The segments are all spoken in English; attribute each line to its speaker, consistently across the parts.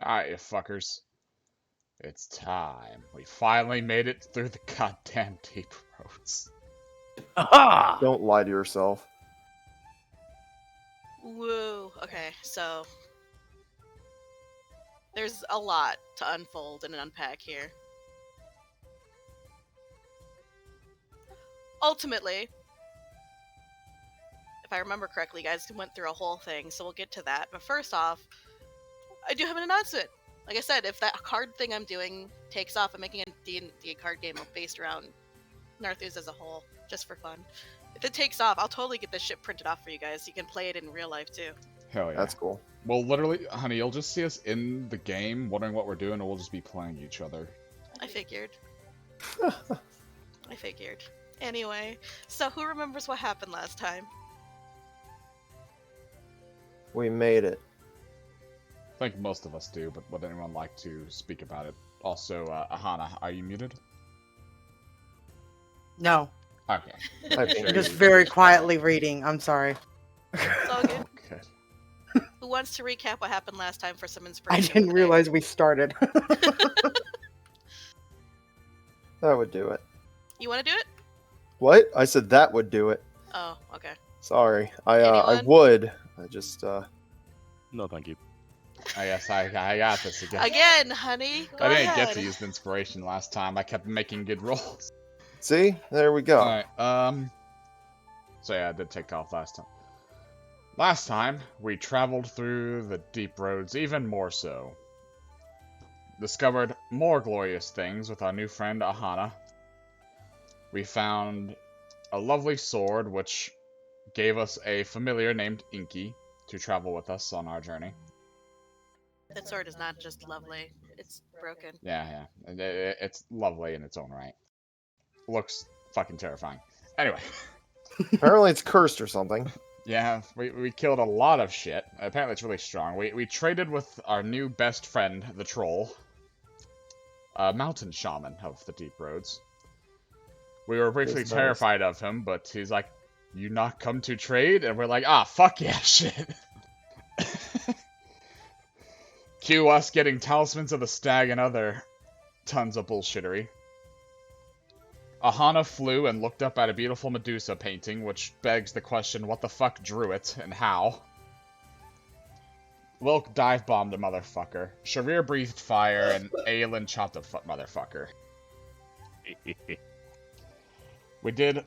Speaker 1: Alright, you fuckers. It's time. We finally made it through the goddamn deep roads.
Speaker 2: Aha!
Speaker 3: Don't lie to yourself.
Speaker 4: Woo. Okay, so there's a lot to unfold and unpack here. Ultimately, if I remember correctly, you guys went through a whole thing, so we'll get to that. But first off, I do have an announcement. Like I said, if that card thing I'm doing takes off, I'm making a D&D card game based around Narthuza as a whole, just for fun. If it takes off, I'll totally get this shit printed off for you guys. You can play it in real life, too.
Speaker 1: Hell yeah.
Speaker 3: That's cool.
Speaker 1: Well, literally, honey, you'll just see us in the game, wondering what we're doing, and we'll just be playing each other.
Speaker 4: I figured. I figured. Anyway, so who remembers what happened last time?
Speaker 3: We made it.
Speaker 1: I think most of us do, but would anyone like to speak about it? Also, Aahana, are you muted?
Speaker 2: No,
Speaker 1: Okay.
Speaker 3: I think
Speaker 2: I'm just very quietly reading. I'm sorry.
Speaker 4: It's all good.
Speaker 1: Good.
Speaker 4: Who wants to recap what happened last time for some
Speaker 2: I
Speaker 4: inspiration?
Speaker 2: didn't
Speaker 4: today?
Speaker 2: realize we started.
Speaker 3: that would do it.
Speaker 4: You want to do it?
Speaker 3: What? I said that would do it.
Speaker 4: Oh, okay.
Speaker 3: Sorry. I
Speaker 4: Anyone?
Speaker 3: would. I just
Speaker 5: No, thank you.
Speaker 1: I guess I got this again.
Speaker 4: Again, honey. Go
Speaker 1: I didn't
Speaker 4: ahead.
Speaker 1: get to use the inspiration last time. I kept making good rolls.
Speaker 3: see. There we go.
Speaker 1: Alright, so yeah, I did take off last time. Last time, we traveled through the deep roads even more so. Discovered more glorious things with our new friend Aahana. We found a lovely sword which gave us a familiar named Inky to travel with us on our journey.
Speaker 4: That sword is not just lovely. It's broken.
Speaker 1: Yeah. It's lovely in its own right. Looks fucking terrifying. Anyway.
Speaker 3: Apparently it's cursed or something.
Speaker 1: Yeah, we killed a lot of shit. Apparently it's really strong. We traded with our new best friend, the troll. A mountain shaman of the deep roads. We were briefly
Speaker 3: He's nice.
Speaker 1: terrified of him, but he's like, "You not come to trade?" And we're like, "Ah, fuck yeah, shit." Cue us getting talismans of the stag and other tons of bullshittery. Aahana flew and looked up at a beautiful Medusa painting, which begs the question, what the fuck drew it, and how? Wilk dive-bombed a motherfucker. Charir breathed fire, and Aelin chopped a motherfucker. We did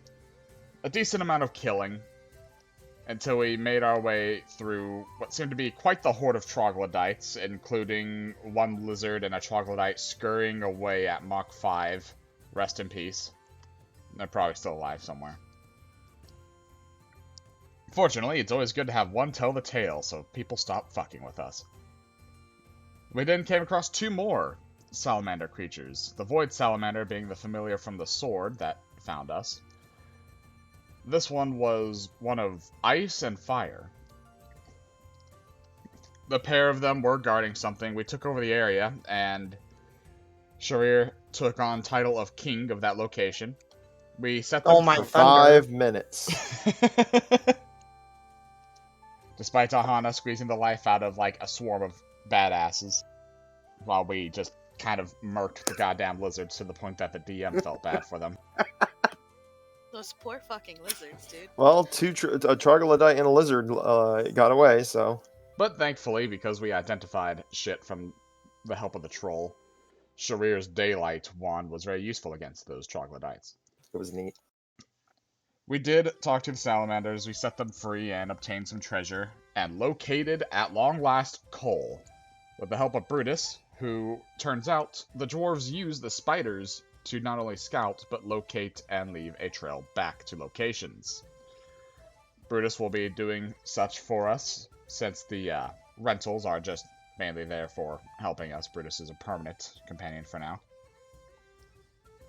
Speaker 1: a decent amount of killing, until we made our way through what seemed to be quite the horde of troglodytes, including one lizard and a troglodyte scurrying away at Mach 5. Rest in peace. They're probably still alive somewhere. Fortunately, it's always good to have one tell the tale, so people stop fucking with us. We then came across two more salamander creatures, the Void Salamander being the familiar from the sword that found us. This one was one of ice and fire. The pair of them were guarding something. We took over the area, and Charir took on title of king of that location. We set them
Speaker 2: Oh my
Speaker 3: For
Speaker 2: thunder.
Speaker 3: 5 minutes.
Speaker 1: Despite Aahana squeezing the life out of, like, a swarm of badasses. While we just kind of murked the goddamn lizards to the point that the DM felt bad for them.
Speaker 4: Those poor fucking lizards, dude.
Speaker 3: Well, a troglodyte and a lizard got away, so
Speaker 1: But thankfully, because we identified shit from the help of the troll, Charir's Daylight wand was very useful against those troglodytes.
Speaker 3: it was neat.
Speaker 1: We did talk to the salamanders, we set them free and obtained some treasure, and located, at long last, coal. With the help of Brutus, who, turns out, the dwarves use the spiders to not only scout, but locate and leave a trail back to locations. Brutus will be doing such for us, since the rentals are just mainly there for helping us. Brutus is a permanent companion for now.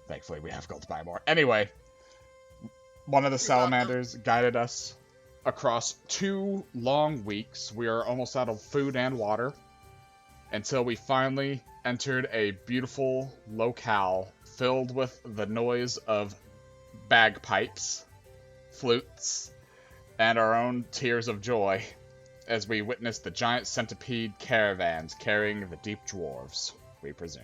Speaker 1: Thankfully, we have gold to buy more. Anyway, one of the salamanders guided us across 2 long weeks. We are almost out of food and water, until we finally entered a beautiful locale filled with the noise of bagpipes, flutes, and our own tears of joy. as we witness the giant centipede caravans carrying the deep dwarves, we presume.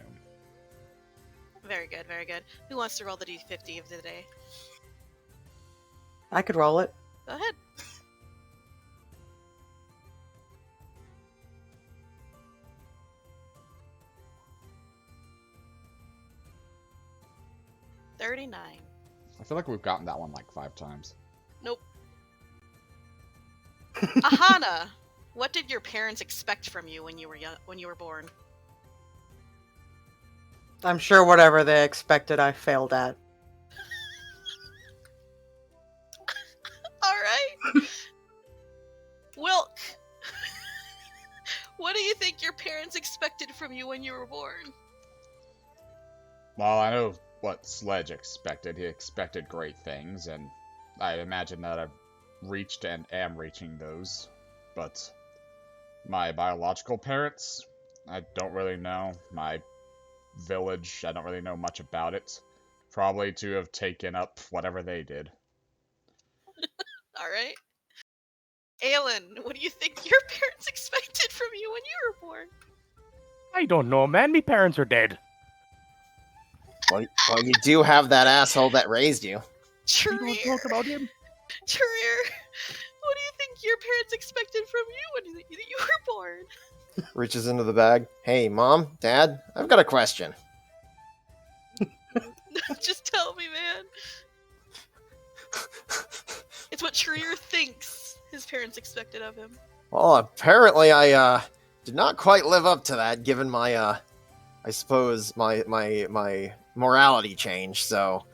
Speaker 4: Very good, very good. Who wants to roll the d50 of the day?
Speaker 2: I could roll it.
Speaker 4: Go ahead. $39.
Speaker 1: I feel like we've gotten that one like 5 times.
Speaker 4: Nope. Aahana, what did your parents expect from you when you were young, when you were born?
Speaker 2: I'm sure whatever they expected, I failed at.
Speaker 4: All right. Wilk, what do you think your parents expected from you when you were born?
Speaker 1: Well, I know what Sledge expected. He expected great things, and I imagine that I've reached and am reaching those. But my biological parents, I don't really know. My village, I don't really know much about it. Probably to have taken up whatever they did.
Speaker 4: All right. Aelin, what do you think your parents expected from you when you were born?
Speaker 5: I don't know, man. Me parents are dead.
Speaker 6: Well, you do have that asshole that raised you.
Speaker 5: We don't
Speaker 4: Charir,
Speaker 5: talk about him.
Speaker 4: Charir, what do you think your parents expected from you when you were born?
Speaker 3: Reaches into the bag.
Speaker 6: Hey, Mom, Dad, I've got a question.
Speaker 4: Just tell me, man. It's what Charir thinks his parents expected of him.
Speaker 6: Well, apparently I did not quite live up to that, given my I suppose my morality change. So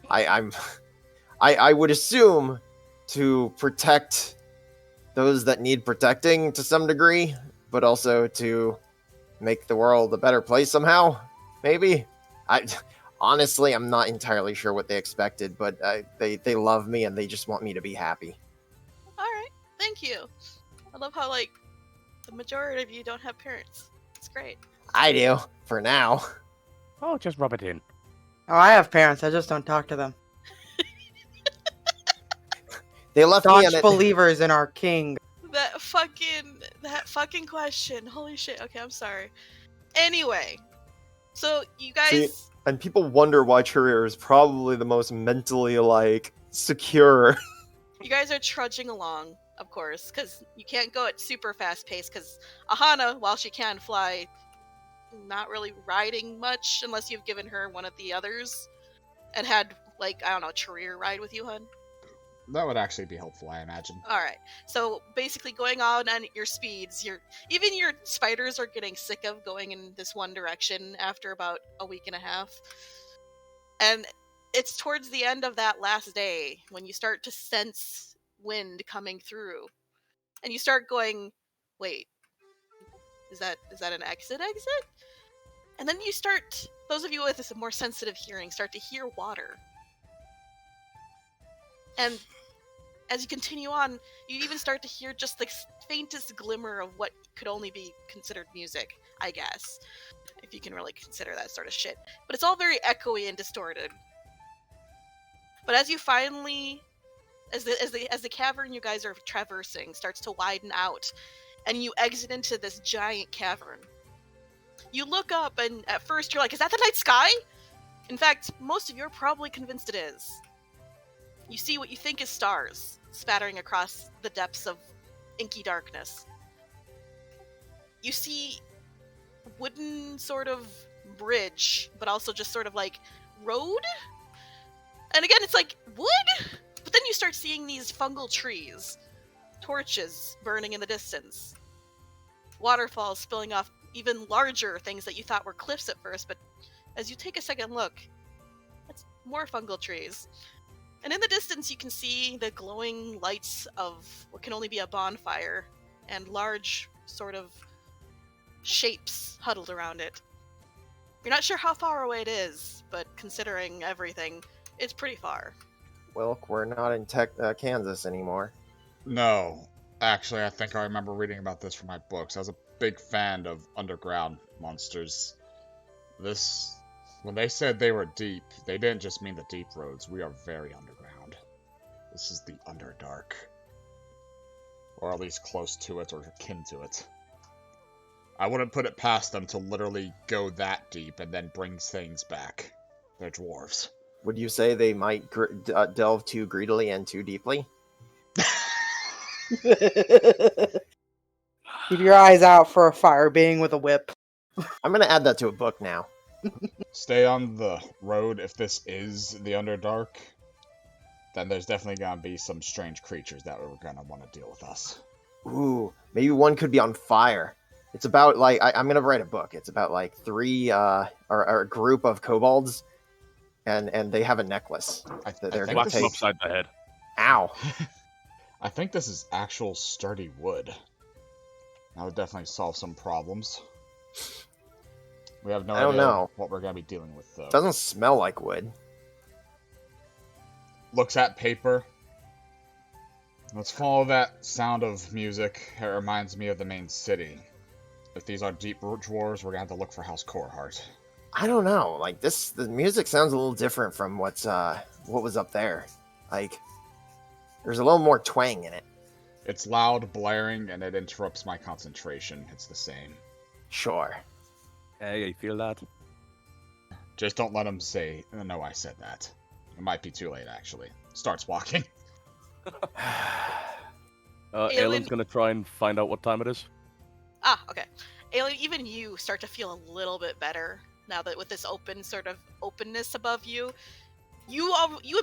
Speaker 6: I would assume to protect those that need protecting to some degree, but also to make the world a better place somehow. Maybe. Honestly, I'm not entirely sure what they expected, but they love me and they just want me to be happy.
Speaker 4: All right, thank you. I love how like the majority of you don't have parents. It's great.
Speaker 6: I do, for now.
Speaker 5: Oh, just rub it in.
Speaker 2: Oh, I have parents. I just don't talk to them.
Speaker 6: They left me
Speaker 2: Staunch
Speaker 6: in it.
Speaker 2: believers in our king.
Speaker 4: That fucking question. Holy shit. Okay, I'm sorry. Anyway, so you guys.
Speaker 3: See, and people wonder why Charir is probably the most mentally, like, secure.
Speaker 4: You guys are trudging along, of course, because you can't go at super fast pace, because Aahana, while she can fly, not really riding much unless you've given her one of the others and had, like, I don't know, Charir ride with you, hun.
Speaker 1: That would actually be helpful, I imagine.
Speaker 4: Alright, so basically going on at your speeds, even your spiders are getting sick of going in this one direction after about a week and a half. And it's towards the end of that last day when you start to sense wind coming through. And you start going, wait, is that an exit? And then you start, those of you with a more sensitive hearing, start to hear water. And as you continue on, you even start to hear just the faintest glimmer of what could only be considered music, I guess. If you can really consider that sort of shit. But it's all very echoey and distorted. But as you finally, as the cavern you guys are traversing starts to widen out, and you exit into this giant cavern, you look up and at first you're like, is that the night sky? In fact, most of you are probably convinced it is. You see what you think is stars spattering across the depths of inky darkness. You see wooden sort of bridge, but also just sort of like road? And again, it's like wood? But then you start seeing these fungal trees, torches burning in the distance, waterfalls spilling off even larger things that you thought were cliffs at first, but as you take a second look, it's more fungal trees. And in the distance, you can see the glowing lights of what can only be a bonfire and large sort of shapes huddled around it. You're not sure how far away it is, but considering everything, it's pretty far.
Speaker 6: Wilk, we're not in Kansas anymore.
Speaker 1: No. Actually, I think I remember reading about this from my books. I was a big fan of underground monsters. When they said they were deep, they didn't just mean the deep roads. We are very underground. This is the Underdark. Or at least close to it, or akin to it. I wouldn't put it past them to literally go that deep and then bring things back. They're dwarves.
Speaker 6: Would you say they might delve too greedily and too deeply?
Speaker 2: Keep your eyes out for a fire being with a whip.
Speaker 6: I'm gonna add that to a book now.
Speaker 1: Stay on the road if this is the Underdark. Then there's definitely gonna be some strange creatures that are gonna want to deal with us.
Speaker 6: Ooh, maybe one could be on fire. It's about, like, I'm gonna write a book. It's about, like, three, or a group of kobolds, and they have a necklace that they're
Speaker 1: think
Speaker 6: gonna
Speaker 5: Whack
Speaker 1: this
Speaker 5: him
Speaker 6: take.
Speaker 5: upside the head.
Speaker 6: Ow.
Speaker 1: I think this is actual sturdy wood. That would definitely solve some problems. We have no
Speaker 6: I don't
Speaker 1: idea
Speaker 6: know.
Speaker 1: what we're gonna be dealing with, though.
Speaker 6: Doesn't smell like wood.
Speaker 1: Looks at paper. Let's follow that sound of music. It reminds me of the main city. If these are deep root dwarves, we're gonna have to look for House Coreheart.
Speaker 6: I don't know. Like, the music sounds a little different from what was up there. Like, there's a little more twang in it.
Speaker 1: It's loud, blaring, and it interrupts my concentration. It's the same.
Speaker 6: Sure.
Speaker 5: Hey, you feel that?
Speaker 1: Just don't let him say, no, I said that. It might be too late, actually. Starts walking.
Speaker 5: Aelin's gonna try and find out what time it is.
Speaker 4: Ah, okay. Aelin, even you start to feel a little bit better now that with this open sort of openness above you. You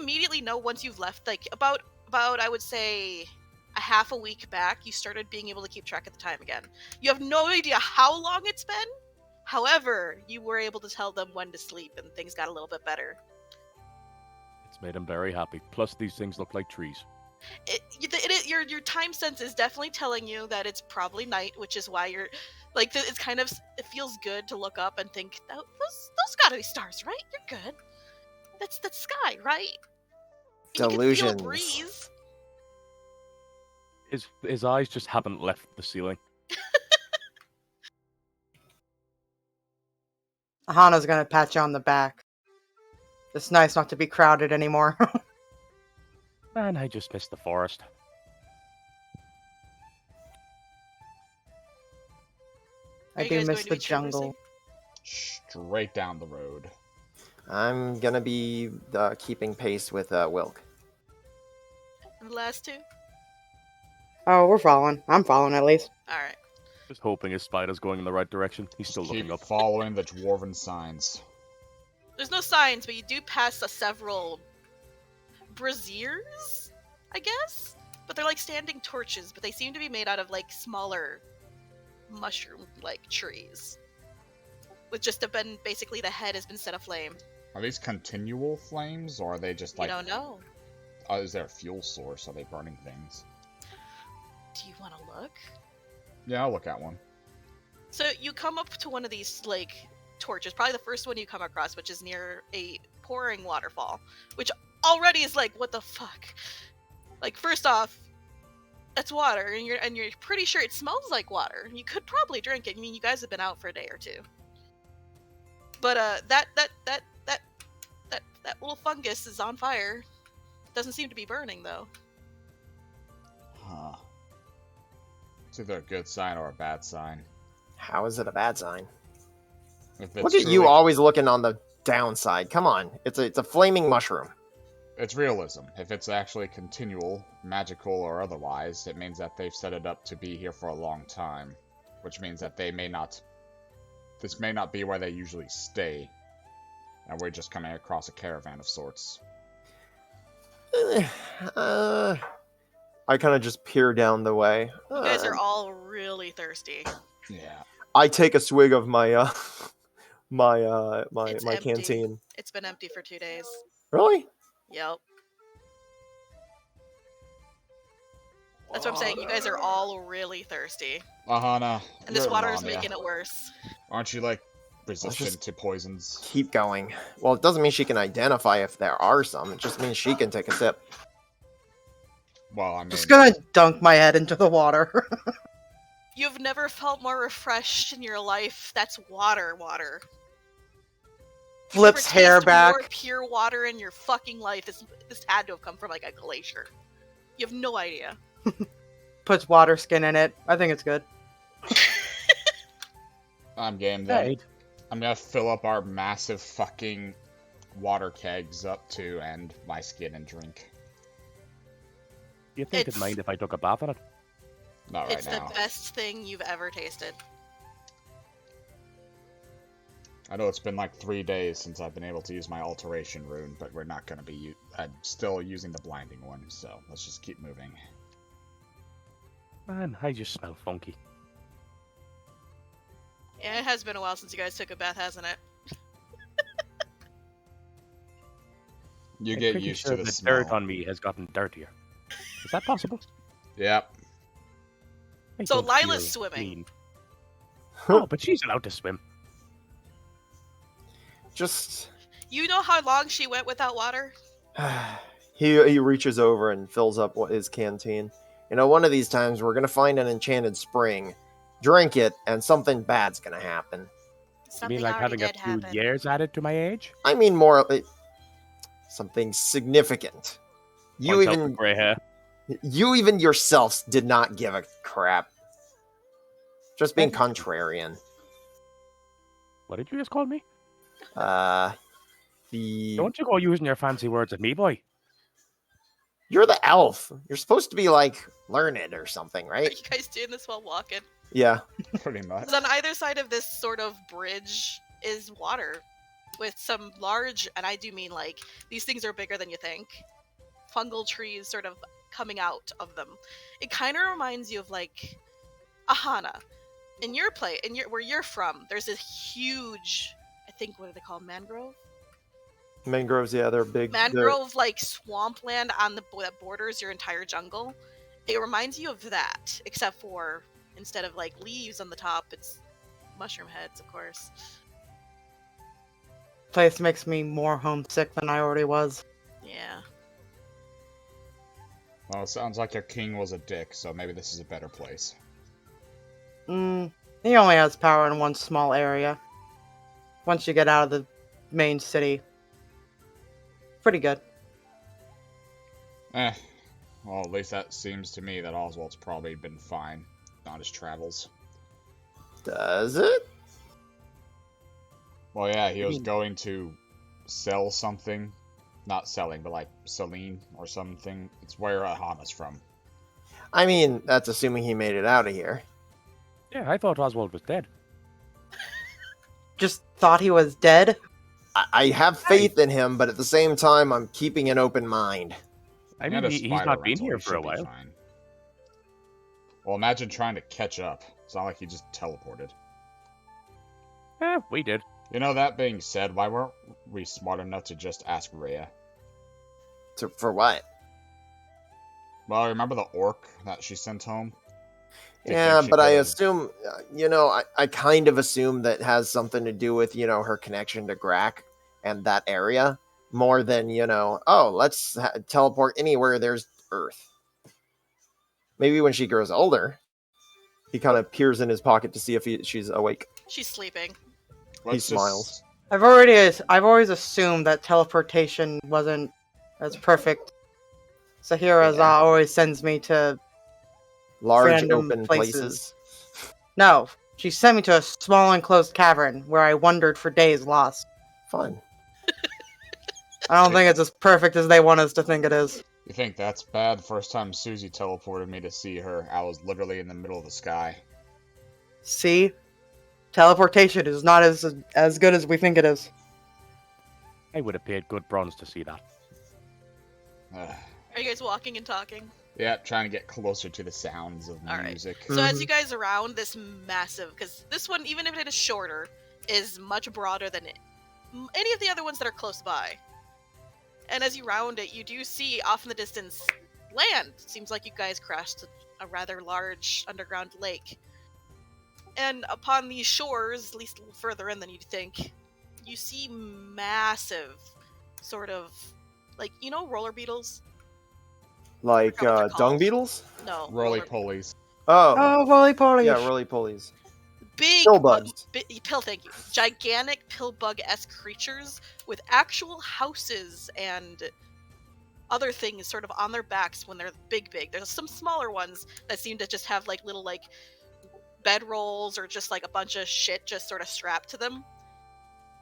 Speaker 4: immediately know once you've left, like about I would say a half a week back, you started being able to keep track of the time again. You have no idea how long it's been. However, you were able to tell them when to sleep, and things got a little bit better.
Speaker 5: It's made him very happy. Plus, these things look like trees.
Speaker 4: Your time sense is definitely telling you that it's probably night, which is why you're like it's kind of, it feels good to look up and think those gotta be stars, right? You're good. That's sky, right? And you can feel a
Speaker 6: Delusions.
Speaker 4: breeze.
Speaker 5: His eyes just haven't left the ceiling.
Speaker 2: Aahana's gonna pat you on the back. It's nice not to be crowded anymore.
Speaker 5: Man, I just missed the forest.
Speaker 2: I
Speaker 4: Are you
Speaker 2: do
Speaker 4: guys
Speaker 2: miss
Speaker 4: going to
Speaker 2: the
Speaker 4: be traversing?
Speaker 2: jungle.
Speaker 1: Straight down the road.
Speaker 6: I'm gonna be keeping pace with Wilk.
Speaker 4: And the last two?
Speaker 2: Oh, we're following. I'm following at least.
Speaker 4: Alright.
Speaker 5: Just hoping his spider's going in the right direction. He's
Speaker 1: Just
Speaker 5: still looking
Speaker 1: keep
Speaker 5: up.
Speaker 1: following the dwarven signs.
Speaker 4: There's no signs, but you do pass several braziers, I guess? But they're like standing torches, but they seem to be made out of like smaller mushroom-like trees. With just basically the head has been set aflame.
Speaker 1: Are these continual flames, or are they just
Speaker 4: You
Speaker 1: like...
Speaker 4: don't know.
Speaker 1: Is there a fuel source? Are they burning things?
Speaker 4: Do you want to look?
Speaker 1: Yeah, I'll look at one.
Speaker 4: So you come up to one of these like torches, probably the first one you come across, which is near a pouring waterfall, which already is like, what the fuck? Like, first off, that's water, and you're pretty sure it smells like water. You could probably drink it. I mean, you guys have been out for a day or two. But that little fungus is on fire. Doesn't seem to be burning though.
Speaker 1: Huh. It's either a good sign or a bad sign.
Speaker 6: How is it a bad sign?
Speaker 1: If
Speaker 6: Look
Speaker 1: it's
Speaker 6: at you
Speaker 1: truly-
Speaker 6: always looking on the downside. Come on. It's a flaming mushroom.
Speaker 1: It's realism. If it's actually continual, magical or otherwise, it means that they've set it up to be here for a long time. Which means that they may not... This may not be where they usually stay. And we're just coming across a caravan of sorts.
Speaker 6: I kind of just peer down the way.
Speaker 4: You guys are all really thirsty.
Speaker 1: Yeah.
Speaker 6: I take a swig of my my
Speaker 4: It's
Speaker 6: my
Speaker 4: empty.
Speaker 6: canteen.
Speaker 4: It's been empty for 2 days.
Speaker 6: Really?
Speaker 4: Yep. That's what I'm saying. You guys are all really thirsty.
Speaker 1: Aahana,
Speaker 4: And this
Speaker 1: you're
Speaker 4: water is
Speaker 1: Lamia.
Speaker 4: making it worse.
Speaker 1: Aren't you, like, resistant
Speaker 6: just-
Speaker 1: to poisons?
Speaker 6: Keep going. Well, it doesn't mean she can identify if there are some. It just means she can take a sip.
Speaker 1: Well, I mean...
Speaker 2: Just gonna dunk my head into the water.
Speaker 4: You've never felt more refreshed in your life. That's water.
Speaker 2: Flips
Speaker 4: Never
Speaker 2: hair
Speaker 4: tasted
Speaker 2: back.
Speaker 4: More pure water in your fucking life. This had to have come from like a glacier. You have no idea.
Speaker 2: puts water skin in it. I think it's good.
Speaker 1: I'm game then.
Speaker 5: Right.
Speaker 1: I'm gonna fill up our massive fucking water kegs up to and my skin and drink.
Speaker 5: Do you think
Speaker 4: It's-
Speaker 5: it'd mind if I took a bath in it?
Speaker 1: Not right
Speaker 4: It's
Speaker 1: now.
Speaker 4: the best thing you've ever tasted.
Speaker 1: I know it's been like 3 days since I've been able to use my alteration rune, but we're not gonna be. I'm still using the blinding one, so let's just keep moving.
Speaker 5: Man, I just smell funky.
Speaker 4: Yeah, it has been a while since you guys took a bath, hasn't it?
Speaker 1: You
Speaker 5: I'm
Speaker 1: get
Speaker 5: pretty
Speaker 1: used
Speaker 5: sure
Speaker 1: to the
Speaker 5: the
Speaker 1: smell.
Speaker 5: dirt on me has gotten dirtier. Is that possible?
Speaker 1: Yep.
Speaker 5: I
Speaker 4: So
Speaker 5: don't feel
Speaker 4: Lila's swimming.
Speaker 5: clean. Oh, but she's allowed to swim.
Speaker 6: Just
Speaker 4: You know how long she went without water?
Speaker 3: he reaches over and fills up his canteen.
Speaker 6: You know, one of these times we're gonna find an enchanted spring, drink it, and something bad's gonna happen.
Speaker 5: You
Speaker 4: Something
Speaker 5: mean like
Speaker 4: already
Speaker 5: having a
Speaker 4: did
Speaker 5: few
Speaker 4: happen.
Speaker 5: years added to my age?
Speaker 6: I mean more something significant. You
Speaker 5: Points out the
Speaker 6: even
Speaker 5: grey hair.
Speaker 6: you even yourselves did not give a crap. Just being contrarian.
Speaker 5: What did you just call me?
Speaker 6: The
Speaker 5: Don't you go using your fancy words at me, boy.
Speaker 6: You're the elf. You're supposed to be like learned or something,
Speaker 4: Are
Speaker 6: right?
Speaker 4: you guys doing this while walking?
Speaker 6: Yeah.
Speaker 1: Pretty much.
Speaker 4: 'Cause on either side of this sort of bridge is water with some large, and I do mean like, these things are bigger than you think, fungal trees sort of coming out of them. It kind of reminds you of like Aahana. In your where you're from, there's this huge, I think, what are they called, mangrove?
Speaker 3: Mangroves, yeah, they're big.
Speaker 4: Mangrove like swampland on that borders your entire jungle. It reminds you of that, except for instead of like leaves on the top, it's mushroom heads, of course.
Speaker 2: Place makes me more homesick than I already was.
Speaker 4: Yeah.
Speaker 1: Well, it sounds like your king was a dick, so maybe this is a better place.
Speaker 2: He only has power in one small area. Once you get out of the main city. Pretty good.
Speaker 1: Eh. Well, at least that seems to me that Oswald's probably been fine on his travels.
Speaker 6: Does it?
Speaker 1: Well, yeah, he was going to sell something. Not selling, but like Celine or something. It's where Aahana's from.
Speaker 6: I mean, that's assuming he made it out of here.
Speaker 5: Yeah, I thought Oswald was dead.
Speaker 2: Just thought he was dead?
Speaker 6: I have faith in him, but at the same time, I'm keeping an open mind.
Speaker 5: I
Speaker 1: He
Speaker 5: mean,
Speaker 1: had a
Speaker 5: he's
Speaker 1: spider
Speaker 5: not been
Speaker 1: rental,
Speaker 5: here
Speaker 1: he
Speaker 5: for a
Speaker 1: should be
Speaker 5: while.
Speaker 1: fine. Well, imagine trying to catch up. It's not like he just teleported.
Speaker 5: We did.
Speaker 1: You know, that being said, why weren't we smart enough to just ask Rhea?
Speaker 6: For what?
Speaker 1: Well, remember the orc that she sent home? Do you
Speaker 6: Yeah,
Speaker 1: think she
Speaker 6: but I
Speaker 1: could've-
Speaker 6: assume, I kind of assume that has something to do with, her connection to Grak and that area, more than, let's teleport anywhere there's Earth. Maybe when she grows older.
Speaker 3: He kind of peers in his pocket to see if she's awake.
Speaker 4: She's sleeping.
Speaker 1: Let's just-
Speaker 3: smiles.
Speaker 2: I've always assumed that teleportation wasn't as perfect. Sahira's
Speaker 6: Yeah.
Speaker 2: always sends me to
Speaker 3: Large
Speaker 2: random
Speaker 3: open places.
Speaker 2: No, she sent me to a small enclosed cavern where I wandered for days lost.
Speaker 3: Fun.
Speaker 2: I don't think it's as perfect as they want us to think it is.
Speaker 1: You think that's bad? First time Susie teleported me to see her, I was literally in the middle of the sky.
Speaker 2: See? Teleportation is not as good as we think it is.
Speaker 5: I would have paid good bronze to see that.
Speaker 1: Ugh.
Speaker 4: Are you guys walking and talking?
Speaker 1: Yeah, trying to get closer to the sounds of
Speaker 4: All right.
Speaker 1: music.
Speaker 4: So as you guys around this massive, because this one, even if it is shorter, is much broader than any of the other ones that are close by. And as you round it, you do see off in the distance land. Seems like you guys crashed a rather large underground lake. And upon these shores, at least a little further in than you'd think, you see massive, sort of, like, roller beetles?
Speaker 3: Like
Speaker 4: forgot what they're
Speaker 3: dung
Speaker 4: called.
Speaker 3: beetles?
Speaker 4: No.
Speaker 1: Roly
Speaker 4: roller-
Speaker 1: polies.
Speaker 3: Oh,
Speaker 2: Oh, roly poly.
Speaker 3: yeah, roly polies.
Speaker 4: Big
Speaker 3: Pill bugs.
Speaker 4: pill, thank you. Gigantic pill bug-esque creatures with actual houses and other things sort of on their backs when they're big. There's some smaller ones that seem to just have like little like bedrolls or just like a bunch of shit just sort of strapped to them.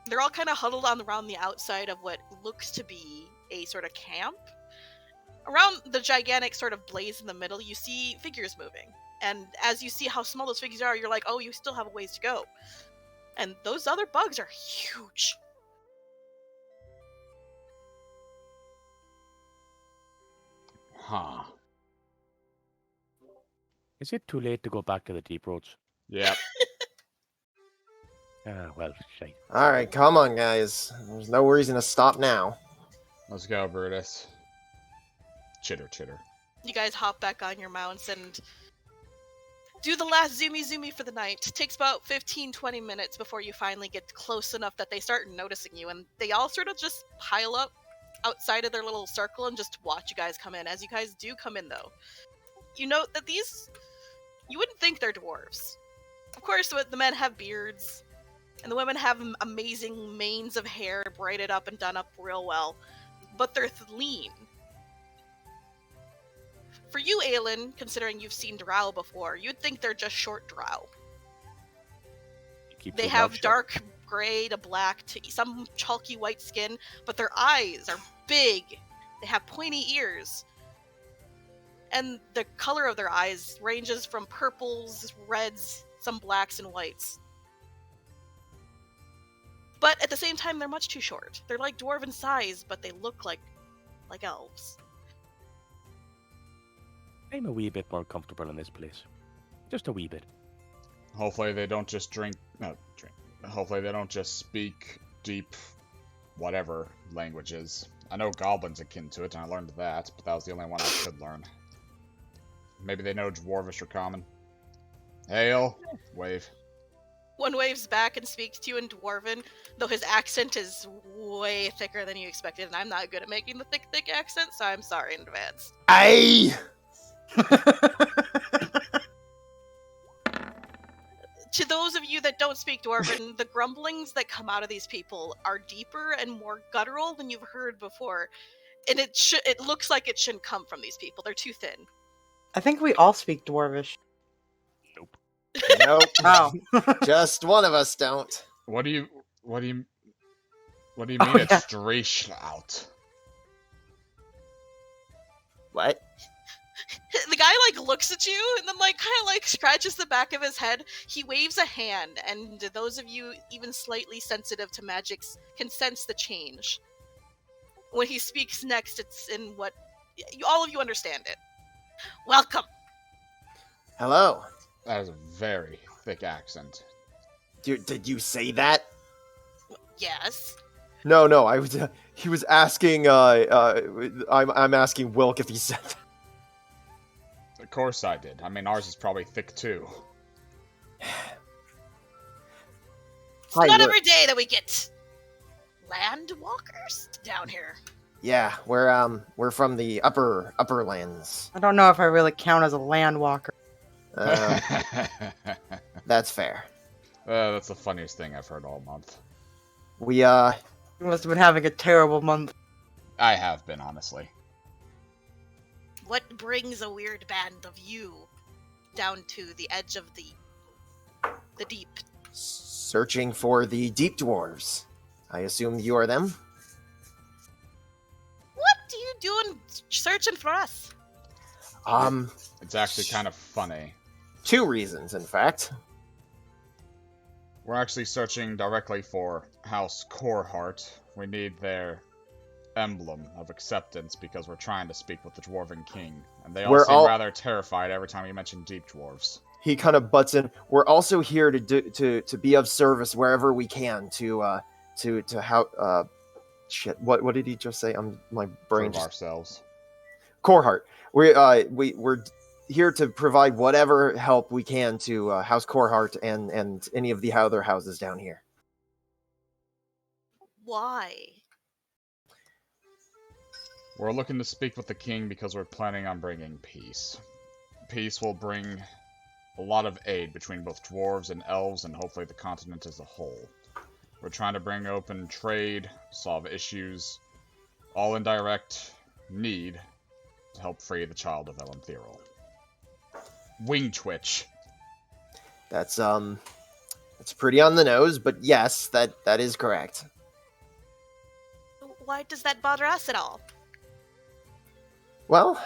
Speaker 4: They're all kind of huddled on around the outside of what looks to be a sort of camp. Around the gigantic sort of blaze in the middle, you see figures moving. And as you see how small those figures are, you're like, oh, you still have a ways to go. And those other bugs are huge.
Speaker 1: Huh.
Speaker 5: Is it too late to go back to the deep roads?
Speaker 1: Yep.
Speaker 5: Well, shite.
Speaker 6: Alright, come on, guys. There's no reason to stop now.
Speaker 1: Let's go, Brutus. Chitter, chitter.
Speaker 4: You guys hop back on your mounts and do the last zoomy for the night. It takes about 15-20 minutes before you finally get close enough that they start noticing you, and they all sort of just pile up outside of their little circle and just watch you guys come in. As you guys do come in, though, you note that these, you wouldn't think they're dwarves. Of course, the men have beards, and the women have amazing manes of hair braided up and done up real well, but they're lean. For you, Aelin, considering you've seen drow before, you'd think they're just short drow. They have dark gray to black to some chalky white skin, but their eyes are big. They have pointy ears. And the color of their eyes ranges from purples, reds, some blacks, and whites. But at the same time, they're much too short. They're like dwarven size, but they look like elves.
Speaker 5: I'm a wee bit more comfortable in this place. Just a wee bit.
Speaker 1: Hopefully they don't just Hopefully they don't just speak deep, whatever languages. I know Goblin's akin to it, and I learned that, but that was the only one I could learn. Maybe they know Dwarvish or Common. Hail, wave.
Speaker 4: One waves back and speaks to you in Dwarven, though his accent is way thicker than you expected, and I'm not good at making the thick accent, so I'm sorry in advance.
Speaker 6: Aye!
Speaker 4: To those of you that don't speak Dwarven, the grumblings that come out of these people are deeper and more guttural than you've heard before, and it looks like it shouldn't come from these people. They're too thin.
Speaker 2: I think we all speak Dwarvish.
Speaker 5: Nope.
Speaker 6: Nope.
Speaker 2: Oh.
Speaker 6: Just one of us don't.
Speaker 1: What do you mean
Speaker 2: Oh,
Speaker 1: it's
Speaker 2: yeah.
Speaker 1: straight out?
Speaker 6: What?
Speaker 4: The guy looks at you and then kind of scratches the back of his head. He waves a hand, and those of you even slightly sensitive to magics can sense the change. When he speaks next, it's in what all of you understand it. Welcome.
Speaker 6: Hello.
Speaker 1: That is a very thick accent.
Speaker 6: Did you say that?
Speaker 4: Yes.
Speaker 6: No, I was. He was asking. I'm asking Wilk if he said that.
Speaker 1: Of course I did. I mean, ours is probably thick too.
Speaker 4: It's not every day that we get land walkers down here.
Speaker 6: Yeah, we're from the upper lands.
Speaker 2: I don't know if I really count as a landwalker.
Speaker 6: That's fair.
Speaker 1: That's the funniest thing I've heard all month.
Speaker 6: We
Speaker 2: You must have been having a terrible month.
Speaker 1: I have been, honestly.
Speaker 4: What brings a weird band of you down to the edge of the deep?
Speaker 6: searching for the deep dwarves. I assume you are them?
Speaker 4: What do you doing searching for us?
Speaker 1: It's actually kind of funny.
Speaker 6: 2 reasons, in fact.
Speaker 1: We're actually searching directly for House Coreheart. We need their emblem of acceptance because we're trying to speak with the Dwarven King. And they all seem rather terrified every time we mention deep dwarves.
Speaker 6: He kind of butts in. We're also here to be of service wherever we can to how shit. What did he just say? My brain
Speaker 1: Prove ourselves.
Speaker 6: Coreheart. We're here to provide whatever help we can to House Coreheart and any of the other houses down here.
Speaker 4: Why?
Speaker 1: We're looking to speak with the king because we're planning on bringing peace. Peace will bring a lot of aid between both dwarves and elves and hopefully the continent as a whole. We're trying to bring open trade, solve issues, all indirect, need to help free the child of Elentheril. Wing twitch.
Speaker 6: That's pretty on the nose, but yes, that is correct.
Speaker 4: Why does that bother us at all?
Speaker 6: Well,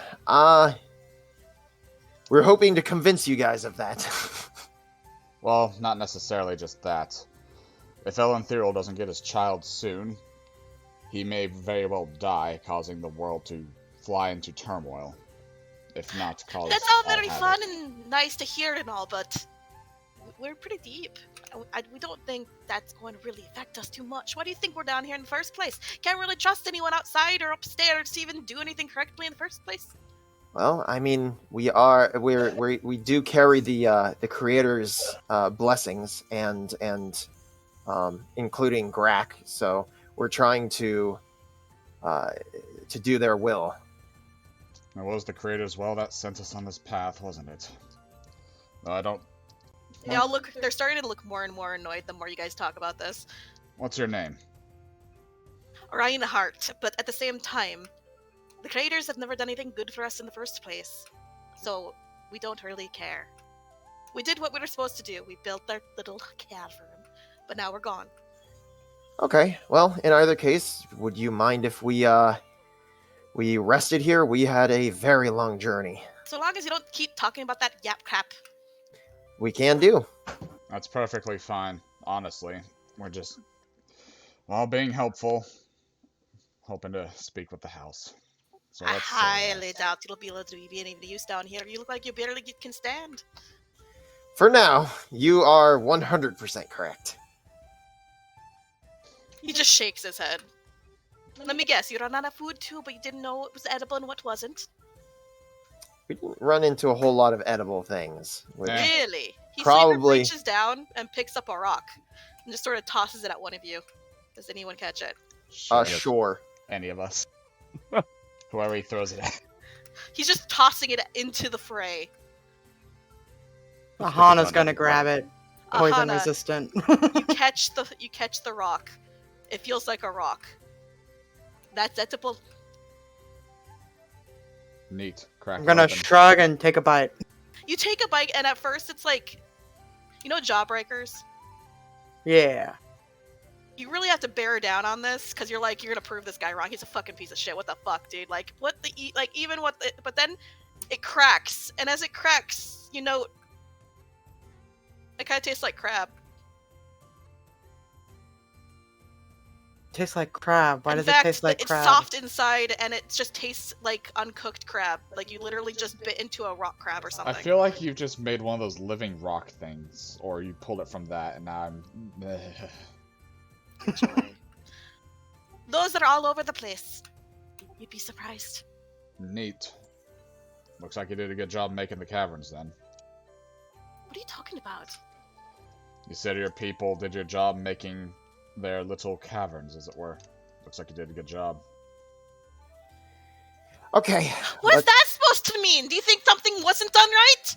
Speaker 6: we're hoping to convince you guys of that.
Speaker 1: Well, not necessarily just that. If Elentheril doesn't get his child soon, he may very well die, causing the world to fly into turmoil. If not cause
Speaker 4: That's all very
Speaker 1: havoc.
Speaker 4: fun and nice to hear and all, but we're pretty deep. We don't think that's going to really affect us too much. Why do you think we're down here in the first place? Can't really trust anyone outside or upstairs to even do anything correctly in the first place.
Speaker 6: Well, I mean, we do carry the creator's blessings and including Grak, so we're trying to do their will.
Speaker 1: It was the creator's will that sent us on this path, wasn't it? No, I don't...
Speaker 4: They all look. They're starting to look more and more annoyed the more you guys talk about this.
Speaker 1: What's your name?
Speaker 4: Reinhardt, but at the same time, the creators have never done anything good for us in the first place, so we don't really care. We did what we were supposed to do. We built our little cavern, but now we're gone.
Speaker 6: Okay, well, in either case, would you mind if we rested here? We had a very long journey.
Speaker 4: So long as you don't keep talking about that yap crap.
Speaker 6: We can do.
Speaker 1: That's perfectly fine, honestly. We're just, well, being helpful, hoping to speak with the house. So
Speaker 4: I
Speaker 1: let's
Speaker 4: highly doubt it'll be able to be any use down here. You look like you barely can stand.
Speaker 6: For now, you are 100% correct.
Speaker 4: He just shakes his head. Let me guess, you ran out of food too, but you didn't know what was edible and what wasn't?
Speaker 6: We didn't run into a whole lot of edible things. Which
Speaker 1: Yeah.
Speaker 4: Really? He
Speaker 6: Probably.
Speaker 4: reaches down and picks up a rock and just sort of tosses it at one of you. Does anyone catch it?
Speaker 6: Sure.
Speaker 1: Any of us. Whoever he throws it at.
Speaker 4: He's just tossing it into the fray.
Speaker 2: Aahana's gonna grab it. Poison
Speaker 4: Aahana,
Speaker 2: resistant.
Speaker 4: you catch the rock. It feels like a rock. That's edible.
Speaker 1: Neat. Crack
Speaker 2: I'm gonna
Speaker 1: open.
Speaker 2: shrug and take a bite.
Speaker 4: You take a bite, and at first it's like, you know, Jawbreakers.
Speaker 2: Yeah.
Speaker 4: You really have to bear down on this because you're gonna prove this guy wrong. He's a fucking piece of shit. What the fuck, dude? Like, but then it cracks, and as it cracks, you know, it kind of tastes like crab.
Speaker 2: Tastes like crab. Why
Speaker 4: In
Speaker 2: does
Speaker 4: fact,
Speaker 2: it taste like
Speaker 4: it's
Speaker 2: crab?
Speaker 4: soft inside, and it just tastes like uncooked crab. Like you literally just bit into a rock crab or
Speaker 1: I
Speaker 4: something.
Speaker 1: feel like you've just made one of those living rock things, or you pulled it from that, and now I'm...
Speaker 4: Enjoy. Those are all over the place. You'd be surprised.
Speaker 1: Neat. Looks like you did a good job making the caverns, then.
Speaker 4: What are you talking about?
Speaker 1: You said your people did your job making their little caverns, as it were. Looks like you did a good job.
Speaker 6: Okay.
Speaker 4: What is
Speaker 6: let's-
Speaker 4: that supposed to mean? Do you think something wasn't done right?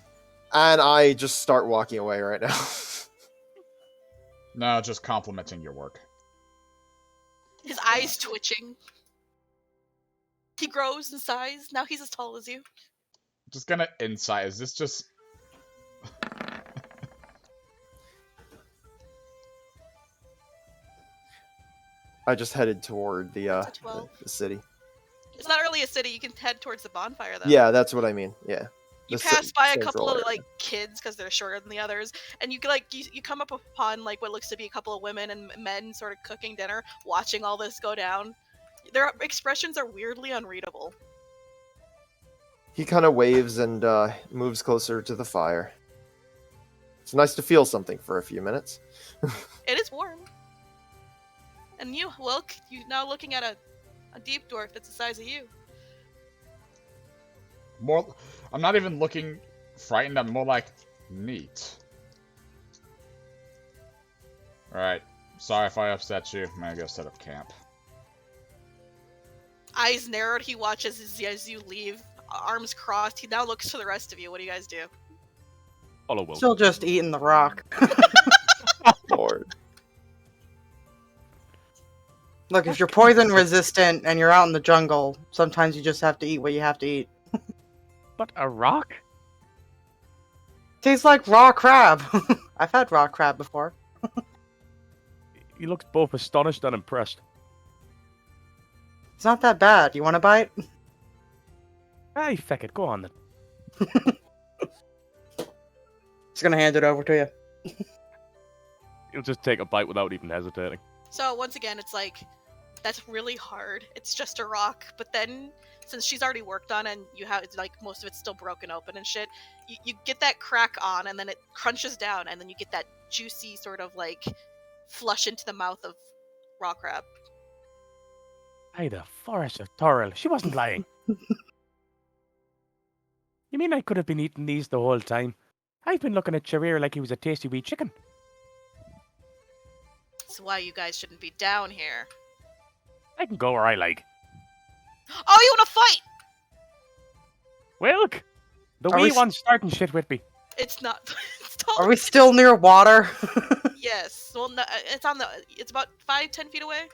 Speaker 6: And I just start walking away right now.
Speaker 1: No, just complimenting your work.
Speaker 4: His eyes twitching. He grows in size. Now he's as tall as you.
Speaker 1: Just gonna insight. Is this just...
Speaker 6: I just headed toward the
Speaker 4: 12.
Speaker 6: the city.
Speaker 4: It's not really a city. You can head towards the bonfire, though.
Speaker 6: Yeah, that's what I mean. Yeah.
Speaker 4: You
Speaker 6: The
Speaker 4: pass by a
Speaker 6: central
Speaker 4: couple of
Speaker 6: area.
Speaker 4: like kids because they're shorter than the others, and you come up upon like what looks to be a couple of women and men sort of cooking dinner, watching all this go down. Their expressions are weirdly unreadable.
Speaker 6: He kind of waves and moves closer to the fire. It's nice to feel something for a few minutes.
Speaker 4: It is warm. And you, Wilk, you now looking at a deep dwarf that's the size of you.
Speaker 1: More... I'm not even looking frightened, I'm more like, neat. Alright, sorry if I upset you. I'm gonna go set up camp.
Speaker 4: Eyes narrowed, he watches as you leave, arms crossed. He now looks to the rest of you. What do you guys do?
Speaker 5: Follow Wilk.
Speaker 2: Still just eating the rock.
Speaker 6: Lord.
Speaker 2: Look, if you're poison resistant and you're out in the jungle, sometimes you just have to eat what you have to eat.
Speaker 5: But a rock?
Speaker 2: Tastes like raw crab. I've had raw crab before.
Speaker 5: He looks both astonished and impressed.
Speaker 2: It's not that bad. You want a bite?
Speaker 5: Hey, feck it, go on then.
Speaker 2: Just gonna hand it over to you.
Speaker 5: He'll just take a bite without even hesitating.
Speaker 4: So once again, it's like, that's really hard. It's just a rock. But then, since she's already worked on it and you have, it's like, most of it's still broken open and shit, you get that crack on and then it crunches down and then you get that juicy sort of like flush into the mouth of raw crab.
Speaker 5: By the forest of Toril, she wasn't lying. You mean I could have been eating these the whole time? I've been looking at Charir like he was a tasty wee chicken.
Speaker 4: That's why you guys shouldn't be down here.
Speaker 5: I can go where I like.
Speaker 4: Oh, you want to fight?
Speaker 5: Wilk! The
Speaker 2: Are
Speaker 5: wee
Speaker 2: we
Speaker 5: one's starting shit with me.
Speaker 4: It's not. It's
Speaker 2: Are
Speaker 4: totally
Speaker 2: we still near water?
Speaker 4: Yes. Well, no, it's on the. It's about 5-10 feet away.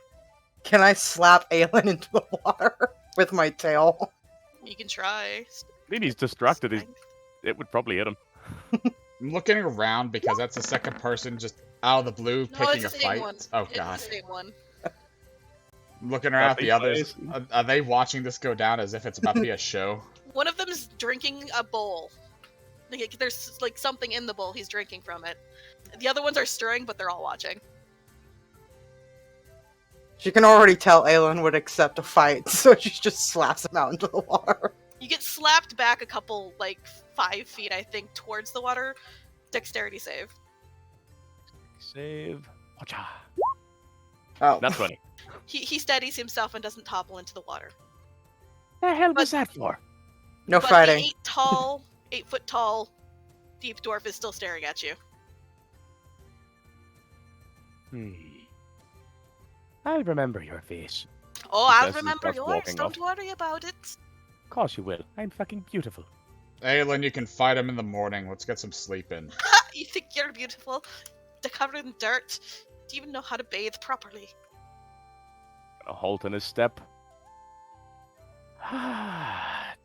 Speaker 2: Can I slap Aelin into the water with my tail?
Speaker 4: You can try.
Speaker 5: Maybe he's distracted. It would probably hit him.
Speaker 1: I'm looking around because that's the second person just out of the blue
Speaker 4: No,
Speaker 1: picking
Speaker 4: it's
Speaker 1: a
Speaker 4: the same
Speaker 1: fight.
Speaker 4: one.
Speaker 1: Oh
Speaker 4: It's
Speaker 1: god.
Speaker 4: the same one.
Speaker 1: I'm looking around at the others.
Speaker 5: Face.
Speaker 1: Are they watching this go down as if it's about to be a show?
Speaker 4: One of them's drinking a bowl. Like, there's like something in the bowl. He's drinking from it. The other ones are stirring, but they're all watching.
Speaker 2: She can already tell Aelin would accept a fight, so she just slaps him out into the water.
Speaker 4: You get slapped back a couple, like 5 feet, I think, towards the water. Dexterity save.
Speaker 5: Save. Watcha.
Speaker 2: Oh.
Speaker 5: That's funny.
Speaker 4: He steadies himself and doesn't topple into the water.
Speaker 5: The hell was that for?
Speaker 2: No
Speaker 4: but
Speaker 2: fighting.
Speaker 4: the 8 foot tall, deep dwarf is still staring at you.
Speaker 5: I'll remember your face.
Speaker 4: Oh,
Speaker 5: He
Speaker 4: I'll
Speaker 5: says as he
Speaker 4: remember
Speaker 5: starts
Speaker 4: yours.
Speaker 5: walking
Speaker 4: Don't
Speaker 5: off.
Speaker 4: worry about it.
Speaker 5: Of course you will. I'm fucking beautiful.
Speaker 1: Aelin, you can fight him in the morning. Let's get some sleep in.
Speaker 4: You think you're beautiful? They're covered in dirt. Do you even know how to bathe properly?
Speaker 5: A halt in his step.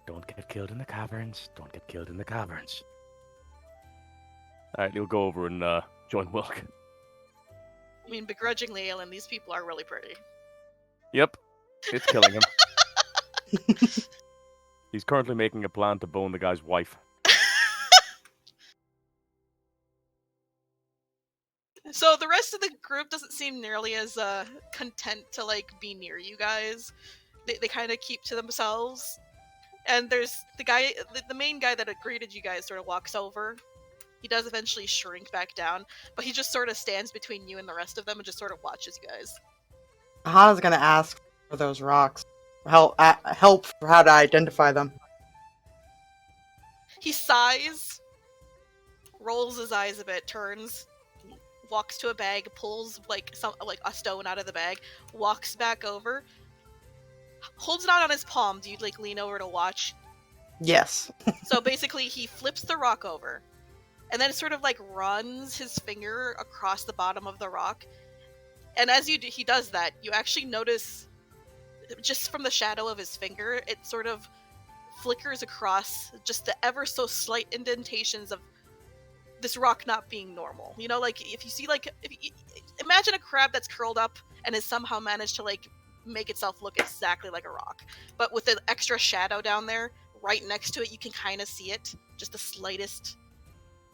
Speaker 5: Don't get killed in the caverns. Don't get killed in the caverns. Alright, he'll go over and join Wilk.
Speaker 4: I mean, begrudgingly, Aelin, these people are really pretty.
Speaker 5: Yep, it's killing him. He's currently making a plan to bone the guy's wife.
Speaker 4: So the rest of the group doesn't seem nearly as content to like be near you guys. They kind of keep to themselves. And there's the guy, the main guy that had greeted you guys sort of walks over. He does eventually shrink back down, but he just sort of stands between you and the rest of them and just sort of watches you guys.
Speaker 2: Aahana's gonna ask for those rocks. Help for how to identify them.
Speaker 4: He sighs, rolls his eyes a bit, turns, walks to a bag, pulls like a stone out of the bag, walks back over, holds it out on his palm. Do you like lean over to watch?
Speaker 2: Yes.
Speaker 4: So basically, he flips the rock over, and then sort of like runs his finger across the bottom of the rock. And as he does that, you actually notice, just from the shadow of his finger, it sort of flickers across just the ever so slight indentations of this rock not being normal. You know, like if you see imagine a crab that's curled up and has somehow managed to like make itself look exactly like a rock, but with an extra shadow down there right next to it, you can kind of see it, just the slightest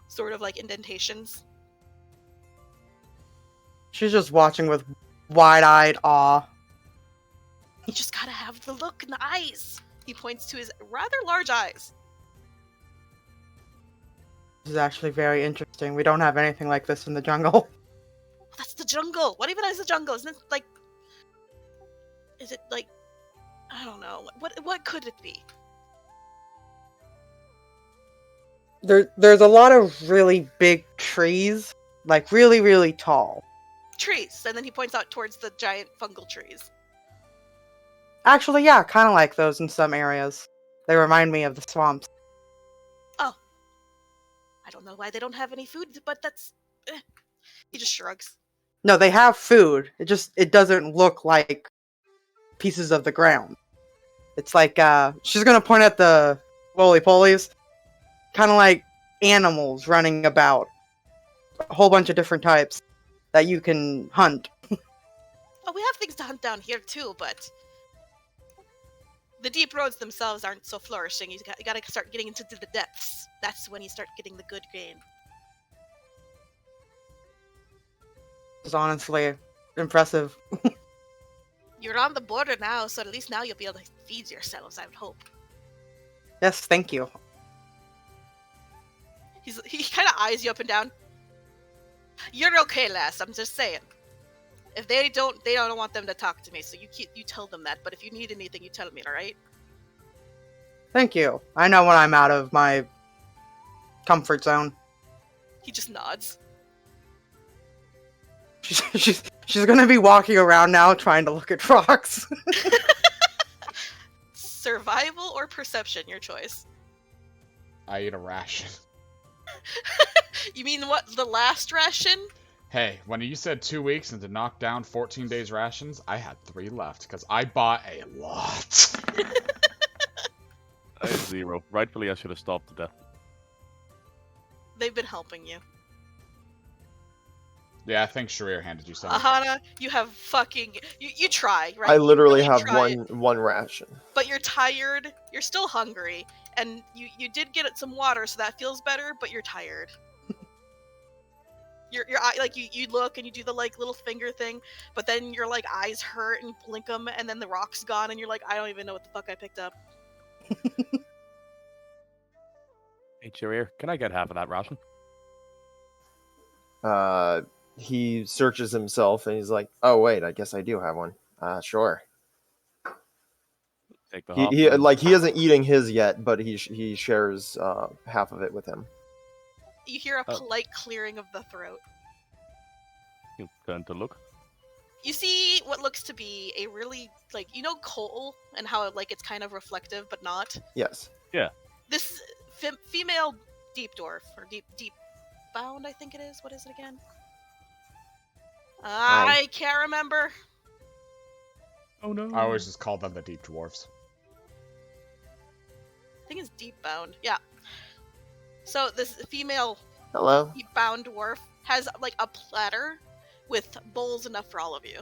Speaker 4: sort of like indentations.
Speaker 2: She's just watching with wide-eyed awe.
Speaker 4: You just gotta have the look in the eyes. He points to his rather large eyes.
Speaker 2: This is actually very interesting. We don't have anything like this in the jungle.
Speaker 4: That's the jungle. What even is the jungle? Isn't it like? Is it like? I don't know. What could it be?
Speaker 2: There's a lot of really big trees, like really, really tall.
Speaker 4: Trees, and then he points out towards the giant fungal trees.
Speaker 2: Actually, yeah, kind of like those in some areas. They remind me of the swamps.
Speaker 4: Oh, I don't know why they don't have any food, but that's. He just shrugs.
Speaker 2: No, they have food. It doesn't look like pieces of the ground. It's like she's gonna point at the roly-polies, kind of like animals running about. A whole bunch of different types that you can hunt.
Speaker 4: Oh, we have things to hunt down here too, but the deep roads themselves aren't so flourishing. You gotta start getting into the depths. That's when you start getting the good game.
Speaker 2: It's honestly impressive.
Speaker 4: You're on the border now, so at least now you'll be able to feed yourselves, I would hope.
Speaker 2: Yes, thank you.
Speaker 4: He kind of eyes you up and down. You're okay, lass. I'm just saying. If they don't want them to talk to me, so you tell them that. But if you need anything, you tell me, all right?
Speaker 2: Thank you. I know when I'm out of my comfort zone.
Speaker 4: He just nods.
Speaker 2: She's gonna be walking around now trying to look at rocks.
Speaker 4: Survival or perception, your choice.
Speaker 1: I eat a ration.
Speaker 4: You mean what? The last ration?
Speaker 1: Hey, when you said 2 weeks and to knock down 14 days rations, I had 3 left, because I bought a lot.
Speaker 7: I had 0. Rightfully, I should have stopped to death.
Speaker 4: They've been helping you.
Speaker 1: Yeah, I think Charir handed you something.
Speaker 4: Aahana, you have fucking... You try, right?
Speaker 3: I literally
Speaker 4: You
Speaker 3: have
Speaker 4: try,
Speaker 3: one ration.
Speaker 4: But you're tired, you're still hungry, and you did get some water, so that feels better, but you're tired. Your eye, like you look and you do the like little finger thing, but then your like eyes hurt and you blink them, and then the rock's gone, and you're like, I don't even know what the fuck I picked up.
Speaker 5: Hey, Charir, can I get half of that ration?
Speaker 3: He searches himself and he's like, "Oh wait, I guess I do have one. Sure."
Speaker 5: Take the
Speaker 3: He isn't eating his yet, but he shares half of it with him.
Speaker 4: You hear a polite clearing of the throat.
Speaker 7: You turn to look.
Speaker 4: You see what looks to be a really, like, you know coal and how like it's kind of reflective but not?
Speaker 3: Yes.
Speaker 4: This female deep dwarf, or deep bound, I think it is. What is it again? I can't remember.
Speaker 5: Oh no.
Speaker 1: I always just call them the deep dwarfs.
Speaker 4: I think it's deep bound. Yeah. So this female
Speaker 3: Hello.
Speaker 4: deep bound dwarf has like a platter with bowls enough for all of you.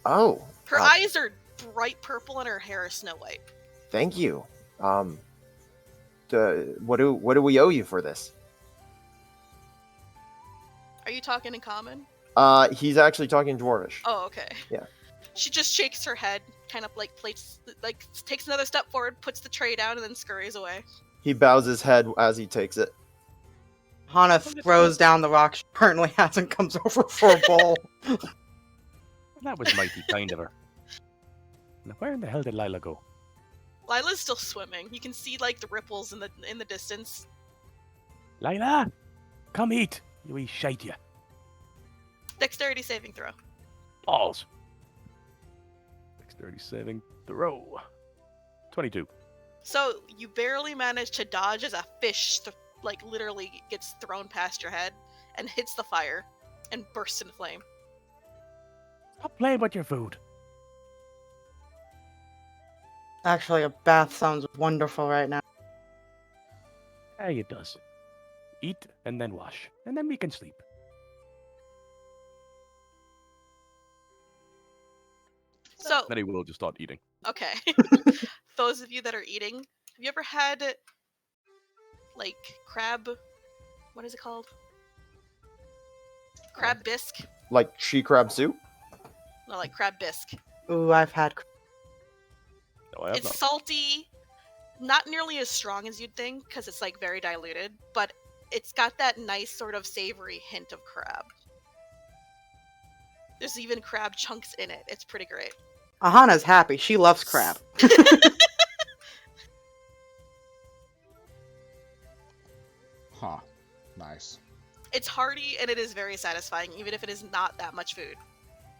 Speaker 3: Oh.
Speaker 4: Her eyes are bright purple and her hair is snow white.
Speaker 3: Thank you. What do we owe you for this?
Speaker 4: Are you talking in common?
Speaker 3: He's actually talking Dwarvish.
Speaker 4: Oh, okay.
Speaker 3: Yeah.
Speaker 4: She just shakes her head, kind of like takes another step forward, puts the tray down, and then scurries away.
Speaker 3: He bows his head as he takes it.
Speaker 2: Hana throws down the rock she currently has and comes over for a bowl.
Speaker 5: That was mighty kind of her. Now, where in the hell did Lila go?
Speaker 4: Lila's still swimming. You can see like the ripples in the distance.
Speaker 5: Lila, come eat, you wee shite ya.
Speaker 4: Dexterity saving throw.
Speaker 5: Balls. Dexterity saving throw. 22.
Speaker 4: So you barely manage to dodge as a fish like literally gets thrown past your head and hits the fire and bursts into flame.
Speaker 5: Stop playing with your food.
Speaker 2: Actually, a bath sounds wonderful right now.
Speaker 5: Yeah, it does. Eat and then wash, and then we can sleep.
Speaker 4: So
Speaker 7: Then he will just start eating.
Speaker 4: okay. Those of you that are eating, have you ever had like crab, what is it called? Crab bisque?
Speaker 3: Like she crab soup?
Speaker 4: No, like crab bisque.
Speaker 2: Ooh, I've had.
Speaker 7: No, I have
Speaker 4: It's
Speaker 7: not.
Speaker 4: salty, not nearly as strong as you'd think because it's like very diluted, but it's got that nice sort of savory hint of crab. There's even crab chunks in it. It's pretty great.
Speaker 2: Ahana's happy. She loves crab.
Speaker 1: Huh. Nice.
Speaker 4: It's hearty and it is very satisfying, even if it is not that much food.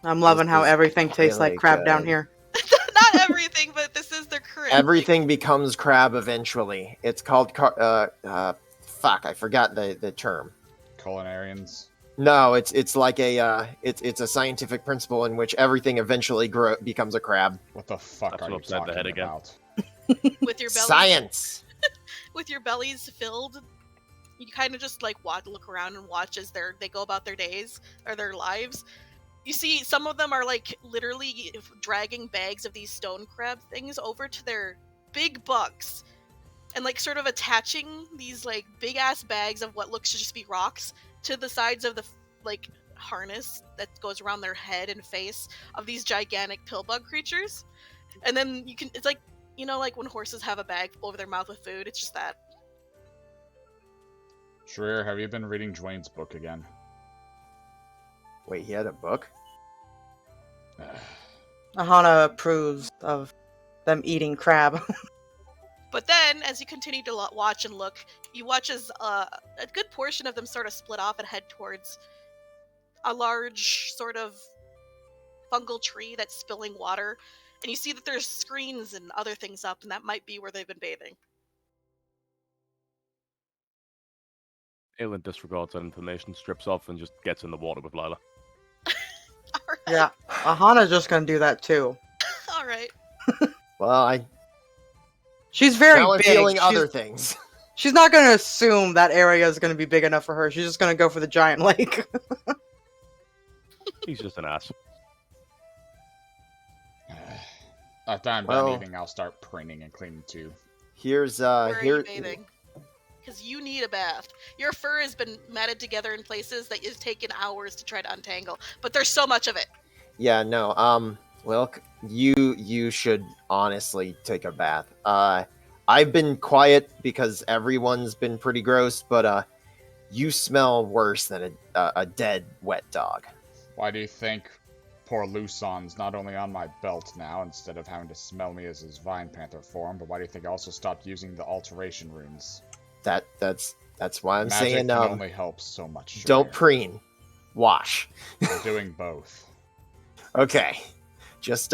Speaker 2: I'm loving how
Speaker 3: This is
Speaker 2: everything tastes like
Speaker 3: really
Speaker 2: crab down
Speaker 3: good.
Speaker 2: here.
Speaker 4: Not everything, but this is the current.
Speaker 3: Everything becomes crab eventually. It's called fuck, I forgot the term.
Speaker 1: Culinarians.
Speaker 6: No, it's like it's a scientific principle in which everything eventually becomes a crab.
Speaker 1: What the fuck
Speaker 7: That's
Speaker 1: are
Speaker 7: what
Speaker 1: you
Speaker 7: upside the head
Speaker 1: talking
Speaker 7: again.
Speaker 1: about?
Speaker 4: With your bellies,
Speaker 6: Science.
Speaker 4: with your bellies filled, you kind of just like look around and watch as they go about their days or their lives. You see, some of them are like literally dragging bags of these stone crab things over to their big bucks, and like sort of attaching these like big ass bags of what looks to just be rocks to the sides of the like harness that goes around their head and face of these gigantic pillbug creatures. And then it's like, you know, like when horses have a bag over their mouth with food, it's just that.
Speaker 1: Charir, have you been reading Dwayne's book again?
Speaker 6: Wait, he had a book?
Speaker 2: Aahana approves of them eating crab.
Speaker 4: But then, as you continue to watch and look, you watch as a good portion of them sort of split off and head towards a large sort of fungal tree that's spilling water. And you see that there's screens and other things up, and that might be where they've been bathing.
Speaker 7: Aelin disregards that information, strips off, and just gets in the water with Lila.
Speaker 4: Alright.
Speaker 2: Yeah, Ahana's just gonna do that too.
Speaker 4: Alright.
Speaker 6: Well,
Speaker 2: She's very
Speaker 6: now I'm
Speaker 2: big.
Speaker 6: feeling other things.
Speaker 2: She's not gonna assume that area is gonna be big enough for her. She's just gonna go for the giant lake.
Speaker 7: He's just an ass.
Speaker 1: After I'm
Speaker 6: Well-
Speaker 1: done eating, I'll start preening and cleaning too.
Speaker 6: Here's
Speaker 4: Where are you bathing? Because you need a bath. Your fur has been matted together in places that it's taken hours to try to untangle, but there's so much of it.
Speaker 6: Yeah, no. Wilk, you should honestly take a bath. I've been quiet because everyone's been pretty gross, but you smell worse than a dead wet dog.
Speaker 1: Why do you think poor Luson's not only on my belt now, instead of having to smell me as his Vine Panther form, but why do you think I also stopped using the alteration runes?
Speaker 6: That's why I'm
Speaker 1: Magic
Speaker 6: saying
Speaker 1: can only help so much.
Speaker 6: don't
Speaker 1: Charir.
Speaker 6: preen, wash.
Speaker 1: I'm doing both.
Speaker 6: Okay, just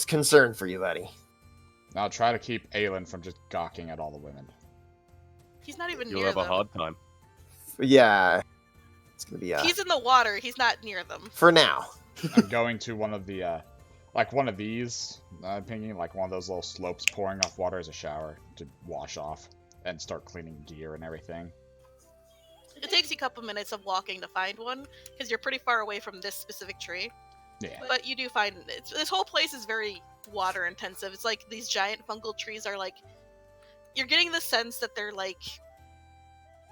Speaker 6: concerned for you, buddy.
Speaker 1: Now try to keep Aelin from just gawking at all the women.
Speaker 4: He's not even
Speaker 7: You'll
Speaker 4: near
Speaker 7: have a
Speaker 4: them.
Speaker 7: hard time.
Speaker 6: Yeah, it's gonna be
Speaker 4: He's in the water. He's not near them.
Speaker 6: for now.
Speaker 1: I'm going to one of the, like one of these, pinging, like one of those little slopes pouring off water as a shower to wash off and start cleaning gear and everything.
Speaker 4: It takes you a couple minutes of walking to find one, because you're pretty far away from this specific tree.
Speaker 1: Yeah.
Speaker 4: But you do find this whole place is very water intensive. It's like these giant fungal trees are like, you're getting the sense that they're like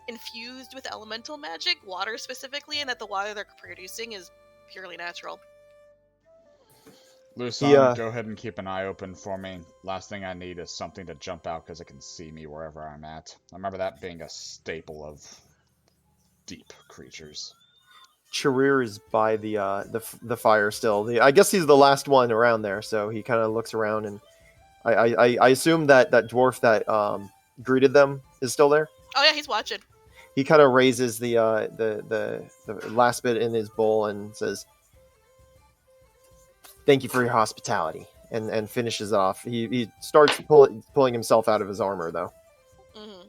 Speaker 4: infused with elemental magic, water specifically, and that the water they're producing is purely natural.
Speaker 1: Luson,
Speaker 6: Yeah.
Speaker 1: go ahead and keep an eye open for me. Last thing I need is something to jump out because it can see me wherever I'm at. I remember that being a staple of deep creatures.
Speaker 3: Charir is by the fire still. I guess he's the last one around there, so he kind of looks around, and I assume that dwarf that greeted them is still there.
Speaker 4: Oh yeah, he's watching.
Speaker 3: He kind of raises the last bit in his bowl and says, "Thank you for your hospitality," and finishes off. He starts pulling himself out of his armor though.
Speaker 4: Mm-hmm.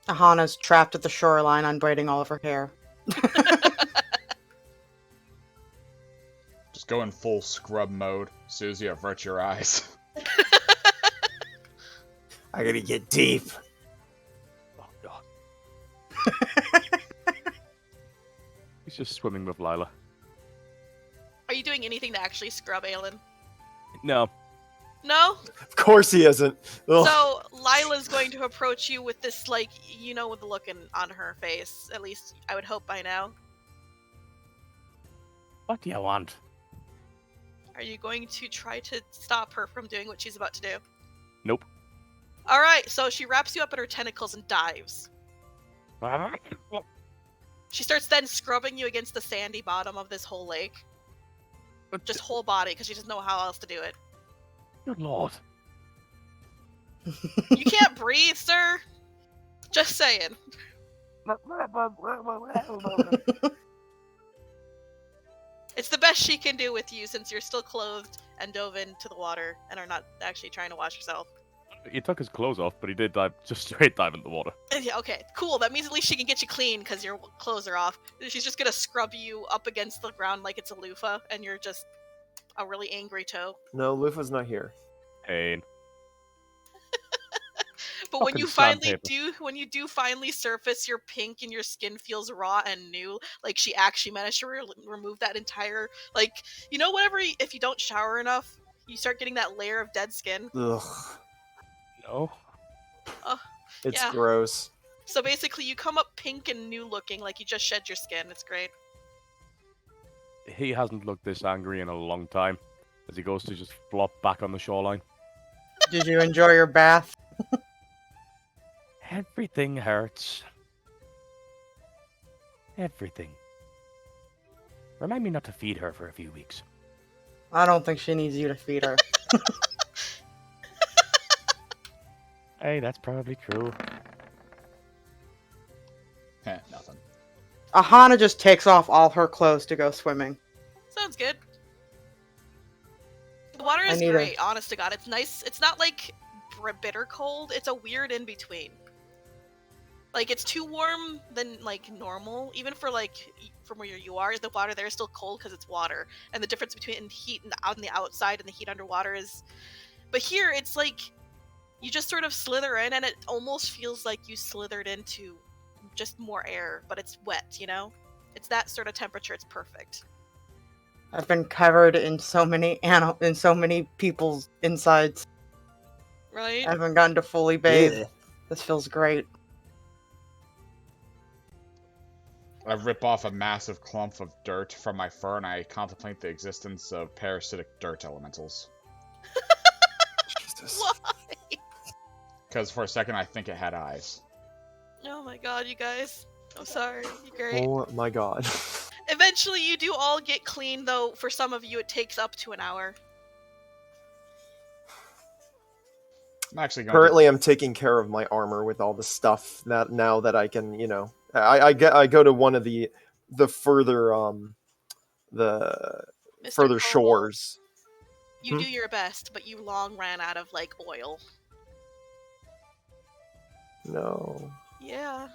Speaker 2: Ahana's trapped at the shoreline, unbraiding all of her hair.
Speaker 1: Just go in full scrub mode. Susie, avert your eyes.
Speaker 6: I gotta get deep.
Speaker 7: Oh god. He's just swimming with Lila.
Speaker 4: Are you doing anything to actually scrub Aelin?
Speaker 7: No.
Speaker 4: No?
Speaker 3: Of course he isn't. Ugh.
Speaker 4: So Lila's going to approach you with this, like, you know, with the look on her face. At least I would hope by now.
Speaker 5: What do you want?
Speaker 4: Are you going to try to stop her from doing what she's about to do?
Speaker 7: Nope.
Speaker 4: Alright, so she wraps you up in her tentacles and dives. She starts then scrubbing you against the sandy bottom of this whole lake. Just whole body, because she doesn't know how else to do it.
Speaker 5: Good lord.
Speaker 4: You can't breathe, sir. Just saying. It's the best she can do with you since you're still clothed and dove into the water and are not actually trying to wash yourself.
Speaker 7: He took his clothes off, but he did dive, just straight dive in the water.
Speaker 4: Yeah, okay, cool. That means at least she can get you clean because your clothes are off. She's just gonna scrub you up against the ground like it's a loofah, and you're just a really angry toe.
Speaker 3: No, Lufa's not here.
Speaker 7: Pain.
Speaker 4: But when
Speaker 7: Fucking
Speaker 4: you finally
Speaker 7: sandpaper.
Speaker 4: when you do finally surface, you're pink and your skin feels raw and new. Like she actually managed to remove that entire, like, whenever if you don't shower enough, you start getting that layer of dead skin.
Speaker 3: Ugh,
Speaker 7: No.
Speaker 3: it's
Speaker 4: Yeah.
Speaker 3: gross.
Speaker 4: So basically, you come up pink and new looking, like you just shed your skin. It's great.
Speaker 7: He hasn't looked this angry in a long time, as he goes to just flop back on the shoreline.
Speaker 2: Did you enjoy your bath?
Speaker 5: Everything hurts. Everything. Remind me not to feed her for a few weeks.
Speaker 2: I don't think she needs you to feed her.
Speaker 5: Hey, that's probably true.
Speaker 1: Nothing.
Speaker 2: Aahana just takes off all her clothes to go swimming.
Speaker 4: Sounds good. The water
Speaker 2: I
Speaker 4: is
Speaker 2: need
Speaker 4: great, honest to God. It's nice. It's not like bitter cold. It's a weird in between. Like it's too warm than like normal. Even for like from where you are, the water there is still cold because it's water. And the difference between heat out on the outside and the heat underwater is. But here it's like you just sort of slither in, and it almost feels like you slithered into just more air, but it's wet. It's that sort of temperature. It's perfect.
Speaker 2: I've been covered in so many people's insides.
Speaker 4: Right?
Speaker 2: I haven't gotten to fully bathe.
Speaker 3: Yeah.
Speaker 2: This feels great.
Speaker 1: I rip off a massive clump of dirt from my fur and I contemplate the existence of parasitic dirt elementals.
Speaker 3: Jesus.
Speaker 4: Why?
Speaker 1: Because for a second I think it had eyes.
Speaker 4: Oh my god, you guys. I'm sorry. You're great.
Speaker 3: Oh my god.
Speaker 4: Eventually, you do all get clean, though for some of you it takes up to an hour.
Speaker 1: I'm actually going
Speaker 3: Currently, I'm taking care of my armor with all the stuff that now that I can, I go to one of the further the
Speaker 4: Mr.
Speaker 3: further
Speaker 4: Kobold,
Speaker 3: shores.
Speaker 4: You do your best, but you long ran out of, like, oil.
Speaker 3: No.
Speaker 4: Yeah.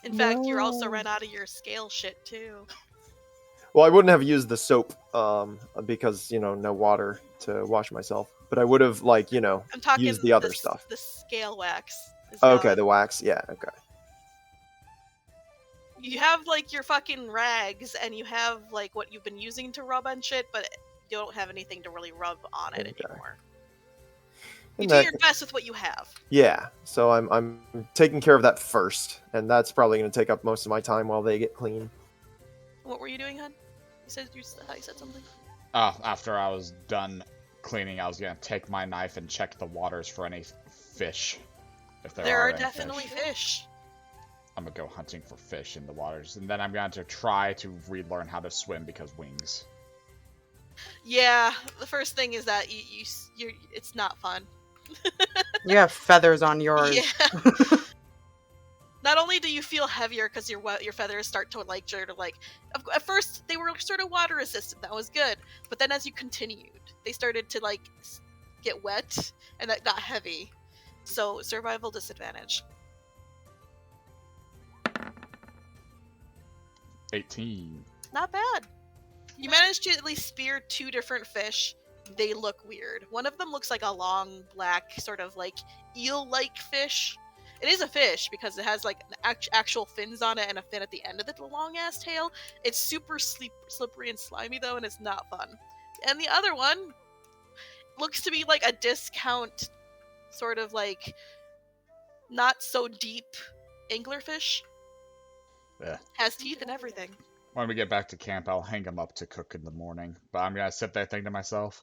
Speaker 4: In fact, you also ran out of your scale shit, too.
Speaker 3: Well, I wouldn't have used the soap because no water to wash myself. But I would have
Speaker 4: I'm talking
Speaker 3: used the other stuff.
Speaker 4: The scale wax. is
Speaker 3: Okay,
Speaker 4: gone.
Speaker 3: the wax. Yeah. Okay.
Speaker 4: You have, like, your fucking rags, and you have, like, what you've been using to rub on shit, but you don't have anything to really rub on it
Speaker 3: Okay.
Speaker 4: anymore. You
Speaker 3: And
Speaker 4: do
Speaker 3: that-
Speaker 4: your best with what you have.
Speaker 3: Yeah. So I'm taking care of that first, and that's probably going to take up most of my time while they get clean.
Speaker 4: What were you doing, hun? You said something?
Speaker 1: after I was done cleaning, I was gonna take my knife and check the waters for any fish. If
Speaker 4: There are
Speaker 1: any
Speaker 4: definitely
Speaker 1: fish.
Speaker 4: fish.
Speaker 1: I'm gonna go hunting for fish in the waters, and then I'm going to try to relearn how to swim because wings.
Speaker 4: Yeah, the first thing is that you're it's not fun.
Speaker 2: You have feathers on yours.
Speaker 4: Yeah. Not only do you feel heavier because your feathers start to like at first they were sort of water resistant, that was good, but then as you continued, they started to like get wet and that got heavy. So survival disadvantage.
Speaker 1: 18.
Speaker 4: Not bad. You managed to at least spear 2 different fish. They look weird. One of them looks like a long, black, sort of like eel-like fish. It is a fish because it has like actual fins on it and a fin at the end of the long-ass tail. It's super slippery and slimy though, and it's not fun. And the other one looks to be like a discount, sort of like not so deep anglerfish.
Speaker 1: Yeah.
Speaker 4: Has teeth and everything.
Speaker 1: When we get back to camp, I'll hang them up to cook in the morning. But I'm gonna sit there thinking to myself,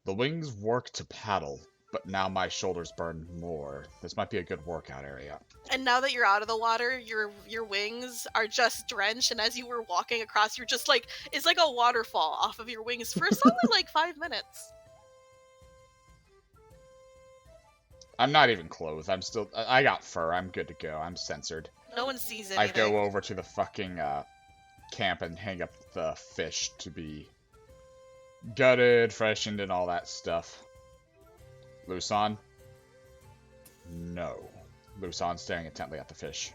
Speaker 1: the wings work to paddle, but now my shoulders burn more. This might be a good workout area.
Speaker 4: And now that you're out of the water, your wings are just drenched, and as you were walking across, you're just like, it's like a waterfall off of your wings for solid like 5 minutes.
Speaker 1: I'm not even clothed. I got fur. I'm good to go. I'm censored.
Speaker 4: No one sees
Speaker 1: I
Speaker 4: anything.
Speaker 1: go over to the fucking camp and hang up the fish to be gutted, freshened, and all that stuff. Lusan, No. Lusan staring intently at the fish.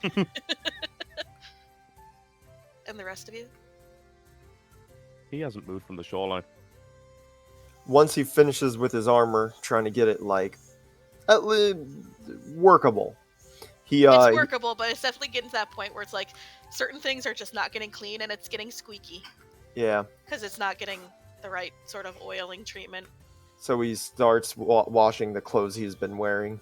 Speaker 4: And the rest of you?
Speaker 7: He hasn't moved from the shoreline.
Speaker 3: Once he finishes with his armor, trying to get it like at least workable,
Speaker 4: It's workable, but it's definitely getting to that point where it's like certain things are just not getting clean and it's getting squeaky
Speaker 3: yeah.
Speaker 4: because it's not getting the right sort of oiling treatment.
Speaker 3: So he starts washing the clothes he's been wearing.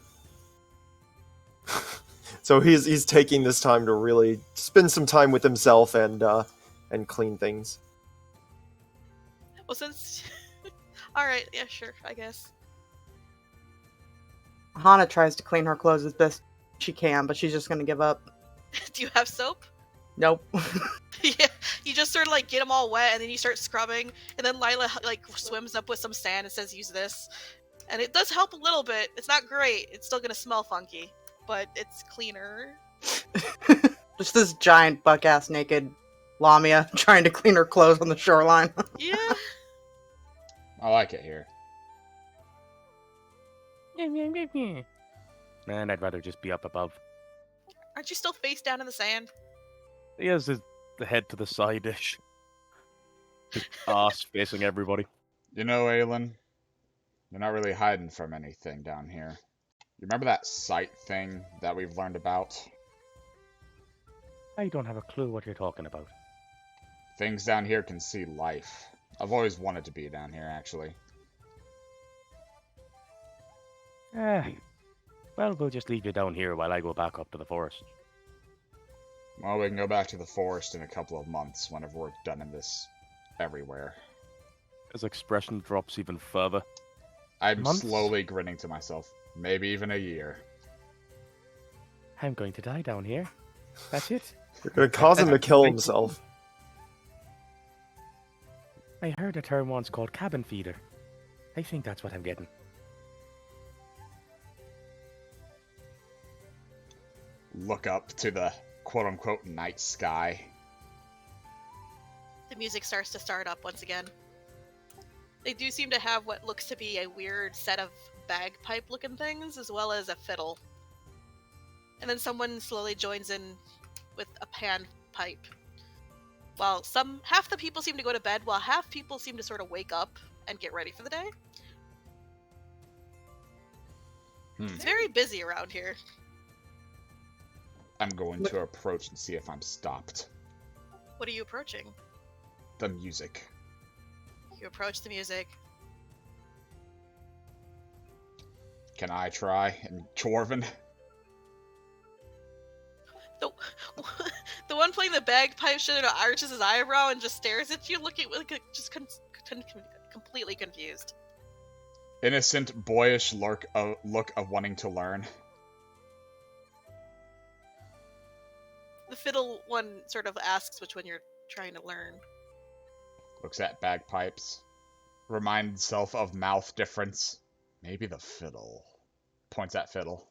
Speaker 3: So he's taking this time to really spend some time with himself and clean things.
Speaker 4: Well, since... Alright, yeah, sure, I guess.
Speaker 2: Aahana tries to clean her clothes as best she can, but she's just gonna give up.
Speaker 4: Do you have soap?
Speaker 2: Nope.
Speaker 4: Yeah, you just sort of like get them all wet and then you start scrubbing, and then Lila like swims up with some sand and says use this. And it does help a little bit. It's not great. It's still gonna smell funky, but it's cleaner.
Speaker 2: Just this giant buck-ass naked Lamia trying to clean her clothes on the shoreline.
Speaker 4: Yeah.
Speaker 1: I like it here.
Speaker 7: Man, I'd rather just be up above.
Speaker 4: Aren't you still face down in the sand?
Speaker 7: He has the head to the side-ish. His ass facing everybody.
Speaker 1: You know, Aelin, you're not really hiding from anything down here. You remember that sight thing that we've learned about?
Speaker 5: I don't have a clue what you're talking about.
Speaker 1: Things down here can see life. I've always wanted to be down here, actually.
Speaker 5: Well, we'll just leave you down here while I go back up to the forest.
Speaker 1: Well, we can go back to the forest in a couple of months, whenever we're done in this everywhere.
Speaker 7: His expression drops even further.
Speaker 1: I'm
Speaker 5: Months?
Speaker 1: slowly grinning to myself. Maybe even a year.
Speaker 5: I'm going to die down here. That's it.
Speaker 3: You're gonna cause him to kill himself.
Speaker 5: I heard a term once called cabin feeder. I think that's what I'm getting.
Speaker 1: Look up to the quote-unquote night sky.
Speaker 4: The music starts to start up once again. They do seem to have what looks to be a weird set of bagpipe-looking things, as well as a fiddle. And then someone slowly joins in with a panpipe. While half the people seem to go to bed, while half people seem to sort of wake up and get ready for the day. It's very busy around here.
Speaker 1: I'm going to approach and see if I'm stopped.
Speaker 4: What are you approaching?
Speaker 1: The music.
Speaker 4: You approach the music.
Speaker 1: Can I try? In Dwarven?
Speaker 4: The one playing the bagpipe should arches his eyebrow and just stares at you, looking like completely confused.
Speaker 1: Innocent, boyish look of wanting to learn.
Speaker 4: The fiddle one sort of asks which one you're trying to learn.
Speaker 1: Looks at bagpipes. Reminds himself of mouth difference. Maybe the fiddle. Points at fiddle.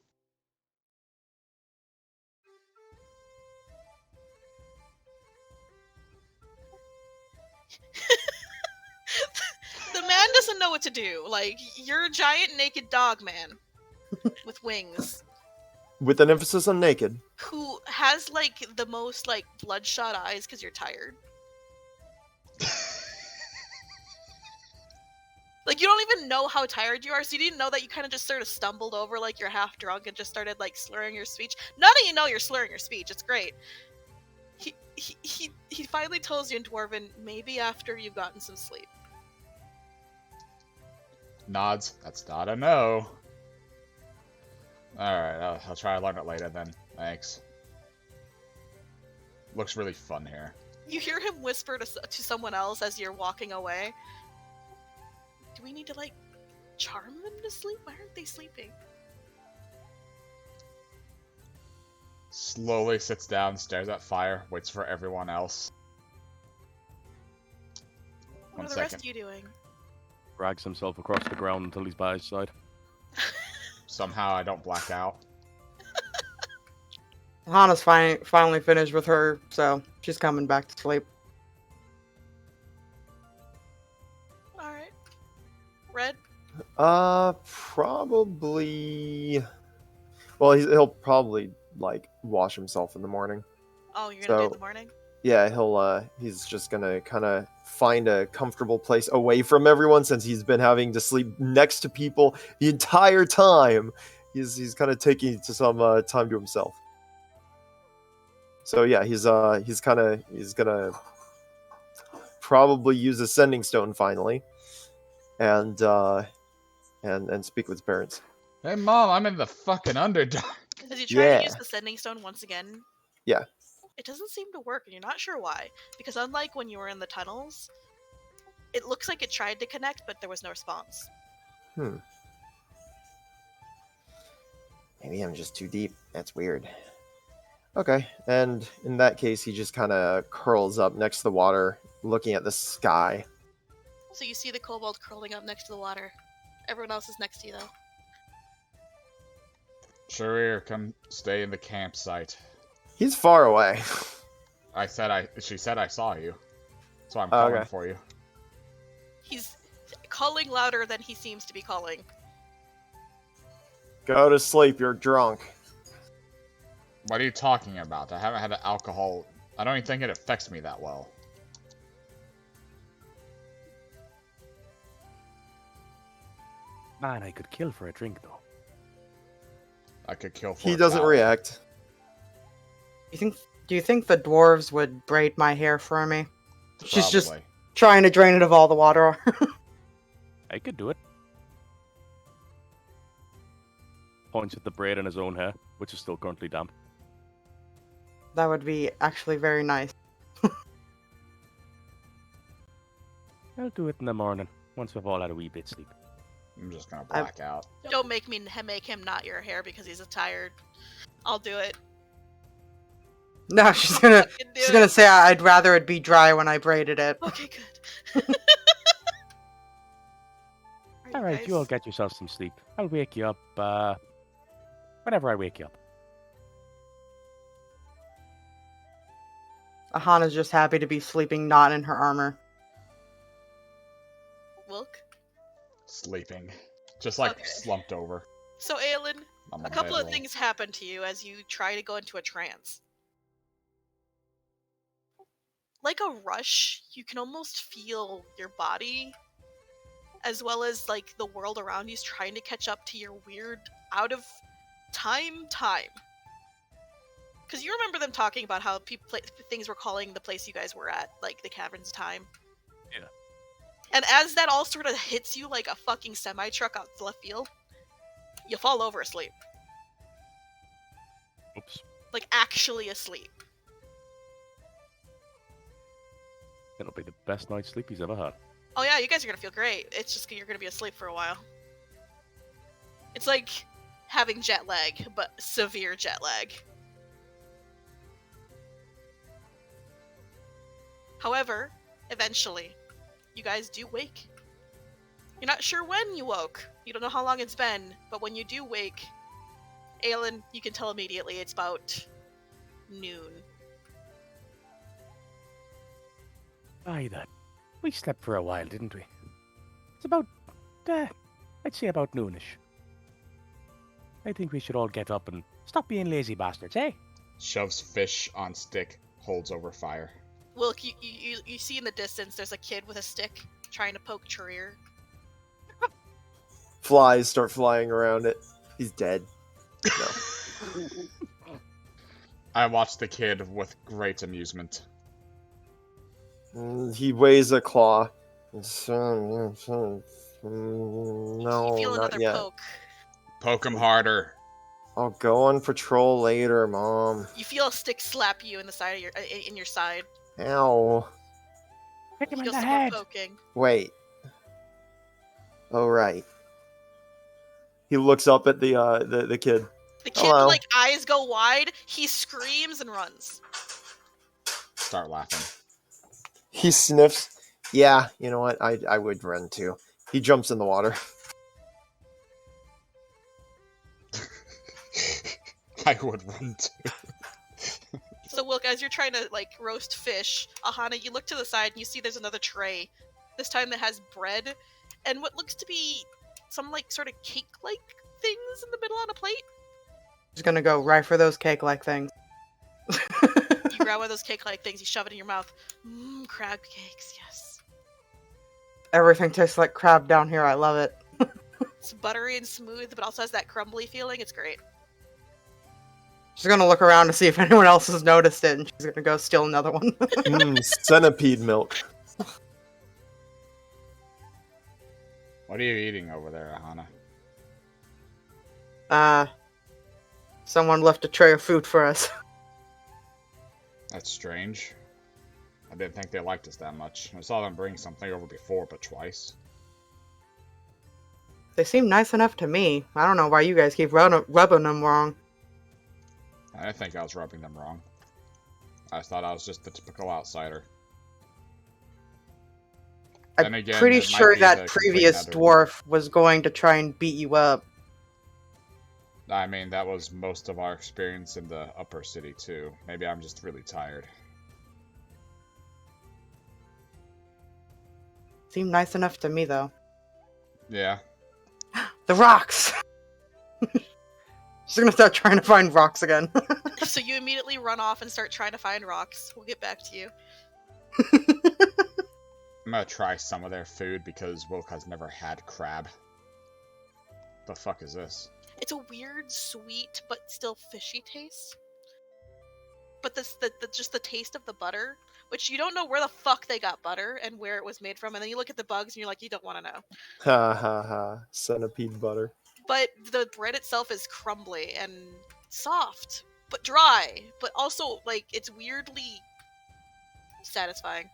Speaker 4: The man doesn't know what to do. Like, you're a giant naked dog man with wings
Speaker 3: With an emphasis on naked.
Speaker 4: who has like the most like bloodshot eyes because you're tired. Like, you don't even know how tired you are, so you didn't know that you kind of just sort of stumbled over like you're half drunk and just started like slurring your speech. Now that you know you're slurring your speech, it's great. He finally tells you in Dwarven, maybe after you've gotten some sleep.
Speaker 1: Nods. That's not a no. Alright, I'll try to learn it later then. Thanks. Looks really fun here.
Speaker 4: You hear him whisper to someone else as you're walking away. Do we need to, like, charm them to sleep? Why aren't they sleeping?
Speaker 1: Slowly sits down, stares at fire, waits for everyone else.
Speaker 4: What are the rest of you doing?
Speaker 7: Drags himself across the ground until he's by his side.
Speaker 1: Somehow I don't black out.
Speaker 2: Hana's finally finished with her, so she's coming back to sleep.
Speaker 4: Alright. Red?
Speaker 3: Probably. Well, he'll probably like wash himself in the morning.
Speaker 4: Oh, you're gonna do it in
Speaker 3: So-
Speaker 4: the morning?
Speaker 3: Yeah, he's just gonna kind of find a comfortable place away from everyone since he's been having to sleep next to people the entire time. He's kind of taking some time to himself. So yeah, he's gonna probably use a sending stone finally, and speak with his parents.
Speaker 1: Hey, Mom, I'm in the fucking Underdark.
Speaker 4: Did you try to
Speaker 3: Yeah.
Speaker 4: use the sending stone once again?
Speaker 3: Yeah.
Speaker 4: It doesn't seem to work, and you're not sure why. Because unlike when you were in the tunnels, it looks like it tried to connect, but there was no response.
Speaker 3: Maybe I'm just too deep. That's weird. Okay, and in that case, he just kind of curls up next to the water, looking at the sky.
Speaker 4: So you see the kobold curling up next to the water. Everyone else is next to you, though.
Speaker 1: Charir, come stay in the campsite.
Speaker 3: He's far away.
Speaker 1: She said I saw you. So I'm
Speaker 3: Oh,
Speaker 1: calling
Speaker 3: okay.
Speaker 1: for you.
Speaker 4: He's calling louder than he seems to be calling.
Speaker 3: Go to sleep. You're drunk.
Speaker 1: What are you talking about? I haven't had alcohol. I don't even think it affects me that well.
Speaker 5: Man, I could kill for a drink, though.
Speaker 1: I could kill for
Speaker 3: He
Speaker 1: a
Speaker 3: doesn't
Speaker 1: foul.
Speaker 3: react.
Speaker 2: Do you think the dwarves would braid my hair for me? She's just
Speaker 1: Probably.
Speaker 2: trying to drain it of all the water.
Speaker 5: I could do it. Points at the braid in his own hair, which is still currently damp.
Speaker 2: That would be actually very nice.
Speaker 5: I'll do it in the morning, once we've all had a wee bit sleep.
Speaker 1: I'm just gonna black out.
Speaker 4: Don't make him knot your hair because he's tired. I'll do it.
Speaker 2: No, she's gonna
Speaker 4: Fucking do
Speaker 2: she's
Speaker 4: it.
Speaker 2: gonna say I'd rather it be dry when I braided it.
Speaker 4: Okay, good.
Speaker 5: Alright, you all get yourself some sleep. I'll wake you up, whenever I wake you up.
Speaker 2: Aahana's just happy to be sleeping not in her armor.
Speaker 4: Wilk?
Speaker 1: Sleeping. Just like
Speaker 4: Okay.
Speaker 1: slumped over.
Speaker 4: So, Aelin,
Speaker 1: on
Speaker 4: a
Speaker 1: my
Speaker 4: couple of
Speaker 1: bedroll.
Speaker 4: things happen to you as you try to go into a trance. Like a rush, you can almost feel your body, as well as like the world around you is trying to catch up to your weird, out of time. Because you remember them talking about how things were calling the place you guys were at, like the Caverns of Time.
Speaker 5: Yeah.
Speaker 4: And as that all sort of hits you like a fucking semi-truck out the left field, you fall over asleep.
Speaker 5: Oops.
Speaker 4: Like, actually asleep.
Speaker 5: It'll be the best night's sleep he's ever had.
Speaker 4: Oh yeah, you guys are gonna feel great. It's just you're gonna be asleep for a while. It's like having jet lag, but severe jet lag. However, eventually, you guys do wake. You're not sure when you woke. You don't know how long it's been, but when you do wake, Aelin, you can tell immediately it's about noon.
Speaker 5: Aye then. We slept for a while, didn't we? It's about, I'd say about noonish. I think we should all get up and stop being lazy bastards, eh?
Speaker 1: Shoves fish on stick, holds over fire.
Speaker 4: Wilk, you see in the distance there's a kid with a stick trying to poke Charir.
Speaker 3: Flies start flying around it. He's dead. No.
Speaker 1: I watched the kid with great amusement.
Speaker 3: He weighs a claw. No,
Speaker 4: You feel
Speaker 3: not
Speaker 4: another
Speaker 3: yet.
Speaker 4: poke.
Speaker 1: Poke him harder.
Speaker 3: I'll go on patrol later, Mom.
Speaker 4: You feel a stick slap you in the side of your side.
Speaker 3: Ow.
Speaker 5: Hit
Speaker 4: You
Speaker 5: him in
Speaker 4: feel
Speaker 5: the
Speaker 4: someone
Speaker 5: head!
Speaker 4: poking.
Speaker 3: Wait. Oh, right. He looks up at the kid.
Speaker 4: The kid
Speaker 3: Hello.
Speaker 4: like eyes go wide. He screams and runs.
Speaker 1: Start laughing.
Speaker 3: He sniffs. Yeah, you know what? I would run too. He jumps in the water.
Speaker 1: I would run too.
Speaker 4: So Wilk, as you're trying to like roast fish, Aahana, you look to the side and you see there's another tray. This time that has bread and what looks to be some like sort of cake-like things in the middle on a plate.
Speaker 2: Just gonna go right for those cake-like things.
Speaker 4: You grab one of those cake-like things, you shove it in your mouth. Mmm, crab cakes, yes.
Speaker 2: Everything tastes like crab down here. I love it.
Speaker 4: It's buttery and smooth, but also has that crumbly feeling. It's great.
Speaker 2: She's gonna look around to see if anyone else has noticed it, and she's gonna go steal another one.
Speaker 3: Centipede milk.
Speaker 1: What are you eating over there, Aahana?
Speaker 2: Someone left a tray of food for us.
Speaker 1: That's strange. I didn't think they liked us that much. I saw them bring something over before, but twice.
Speaker 2: They seem nice enough to me. I don't know why you guys keep rubbing them wrong.
Speaker 1: I didn't think I was rubbing them wrong. I thought I was just the typical outsider.
Speaker 2: I'm
Speaker 1: Then again,
Speaker 2: pretty
Speaker 1: it might
Speaker 2: sure
Speaker 1: be
Speaker 2: that
Speaker 1: the
Speaker 2: previous
Speaker 1: complete nether.
Speaker 2: dwarf was going to try and beat you up.
Speaker 1: I mean, that was most of our experience in the upper city, too. Maybe I'm just really tired.
Speaker 2: Seemed nice enough to me, though.
Speaker 1: Yeah.
Speaker 2: The rocks! She's gonna start trying to find rocks again.
Speaker 4: So you immediately run off and start trying to find rocks. We'll get back to you.
Speaker 1: I'm gonna try some of their food because Wilk has never had crab. The fuck is this?
Speaker 4: It's a weird, sweet, but still fishy taste. But just the taste of the butter, which you don't know where the fuck they got butter and where it was made from, and then you look at the bugs and you're like, you don't want to know.
Speaker 3: Ha ha ha. Centipede butter.
Speaker 4: But the bread itself is crumbly and soft, but dry, but also, like, it's weirdly satisfying.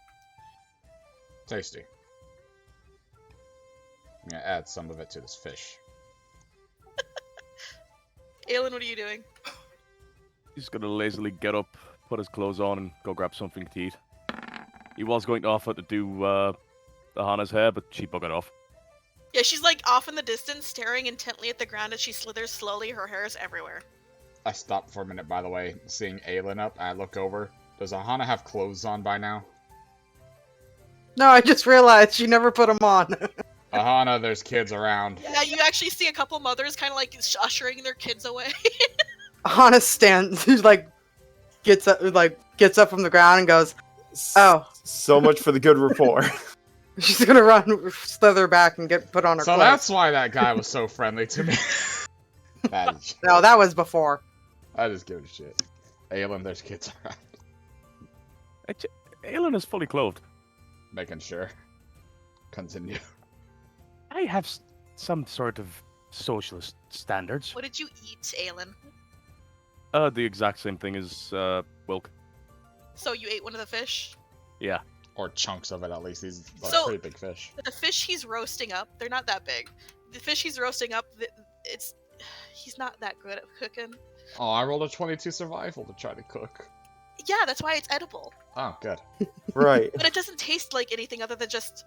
Speaker 1: Tasty. I'm gonna add some of it to this fish.
Speaker 4: Aelin, what are you doing?
Speaker 7: He's gonna lazily get up, put his clothes on, and go grab something to eat. He was going to offer to do Aahana's hair, but she buggered off.
Speaker 4: Yeah, she's like off in the distance, staring intently at the ground as she slithers slowly. Her hair is everywhere.
Speaker 1: I stopped for a minute, by the way, seeing Aelin up. I look over. Does Aahana have clothes on by now?
Speaker 2: No, I just realized she never put them on.
Speaker 1: Aahana, there's kids around.
Speaker 4: Yeah, you actually see a couple mothers kind of like ushering their kids away.
Speaker 2: Hana stands, gets up from the ground and goes, "Oh."
Speaker 3: So much for the good rapport.
Speaker 2: She's gonna slither back and get put on her
Speaker 1: So
Speaker 2: clothes.
Speaker 1: that's why that guy was so friendly to me.
Speaker 2: No, that was before.
Speaker 1: I just give a shit. Aelin, there's kids around.
Speaker 7: Aelin is fully clothed.
Speaker 1: Making sure. Continue.
Speaker 7: I have some sort of socialist standards.
Speaker 4: What did you eat, Aelin?
Speaker 7: The exact same thing as Wilk.
Speaker 4: So you ate one of the fish?
Speaker 7: Yeah.
Speaker 1: Or chunks of it, at least. He's a
Speaker 4: So-
Speaker 1: pretty big fish.
Speaker 4: The fish he's roasting up, they're not that big. The fish he's roasting up, he's not that good at cooking.
Speaker 1: Oh, I rolled a 22 survival to try to cook.
Speaker 4: Yeah, that's why it's edible.
Speaker 1: Oh, good.
Speaker 3: Right.
Speaker 4: But it doesn't taste like anything other than just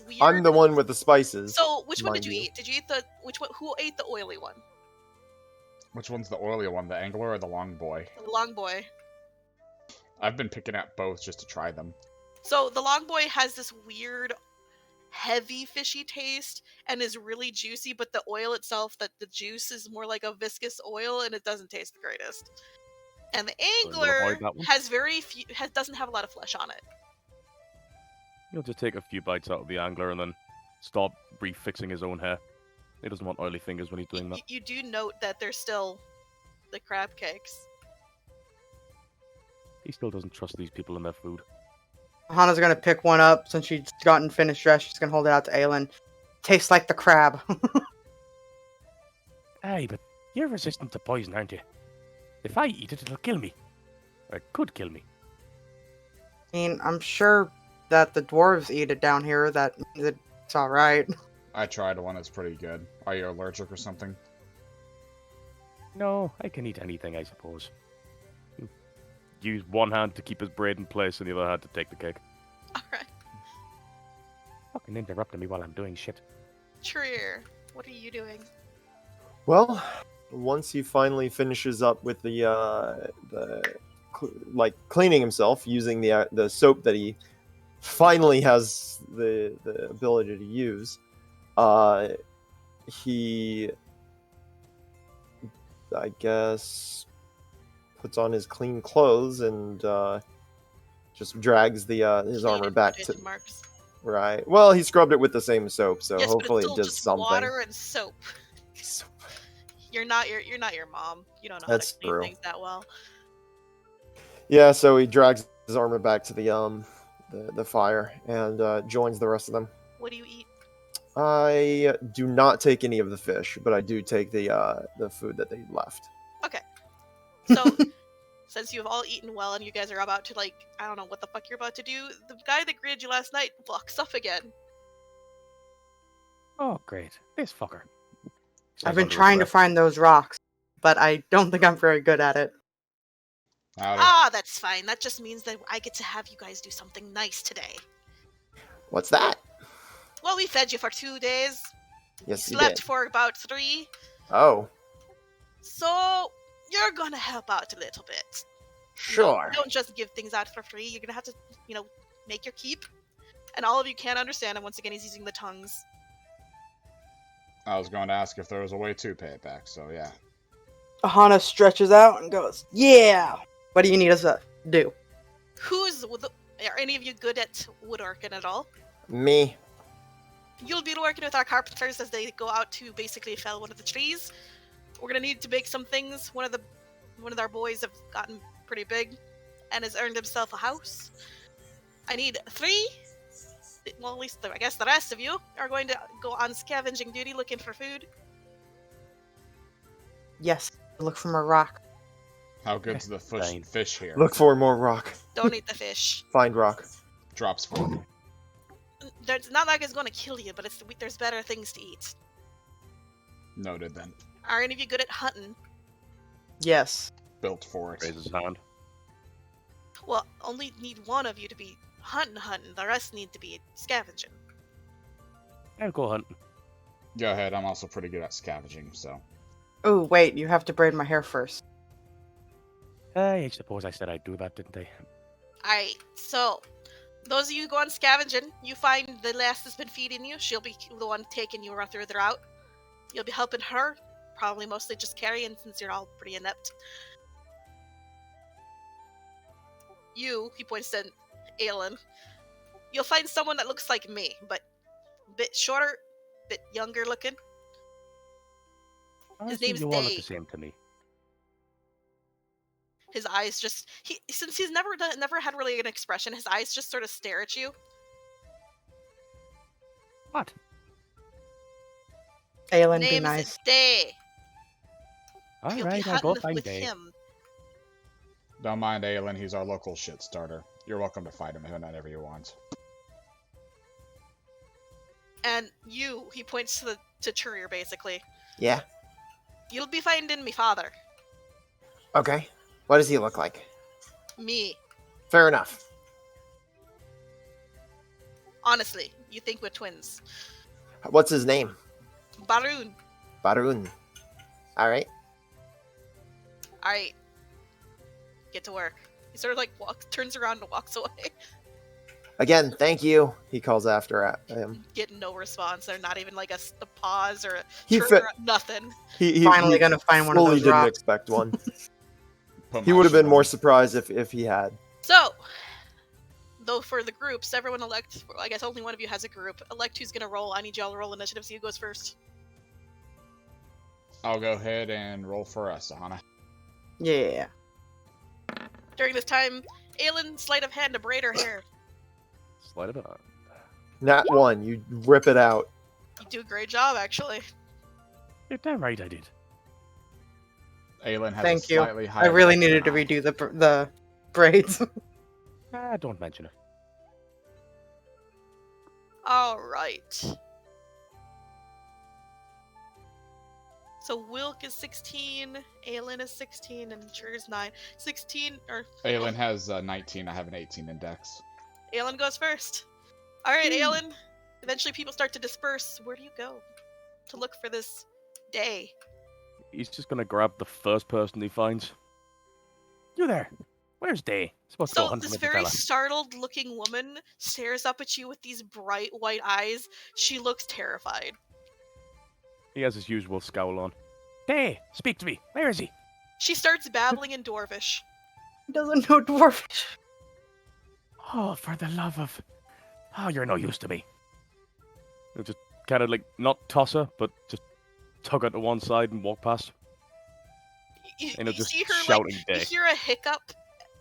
Speaker 4: weird.
Speaker 3: I'm the one with the spices.
Speaker 4: So, which one did
Speaker 3: mind
Speaker 4: you
Speaker 3: you.
Speaker 4: eat? Did you eat who ate the oily one?
Speaker 1: Which one's the oilier one, the angler or the long boy?
Speaker 4: The long boy.
Speaker 1: I've been picking at both just to try them.
Speaker 4: So the long boy has this weird, heavy fishy taste and is really juicy, but the oil itself, the juice is more like a viscous oil and it doesn't taste the greatest. And the
Speaker 7: you'll
Speaker 4: angler
Speaker 7: avoid that one?
Speaker 4: has doesn't have a lot of flesh on it.
Speaker 7: He'll just take a few bites out of the angler and then start refixing his own hair. He doesn't want oily fingers when he's doing that.
Speaker 4: You do note that there's still the crab cakes.
Speaker 7: He still doesn't trust these people and their food.
Speaker 2: Hana's gonna pick one up since she's gotten finished dressed. She's gonna hold it out to Aelin. Tastes like the crab.
Speaker 5: Aye, but you're resistant to poison, aren't you? If I eat it, it'll kill me. Or it could kill me.
Speaker 2: I mean, I'm sure that the dwarves eat it down here. That means it's alright.
Speaker 1: I tried one that's pretty good. Are you allergic or something?
Speaker 5: No, I can eat anything, I suppose.
Speaker 7: Use one hand to keep his braid in place and the other hand to take the cake.
Speaker 4: Alright.
Speaker 5: Fucking interrupting me while I'm doing shit.
Speaker 4: Charir, what are you doing?
Speaker 3: Well, once he finally finishes up with cleaning himself using the soap that he finally has the ability to use, he, I guess, puts on his clean clothes and just drags the his armor back to
Speaker 4: marks.
Speaker 3: right. Well, he scrubbed it with the same soap, so
Speaker 4: Yes,
Speaker 3: hopefully
Speaker 4: but it's
Speaker 3: it
Speaker 4: still
Speaker 3: does
Speaker 4: just
Speaker 3: something.
Speaker 4: water and soap. You're not your mom. You don't know
Speaker 3: That's
Speaker 4: how to clean
Speaker 3: true.
Speaker 4: things that well.
Speaker 3: Yeah, so he drags his armor back to the fire and joins the rest of them.
Speaker 4: What do you eat?
Speaker 3: I do not take any of the fish, but I do take the food that they left.
Speaker 4: Okay. So, since you've all eaten well and you guys are about to, like, I don't know what the fuck you're about to do, the guy that greeted you last night walks up again.
Speaker 5: Oh, great. This fucker.
Speaker 2: I've been trying to find those rocks, but I don't think I'm very good at it.
Speaker 1: Howdy.
Speaker 4: Ah, that's fine. That just means that I get to have you guys do something nice today.
Speaker 3: What's that?
Speaker 4: Well, we fed you for 2 days.
Speaker 3: Yes,
Speaker 4: You
Speaker 3: you
Speaker 4: slept
Speaker 3: did.
Speaker 4: for about 3.
Speaker 3: Oh,
Speaker 4: So, you're gonna help out a little bit.
Speaker 3: sure.
Speaker 4: You don't just give things out for free. You're gonna have to, make your keep. And all of you can't understand, and once again, he's using the tongues.
Speaker 1: I was going to ask if there was a way to pay it back, so yeah.
Speaker 2: Aahana stretches out and goes, "Yeah. What do you need us to do?"
Speaker 4: Are any of you good at woodworking at all?
Speaker 3: Me.
Speaker 4: You'll be working with our carpenters as they go out to basically fell one of the trees. We're gonna need to make some things. One of our boys have gotten pretty big and has earned himself a house. I need 3. Well, at least I guess the rest of you are going to go on scavenging duty looking for food.
Speaker 2: Yes. Look from a rock.
Speaker 1: How good's the
Speaker 5: Fine.
Speaker 1: fish here?
Speaker 3: Look for more rock.
Speaker 4: Don't eat the fish.
Speaker 3: Find rock.
Speaker 1: Drops fork.
Speaker 4: It's not like it's going to kill you, but there's better things to eat.
Speaker 1: Noted then.
Speaker 4: Are any of you good at hunting?
Speaker 2: Yes.
Speaker 1: Built for it.
Speaker 7: Raises his hand.
Speaker 4: Well, only need one of you to be hunting. The rest need to be scavenging.
Speaker 5: I'll go hunting.
Speaker 1: Go ahead, I'm also pretty good at scavenging, so.
Speaker 2: Oh, wait. You have to braid my hair first.
Speaker 5: I suppose I said I'd do that, didn't I?
Speaker 4: Alright, so those of you go on scavenging, you find the lass that's been feeding you. She'll be the one taking you through the route. You'll be helping her, probably mostly just carrying since you're all pretty inept. He points to Aelin. You'll find someone that looks like me, but a bit shorter, a bit younger looking.
Speaker 5: Honestly,
Speaker 4: name's
Speaker 5: you all look
Speaker 4: Dave.
Speaker 5: the same to me.
Speaker 4: His eyes since he's never had really an expression, his eyes just sort of stare at you.
Speaker 5: What?
Speaker 2: Aelin, be
Speaker 4: Name's
Speaker 2: nice.
Speaker 4: Day.
Speaker 5: All
Speaker 4: You'll
Speaker 5: right,
Speaker 4: be
Speaker 5: I'll go
Speaker 4: hunting
Speaker 5: find
Speaker 4: with
Speaker 5: Dave.
Speaker 4: him.
Speaker 1: Don't mind Aelin, he's our local shit starter. You're welcome to fight him whenever you want.
Speaker 4: And he points to Charir basically.
Speaker 6: Yeah.
Speaker 4: You'll be finding me father.
Speaker 6: Okay. What does he look like?
Speaker 4: Me.
Speaker 6: Fair enough.
Speaker 4: Honestly, you think we're twins.
Speaker 6: What's his name?
Speaker 4: Baroon.
Speaker 6: Barun. All right.
Speaker 4: Alright. Get to work. He sort of turns around and walks away.
Speaker 6: Again, thank you. He calls after him.
Speaker 4: Get no response. They're not even like a pause or a
Speaker 3: He
Speaker 4: turn
Speaker 3: fit-
Speaker 4: around, nothing.
Speaker 3: He
Speaker 2: Finally gonna find one of
Speaker 3: fully
Speaker 2: those
Speaker 3: didn't
Speaker 2: rocks.
Speaker 3: expect one.
Speaker 1: Put
Speaker 3: He
Speaker 1: my
Speaker 3: would have
Speaker 1: shit
Speaker 3: been more
Speaker 1: on.
Speaker 3: surprised if he had.
Speaker 4: So, though for the groups, everyone elect. I guess only one of you has a group. Elect who's gonna roll. I need y'all to roll initiative. See who goes first.
Speaker 1: I'll go ahead and roll for us, Aahana.
Speaker 2: Yeah.
Speaker 4: During this time, Aelin, sleight of hand to braid her hair.
Speaker 7: Slide it on.
Speaker 3: Nat 1, you rip it out.
Speaker 4: You do a great job, actually.
Speaker 5: You're damn right I did.
Speaker 1: Aelin has
Speaker 2: Thank
Speaker 1: a
Speaker 2: you.
Speaker 1: slightly
Speaker 2: I
Speaker 1: higher
Speaker 2: really
Speaker 1: roll
Speaker 2: needed to
Speaker 1: than I.
Speaker 2: redo the braids.
Speaker 5: Don't mention it.
Speaker 4: All right. So Wilk is 16, Aelin is 16, and Charir's 9. 16, or
Speaker 1: Aelin has 19, I have an 18 in dex.
Speaker 4: Aelin goes first. All right, Aelin. Eventually, people start to disperse. Where do you go to look for this day?
Speaker 7: He's just gonna grab the first person he finds.
Speaker 5: You there? Where's Day? Supposed to go
Speaker 4: So
Speaker 5: hunting
Speaker 4: this
Speaker 5: with the
Speaker 4: very
Speaker 5: fella.
Speaker 4: startled-looking woman stares up at you with these bright white eyes. She looks terrified.
Speaker 7: He has his usual scowl on. Hey, speak to me. Where is he?
Speaker 4: She starts babbling in Dwarvish.
Speaker 2: He doesn't know Dwarvish.
Speaker 5: Oh, for the love of... Oh, you're no use to me.
Speaker 7: He'll just kind of like, not toss her, but just tug her to one side and walk past. And he'll just
Speaker 4: see her,
Speaker 7: shouting
Speaker 4: you
Speaker 7: day.
Speaker 4: hear a hiccup,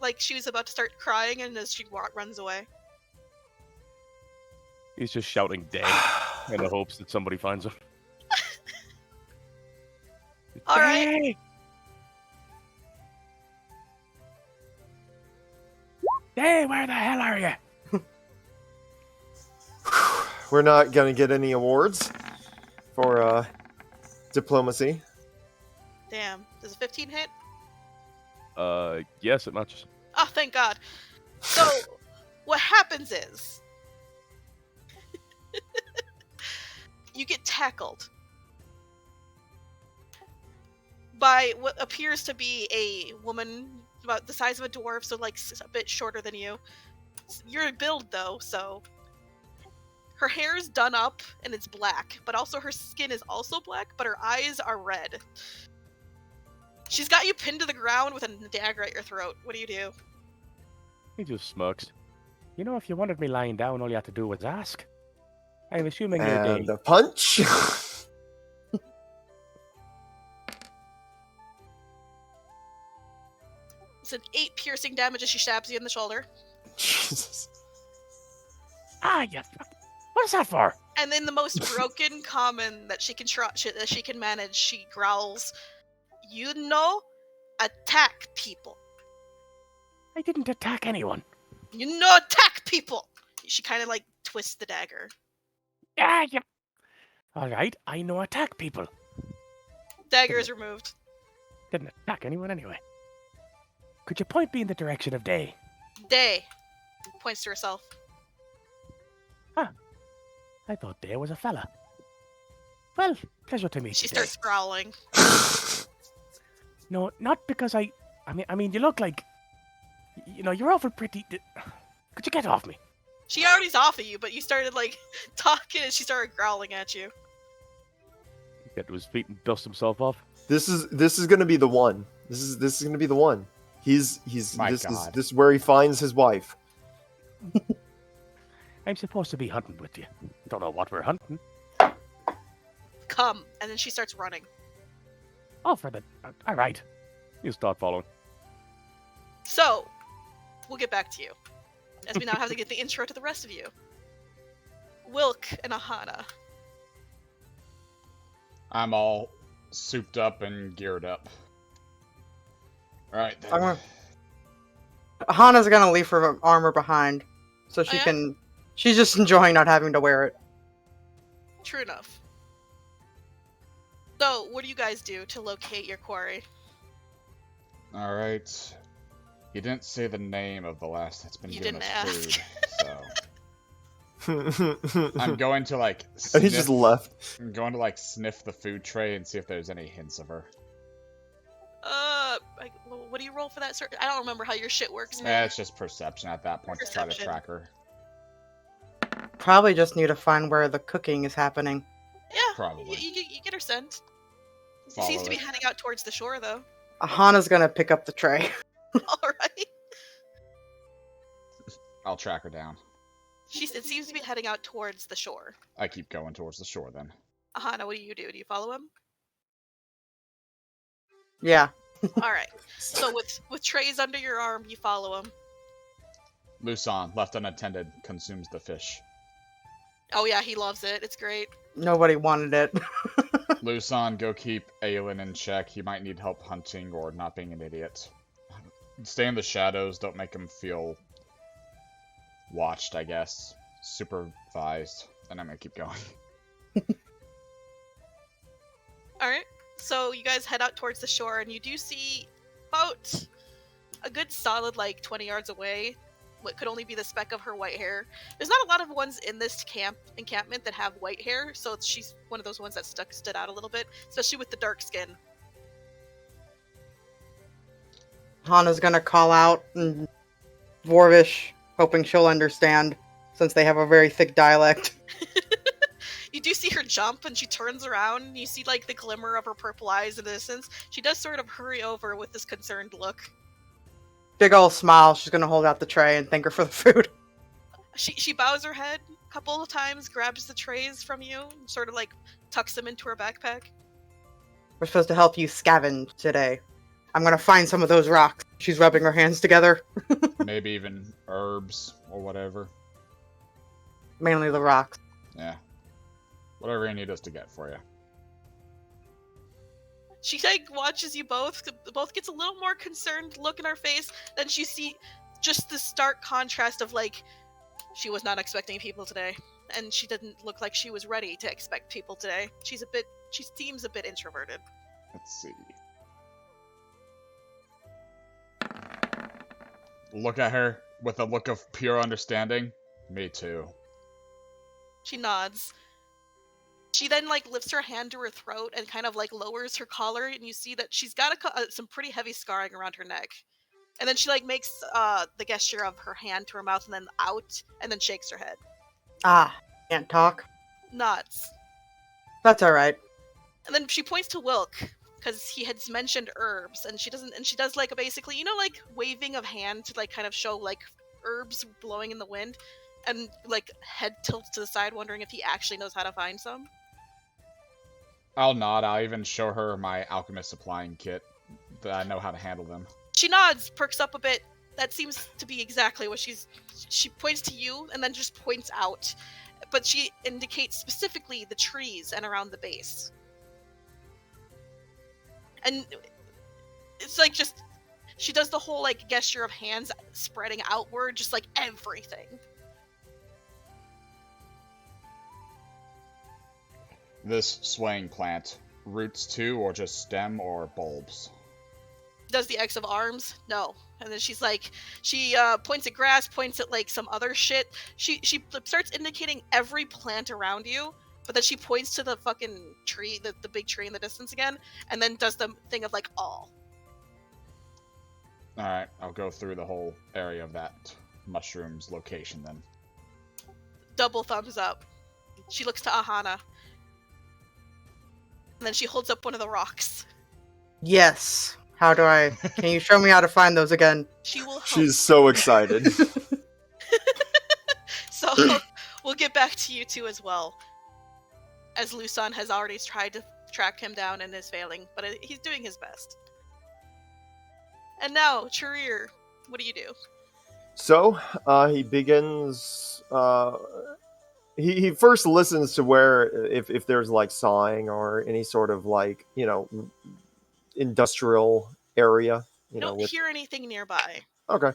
Speaker 4: like she was about to start crying, and as she runs away.
Speaker 7: He's just shouting day in the hopes that somebody finds her.
Speaker 4: All right.
Speaker 5: Hey! Hey, where the hell are you?
Speaker 3: We're not gonna get any awards for diplomacy.
Speaker 4: Damn. Does a 15 hit?
Speaker 7: Yes, it matches.
Speaker 4: Oh, thank God. So, what happens is... you get tackled by what appears to be a woman about the size of a dwarf, so like a bit shorter than you. You're a build though, so her hair is done up and it's black, but also her skin is also black, but her eyes are red. She's got you pinned to the ground with a dagger at your throat. What do you do?
Speaker 7: He just smirks.
Speaker 5: You know, if you wanted me lying down, all you had to do was ask. I'm assuming you're
Speaker 3: And
Speaker 5: day.
Speaker 3: a punch.
Speaker 4: It's an 8 piercing damage as she stabs you in the shoulder.
Speaker 3: Jesus.
Speaker 5: Ah, you... What's that for?
Speaker 4: And in the most broken common that she can that she can manage, she growls, "You know, attack people.
Speaker 5: I didn't attack anyone.
Speaker 4: You know, attack people." She kind of like twists the dagger.
Speaker 5: Ah, you... All right, I know attack people.
Speaker 4: Dagger is removed.
Speaker 5: Didn't attack anyone anyway. Could you point me in the direction of day?
Speaker 4: Day points to herself.
Speaker 5: I thought Day was a fella. Well, pleasure to meet
Speaker 4: She
Speaker 5: you.
Speaker 4: starts growling.
Speaker 5: No, not because I mean, you look like... You know, you're awful pretty... Could you get off me?
Speaker 4: She already's off of you, but you started like talking and she started growling at you.
Speaker 7: Get to his feet and dust himself off.
Speaker 3: This is gonna be the one. This is gonna be the one. He's
Speaker 1: My
Speaker 3: this
Speaker 1: God.
Speaker 3: is where he finds his wife.
Speaker 5: I'm supposed to be hunting with you. Don't know what we're hunting.
Speaker 4: Come, and then she starts running.
Speaker 5: Oh, for the... all right.
Speaker 7: You start following.
Speaker 4: So, we'll get back to you, as we now have to get the intro to the rest of you. Wilk and Aahana.
Speaker 1: I'm all souped up and geared up. Alright then.
Speaker 2: I'm gonna... Hana's gonna leave her armor behind, so she
Speaker 4: Oh, yeah?
Speaker 2: can... She's just enjoying not having to wear it.
Speaker 4: True enough. So, what do you guys do to locate your quarry?
Speaker 1: Alright. You didn't say the name of the last that's been
Speaker 4: You
Speaker 1: giving
Speaker 4: didn't
Speaker 1: us
Speaker 4: ask.
Speaker 1: food, so... I'm going to, like,
Speaker 3: And he just left.
Speaker 1: I'm going to, like, sniff the food tray and see if there's any hints of her.
Speaker 4: What do you roll for that, sir? I don't remember how your shit works,
Speaker 1: Eh,
Speaker 4: man.
Speaker 1: it's just perception at that point to try to
Speaker 4: Perception.
Speaker 1: track her.
Speaker 2: Probably just need to find where the cooking is happening.
Speaker 4: Yeah,
Speaker 1: Probably.
Speaker 4: You get her scent. She
Speaker 1: Follow
Speaker 4: seems to be
Speaker 1: it.
Speaker 4: heading out towards the shore, though.
Speaker 2: Ahana's gonna pick up the tray.
Speaker 4: Alright.
Speaker 1: I'll track her down.
Speaker 4: It seems to be heading out towards the shore.
Speaker 1: I keep going towards the shore then.
Speaker 4: Aahana, what do you do? Do you follow him?
Speaker 2: Yeah.
Speaker 4: Alright. So with trays under your arm, you follow him.
Speaker 1: Lusan, left unattended, consumes the fish.
Speaker 4: Oh yeah, he loves it. It's great.
Speaker 2: Nobody wanted it.
Speaker 1: Lusan, go keep Aelin in check. He might need help hunting or not being an idiot. Stay in the shadows. Don't make him feel watched, I guess. Supervised. And I'm gonna keep going.
Speaker 4: Alright. So you guys head out towards the shore, and you do see about a good solid, like, 20 yards away what could only be the speck of her white hair. There's not a lot of ones in this encampment that have white hair, so she's one of those ones that stood out a little bit, especially with the dark skin.
Speaker 2: Hana's gonna call out in Dwarvish, hoping she'll understand, since they have a very thick dialect.
Speaker 4: You do see her jump, and she turns around, and you see, like, the glimmer of her purple eyes in the distance. She does sort of hurry over with this concerned look.
Speaker 2: Big ol' smile. She's gonna hold out the tray and thank her for the food.
Speaker 4: She bows her head a couple of times, grabs the trays from you, and sort of, like, tucks them into her backpack.
Speaker 2: We're supposed to help you scavenge today. I'm gonna find some of those rocks. She's rubbing her hands together.
Speaker 1: Maybe even herbs or whatever.
Speaker 2: Mainly the rocks.
Speaker 1: Yeah. Whatever you need us to get for you.
Speaker 4: She, like, watches you both. Both gets a little more concerned look in her face. Then she see just the stark contrast of, like, she was not expecting people today. And she didn't look like she was ready to expect people today. She seems a bit introverted.
Speaker 1: Let's see. Look at her with a look of pure understanding. Me too.
Speaker 4: She nods. She then, like, lifts her hand to her throat and kind of, like, lowers her collar, and you see that she's got some pretty heavy scarring around her neck. And then she, like, makes the gesture of her hand to her mouth and then out, and then shakes her head.
Speaker 2: Ah, can't talk.
Speaker 4: Nods.
Speaker 2: That's alright.
Speaker 4: And then she points to Wilk, because he had mentioned herbs, and she does, like, basically, you know, like, waving of hand to, like, kind of show, like, herbs blowing in the wind, and, like, head tilts to the side, wondering if he actually knows how to find some.
Speaker 1: I'll nod. I'll even show her my alchemist supplying kit. That I know how to handle them.
Speaker 4: She nods, perks up a bit. That seems to be exactly what she points to you, and then just points out. But she indicates specifically the trees and around the base. And it's like just, she does the whole, like, gesture of hands spreading outward, just like everything.
Speaker 1: This swaying plant, roots too, or just stem or bulbs?
Speaker 4: Does the X of arms? No. And then she's like, she points at grass, points at, like, some other shit. She starts indicating every plant around you, but then she points to the fucking tree, the big tree in the distance again, and then does the thing of, like, all.
Speaker 1: Alright, I'll go through the whole area of that mushroom's location then.
Speaker 4: Double thumbs up. She looks to Aahana. And then she holds up one of the rocks.
Speaker 2: Yes. How do I... Can you show me how to find those again?
Speaker 4: She will help.
Speaker 3: She's so excited.
Speaker 4: So, we'll get back to you two as well. As Lusan has already tried to track him down and is failing, but he's doing his best. And now, Charir, what do you do?
Speaker 3: So, he begins... He first listens to where, if there's, like, sawing or any sort of, like, you know, industrial area. You
Speaker 4: Don't
Speaker 3: know,
Speaker 4: hear anything nearby.
Speaker 3: Okay.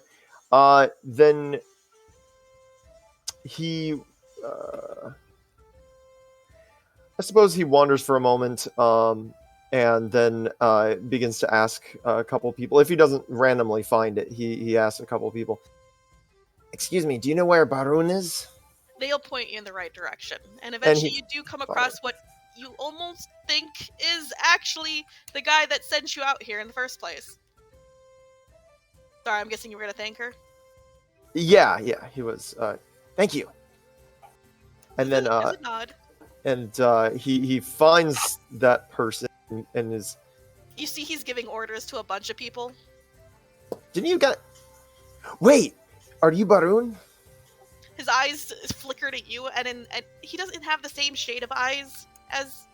Speaker 3: Then he... I suppose he wanders for a moment, and then begins to ask a couple people. If he doesn't randomly find it, he asks a couple people, "Excuse me, do you know where Barun is?"
Speaker 4: They'll point you in the right direction. And eventually you do come across what you almost think is actually the guy that sent you out here in the first place. Sorry, I'm guessing you were going to thank her?
Speaker 3: Yeah, he was. Thank you. And then,
Speaker 4: There's a nod.
Speaker 3: and he finds that person and is.
Speaker 4: You see he's giving orders to a bunch of people.
Speaker 3: Didn't you get? Wait, are you Barun?
Speaker 4: His eyes flickered at you, and he doesn't have the same shade of eyes as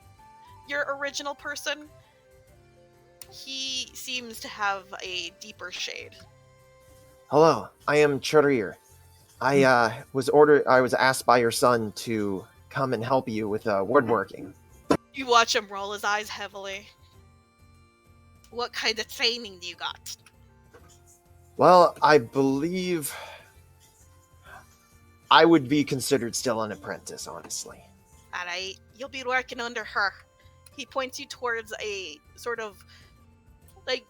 Speaker 4: your original person. He seems to have a deeper shade.
Speaker 3: Hello, I am Charir. I was asked by your son to come and help you with woodworking.
Speaker 4: You watch him roll his eyes heavily. What kind of training do you got?
Speaker 3: Well, I believe I would be considered still an apprentice, honestly.
Speaker 4: Alright, you'll be working under her. He points you towards a sort of, like,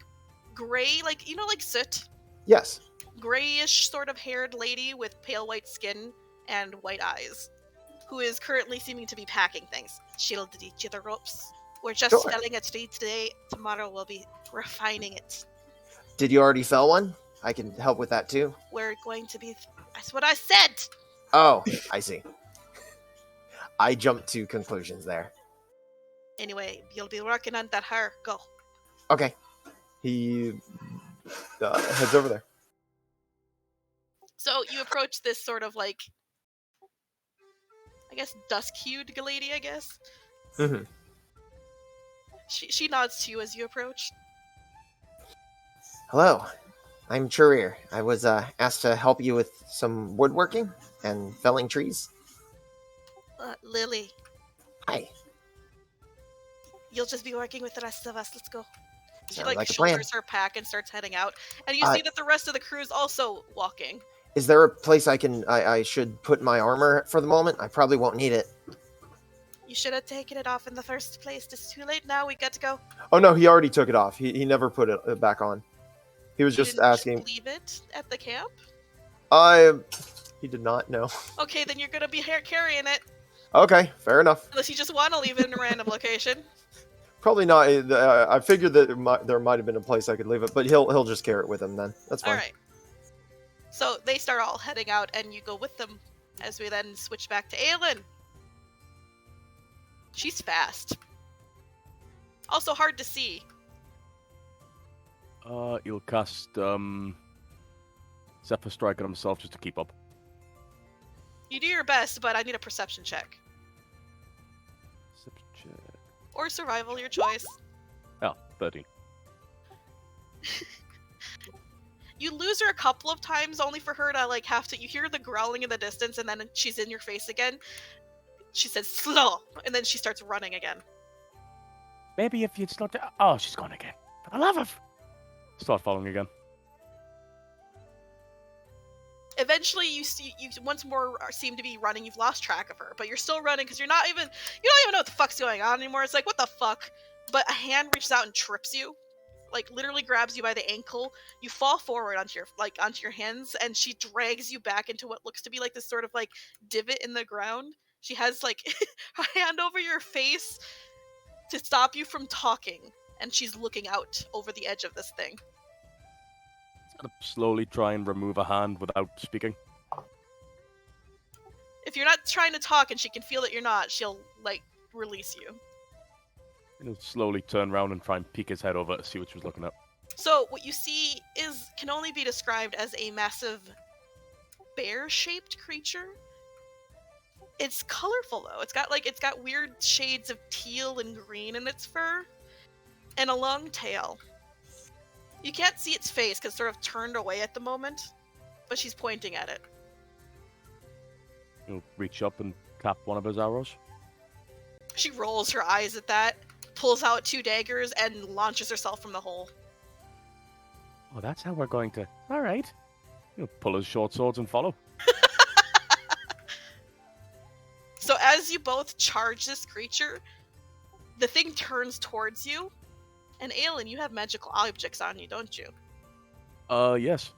Speaker 4: gray, like, you know, like soot?
Speaker 3: Yes.
Speaker 4: Grayish sort of haired lady with pale white skin and white eyes, who is currently seeming to be packing things. She'll teach you the ropes. We're just
Speaker 3: Sure.
Speaker 4: felling a tree today. Tomorrow we'll be refining it.
Speaker 3: Did you already fell one? I can help with that too.
Speaker 4: We're going to be... That's what I said!
Speaker 3: Oh, I see.
Speaker 6: I jumped to conclusions there.
Speaker 4: Anyway, you'll be working on that hair. Go.
Speaker 6: Okay. He heads over there.
Speaker 4: So you approach this sort of like, I guess, dusk-hued lady, I guess.
Speaker 6: Mhm.
Speaker 4: She nods to you as you approach.
Speaker 6: Hello, I'm Charir. I was asked to help you with some woodworking and felling trees.
Speaker 4: Lily,
Speaker 6: Hi.
Speaker 4: you'll just be working with the rest of us. Let's go. She
Speaker 6: Sounds
Speaker 4: like
Speaker 6: like a plan.
Speaker 4: shoulders her pack and starts heading out. And you see that the rest of the crew is also walking.
Speaker 6: Is there a place I should put my armor for the moment? I probably won't need it.
Speaker 4: You should have taken it off in the first place. It's too late now. We got to go.
Speaker 6: Oh no, he already took it off. He never put it back on. He was
Speaker 4: You
Speaker 6: just
Speaker 4: didn't
Speaker 6: asking.
Speaker 4: leave it at the camp?
Speaker 6: He did not know.
Speaker 4: Okay, then you're gonna be carrying it.
Speaker 6: Okay, fair enough.
Speaker 4: Unless you just want to leave it in a random location.
Speaker 6: Probably not. I figured that there might have been a place I could leave it, but he'll just carry it with him then. That's fine.
Speaker 4: Alright. So they start all heading out and you go with them as we then switch back to Aelin. She's fast. Also hard to see.
Speaker 7: He'll cast Zephyr Strike on himself just to keep up.
Speaker 4: You do your best, but I need a perception check.
Speaker 7: Perception check.
Speaker 4: Or survival, your choice.
Speaker 7: Oh, 13.
Speaker 4: You lose her a couple of times, only for her to like have to. You hear the growling in the distance, and then she's in your face again. She says "slow," and then she starts running again.
Speaker 5: Maybe if you'd slow down. Oh, she's gone again. For the love of.
Speaker 7: Start following again.
Speaker 4: Eventually, you once more seem to be running. You've lost track of her, but you're still running because you don't even know what the fuck's going on anymore. It's like, what the fuck? But a hand reaches out and trips you, like literally grabs you by the ankle. You fall forward onto your hands, and she drags you back into what looks to be like this sort of like divot in the ground. She has like her hand over your face to stop you from talking, and she's looking out over the edge of this thing.
Speaker 7: Gonna slowly try and remove a hand without speaking.
Speaker 4: If you're not trying to talk and she can feel that you're not, she'll like release you.
Speaker 7: And he'll slowly turn around and try and peek his head over to see what she was looking at.
Speaker 4: So what you see can only be described as a massive bear-shaped creature. It's colorful though. It's got weird shades of teal and green in its fur, and a long tail. You can't see its face because it's sort of turned away at the moment, but she's pointing at it.
Speaker 7: He'll reach up and tap one of his arrows.
Speaker 4: She rolls her eyes at that, pulls out 2 daggers, and launches herself from the hole.
Speaker 5: Oh, that's how we're going to. All right.
Speaker 7: He'll pull his short swords and follow.
Speaker 4: So as you both charge this creature, the thing turns towards you. And Aelin, you have magical objects on you, don't you?
Speaker 7: Yes.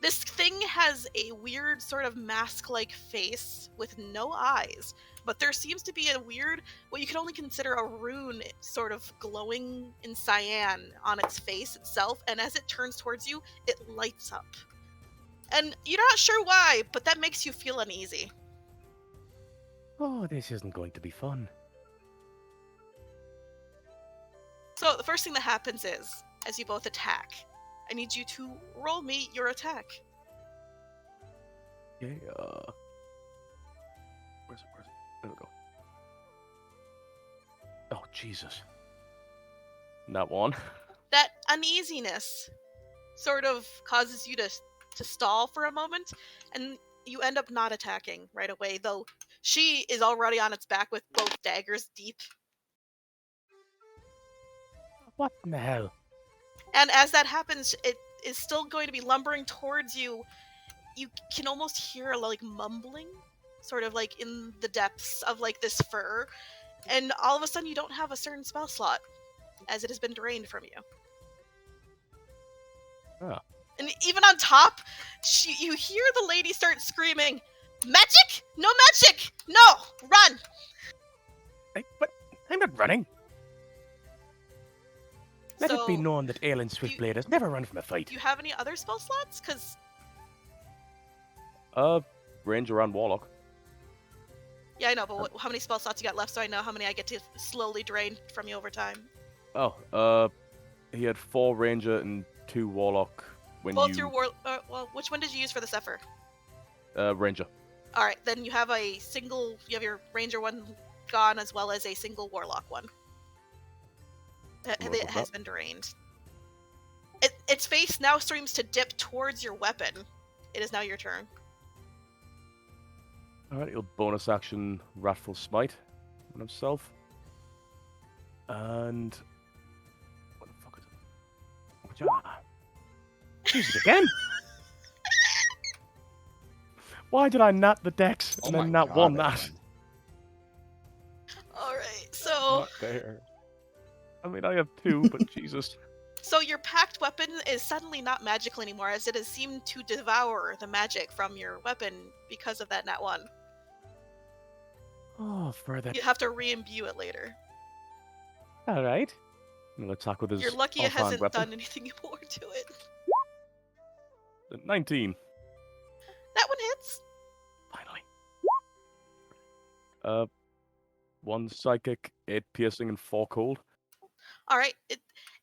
Speaker 4: This thing has a weird sort of mask-like face with no eyes, but there seems to be a weird, what you can only consider a rune sort of glowing in cyan on its face itself, and as it turns towards you, it lights up. And you're not sure why, but that makes you feel uneasy.
Speaker 5: Oh, this isn't going to be fun.
Speaker 4: So the first thing that happens is, as you both attack, I need you to roll me your attack.
Speaker 7: Okay, where's it? There we go. Oh, Jesus. That one.
Speaker 4: That uneasiness sort of causes you to stall for a moment, and you end up not attacking right away, though she is already on its back with both daggers deep.
Speaker 5: What in the hell?
Speaker 4: And as that happens, it is still going to be lumbering towards you. You can almost hear like mumbling, sort of like in the depths of like this fur. And all of a sudden you don't have a certain spell slot, as it has been drained from you.
Speaker 7: Oh.
Speaker 4: And even on top, you hear the lady start screaming, "Magic? No magic! No! Run!"
Speaker 5: But I'm not running. Let it be
Speaker 4: So,
Speaker 5: known that Aelin Swiftblade has never run from a fight.
Speaker 4: do you have any other spell slots? Because
Speaker 7: Ranger and Warlock.
Speaker 4: Yeah, I know, but how many spell slots you got left so I know how many I get to slowly drain from you over time?
Speaker 7: Oh, he had 4 ranger and 2 warlock when
Speaker 4: Both
Speaker 7: you...
Speaker 4: your well, which one did you use for the Zephyr?
Speaker 7: Ranger.
Speaker 4: Alright, then you have you have your ranger one gone as well as a single warlock one. It has been drained. Its face now seems to dip towards your weapon. It is now your turn.
Speaker 7: Alright, he'll bonus action Wrathful Smite on himself. And... what the fuck is it?
Speaker 5: Use it again. Why did I nat the dex and then nat one that?
Speaker 4: Alright, so...
Speaker 5: Not fair. I mean, I have 2, but Jesus.
Speaker 4: So your packed weapon is suddenly not magical anymore, as it has seemed to devour the magic from your weapon because of that nat 1.
Speaker 5: Oh, further.
Speaker 4: You have to re-imbue it later.
Speaker 5: Alright.
Speaker 7: He'll attack with his
Speaker 4: You're lucky it
Speaker 7: offhand
Speaker 4: hasn't
Speaker 7: weapon.
Speaker 4: done anything more to it.
Speaker 7: 19.
Speaker 4: That one hits.
Speaker 7: Finally. 1 psychic, 8 piercing, and 4 cold.
Speaker 4: Alright,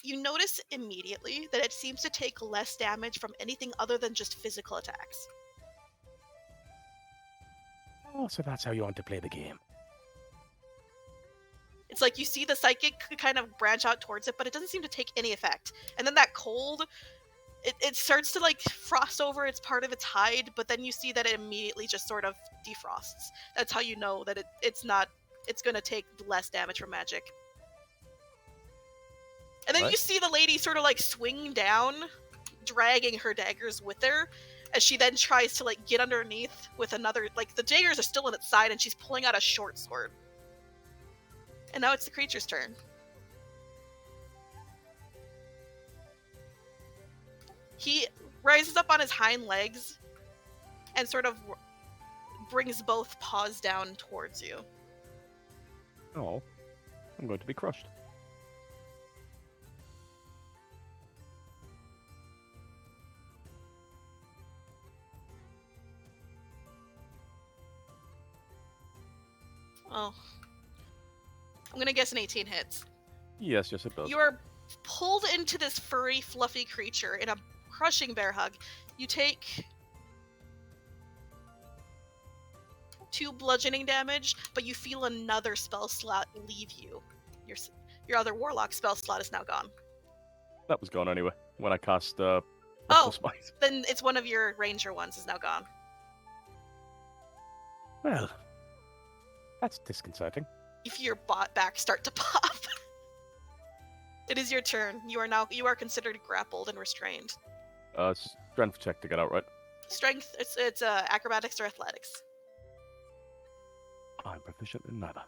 Speaker 4: you notice immediately that it seems to take less damage from anything other than just physical attacks.
Speaker 5: Oh, so that's how you want to play the game.
Speaker 4: It's like you see the psychic kind of branch out towards it, but it doesn't seem to take any effect. And then that cold, it starts to like frost over its part of its hide, but then you see that it immediately just sort of defrosts. That's how you know that it's going to take less damage from magic. And then you see the lady sort of like swing down, dragging her daggers with her, as she then tries to like get underneath with another, like the daggers are still in its side and she's pulling out a short sword. And now it's the creature's turn. He rises up on his hind legs and sort of brings both paws down towards you.
Speaker 7: Oh, I'm going to be crushed.
Speaker 4: Oh. I'm gonna guess an 18 hits.
Speaker 7: Yes, it does.
Speaker 4: You are pulled into this furry, fluffy creature in a crushing bear hug. You take 2 bludgeoning damage, but you feel another spell slot leave you. Your other warlock spell slot is now gone.
Speaker 7: That was gone anyway, when I cast
Speaker 4: Oh,
Speaker 7: Smite.
Speaker 4: then it's one of your ranger ones is now gone.
Speaker 5: Well, that's disconcerting.
Speaker 4: You feel your back start to pop. It is your turn. You are considered grappled and restrained.
Speaker 7: Strength check to get out, right?
Speaker 4: Strength, it's acrobatics or athletics.
Speaker 7: I'm proficient in neither.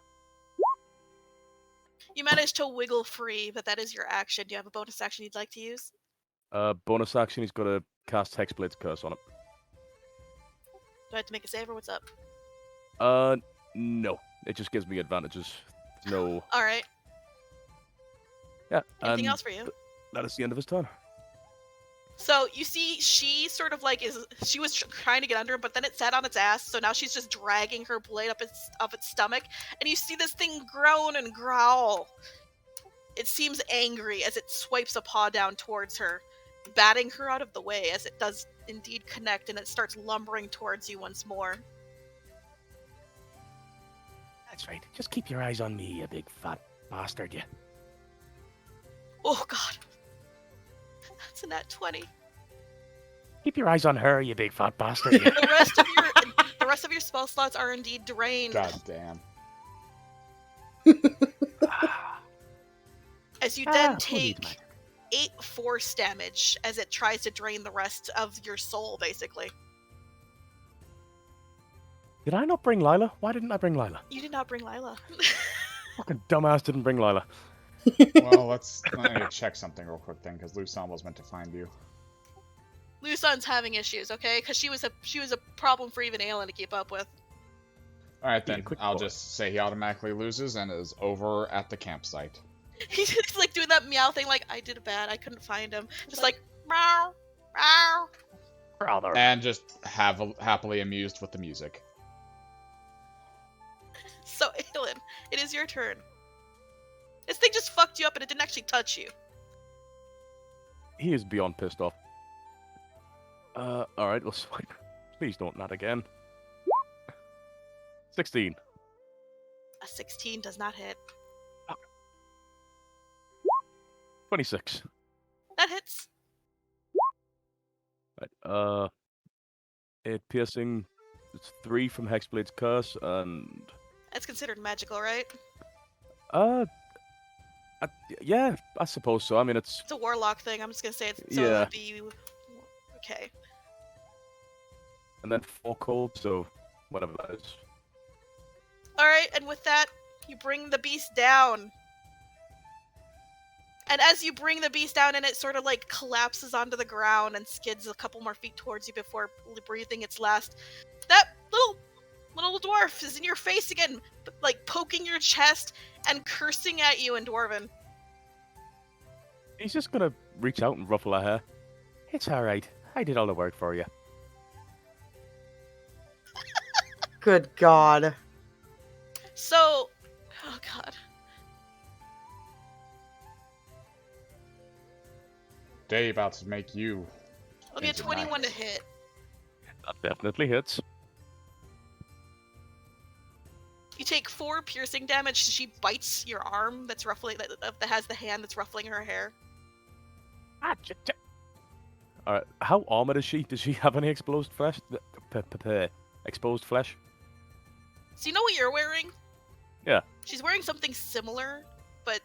Speaker 4: You manage to wiggle free, but that is your action. Do you have a bonus action you'd like to use?
Speaker 7: Bonus action, he's got to cast Hexblade's Curse on it.
Speaker 4: Do I have to make a save or what's up?
Speaker 7: No. It just gives me advantages. No.
Speaker 4: Alright.
Speaker 7: Yeah.
Speaker 4: Anything else for you?
Speaker 7: That is the end of his turn.
Speaker 4: So you see, she sort of like she was trying to get under him, but then it sat on its ass. So now she's just dragging her blade up its stomach, and you see this thing groan and growl. It seems angry as it swipes a paw down towards her, batting her out of the way as it does indeed connect, and it starts lumbering towards you once more.
Speaker 5: That's right. Just keep your eyes on me, you big fat bastard, you.
Speaker 4: Oh god, that's a nat 20.
Speaker 5: Keep your eyes on her, you big fat bastard, you.
Speaker 4: The rest of your spell slots are indeed drained.
Speaker 1: God damn.
Speaker 4: As you then
Speaker 5: who needs
Speaker 4: take
Speaker 5: magic?
Speaker 4: 8 force damage as it tries to drain the rest of your soul, basically.
Speaker 5: Did I not bring Lila? Why didn't I bring Lila?
Speaker 4: You did not bring Lila.
Speaker 5: Fucking dumbass didn't bring Lila.
Speaker 1: Well, I need to check something real quick then, because Lusan was meant to find you.
Speaker 4: Lusan's having issues, okay? Because she was a problem for even Aelin to keep up with.
Speaker 1: Alright
Speaker 7: Yeah,
Speaker 1: then,
Speaker 7: quick
Speaker 1: I'll
Speaker 7: boy.
Speaker 1: just say he automatically loses and is over at the campsite.
Speaker 4: He's just like doing that meow thing, like I did bad, I couldn't find him. Just like meow, meow.
Speaker 5: Brother.
Speaker 1: And just happily amused with the music.
Speaker 4: So, Aelin, it is your turn. This thing just fucked you up and it didn't actually touch you.
Speaker 7: He is beyond pissed off. Alright, let's swipe. Please don't not again. 16.
Speaker 4: A 16 does not hit.
Speaker 7: 26.
Speaker 4: That hits.
Speaker 7: Right, 8 piercing. It's 3 from Hexblade's Curse, and...
Speaker 4: That's considered magical, right?
Speaker 7: Yeah, I suppose so. I mean, it's...
Speaker 4: It's a warlock thing. I'm just gonna say it's so
Speaker 7: Yeah.
Speaker 4: it would be okay.
Speaker 7: And then 4 cold, so whatever that is.
Speaker 4: Alright, and with that, you bring the beast down. And as you bring the beast down and it sort of like collapses onto the ground and skids a couple more feet towards you before breathing its last, that little dwarf is in your face again, like poking your chest and cursing at you in Dwarven.
Speaker 7: He's just gonna reach out and ruffle her hair. It's alright. I did all the work for you.
Speaker 2: Good God.
Speaker 4: So, oh god.
Speaker 1: Day about to make you.
Speaker 4: It'll be a
Speaker 1: into
Speaker 4: 21 to
Speaker 1: night.
Speaker 4: hit.
Speaker 7: That definitely hits.
Speaker 4: You take 4 piercing damage. She bites your arm that's ruffling, that has the hand that's ruffling her hair.
Speaker 7: Alright, how armored is she? Does she have any exposed flesh? Exposed flesh?
Speaker 4: So you know what you're wearing?
Speaker 7: Yeah.
Speaker 4: She's wearing something similar, but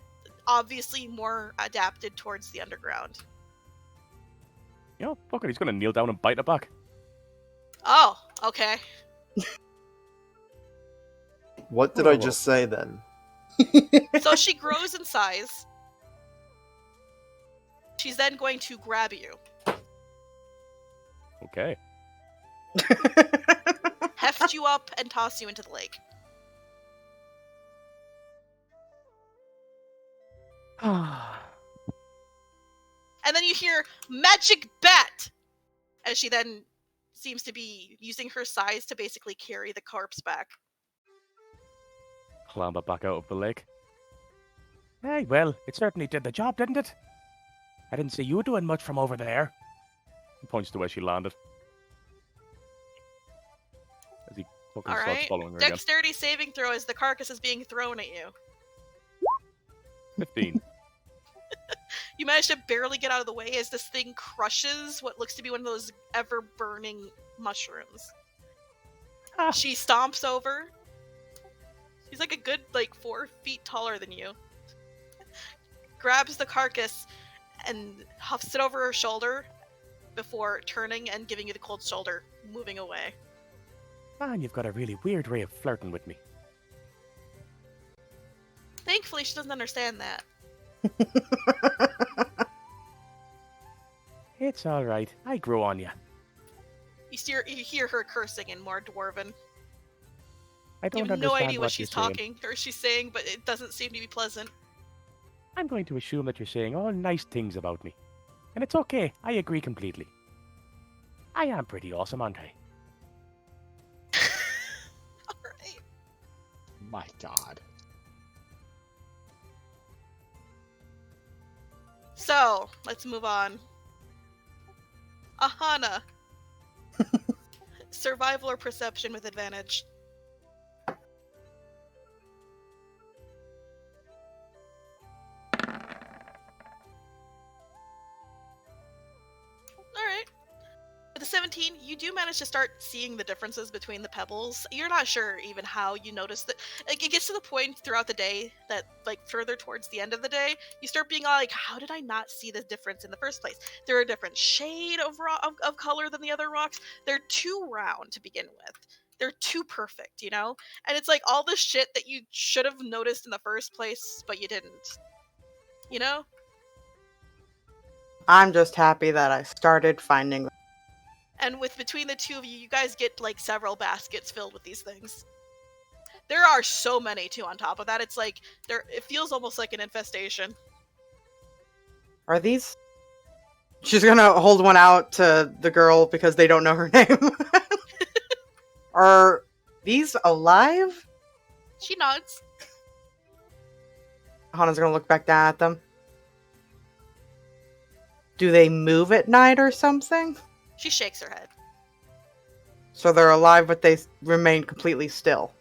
Speaker 4: obviously more adapted towards the underground.
Speaker 7: You know, fuck it, he's gonna kneel down and bite her back.
Speaker 4: Oh, okay.
Speaker 3: What did I just say then?
Speaker 4: So she grows in size. She's then going to grab you,
Speaker 7: Okay.
Speaker 4: heft you up, and toss you into the lake. And then you hear magic bat! As she then seems to be using her size to basically carry the corpse back.
Speaker 7: Clamber back out of the lake. Hey, well, it certainly did the job, didn't it? I didn't see you doing much from over there. He points to where she landed. As he fucking starts
Speaker 4: Alright,
Speaker 7: following her again.
Speaker 4: dexterity saving throw as the carcass is being thrown at you.
Speaker 7: 15.
Speaker 4: You manage to barely get out of the way as this thing crushes what looks to be one of those ever-burning mushrooms.
Speaker 7: Ah.
Speaker 4: She stomps over. She's like a good, 4 feet taller than you. Grabs the carcass and huffs it over her shoulder before turning and giving you the cold shoulder, moving away.
Speaker 5: Man, you've got a really weird way of flirting with me.
Speaker 4: Thankfully, she doesn't understand that.
Speaker 5: It's alright. I grow on you.
Speaker 4: You hear her cursing in more Dwarven.
Speaker 5: I
Speaker 4: You
Speaker 5: don't
Speaker 4: have no
Speaker 5: understand
Speaker 4: idea what she's
Speaker 5: you're saying.
Speaker 4: talking or she's saying, but it doesn't seem to be pleasant.
Speaker 5: I'm going to assume that you're saying all nice things about me. And it's okay. I agree completely. I am pretty awesome, aren't I?
Speaker 4: Alright.
Speaker 1: My God.
Speaker 4: So, let's move on. Aahana. Survival or perception with advantage. Alright. With a 17, you do manage to start seeing the differences between the pebbles. You're not sure even how you notice that. Like, it gets to the point throughout the day that, further towards the end of the day, you start being all like, how did I not see this difference in the first place? They're a different shade of color than the other rocks. They're too round to begin with. They're too perfect, you know? And it's like all the shit that you should have noticed in the first place, but you didn't. You know?
Speaker 2: I'm just happy that I started finding them.
Speaker 4: And with between the two of you, you guys get several baskets filled with these things. There are so many too. On top of that, it's it feels almost like an infestation.
Speaker 2: Are these? She's gonna hold one out to the girl because they don't know her name. Are these alive?
Speaker 4: She nods.
Speaker 2: Hana's gonna look back down at them. Do they move at night or something?
Speaker 4: She shakes her head.
Speaker 2: So they're alive, but they remain completely still.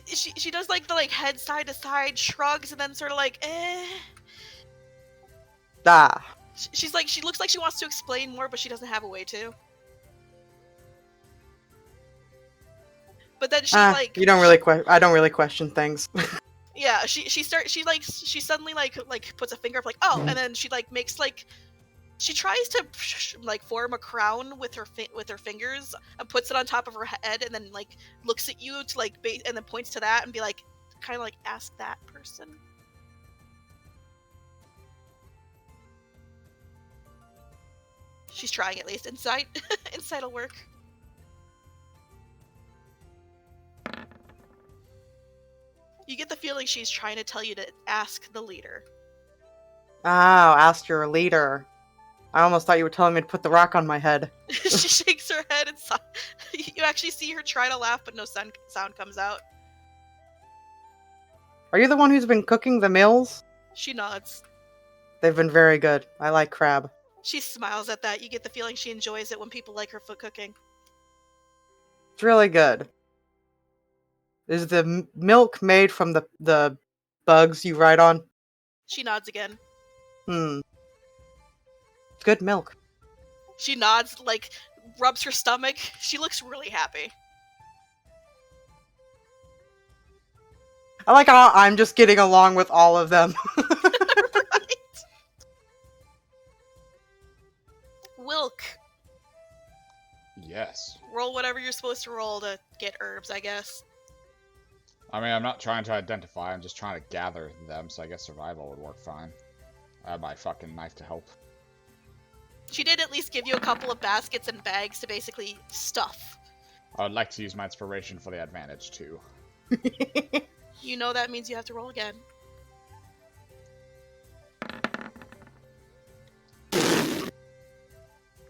Speaker 4: She does like the head side to side shrugs and then sort of like eh.
Speaker 2: Ah.
Speaker 4: She's like she looks like she wants to explain more, but she doesn't have a way to. But then she
Speaker 2: You don't really I don't really question things.
Speaker 4: Yeah, she suddenly puts a finger up like oh, and then she makes she tries to form a crown with her fingers and puts it on top of her head and then looks at you to and then points to that and be kind of ask that person. She's trying at least. Insight will work. You get the feeling she's trying to tell you to ask the leader.
Speaker 2: Oh, ask your leader. I almost thought you were telling me to put the rock on my head.
Speaker 4: She shakes her head and you actually see her try to laugh, but no sound comes out.
Speaker 2: Are you the one who's been cooking the meals?
Speaker 4: She nods.
Speaker 2: They've been very good. I like crab.
Speaker 4: She smiles at that. You get the feeling she enjoys it when people like her for cooking.
Speaker 2: It's really good. Is the milk made from the bugs you ride on?
Speaker 4: She nods again.
Speaker 2: Good milk.
Speaker 4: She nods, rubs her stomach. She looks really happy.
Speaker 2: I like how I'm just getting along with all of them.
Speaker 4: Right? Wilk.
Speaker 1: Yes.
Speaker 4: Roll whatever you're supposed to roll to get herbs, I guess.
Speaker 1: I mean, I'm not trying to identify, I'm just trying to gather them, so I guess survival would work fine. I have my fucking knife to help.
Speaker 4: She did at least give you a couple of baskets and bags to basically stuff.
Speaker 1: I would like to use my inspiration for the advantage, too.
Speaker 4: You know that means you have to roll again.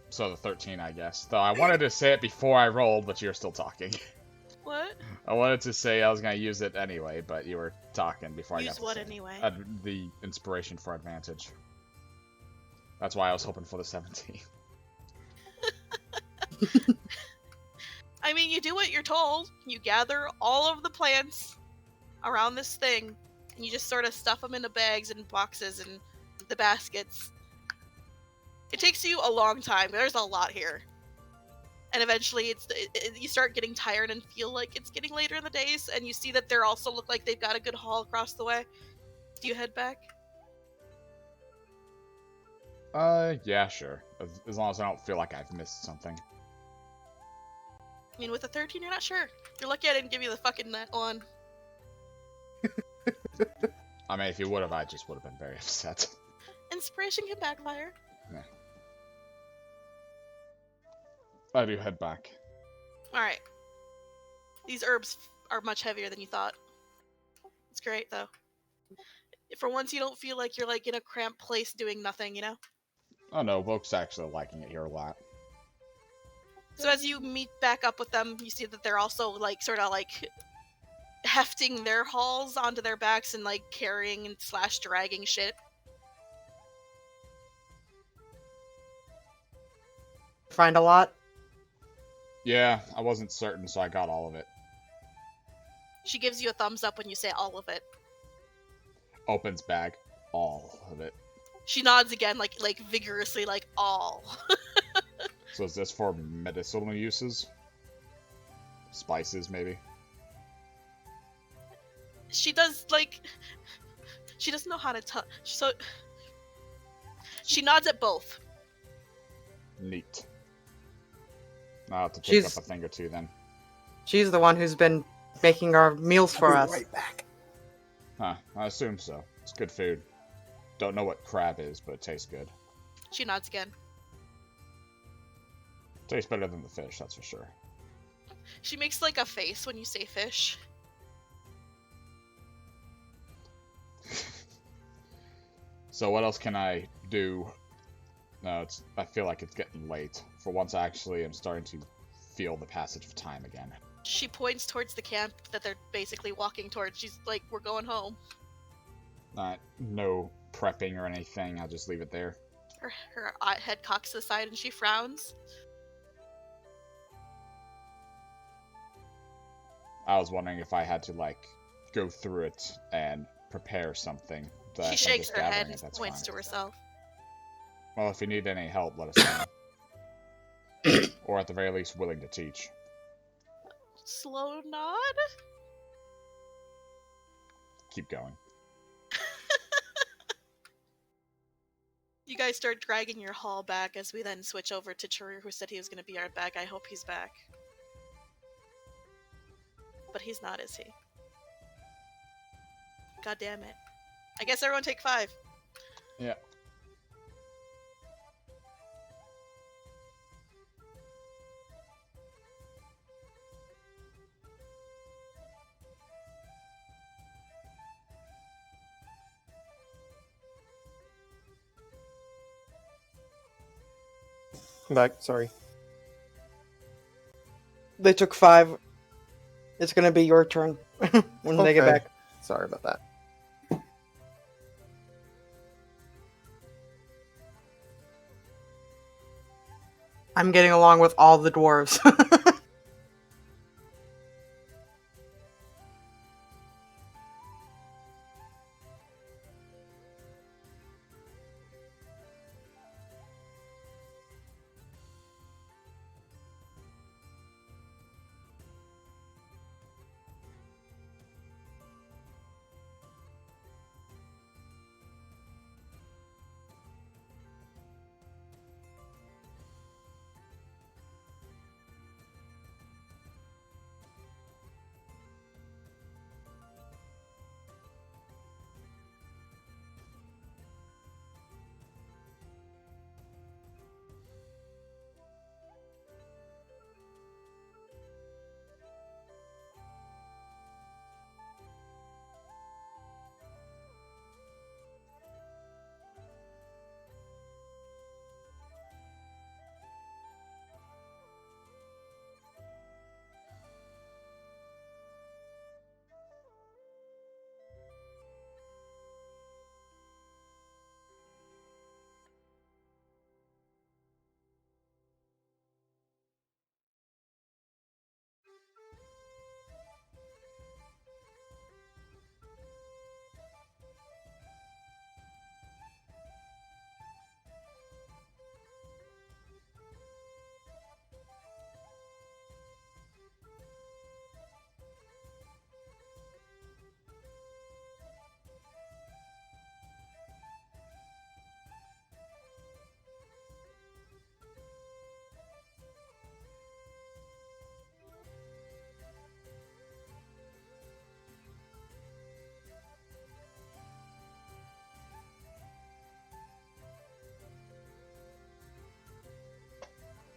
Speaker 1: So the 13, I guess. Though I wanted to say it before I rolled, but you're still talking.
Speaker 4: What?
Speaker 1: I wanted to say I was going to use it anyway, but you were talking before I got to
Speaker 4: Use what
Speaker 1: say
Speaker 4: anyway?
Speaker 1: the inspiration for advantage. That's why I was hoping for the 17.
Speaker 4: I mean, you do what you're told. You gather all of the plants around this thing, and you just sort of stuff them into bags and boxes and the baskets. It takes you a long time. There's a lot here. And eventually you start getting tired and feel like it's getting later in the days, and you see that they also look like they've got a good haul across the way. Do you head back?
Speaker 1: Yeah, sure. As long as I don't feel like I've missed something.
Speaker 4: I mean, with a 13, you're not sure. You're lucky I didn't give you the fucking net one.
Speaker 1: I mean, if you would have, I just would have been very upset.
Speaker 4: Inspiration can backfire.
Speaker 1: Yeah. I do head back.
Speaker 4: Alright. These herbs are much heavier than you thought. It's great, though. For once, you don't feel like you're, in a cramped place doing nothing, you know?
Speaker 1: Oh no, Wilk's actually liking it here a lot.
Speaker 4: So as you meet back up with them, you see that they're also, hefting their hauls onto their backs and, carrying and / dragging shit.
Speaker 2: Find a lot?
Speaker 1: Yeah, I wasn't certain, so I got all of it.
Speaker 4: She gives you a thumbs up when you say all of it.
Speaker 1: Opens bag. All of it.
Speaker 4: She nods again, vigorously, all.
Speaker 1: So is this for medicinal uses? Spices, maybe?
Speaker 4: She does, she doesn't know how to tell. So she nods at both.
Speaker 1: Neat. I'll have to pick up a thing or two then.
Speaker 2: She's the one who's been making our meals for us.
Speaker 6: Right back.
Speaker 1: Huh, I assume so. It's good food. Don't know what crab is, but it tastes good.
Speaker 4: She nods again.
Speaker 1: Tastes better than the fish, that's for sure.
Speaker 4: She makes, a face when you say fish.
Speaker 1: So what else can I do? No, I feel like it's getting late. For once, I actually am starting to feel the passage of time again.
Speaker 4: She points towards the camp that they're basically walking towards. She's like, we're going home.
Speaker 1: No prepping or anything. I'll just leave it there.
Speaker 4: Her head cocks to the side and she frowns.
Speaker 1: I was wondering if I had to, like, go through it and prepare something. But
Speaker 4: She
Speaker 1: I'm
Speaker 4: shakes
Speaker 1: just
Speaker 4: her head
Speaker 1: gathering
Speaker 4: and
Speaker 1: it, that's
Speaker 4: points
Speaker 1: fine.
Speaker 4: to herself.
Speaker 1: Well, if you need any help, let us know. Or at the very least, willing to teach.
Speaker 4: Slow nod?
Speaker 1: Keep going.
Speaker 4: You guys start dragging your haul back as we then switch over to Charir, who said he was going to be right back. I hope he's back. But he's not, is he? God damn it. I guess everyone take 5.
Speaker 1: Yeah.
Speaker 3: I'm back. Sorry.
Speaker 2: They took 5. It's gonna be your turn when they get
Speaker 3: Okay.
Speaker 2: back.
Speaker 3: Sorry about that.
Speaker 2: I'm getting along with all the dwarves.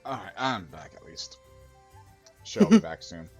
Speaker 1: Alright, I'm back at least. She'll be back soon.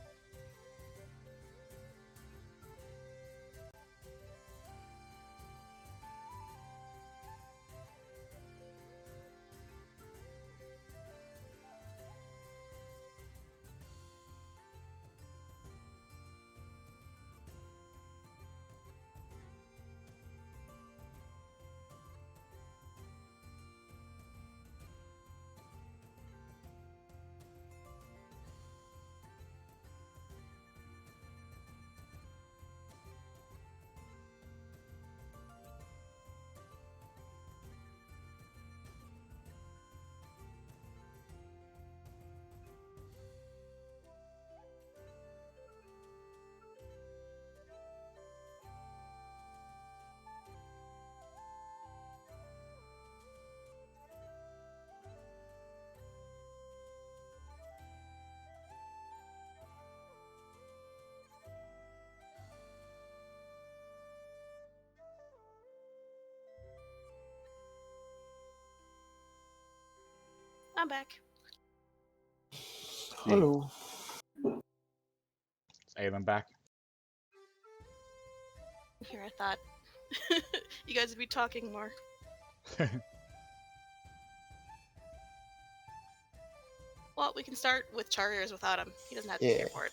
Speaker 4: I'm back.
Speaker 3: Hello.
Speaker 1: Is Aelin back?
Speaker 4: Here, I thought you guys would be talking more. Well, we can start with Charir's without him. He doesn't have to be here
Speaker 3: Yeah.
Speaker 4: for it.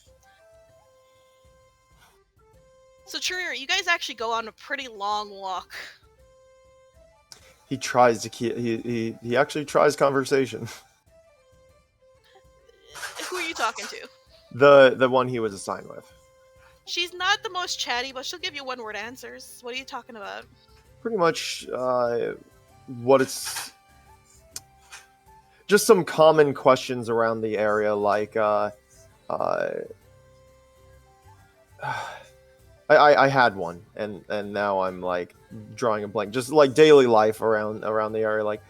Speaker 4: So Charir, you guys actually go on a pretty long walk.
Speaker 3: He tries to keep. He actually tries conversation.
Speaker 4: Who are you talking to?
Speaker 3: The one he was assigned with.
Speaker 4: She's not the most chatty, but she'll give you one-word answers. What are you talking about?
Speaker 3: Pretty much what it's. Just some common questions around the area, like I had one, and now I'm like drawing a blank. Just like daily life around the area, like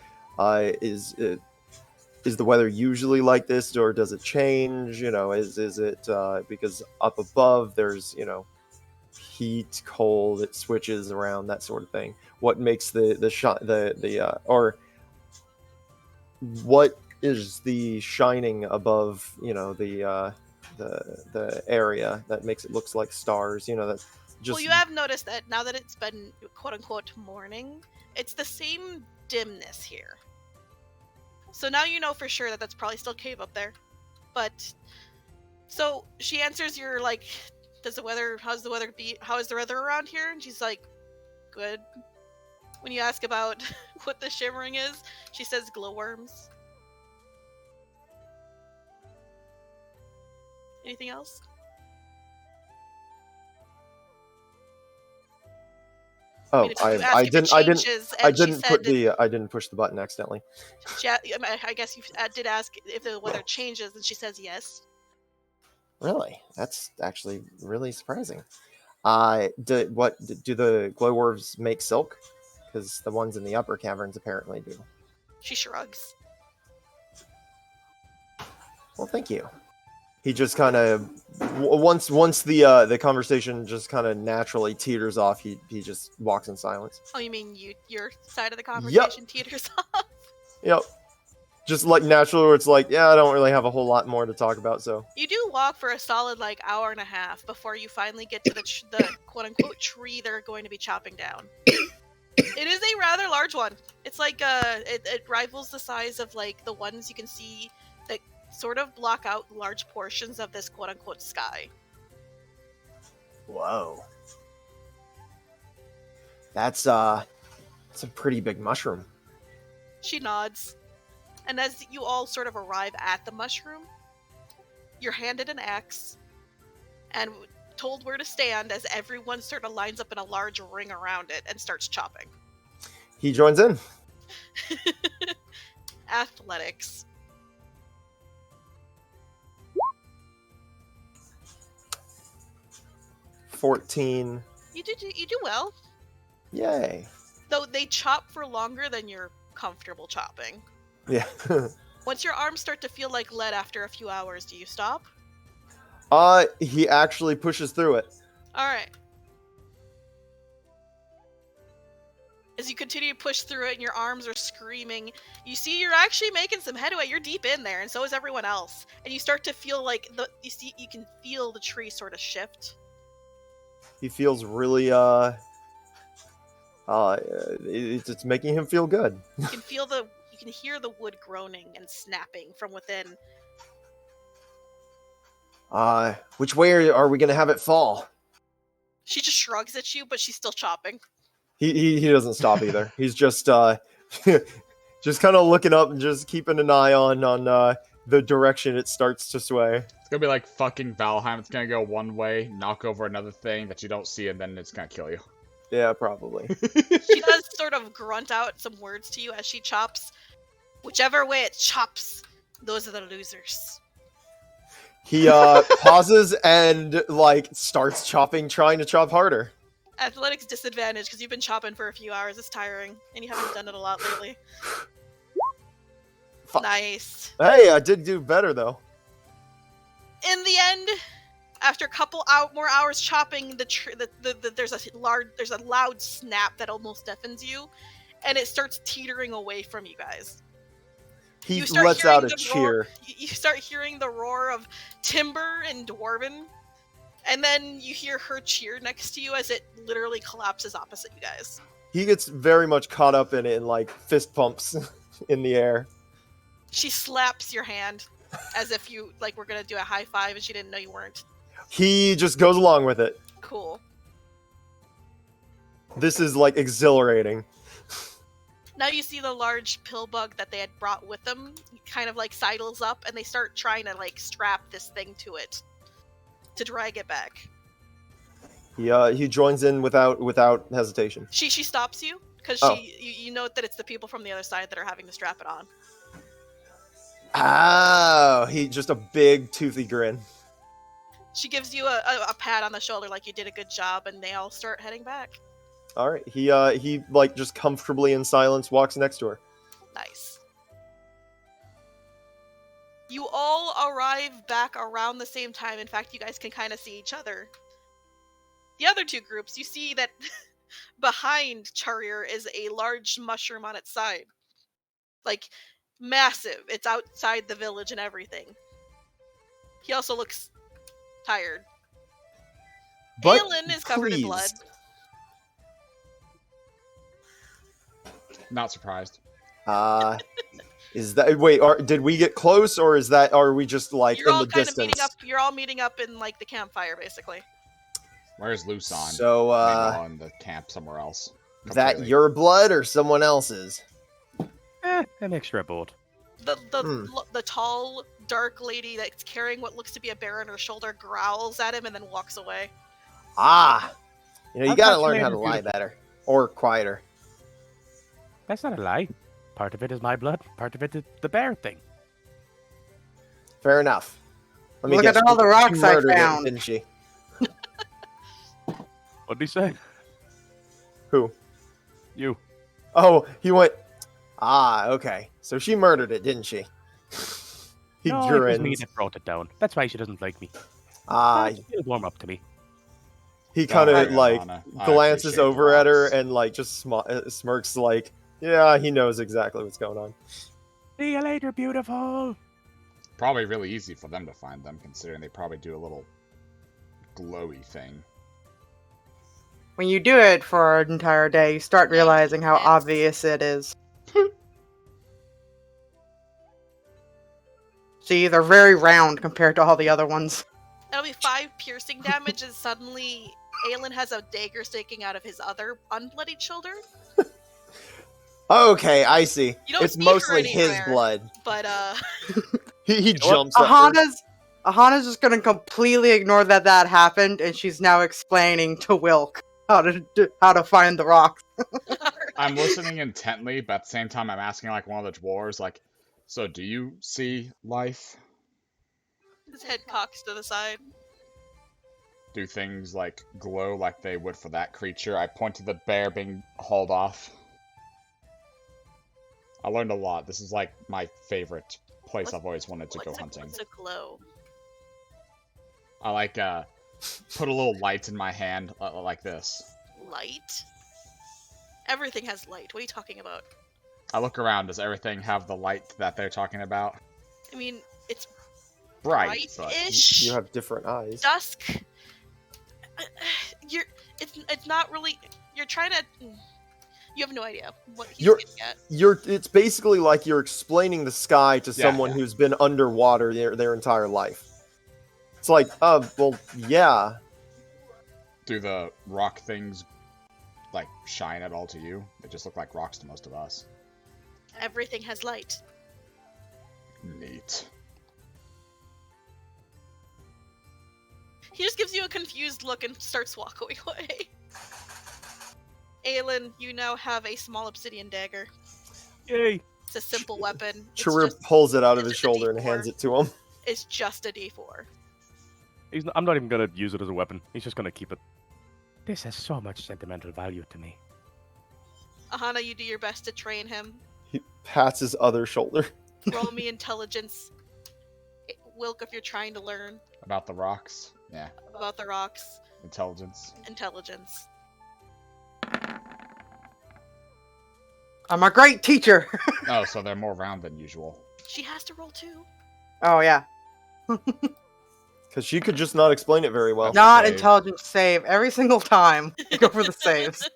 Speaker 3: is the weather usually like this, or does it change? You know, is it because up above there's heat, cold, it switches around, that sort of thing. What makes or what is the shining above the area that makes it looks like stars? That's just.
Speaker 4: Well, you have noticed that now that it's been quote-unquote morning, it's the same dimness here. So now you know for sure that that's probably still cave up there. But so she answers your like, how's the weather around here? And she's like, good. When you ask about what the shimmering is, she says glowworms. Anything else?
Speaker 3: Oh,
Speaker 4: I
Speaker 3: didn't push the button accidentally.
Speaker 4: I guess you did ask if the weather changes, and she says yes.
Speaker 3: Really? That's actually really surprising. Do the glowworms make silk? Because the ones in the upper caverns apparently do.
Speaker 4: She shrugs.
Speaker 3: Well, thank you. He just kind of once the conversation just kind of naturally teeters off. He just walks in silence.
Speaker 4: Oh, you mean your side of the conversation teeters off?
Speaker 3: Yep. Just like natural, where it's like, yeah, I don't really have a whole lot more to talk about. So
Speaker 4: you do walk for a solid like hour and a half before you finally get to the quote unquote tree they're going to be chopping down. It is a rather large one. It's like it rivals the size of like the ones you can see that sort of block out large portions of this quote-unquote sky.
Speaker 3: Whoa. That's a pretty big mushroom.
Speaker 4: She nods. And as you all sort of arrive at the mushroom, you're handed an axe and told where to stand as everyone sort of lines up in a large ring around it and starts chopping.
Speaker 3: He joins in.
Speaker 4: Athletics.
Speaker 3: 14.
Speaker 4: You do well.
Speaker 3: Yay.
Speaker 4: Though they chop for longer than you're comfortable chopping.
Speaker 3: Yeah.
Speaker 4: Once your arms start to feel like lead after a few hours, do you stop?
Speaker 3: He actually pushes through it.
Speaker 4: Alright. As you continue to push through it and your arms are screaming, you see you're actually making some headway. You're deep in there, and so is everyone else. And you start to feel like you can feel the tree sort of shift.
Speaker 3: He feels really it's making him feel good.
Speaker 4: You can hear the wood groaning and snapping from within.
Speaker 3: Which way are we gonna have it fall?
Speaker 4: She just shrugs at you, but she's still chopping.
Speaker 3: He doesn't stop either. He's just just kind of looking up and just keeping an eye on the direction it starts to sway.
Speaker 1: It's gonna be like fucking Valheim. It's gonna go one way, knock over another thing that you don't see, and then it's gonna kill you.
Speaker 3: Yeah, probably.
Speaker 4: She does sort of grunt out some words to you as she chops. Whichever way it chops, those are the losers.
Speaker 3: He pauses and like starts chopping, trying to chop harder.
Speaker 4: Athletics disadvantage because you've been chopping for a few hours. It's tiring, and you haven't done it a lot lately.
Speaker 3: Fuck.
Speaker 4: Nice.
Speaker 3: Hey, I did do better though.
Speaker 4: In the end, after a couple more hours chopping, there's a loud snap that almost deafens you, and it starts teetering away from you guys.
Speaker 3: He lets out a cheer.
Speaker 4: You start hearing the roar of timber and dwarven, and then you hear her cheer next to you as it literally collapses opposite you guys.
Speaker 3: He gets very much caught up in it and like fist pumps in the air.
Speaker 4: She slaps your hand as if you were gonna do a high five and she didn't know you weren't.
Speaker 3: He just goes along with it.
Speaker 4: Cool.
Speaker 3: This is like exhilarating.
Speaker 4: Now you see the large pill bug that they had brought with them kind of like sidles up, and they start trying to like strap this thing to it to drag it back.
Speaker 3: He joins in without hesitation.
Speaker 4: She stops you because
Speaker 3: Oh.
Speaker 4: you note that it's the people from the other side that are having to strap it on.
Speaker 3: Oh, he just a big toothy grin.
Speaker 4: She gives you a pat on the shoulder like you did a good job, and they all start heading back.
Speaker 3: All right, he like just comfortably in silence walks next to her.
Speaker 4: Nice. You all arrive back around the same time. In fact, you guys can kind of see each other. The other two groups, you see that behind Charir is a large mushroom on its side. Like, massive. It's outside the village and everything. He also looks tired.
Speaker 3: But
Speaker 4: Aelin is covered in blood.
Speaker 3: pleased.
Speaker 1: Not surprised.
Speaker 3: Is that wait? Did we get close, or are we just like
Speaker 4: You're
Speaker 3: in
Speaker 4: all
Speaker 3: the
Speaker 4: kind of
Speaker 3: distance?
Speaker 4: meeting up. You're all meeting up in like the campfire, basically.
Speaker 1: Where's Luson?
Speaker 3: So,
Speaker 1: Maybe all in the camp somewhere else.
Speaker 3: that
Speaker 1: Completely.
Speaker 3: your blood or someone else's?
Speaker 5: An extra boat.
Speaker 4: The tall, dark lady that's carrying what looks to be a bear on her shoulder growls at him and then walks away.
Speaker 3: Ah, you
Speaker 5: I'll
Speaker 3: gotta
Speaker 5: talk
Speaker 3: learn
Speaker 5: later,
Speaker 3: how to lie
Speaker 5: beautiful.
Speaker 3: better or quieter.
Speaker 5: That's not a lie. Part of it is my blood. Part of it is the bear thing.
Speaker 3: Fair enough. Let me
Speaker 2: Look
Speaker 3: guess,
Speaker 2: at all the
Speaker 3: she
Speaker 2: rocks I
Speaker 3: murdered it,
Speaker 2: found.
Speaker 3: didn't she?
Speaker 7: What did he say?
Speaker 3: Who?
Speaker 7: You.
Speaker 3: Oh, he went. Ah, okay. So she murdered it, didn't she? He
Speaker 5: No, it was me
Speaker 3: grins.
Speaker 5: that brought it down. That's why she doesn't like me.
Speaker 3: Ah,
Speaker 5: She'll warm up to me.
Speaker 3: he
Speaker 1: Don't
Speaker 3: kind
Speaker 1: worry,
Speaker 3: of like
Speaker 1: Aahana. I
Speaker 3: glances
Speaker 1: appreciate
Speaker 3: over
Speaker 1: the
Speaker 3: at her
Speaker 1: rocks.
Speaker 3: and like just smirks like, yeah, he knows exactly what's going on.
Speaker 5: See you later, beautiful.
Speaker 1: Probably really easy for them to find them, considering they probably do a little glowy thing.
Speaker 2: When you do it for an entire day, you start realizing how
Speaker 4: Yes.
Speaker 2: obvious it is. See, they're very round compared to all the other ones.
Speaker 4: That'll be 5 piercing damage, and suddenly Aelin has a dagger sticking out of his other unbloodied shoulder.
Speaker 3: Okay, I see.
Speaker 4: You don't
Speaker 3: It's
Speaker 4: see her
Speaker 3: mostly his
Speaker 4: anywhere.
Speaker 3: blood.
Speaker 4: But
Speaker 3: He
Speaker 7: what?
Speaker 3: jumps at her.
Speaker 2: Ahana's just gonna completely ignore that happened, and she's now explaining to Wilk how to find the rocks.
Speaker 1: I'm listening intently, but at the same time I'm asking like one of the dwarves, like, so do you see life?
Speaker 4: his head cocks to the side.
Speaker 1: Do things like glow like they would for that creature? I point to the bear being hauled off. I learned a lot. This is like my favorite place I've always wanted to go hunting.
Speaker 4: What's a glow?
Speaker 1: I like put a little light in my hand like this.
Speaker 4: Light? Everything has light. What are you talking about?
Speaker 1: I look around. Does everything have the light that they're talking about?
Speaker 4: I mean, it's
Speaker 1: Bright, but
Speaker 4: bright-ish.
Speaker 3: You have different eyes.
Speaker 4: Dusk. It's not really. You're trying to. You have no idea what he's
Speaker 3: You're-
Speaker 4: getting at.
Speaker 3: It's basically like you're explaining the sky to
Speaker 1: Yeah,
Speaker 3: someone
Speaker 1: yeah.
Speaker 3: who's been underwater their entire life. It's like, well, yeah.
Speaker 1: do the rock things like shine at all to you? They just look like rocks to most of us.
Speaker 4: Everything has light.
Speaker 1: Neat.
Speaker 4: He just gives you a confused look and starts walking away. Aelin, you now have a small obsidian dagger.
Speaker 5: Yay!
Speaker 4: It's a simple weapon. It's
Speaker 3: Charir
Speaker 4: just,
Speaker 3: pulls it out of
Speaker 4: it's
Speaker 3: his
Speaker 4: just a
Speaker 3: shoulder and
Speaker 4: D4.
Speaker 3: hands it to him.
Speaker 4: it's just a D4.
Speaker 7: I'm not even gonna use it as a weapon. He's just gonna keep it.
Speaker 5: This has so much sentimental value to me.
Speaker 4: Aahana, you do your best to train him.
Speaker 3: He pats his other shoulder.
Speaker 4: Roll me intelligence. Wilk, if you're trying to learn
Speaker 1: About the rocks? Yeah.
Speaker 4: about the rocks.
Speaker 1: Intelligence.
Speaker 4: Intelligence.
Speaker 2: I'm a great teacher.
Speaker 1: Oh, so they're more round than usual.
Speaker 4: She has to roll 2.
Speaker 2: Oh yeah,
Speaker 3: Because she could just not explain it very well.
Speaker 1: That's
Speaker 2: not
Speaker 1: save.
Speaker 2: intelligence save every single time. Go for the saves.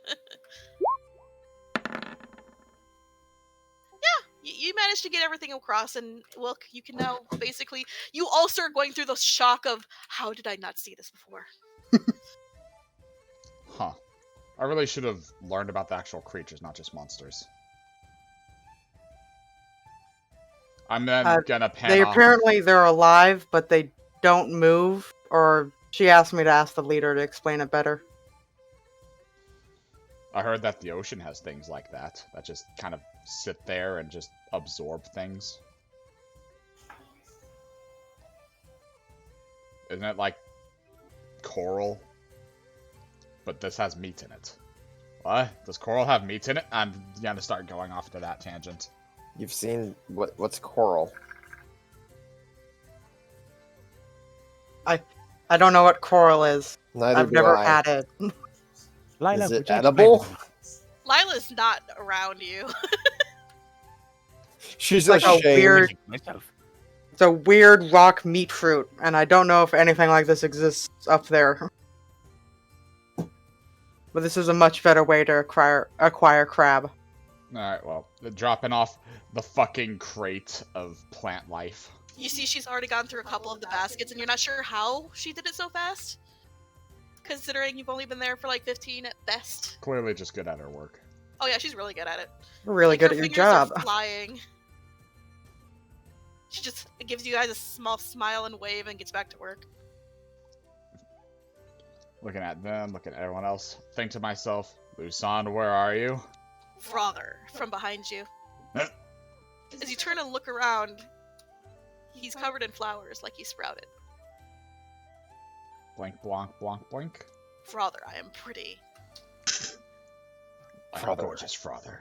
Speaker 4: You managed to get everything across, and Wilk, you can now basically. You also are going through the shock of how did I not see this before?
Speaker 1: Huh. I really should have learned about the actual creatures, not just monsters. I'm then gonna pan
Speaker 2: They
Speaker 1: off.
Speaker 2: apparently they're alive, but they don't move. Or she asked me to ask the leader to explain it better.
Speaker 1: I heard that the ocean has things like that just kind of sit there and just absorb things. Isn't it like coral? But this has meat in it. What? Does coral have meat in it? I'm gonna start going off to that tangent.
Speaker 3: You've seen what's coral?
Speaker 2: I don't know what coral is.
Speaker 3: Neither
Speaker 2: I've
Speaker 3: do
Speaker 2: never
Speaker 3: I.
Speaker 2: had it.
Speaker 5: Lila,
Speaker 3: Is
Speaker 5: would
Speaker 3: it
Speaker 5: you
Speaker 3: edible?
Speaker 5: explain
Speaker 4: Lila's not around you.
Speaker 3: She's
Speaker 2: Like a
Speaker 3: ashamed.
Speaker 2: weird-
Speaker 5: it myself?
Speaker 2: It's a weird rock meat fruit, and I don't know if anything like this exists up there. But this is a much better way to acquire crab.
Speaker 1: Alright, well, dropping off the fucking crate of plant life.
Speaker 4: You see, she's already gone through a couple of the baskets, and you're not sure how she did it so fast. Considering you've only been there for like 15 at best.
Speaker 1: Clearly just good at her work.
Speaker 4: Oh yeah, she's really good at it.
Speaker 2: You're really
Speaker 4: Like,
Speaker 2: good
Speaker 4: her
Speaker 2: at your
Speaker 4: fingers
Speaker 2: job.
Speaker 4: are flying. She just gives you guys a small smile and wave and gets back to work.
Speaker 1: Looking at them, looking at everyone else. Think to myself, Lusan, where are you?
Speaker 4: Frother from behind you.
Speaker 1: Huh?
Speaker 4: As you turn and look around, he's covered in flowers like he sprouted.
Speaker 1: Blank, blank, blank, blank.
Speaker 4: Frother, I am pretty.
Speaker 1: Oh, gorgeous Frother.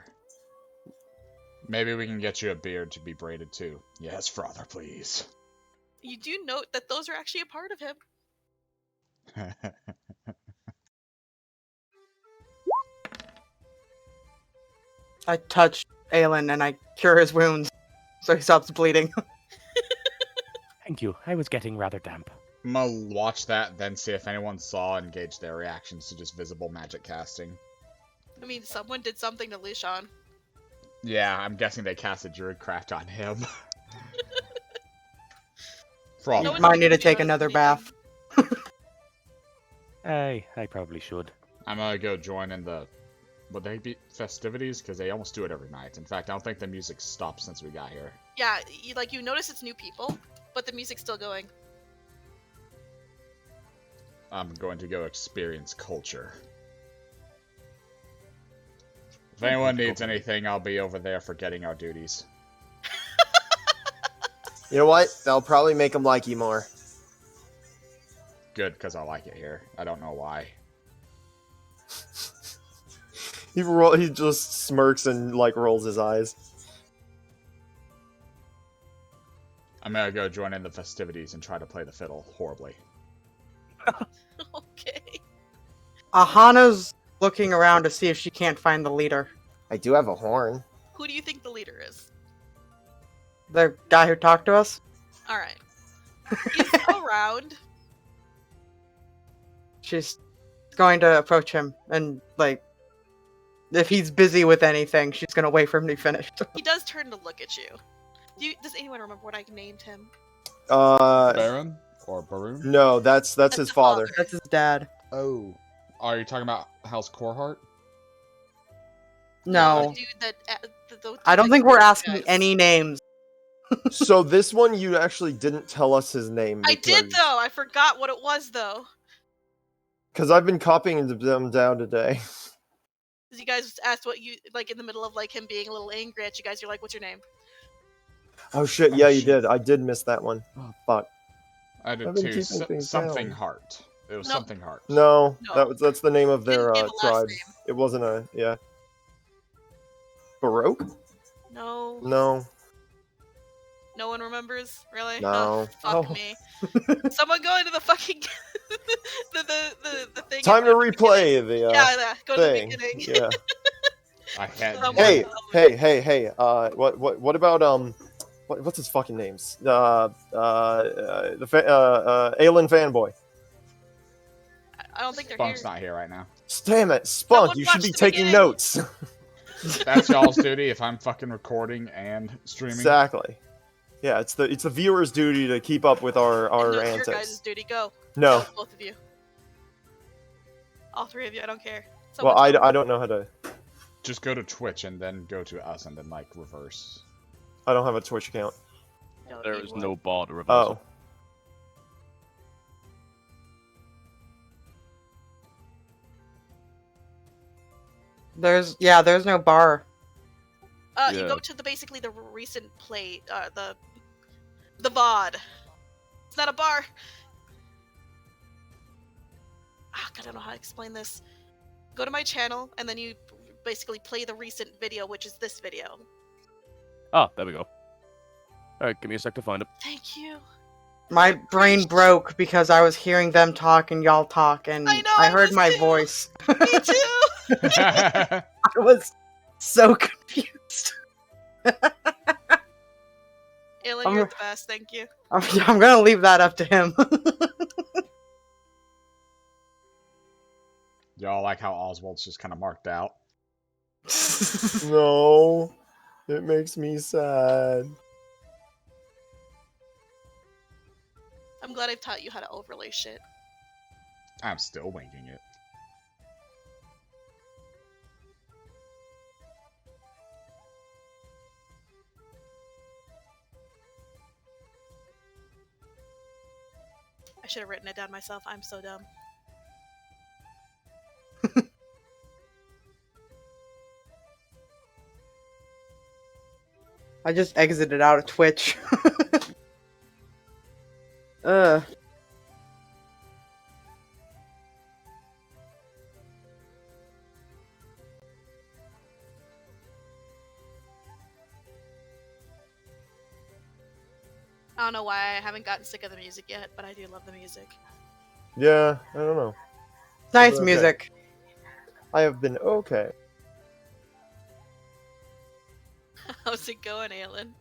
Speaker 1: Maybe we can get you a beard to be braided too. Yes, Frother, please.
Speaker 4: You do note that those are actually a part of him.
Speaker 2: I touch Aelin and I cure his wounds, so he stops bleeding.
Speaker 5: Thank you. I was getting rather damp.
Speaker 1: I'm gonna watch that, then see if anyone saw and gauge their reactions to just visible magic casting.
Speaker 4: I mean, someone did something to Lishan.
Speaker 1: Yeah, I'm guessing they casted Druidcraft on him. Frother.
Speaker 4: No
Speaker 2: You
Speaker 4: one
Speaker 2: might need to
Speaker 4: knows
Speaker 2: take
Speaker 4: anything.
Speaker 2: another bath.
Speaker 5: I probably should.
Speaker 1: I'm gonna go join in the... Would they be festivities? Because they almost do it every night. In fact, I don't think the music stopped since we got here.
Speaker 4: Yeah, you notice it's new people, but the music's still going.
Speaker 1: I'm going to go experience culture. If anyone needs anything, I'll be over there forgetting our duties.
Speaker 3: You know what? That'll probably make him like you more.
Speaker 1: Good, because I like it here. I don't know why.
Speaker 3: He just smirks and like rolls his eyes.
Speaker 1: I'm gonna go join in the festivities and try to play the fiddle horribly.
Speaker 4: Okay.
Speaker 2: Aahana's looking around to see if she can't find the leader.
Speaker 3: I do have a horn.
Speaker 4: Who do you think the leader is?
Speaker 2: The guy who talked to us?
Speaker 4: Alright. He's around.
Speaker 2: She's going to approach him and, like, if he's busy with anything, she's gonna wait for him to be finished.
Speaker 4: He does turn to look at you. Does anyone remember what I named him?
Speaker 1: Baron? Or Baroon?
Speaker 3: No, that's his
Speaker 4: the
Speaker 3: father.
Speaker 2: That's his dad.
Speaker 1: Oh. Are you talking about House Coreheart?
Speaker 2: No.
Speaker 4: The dude that,
Speaker 2: I don't
Speaker 4: that
Speaker 2: think we're
Speaker 4: guys.
Speaker 2: asking any names.
Speaker 3: So this one, you actually didn't tell us his name.
Speaker 4: I did though. I forgot what it was though.
Speaker 3: Because I've been copying them down today.
Speaker 4: Because you guys asked what you like in the middle of like him being a little angry at you guys. You're like, "What's your name?"
Speaker 3: Oh shit, yeah, you did. I did miss that one. Oh, fuck.
Speaker 1: I did
Speaker 3: I've been
Speaker 1: too.
Speaker 3: keeping things
Speaker 1: Something
Speaker 3: down.
Speaker 1: Heart. It was
Speaker 4: No.
Speaker 1: something Heart.
Speaker 3: No,
Speaker 4: No.
Speaker 3: that's the name of their
Speaker 4: Didn't give a last
Speaker 3: tribe.
Speaker 4: name.
Speaker 3: It wasn't a, yeah. Baroque?
Speaker 4: No.
Speaker 3: No.
Speaker 4: No one remembers, really?
Speaker 3: No.
Speaker 4: Oh, fuck
Speaker 2: Oh.
Speaker 4: me. Someone go into the fucking the thing.
Speaker 3: Time to
Speaker 4: at the
Speaker 3: replay the
Speaker 4: beginning. Yeah, go to the
Speaker 3: thing.
Speaker 4: beginning.
Speaker 3: Yeah.
Speaker 1: I had.
Speaker 4: Someone-
Speaker 3: Hey. What about what's his fucking names? Aelin fanboy.
Speaker 4: I don't think they're
Speaker 1: Spunk's
Speaker 4: here.
Speaker 1: not here right now.
Speaker 3: Damn it, Spunk!
Speaker 4: Someone
Speaker 3: You should
Speaker 4: watch
Speaker 3: be
Speaker 4: the
Speaker 3: taking
Speaker 4: beginning.
Speaker 3: notes.
Speaker 1: That's y'all's duty if I'm fucking recording and streaming.
Speaker 3: Exactly. Yeah, it's the viewer's duty to keep up with our
Speaker 4: No, it's your
Speaker 3: antics.
Speaker 4: guys' duty. Go.
Speaker 3: No.
Speaker 4: Go, both of you. All three of you. I don't care.
Speaker 3: Well,
Speaker 4: Someone's-
Speaker 3: I don't know how to.
Speaker 1: Just go to Twitch and then go to us and then like reverse.
Speaker 3: I don't have a Twitch account.
Speaker 4: No,
Speaker 7: There
Speaker 4: you
Speaker 7: is
Speaker 4: would.
Speaker 7: no bar to reverse
Speaker 3: Oh.
Speaker 7: it.
Speaker 2: There's no bar.
Speaker 4: You
Speaker 7: Yeah.
Speaker 4: go to basically the recent play, the VOD. It's not a bar. Ah, God, I don't know how to explain this. Go to my channel, and then you basically play the recent video, which is this video.
Speaker 7: Ah, there we go. Alright, give me a sec to find it.
Speaker 4: Thank you.
Speaker 2: My brain broke because I was hearing them talk and y'all talk, and
Speaker 4: I know,
Speaker 2: I
Speaker 4: I
Speaker 2: heard
Speaker 4: was
Speaker 2: my
Speaker 4: too.
Speaker 2: voice.
Speaker 4: Me too.
Speaker 2: I was so confused.
Speaker 4: Aelin,
Speaker 2: I'm-
Speaker 4: you're the best. Thank you.
Speaker 2: I'm gonna leave that up to him.
Speaker 1: Y'all like how Oswald's just kind of marked out?
Speaker 3: No, it makes me sad.
Speaker 4: I'm glad I've taught you how to overlay shit.
Speaker 1: I'm still winging it.
Speaker 4: I should have written it down myself. I'm so dumb.
Speaker 2: I just exited out of Twitch. Ugh.
Speaker 4: I don't know why I haven't gotten sick of the music yet, but I do love the music.
Speaker 3: Yeah, I don't know.
Speaker 2: Nice
Speaker 3: Okay.
Speaker 2: music.
Speaker 3: I have been okay.
Speaker 4: How's it going, Aelin?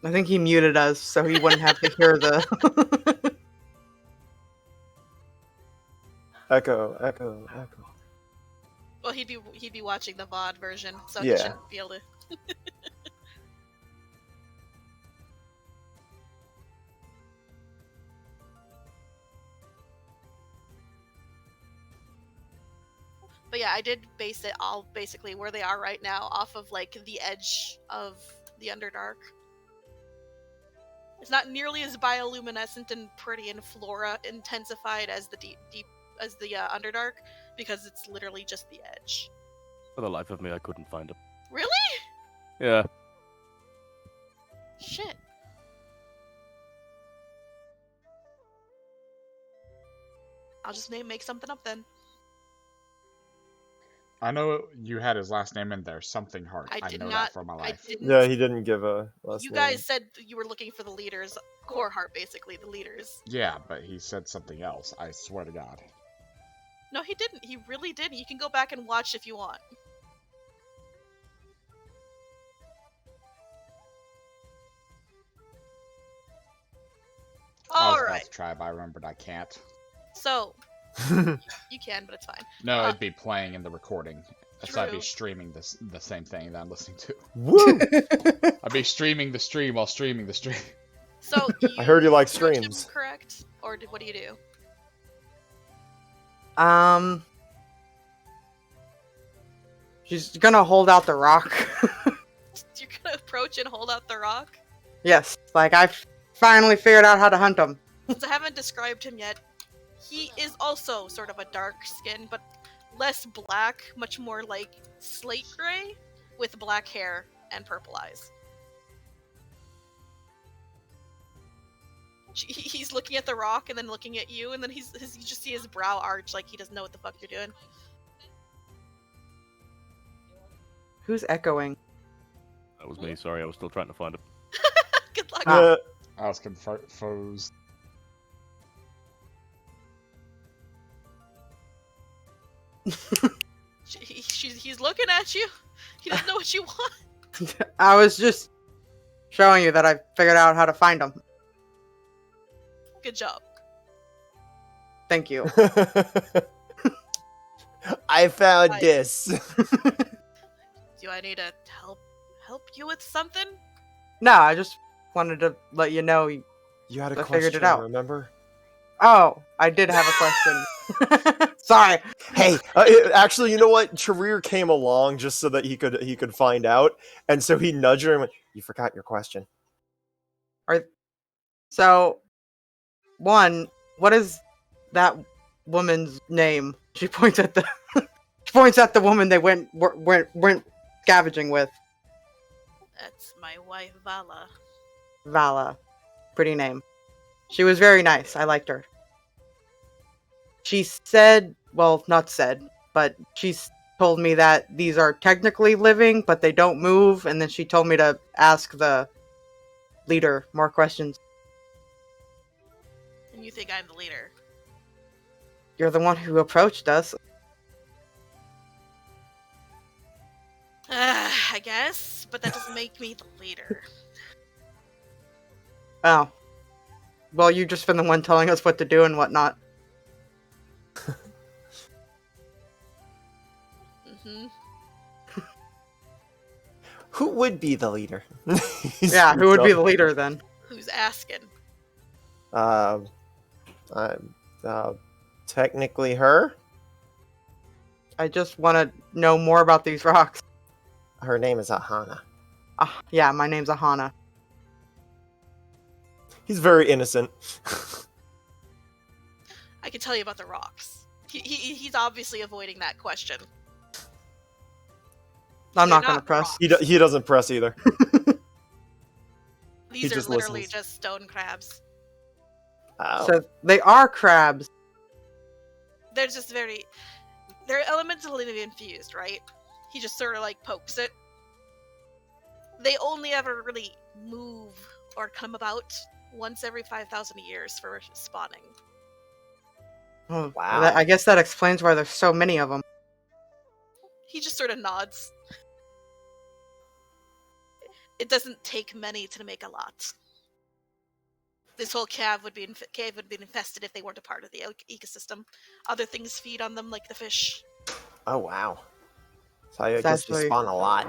Speaker 2: I think he muted us so he wouldn't have to hear the.
Speaker 3: Echo, echo, echo.
Speaker 4: Well, he'd be watching the VOD version, so
Speaker 3: Yeah.
Speaker 4: he shouldn't be able to. But yeah, I did base it all basically where they are right now off of like the edge of the Underdark. It's not nearly as bioluminescent and pretty and flora intensified as the Underdark because it's literally just the edge.
Speaker 7: For the life of me, I couldn't find it.
Speaker 4: Really?
Speaker 7: Yeah.
Speaker 4: Shit. I'll just make something up then.
Speaker 1: I know you had his last name in there, something hard.
Speaker 4: I
Speaker 1: I
Speaker 4: did
Speaker 1: know
Speaker 4: not-
Speaker 1: that for my
Speaker 4: I
Speaker 1: life.
Speaker 4: didn't.
Speaker 3: Yeah, he didn't give a last
Speaker 4: You
Speaker 3: name.
Speaker 4: guys said that you were looking for the leaders, core heart, basically the leaders.
Speaker 1: Yeah, but he said something else. I swear to God.
Speaker 4: No, he didn't. He really didn't. You can go back and watch if you want.
Speaker 1: I was
Speaker 4: All
Speaker 1: about
Speaker 4: right.
Speaker 1: to try, but I remembered I can't.
Speaker 4: So you can, but it's fine.
Speaker 1: No,
Speaker 4: Uh,
Speaker 1: it'd be playing in the recording. So I'd be
Speaker 4: True.
Speaker 1: streaming the same thing that I'm listening to.
Speaker 3: Woo!
Speaker 1: I'd be streaming the stream while streaming the stream.
Speaker 4: So
Speaker 3: I heard you like
Speaker 4: approach him
Speaker 3: streams.
Speaker 4: correct? Or what do you do?
Speaker 2: She's gonna hold out the rock.
Speaker 4: You're gonna approach and hold out the rock?
Speaker 2: Yes, like I've finally figured out how to hunt them.
Speaker 4: Since I haven't described him yet, he is also sort of a dark skin, but less black, much more like slate gray, with black hair and purple eyes. He's looking at the rock and then looking at you, and then you just see his brow arch like he doesn't know what the fuck you're doing.
Speaker 2: Who's echoing?
Speaker 7: That was me, sorry, I was still trying to find it.
Speaker 4: Good luck.
Speaker 2: Ah.
Speaker 1: I was confused.
Speaker 4: He's looking at you. He doesn't know what you want.
Speaker 2: I was just showing you that I figured out how to find them.
Speaker 4: Good job.
Speaker 2: Thank you.
Speaker 3: I found
Speaker 4: Nice.
Speaker 3: this.
Speaker 4: Do I need to help you with something?
Speaker 2: No, I just wanted to let you know.
Speaker 3: You had a
Speaker 2: I
Speaker 3: question,
Speaker 2: figured it out.
Speaker 3: remember?
Speaker 2: Oh, I did have a question. Sorry.
Speaker 3: Hey, actually, you know what? Charir came along just so that he could find out, and so he nudged her and went, "You forgot your question."
Speaker 2: So, one, what is that woman's name? She points at the she points at the woman they went scavenging with.
Speaker 4: That's my wife, Vala.
Speaker 2: Vala. Pretty name. She was very nice. I liked her. She said, well, not said, but she's told me that these are technically living, but they don't move, and then she told me to ask the leader more questions.
Speaker 4: And you think I'm the leader?
Speaker 2: You're the one who approached us.
Speaker 4: I guess, but that doesn't make me the leader.
Speaker 2: Oh. Well, you've just been the one telling us what to do and whatnot.
Speaker 4: hmm
Speaker 3: Who would be the leader?
Speaker 2: Yeah, who would be the leader then?
Speaker 4: Who's asking?
Speaker 3: Technically her.
Speaker 2: I just want to know more about these rocks.
Speaker 3: Her name is Aahana.
Speaker 2: Yeah, my name's Aahana.
Speaker 3: He's very innocent.
Speaker 4: I can tell you about the rocks. He's obviously avoiding that question.
Speaker 2: I'm
Speaker 4: They're
Speaker 2: not going to press.
Speaker 4: rocks.
Speaker 3: He doesn't press either.
Speaker 4: These are
Speaker 3: just
Speaker 4: literally
Speaker 3: listens.
Speaker 4: just stone crabs.
Speaker 3: Oh.
Speaker 2: So they are crabs.
Speaker 4: They're just they're elementally infused, right? He just sort of like pokes it. They only ever really move or come about once every 5,000 years for spawning.
Speaker 2: Oh,
Speaker 3: Wow.
Speaker 2: I guess that explains why there's so many of them.
Speaker 4: He just sort of nods. It doesn't take many to make a lot. This whole cave would be infested if they weren't a part of the ecosystem. Other things feed on them, like the fish.
Speaker 3: Oh wow. So I
Speaker 2: It's
Speaker 3: guess they
Speaker 2: actually-
Speaker 3: spawn a lot.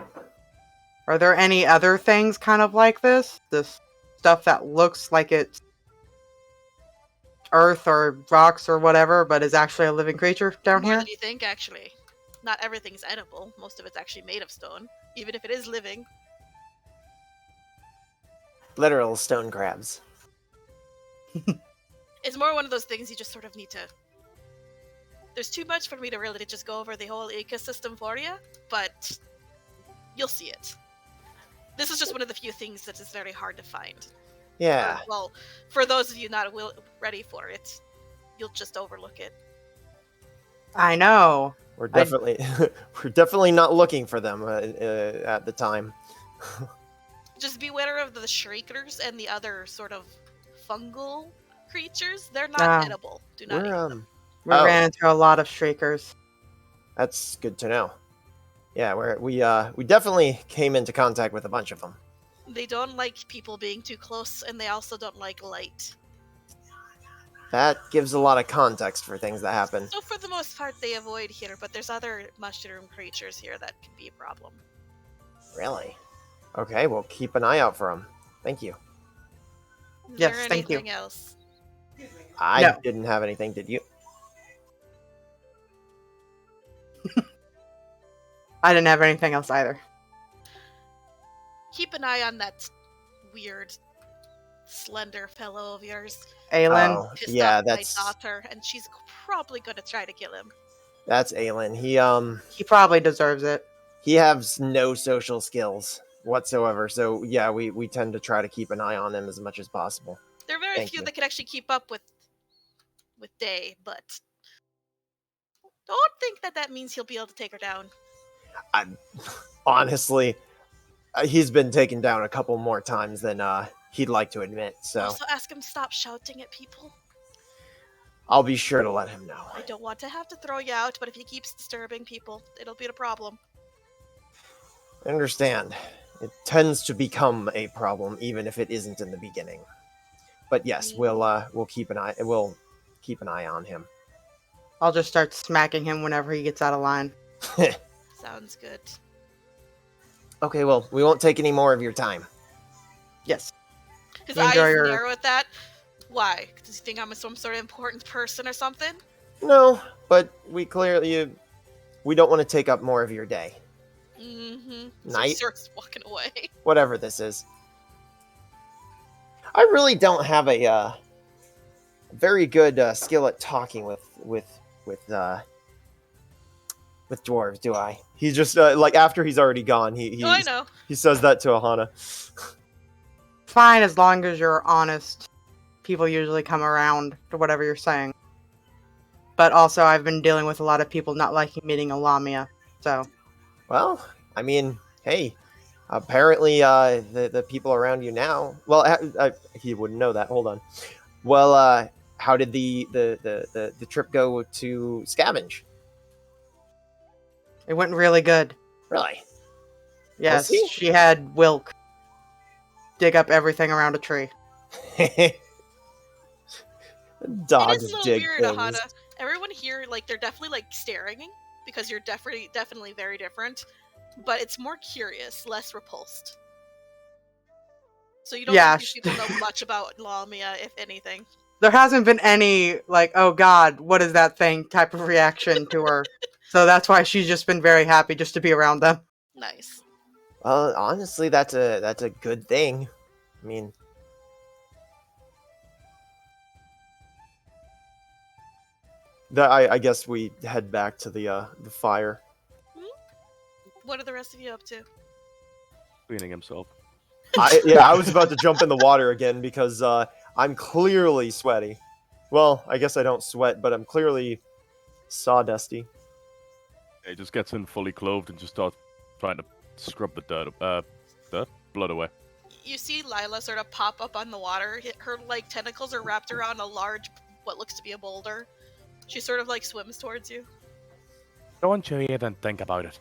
Speaker 2: Are there any other things kind of like this? This stuff that looks like it's earth or rocks or whatever, but is actually a living creature down
Speaker 4: More
Speaker 2: here?
Speaker 4: than you think, actually. Not everything's edible. Most of it's actually made of stone. Even if it is living.
Speaker 3: Literal stone crabs.
Speaker 4: It's more one of those things you just sort of need to... There's too much for me to really just go over the whole ecosystem for you, but you'll see it. This is just one of the few things that is very hard to find.
Speaker 3: Yeah.
Speaker 4: Well, for those of you not ready for it, you'll just overlook it.
Speaker 2: I know.
Speaker 3: We're definitely not looking for them at the time.
Speaker 4: Just beware of the shriekers and the other sort of fungal creatures. They're not
Speaker 2: Ah.
Speaker 4: edible. Do not eat
Speaker 3: We're
Speaker 4: them.
Speaker 2: We
Speaker 3: Oh.
Speaker 2: ran into a lot of shriekers.
Speaker 3: That's good to know. Yeah, we definitely came into contact with a bunch of them.
Speaker 4: They don't like people being too close, and they also don't like light.
Speaker 3: That gives a lot of context for things that happen.
Speaker 4: So for the most part, they avoid here, but there's other mushroom creatures here that can be a problem.
Speaker 3: Really? Okay, we'll keep an eye out for them. Thank you.
Speaker 4: Is
Speaker 2: Yes,
Speaker 4: there
Speaker 2: thank you.
Speaker 4: anything else?
Speaker 3: I
Speaker 2: No.
Speaker 3: didn't have anything, did you?
Speaker 2: I didn't have anything else either.
Speaker 4: Keep an eye on that weird, slender fellow of yours.
Speaker 2: Aelin,
Speaker 3: Oh,
Speaker 4: Pissed
Speaker 3: yeah,
Speaker 4: off
Speaker 3: that's
Speaker 4: my daughter, and she's probably gonna try to kill him.
Speaker 3: that's Aelin.
Speaker 2: he probably deserves it.
Speaker 3: He has no social skills whatsoever. So yeah, we tend to try to keep an eye on him as much as possible.
Speaker 4: There are very
Speaker 3: Thank
Speaker 4: few
Speaker 3: you.
Speaker 4: that can actually keep up with Day, but don't think that means he'll be able to take her down.
Speaker 3: Honestly, he's been taken down a couple more times than he'd like to admit. So
Speaker 4: Also, ask him to stop shouting at people.
Speaker 3: I'll be sure to let him know.
Speaker 4: I don't want to have to throw you out, but if he keeps disturbing people, it'll be a problem.
Speaker 3: I understand. It tends to become a problem, even if it isn't in the beginning. But yes, we'll keep an eye on him.
Speaker 2: I'll just start smacking him whenever he gets out of line.
Speaker 4: Sounds good.
Speaker 3: Okay, well, we won't take any more of your time.
Speaker 2: Yes.
Speaker 4: His
Speaker 2: You
Speaker 4: eyes
Speaker 2: enjoy your-
Speaker 4: narrow at that. Why? Does he think I'm some sort of important person or something?
Speaker 6: No, but we don't want to take up more of your day.
Speaker 4: Mm-hmm. So he
Speaker 6: Night?
Speaker 4: starts walking away.
Speaker 6: Whatever this is. I really don't have a very good skill at talking with dwarves, do I? He's just like after he's already gone,
Speaker 4: Oh, I know.
Speaker 6: he says that to Aahana.
Speaker 2: Fine, as long as you're honest. People usually come around to whatever you're saying. But also, I've been dealing with a lot of people not liking meeting a Lamia, so...
Speaker 6: Well, I mean, hey, apparently the people around you now. Well, he wouldn't know that. Hold on. Well, how did the trip go to Scavenge?
Speaker 2: It went really good.
Speaker 6: Really?
Speaker 2: Yes,
Speaker 6: see.
Speaker 2: she had Wilk dig up everything around a tree.
Speaker 6: Dogs
Speaker 4: It is a little
Speaker 6: dig
Speaker 4: weird,
Speaker 6: things.
Speaker 4: Aahana. Everyone here, like, they're definitely, like, staring, because you're definitely very different. But it's more curious, less repulsed. So you don't
Speaker 2: Yeah,
Speaker 4: think these people know much about Lamia, if anything.
Speaker 2: There hasn't been any, like, oh god, what is that thing type of reaction to her. So that's why she's just been very happy just to be around them.
Speaker 4: Nice.
Speaker 6: Well, honestly, that's a good thing. I mean, I guess we head back to the fire.
Speaker 4: What are the rest of you up to?
Speaker 7: Cleaning himself.
Speaker 6: I was about to jump in the water again because I'm clearly sweaty. Well, I guess I don't sweat, but I'm clearly sawdusty.
Speaker 7: He just gets in fully clothed and just starts trying to scrub the blood away.
Speaker 4: You see Lila sort of pop up on the water. Her, like, tentacles are wrapped around a large, what looks to be a boulder. She sort of, like, swims towards you.
Speaker 5: Don't you even think about it.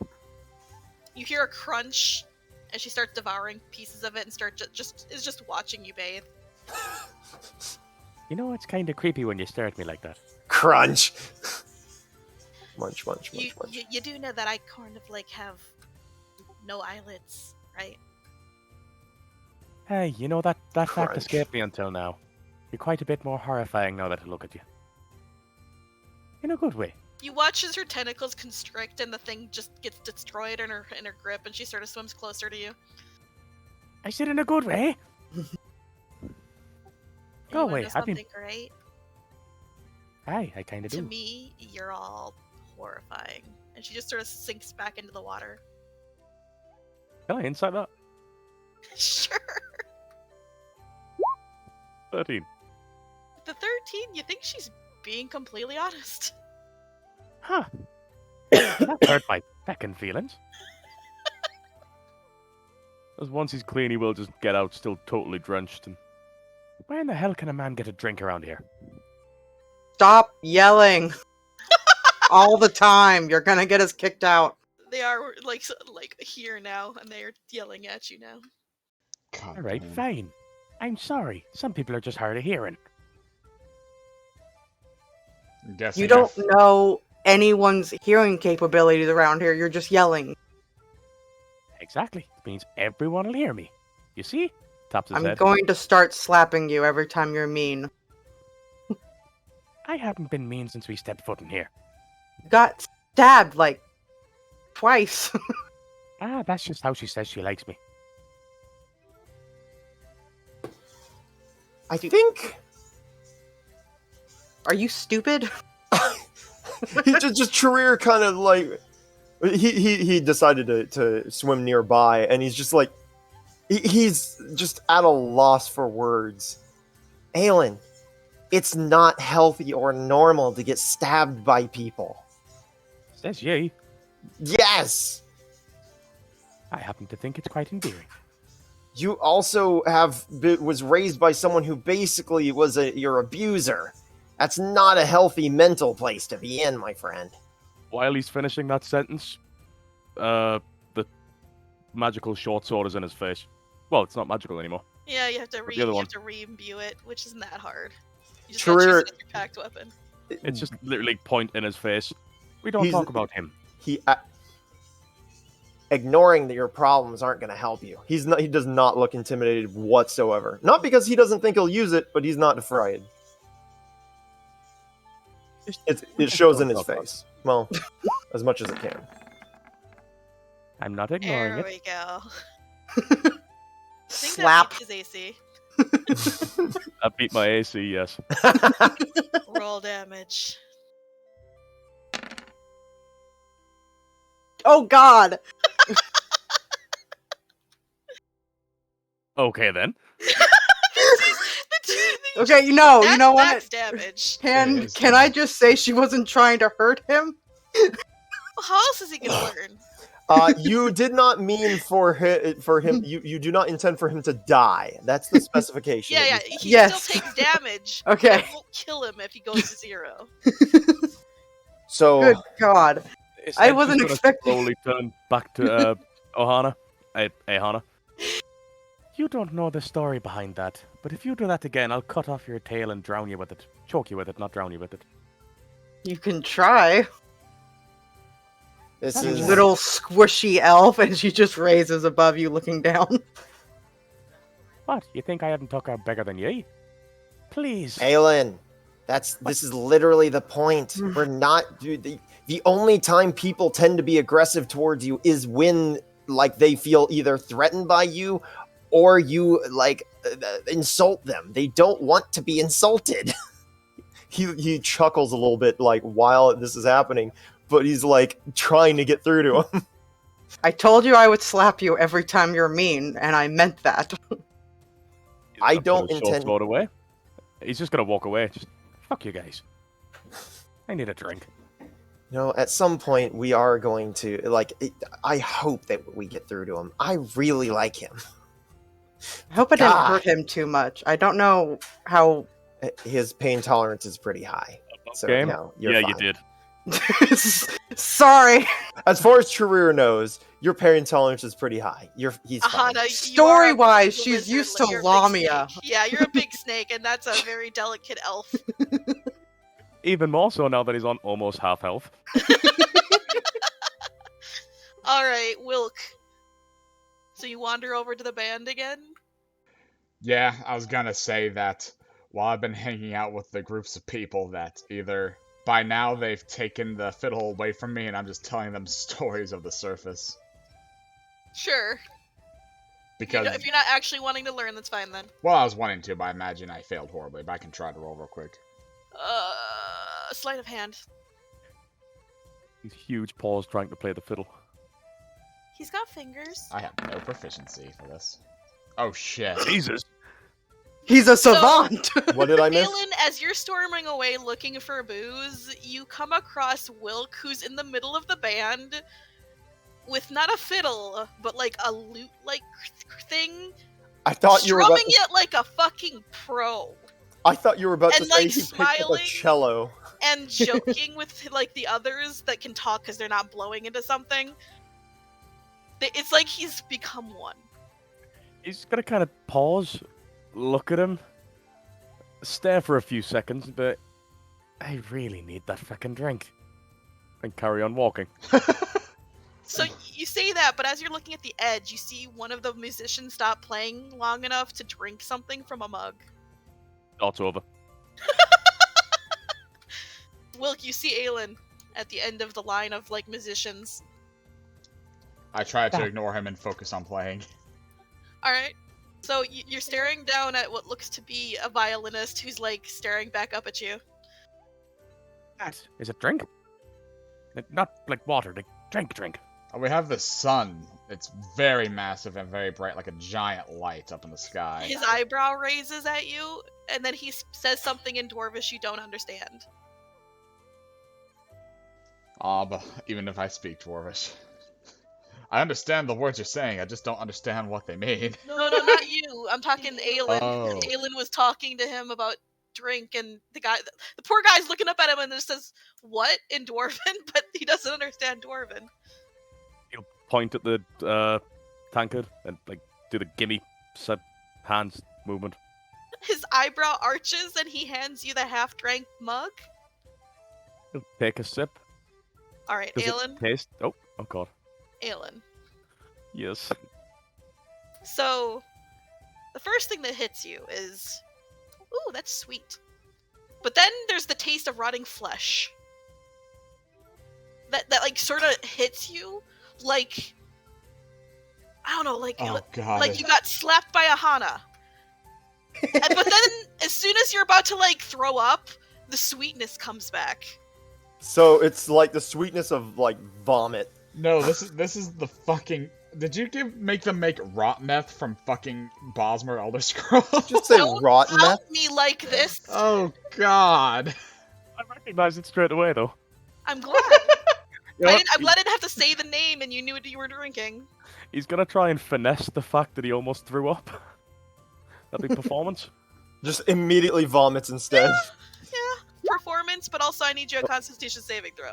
Speaker 4: You hear a crunch, and she starts devouring pieces of it and is just watching you bathe.
Speaker 5: You know, it's kind of creepy when you stare at me like that.
Speaker 6: Crunch. Munch, munch, munch, munch.
Speaker 4: You do know that I kind of, like, have no eyelids, right?
Speaker 5: Hey, you know, that fact
Speaker 6: Crunch.
Speaker 5: escaped me until now. You're quite a bit more horrifying now that I look at you. In a good way.
Speaker 4: You watch as her tentacles constrict and the thing just gets destroyed in her grip, and she sort of swims closer to you.
Speaker 5: I said in a good way. Go
Speaker 4: You wanna
Speaker 5: away.
Speaker 4: know
Speaker 5: I've been.
Speaker 4: something great?
Speaker 5: Aye, I kind of
Speaker 4: To
Speaker 5: do.
Speaker 4: me, you're all horrifying. And she just sort of sinks back into the water.
Speaker 5: Can I insight that?
Speaker 4: Sure.
Speaker 5: 13.
Speaker 4: The 13, you think she's being completely honest.
Speaker 5: Huh. That hurt my feckin' feelings.
Speaker 7: As once he's clean, he will just get out, still totally drenched. And
Speaker 5: Where in the hell can a man get a drink around here?
Speaker 2: Stop yelling. All the time. You're gonna get us kicked out.
Speaker 4: They are like here now, and they are yelling at you now.
Speaker 1: God
Speaker 5: All right,
Speaker 1: damn.
Speaker 5: fine. I'm sorry. Some people are just hard of hearing.
Speaker 1: I'm guessing
Speaker 2: You don't
Speaker 1: if-
Speaker 2: know anyone's hearing capabilities around here. You're just yelling.
Speaker 5: Exactly. It means everyone will hear me. You see? Taps his
Speaker 2: I'm
Speaker 5: head.
Speaker 2: going to start slapping you every time you're mean.
Speaker 5: I haven't been mean since we stepped foot in here.
Speaker 2: Got stabbed like twice.
Speaker 5: Ah, that's just how she says she likes me.
Speaker 6: I think
Speaker 2: Are you stupid?
Speaker 6: he just Charir kind of like he decided to swim nearby, and he's just like he's just at a loss for words. Aelin, it's not healthy or normal to get stabbed by people.
Speaker 5: Says ye.
Speaker 6: Yes.
Speaker 5: I happen to think it's quite endearing.
Speaker 6: You also was raised by someone who basically was your abuser. That's not a healthy mental place to be in, my friend.
Speaker 7: while he's finishing that sentence, the magical short sword is in his face. Well, it's not magical anymore.
Speaker 4: Yeah, you have to
Speaker 7: What's the other one?
Speaker 4: re-imbue it, which isn't that hard. You just
Speaker 6: Charir-
Speaker 4: gotta choose it as your packed weapon.
Speaker 7: It's just literally point in his face.
Speaker 5: We don't
Speaker 6: He's-
Speaker 5: talk about him.
Speaker 6: Ignoring that your problems aren't going to help you. He does not look intimidated whatsoever. Not because he doesn't think he'll use it, but he's not afraid.
Speaker 3: It shows in his face. Well, as much as it can.
Speaker 5: I'm not ignoring
Speaker 4: There
Speaker 5: it.
Speaker 4: we go. I think
Speaker 2: Slap.
Speaker 4: that beats his AC.
Speaker 7: I beat my AC, yes.
Speaker 4: Roll damage.
Speaker 2: Oh God.
Speaker 7: Okay then.
Speaker 2: Okay, you know
Speaker 4: That's
Speaker 2: what?
Speaker 4: max damage.
Speaker 2: Can I just say she wasn't trying to hurt him?
Speaker 4: Well, how else is he gonna learn?
Speaker 3: You did not mean for him. You do not intend for him to die. That's the specification.
Speaker 4: Yeah,
Speaker 3: that
Speaker 4: yeah,
Speaker 3: you
Speaker 4: he
Speaker 2: Yes.
Speaker 4: still takes damage.
Speaker 2: Okay.
Speaker 4: But it won't kill him if he goes to 0.
Speaker 3: So
Speaker 2: Good God.
Speaker 7: His
Speaker 2: I
Speaker 7: head's
Speaker 2: wasn't
Speaker 7: just gonna
Speaker 2: expecting-
Speaker 7: slowly turn back to Aahana. Aahana.
Speaker 5: You don't know the story behind that, but if you do that again, I'll cut off your tail and drown you with it. Choke you with it, not drown you with it.
Speaker 2: You can try.
Speaker 3: this
Speaker 5: That
Speaker 3: is
Speaker 2: Little squishy elf, and she just raises above you, looking down.
Speaker 5: What? You think I haven't took out bigger than ye? Please.
Speaker 3: Aelin. This is literally the point. We're not the only time people tend to be aggressive towards you is when like they feel either threatened by you or you like insult them. They don't want to be insulted. He chuckles a little bit like while this is happening, but he's like trying to get through to him.
Speaker 2: I told you I would slap you every time you're mean, and I meant that.
Speaker 7: He's
Speaker 3: I
Speaker 7: gonna put
Speaker 3: don't
Speaker 7: his short
Speaker 3: intend-
Speaker 7: sword away. He's just gonna walk away. Just
Speaker 5: Fuck you guys. I need a drink.
Speaker 3: You know, at some point we are going to I hope that we get through to him. I really like him.
Speaker 2: I hope I didn't
Speaker 3: God.
Speaker 2: hurt him too much. I don't know how.
Speaker 3: His pain tolerance is pretty high. So
Speaker 7: game.
Speaker 3: no, you're
Speaker 7: Yeah,
Speaker 3: fine.
Speaker 7: you did.
Speaker 2: Sorry.
Speaker 3: As far as Charir knows, your pain tolerance is pretty high. He's fine.
Speaker 4: Aahana,
Speaker 2: Story-wise,
Speaker 4: you are a
Speaker 2: she's
Speaker 4: lizard,
Speaker 2: used to
Speaker 4: you're a big
Speaker 2: Lamia.
Speaker 4: snake. Yeah, you're a big snake, and that's a very delicate elf.
Speaker 7: Even more so now that he's on almost half health.
Speaker 4: Alright, Wilk. So you wander over to the band again?
Speaker 1: Yeah, I was gonna say that while I've been hanging out with the groups of people that either by now they've taken the fiddle away from me and I'm just telling them stories of the surface.
Speaker 4: Sure.
Speaker 1: Because,
Speaker 4: If you're not actually wanting to learn, that's fine then.
Speaker 1: well, I was wanting to, but I imagine I failed horribly, but I can try to roll real quick.
Speaker 4: Sleight of hand.
Speaker 7: His huge paws trying to play the fiddle.
Speaker 4: He's got fingers.
Speaker 1: I have no proficiency for this. Oh shit.
Speaker 7: Jesus.
Speaker 2: He's a savant.
Speaker 3: What did I miss?
Speaker 4: Aelin, as you're storming away looking for booze, you come across Wilk, who's in the middle of the band, with not a fiddle, but like a lute-like thing,
Speaker 3: I thought you were about
Speaker 4: strumming
Speaker 3: to,
Speaker 4: it like a fucking pro,
Speaker 3: I thought you were about to
Speaker 4: and,
Speaker 3: say
Speaker 4: like,
Speaker 3: he picked up a
Speaker 4: smiling.
Speaker 3: cello.
Speaker 4: and joking with like the others that can talk because they're not blowing into something. It's like he's become one.
Speaker 7: He's gonna kind of pause, look at him, stare for a few seconds, but
Speaker 5: I really need that fucking drink.
Speaker 7: and carry on walking.
Speaker 4: So you say that, but as you're looking at the edge, you see one of the musicians stop playing long enough to drink something from a mug.
Speaker 7: Starts over.
Speaker 4: Wilk, you see Aelin at the end of the line of like musicians.
Speaker 1: I try to ignore him and focus on playing.
Speaker 4: All right. So you're staring down at what looks to be a violinist who's like staring back up at you.
Speaker 5: That is it drink? Not like water, like drink.
Speaker 1: We have the sun. It's very massive and very bright, like a giant light up in the sky.
Speaker 4: His eyebrow raises at you, and then he says something in Dwarvish you don't understand.
Speaker 1: But even if I speak Dwarvish, I understand the words you're saying. I just don't understand what they mean.
Speaker 4: No, not you. I'm talking Aelin.
Speaker 1: Oh.
Speaker 4: Aelin was talking to him about drink, and the poor guy's looking up at him and just says, "What?" in Dwarven, but he doesn't understand Dwarven.
Speaker 7: He'll point at the tankard and like do the gimme set hands movement.
Speaker 4: His eyebrow arches, and he hands you the half-drank mug.
Speaker 7: He'll take a sip.
Speaker 4: All right,
Speaker 7: Does
Speaker 4: Aelin.
Speaker 7: it taste? Oh god.
Speaker 4: Aelin.
Speaker 7: Yes.
Speaker 4: So, the first thing that hits you is, ooh, that's sweet. But then there's the taste of rotting flesh. That like sort of hits you like, I don't know, like
Speaker 1: Oh god.
Speaker 4: like you got slapped by Aahana. But then as soon as you're about to like throw up, the sweetness comes back.
Speaker 3: So it's like the sweetness of like vomit.
Speaker 1: No, this is the fucking. Did you make them make rot meth from fucking Bosmer Elder Scrolls?
Speaker 3: Just say
Speaker 4: Don't
Speaker 3: rotten meth.
Speaker 4: help me like this.
Speaker 1: Oh god.
Speaker 7: I recognized it straight away, though.
Speaker 4: I'm glad.
Speaker 7: You know what?
Speaker 4: I'm glad I didn't have to say the name and you knew what you were drinking.
Speaker 7: He's gonna try and finesse the fact that he almost threw up. That big performance.
Speaker 3: Just immediately vomits instead.
Speaker 4: Yeah, performance, but also I need you a Constitution saving throw.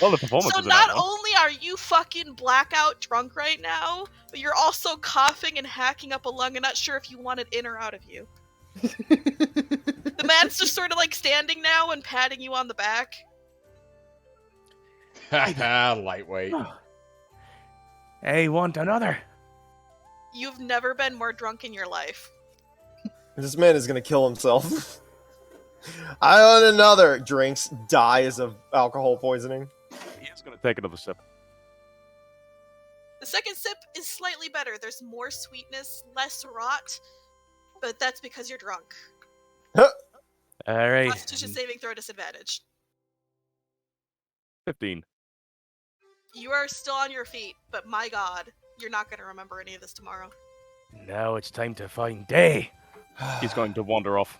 Speaker 7: Well, the performance
Speaker 4: So
Speaker 7: was
Speaker 4: not
Speaker 7: enough, huh?
Speaker 4: only are you fucking blackout drunk right now, but you're also coughing and hacking up a lung and not sure if you want it in or out of you. The man's just sort of like standing now and patting you on the back.
Speaker 1: Lightweight.
Speaker 5: Hey, want another?
Speaker 4: You've never been more drunk in your life.
Speaker 3: This man is gonna kill himself. I want another. Drinks, dies of alcohol poisoning.
Speaker 7: He is gonna take another sip.
Speaker 4: The second sip is slightly better. There's more sweetness, less rot, but that's because you're drunk.
Speaker 5: Alright.
Speaker 4: Constitution saving throw disadvantage.
Speaker 7: 15.
Speaker 4: You are still on your feet, but my god, you're not going to remember any of this tomorrow.
Speaker 5: Now it's time to find Day.
Speaker 7: He's going to wander off.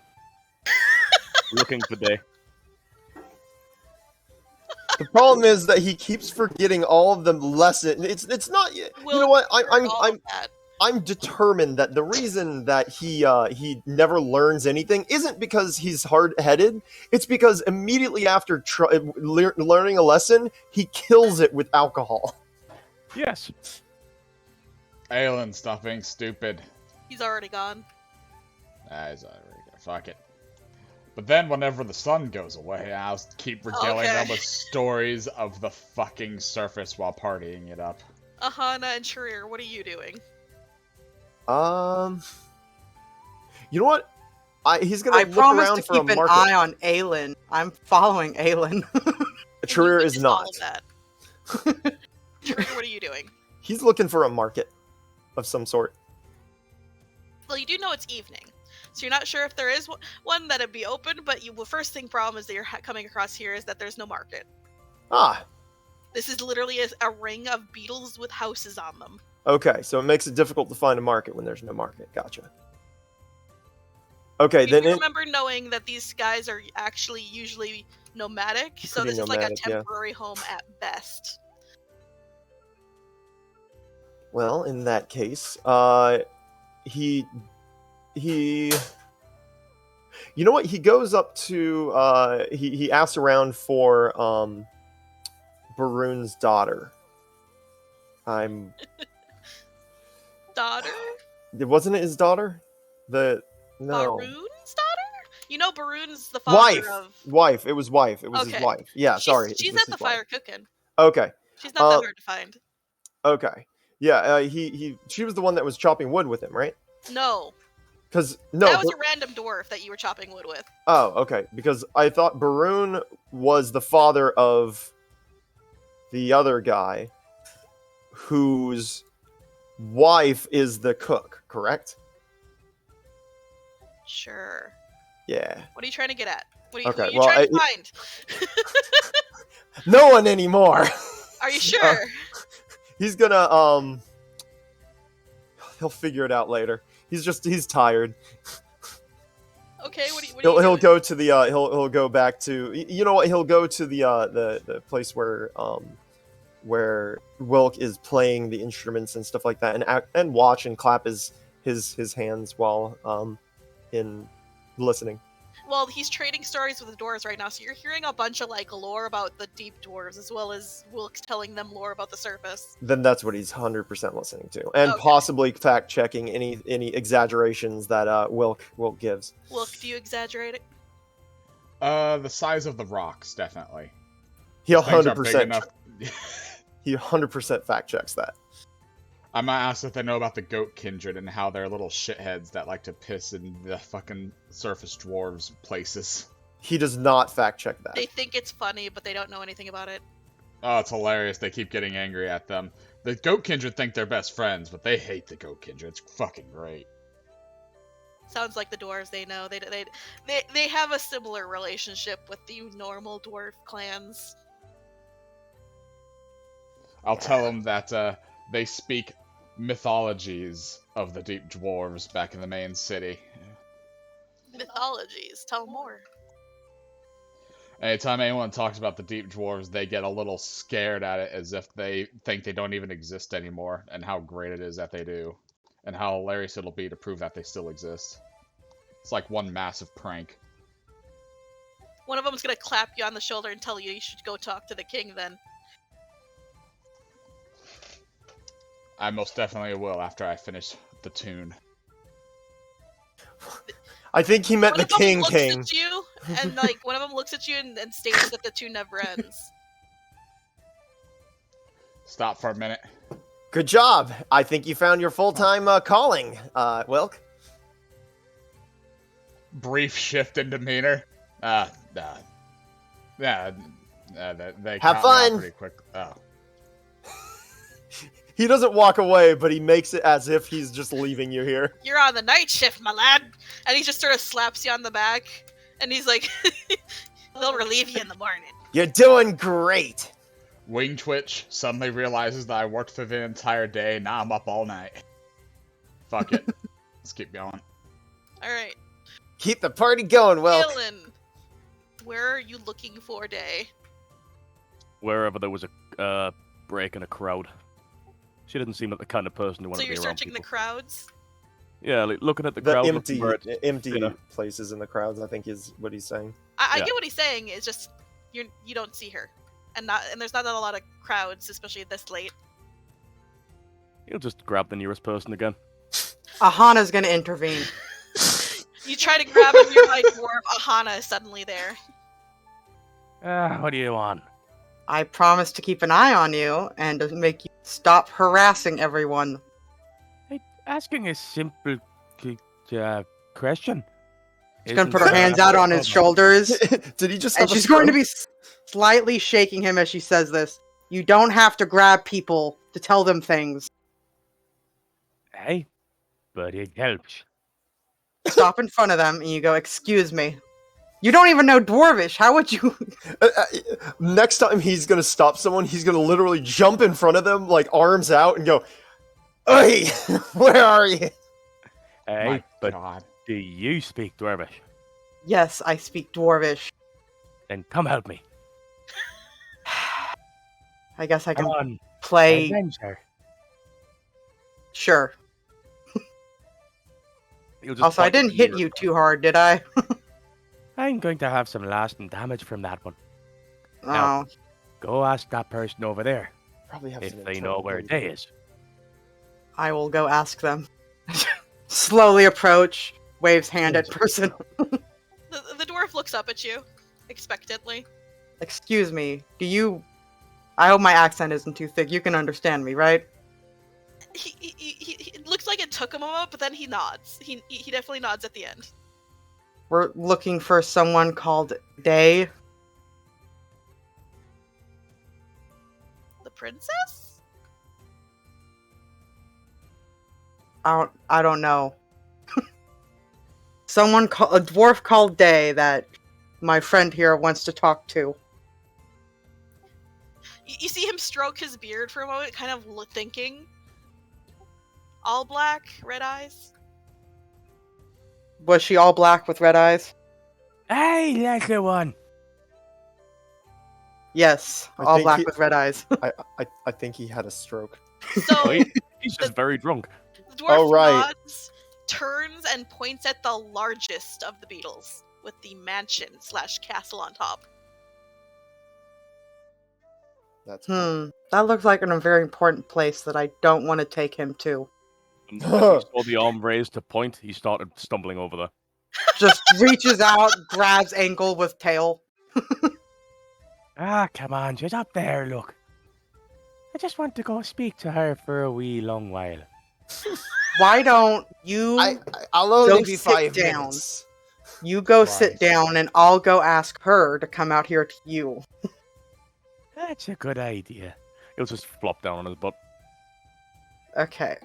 Speaker 7: Looking for Day.
Speaker 3: The problem is that he keeps forgetting all of the lesson. It's not. You know what? I'm determined that the reason that he never learns anything isn't because he's hard-headed. It's because immediately after learning a lesson, he kills it with alcohol.
Speaker 7: Yes.
Speaker 1: Aelin, stop being stupid.
Speaker 4: He's already gone.
Speaker 1: He's already gone. Fuck it. But then whenever the sun goes away, I'll keep regaling them with stories of the fucking surface while partying it up.
Speaker 4: Aahana and Charir, what are you doing?
Speaker 3: You know what? He's gonna
Speaker 2: I
Speaker 3: look
Speaker 2: promise
Speaker 3: around
Speaker 2: to
Speaker 3: for a
Speaker 2: keep an
Speaker 3: market.
Speaker 2: eye on Aelin. I'm following Aelin.
Speaker 3: Charir
Speaker 4: You
Speaker 3: is
Speaker 4: witnessed all
Speaker 3: not.
Speaker 4: of that. Charir, what are you doing?
Speaker 3: He's looking for a market of some sort.
Speaker 4: Well, you do know it's evening, so you're not sure if there is one that'd be open. But the first thing problem is that you're coming across here is that there's no market.
Speaker 3: Ah,
Speaker 4: This is literally a ring of beetles with houses on them.
Speaker 3: okay. So it makes it difficult to find a market when there's no market. Gotcha. Okay,
Speaker 4: You
Speaker 3: then
Speaker 4: remember knowing that these guys are actually usually nomadic, so
Speaker 3: Pretty
Speaker 4: this is like a
Speaker 3: nomadic, yeah.
Speaker 4: temporary home at best.
Speaker 3: well, in that case, he, you know what? He goes up to, he asks around for, Baroon's daughter.
Speaker 4: Daughter?
Speaker 3: Wasn't it his daughter? No.
Speaker 4: Baroon's daughter? You know Baroon's the father of...
Speaker 3: Wife. It was wife. It was his
Speaker 4: Okay.
Speaker 3: wife. Yeah, sorry.
Speaker 4: She's
Speaker 3: it was
Speaker 4: at the
Speaker 3: his wife.
Speaker 4: fire cooking.
Speaker 3: Okay.
Speaker 4: She's not that hard to find.
Speaker 3: Okay. Yeah, she was the one that was chopping wood with him, right?
Speaker 4: No.
Speaker 3: Because
Speaker 4: That was a random dwarf that you were chopping wood with.
Speaker 3: Oh, okay. Because I thought Baroon was the father of the other guy, whose wife is the cook, correct?
Speaker 4: Sure.
Speaker 3: Yeah.
Speaker 4: What are you trying to get at? What are you,
Speaker 3: Okay,
Speaker 4: what are you
Speaker 3: well,
Speaker 4: trying to find?
Speaker 3: No one anymore.
Speaker 4: Are you sure?
Speaker 3: He's gonna he'll figure it out later. He's tired.
Speaker 4: Okay, what are you
Speaker 3: He'll
Speaker 4: doing?
Speaker 3: go to the he'll go back to, you know what, he'll go to the place where Wilk is playing the instruments and stuff like that, and watch and clap his hands while in listening.
Speaker 4: Well, he's trading stories with the dwarves right now, so you're hearing a bunch of like lore about the deep dwarves, as well as Wilk's telling them lore about the surface.
Speaker 3: Then that's what he's 100% listening to, and
Speaker 4: Okay.
Speaker 3: possibly fact checking any exaggerations that Wilk gives.
Speaker 4: Wilk, do you exaggerate it?
Speaker 1: The size of the rocks, definitely.
Speaker 3: He
Speaker 1: Things are big
Speaker 3: 100%
Speaker 1: enough.
Speaker 3: he 100% fact checks that.
Speaker 1: I might ask if they know about the goat kindred and how they're little shitheads that like to piss in the fucking surface dwarves places.
Speaker 3: He does not fact check that.
Speaker 4: They think it's funny, but they don't know anything about it.
Speaker 1: Oh, it's hilarious. They keep getting angry at them. The goat kindred think they're best friends, but they hate the goat kindred. It's fucking great.
Speaker 4: Sounds like the dwarves. They know they have a similar relationship with the normal dwarf clans.
Speaker 1: I'll tell them that they speak mythologies of the deep dwarves back in the main city.
Speaker 4: Mythologies. Tell more.
Speaker 1: Anytime anyone talks about the deep dwarves, they get a little scared at it as if they think they don't even exist anymore, and how great it is that they do, and how hilarious it'll be to prove that they still exist. It's like one massive prank.
Speaker 4: One of them's gonna clap you on the shoulder and tell you should go talk to the king then.
Speaker 1: I most definitely will after I finish the tune.
Speaker 3: I think he meant
Speaker 4: One
Speaker 3: the
Speaker 4: of them
Speaker 3: king.
Speaker 4: looks at you, and like one of them looks at you and states that the tune never ends.
Speaker 1: Stop for a minute.
Speaker 3: Good job. I think you found your full-time calling, Wilk.
Speaker 1: Brief shift in demeanor. They
Speaker 3: Have
Speaker 1: count me out
Speaker 3: fun.
Speaker 1: pretty quick. Oh.
Speaker 3: He doesn't walk away, but he makes it as if he's just leaving you here.
Speaker 4: You're on the night shift, my lad. And he just sort of slaps you on the back, and he's like, they'll relieve you in the morning.
Speaker 3: You're doing great.
Speaker 1: Wing twitch suddenly realizes that I worked for the entire day. Now I'm up all night. Fuck it. Let's keep going.
Speaker 4: Alright.
Speaker 3: Keep the party going, Wilk.
Speaker 4: Aelin, where are you looking for, Day?
Speaker 7: Wherever there was a break in a crowd. She didn't seem like the kind of person who wanted
Speaker 4: So
Speaker 7: to be
Speaker 4: you're
Speaker 7: around
Speaker 4: searching
Speaker 7: people.
Speaker 4: the crowds?
Speaker 7: Yeah, like looking at the
Speaker 3: The
Speaker 7: crowd.
Speaker 3: empty,
Speaker 7: looking where
Speaker 3: empty
Speaker 7: you know.
Speaker 3: places in the crowds, I think, is what he's saying.
Speaker 4: I
Speaker 7: Yeah.
Speaker 4: get what he's saying. It's just you don't see her, and there's not a lot of crowds, especially this late.
Speaker 7: You'll just grab the nearest person again.
Speaker 2: Aahana's gonna intervene.
Speaker 4: You try to grab a nearby dwarf. Aahana is suddenly there.
Speaker 5: What do you want?
Speaker 2: I promise to keep an eye on you and to make you stop harassing everyone.
Speaker 5: Asking a simple question.
Speaker 2: She's gonna put her hands out on his shoulders,
Speaker 3: Did he just
Speaker 2: and
Speaker 3: have a
Speaker 2: she's going to
Speaker 3: stroke?
Speaker 2: be slightly shaking him as she says this. You don't have to grab people to tell them things.
Speaker 5: Hey, but it helps.
Speaker 2: Stop in front of them and you go, "Excuse me." You don't even know Dwarvish. How would you?
Speaker 3: Next time he's gonna stop someone, he's gonna literally jump in front of them, like arms out, and go, "Oi, where are you?"
Speaker 5: Hey,
Speaker 1: My
Speaker 5: but
Speaker 1: God.
Speaker 5: do you speak Dwarvish?
Speaker 2: Yes, I speak Dwarvish.
Speaker 5: Then come help me.
Speaker 2: I guess I
Speaker 5: Come
Speaker 2: can
Speaker 5: on,
Speaker 2: play.
Speaker 5: avenge her.
Speaker 2: Sure.
Speaker 7: You'll just
Speaker 2: Also, I
Speaker 7: point at
Speaker 2: didn't
Speaker 7: the
Speaker 2: hit
Speaker 7: nearest
Speaker 2: you
Speaker 7: one.
Speaker 2: too hard, did I?
Speaker 5: I'm going to have some lasting damage from that one.
Speaker 2: Oh,
Speaker 5: Go ask that person over there
Speaker 3: Probably have
Speaker 5: if
Speaker 3: some
Speaker 5: they
Speaker 3: internal
Speaker 5: know where
Speaker 3: bleed.
Speaker 5: Day is.
Speaker 2: I will go ask them. Slowly approach, waves hand at person.
Speaker 4: The dwarf looks up at you, expectantly.
Speaker 2: Excuse me, do you... I hope my accent isn't too thick. You can understand me, right?
Speaker 4: It looks like it took him a moment, but then he nods. He definitely nods at the end.
Speaker 2: We're looking for someone called Day.
Speaker 4: The princess?
Speaker 2: I don't know. A dwarf called Day that my friend here wants to talk to.
Speaker 4: You see him stroke his beard for a moment, kind of thinking. All black, red eyes.
Speaker 2: Was she all black with red eyes?
Speaker 5: Hey, that's the one.
Speaker 2: Yes,
Speaker 3: I
Speaker 2: all
Speaker 3: think
Speaker 2: black
Speaker 3: he-
Speaker 2: with red eyes.
Speaker 3: I think he had a stroke.
Speaker 4: So
Speaker 7: Oh, he's just very drunk.
Speaker 4: the dwarf
Speaker 3: Oh, right.
Speaker 4: nods, turns, and points at the largest of the beetles, with the mansion/castle on top.
Speaker 3: That's
Speaker 2: That looks like a very important place that I don't want to take him to.
Speaker 7: And when he saw the arm raised to point, he started stumbling over there.
Speaker 2: Just reaches out, grabs ankle with tail.
Speaker 5: Ah, come on, she's up there, look. just want to go speak to her for a wee long while.
Speaker 2: Why don't you
Speaker 6: I'll only
Speaker 2: Go
Speaker 6: be
Speaker 2: sit
Speaker 6: 5
Speaker 2: down.
Speaker 6: minutes.
Speaker 2: go
Speaker 1: Christ.
Speaker 2: sit down and I'll go ask her to come out here to you.
Speaker 5: That's a good idea.
Speaker 7: He'll just flop down on his butt.
Speaker 2: Okay.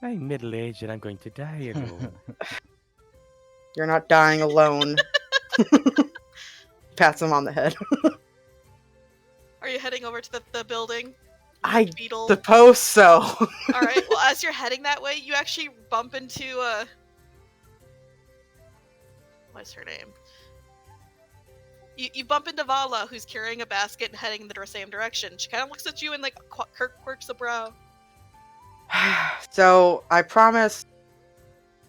Speaker 5: I'm middle-aged and I'm going to die alone.
Speaker 2: You're not dying alone. Pats him on the head.
Speaker 4: Are you heading over to the building?
Speaker 2: I
Speaker 4: Beetle.
Speaker 2: suppose so.
Speaker 4: All right. Well, as you're heading that way, you actually bump into what's her name? You bump into Vala, who's carrying a basket and heading in the same direction. She kind of looks at you and like quirks a brow.
Speaker 2: So I promised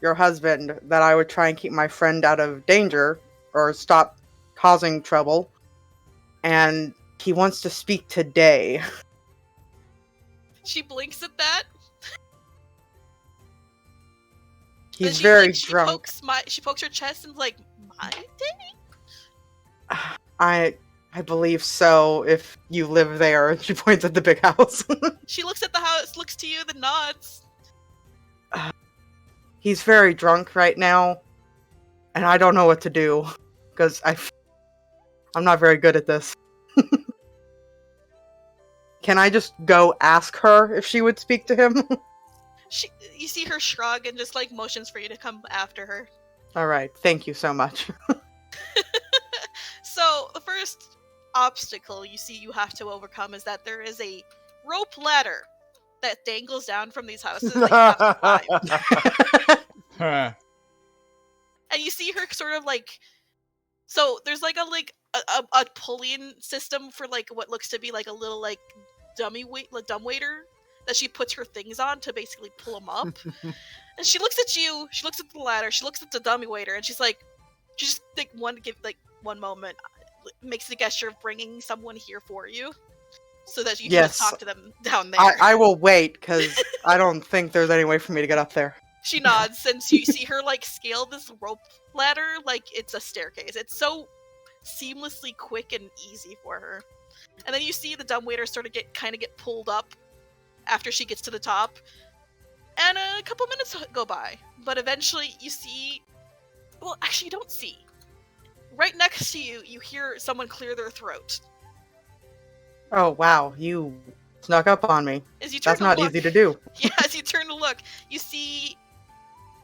Speaker 2: your husband that I would try and keep my friend out of danger or stop causing trouble, and he wants to speak today.
Speaker 4: She blinks at that.
Speaker 2: He's
Speaker 4: she,
Speaker 2: very
Speaker 4: like, she
Speaker 2: drunk.
Speaker 4: She pokes her chest and is like, my day?
Speaker 2: I believe so. If you live there, and she points at the big house.
Speaker 4: She looks at the house, looks to you, then nods.
Speaker 2: He's very drunk right now, and I don't know what to do because I'm not very good at this. Can I just go ask her if she would speak to him?
Speaker 4: You see her shrug and just like motions for you to come after her.
Speaker 2: All right, thank you so much.
Speaker 4: So the first obstacle you see you have to overcome is that there is a rope ladder that dangles down from these houses that you have to climb. And you see her sort of like, so there's like a pulling system for like what looks to be like a little like dumbwaiter that she puts her things on to basically pull them up. And she looks at you, she looks at the ladder, she looks at the dummy waiter, and she's like, she just like one moment, makes the gesture of bringing someone here for you, so that you can just talk to them down there.
Speaker 2: I will wait because I don't think there's any way for me to get up there.
Speaker 4: She nods, since you see her like scale this rope ladder like it's a staircase. It's so seamlessly quick and easy for her. And then you see the dumbwaiter sort of get pulled up after she gets to the top. And a couple minutes go by. But eventually you see... Well, actually you don't see. Right next to you, you hear someone clear their throat.
Speaker 2: Oh wow, you snuck up on me.
Speaker 4: As you turn
Speaker 2: That's
Speaker 4: to
Speaker 2: not
Speaker 4: look,
Speaker 2: easy to do.
Speaker 4: Yeah, as you turn to look, you see...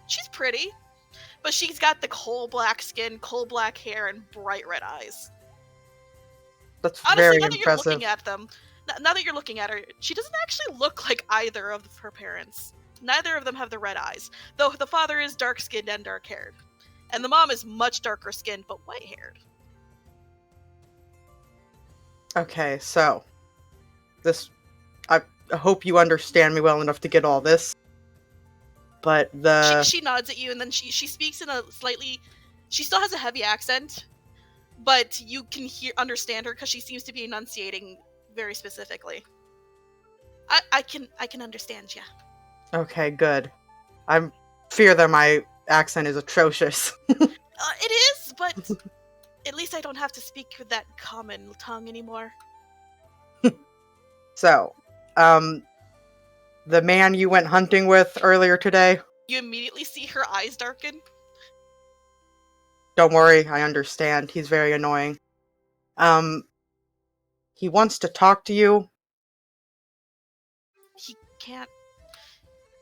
Speaker 4: She's pretty, but she's got the coal black skin, coal black hair, and bright red eyes.
Speaker 2: That's
Speaker 4: Honestly,
Speaker 2: very
Speaker 4: now that
Speaker 2: impressive.
Speaker 4: you're looking at them, now that you're looking at her, she doesn't actually look like either of her parents. Neither of them have the red eyes, though the father is dark-skinned and dark-haired. And the mom is much darker-skinned, but white-haired.
Speaker 2: Okay, so I hope you understand me well enough to get all this. But
Speaker 4: She nods at you, and then she speaks in a slightly... She still has a heavy accent, but you can understand her because she seems to be enunciating very specifically. I can understand you.
Speaker 2: Okay, good. I fear that my accent is atrocious.
Speaker 4: It is, but at least I don't have to speak with that common tongue anymore.
Speaker 2: So, the man you went hunting with earlier today,
Speaker 4: You immediately see her eyes darken.
Speaker 2: don't worry, I understand. He's very annoying. He wants to talk to you.
Speaker 4: He can't...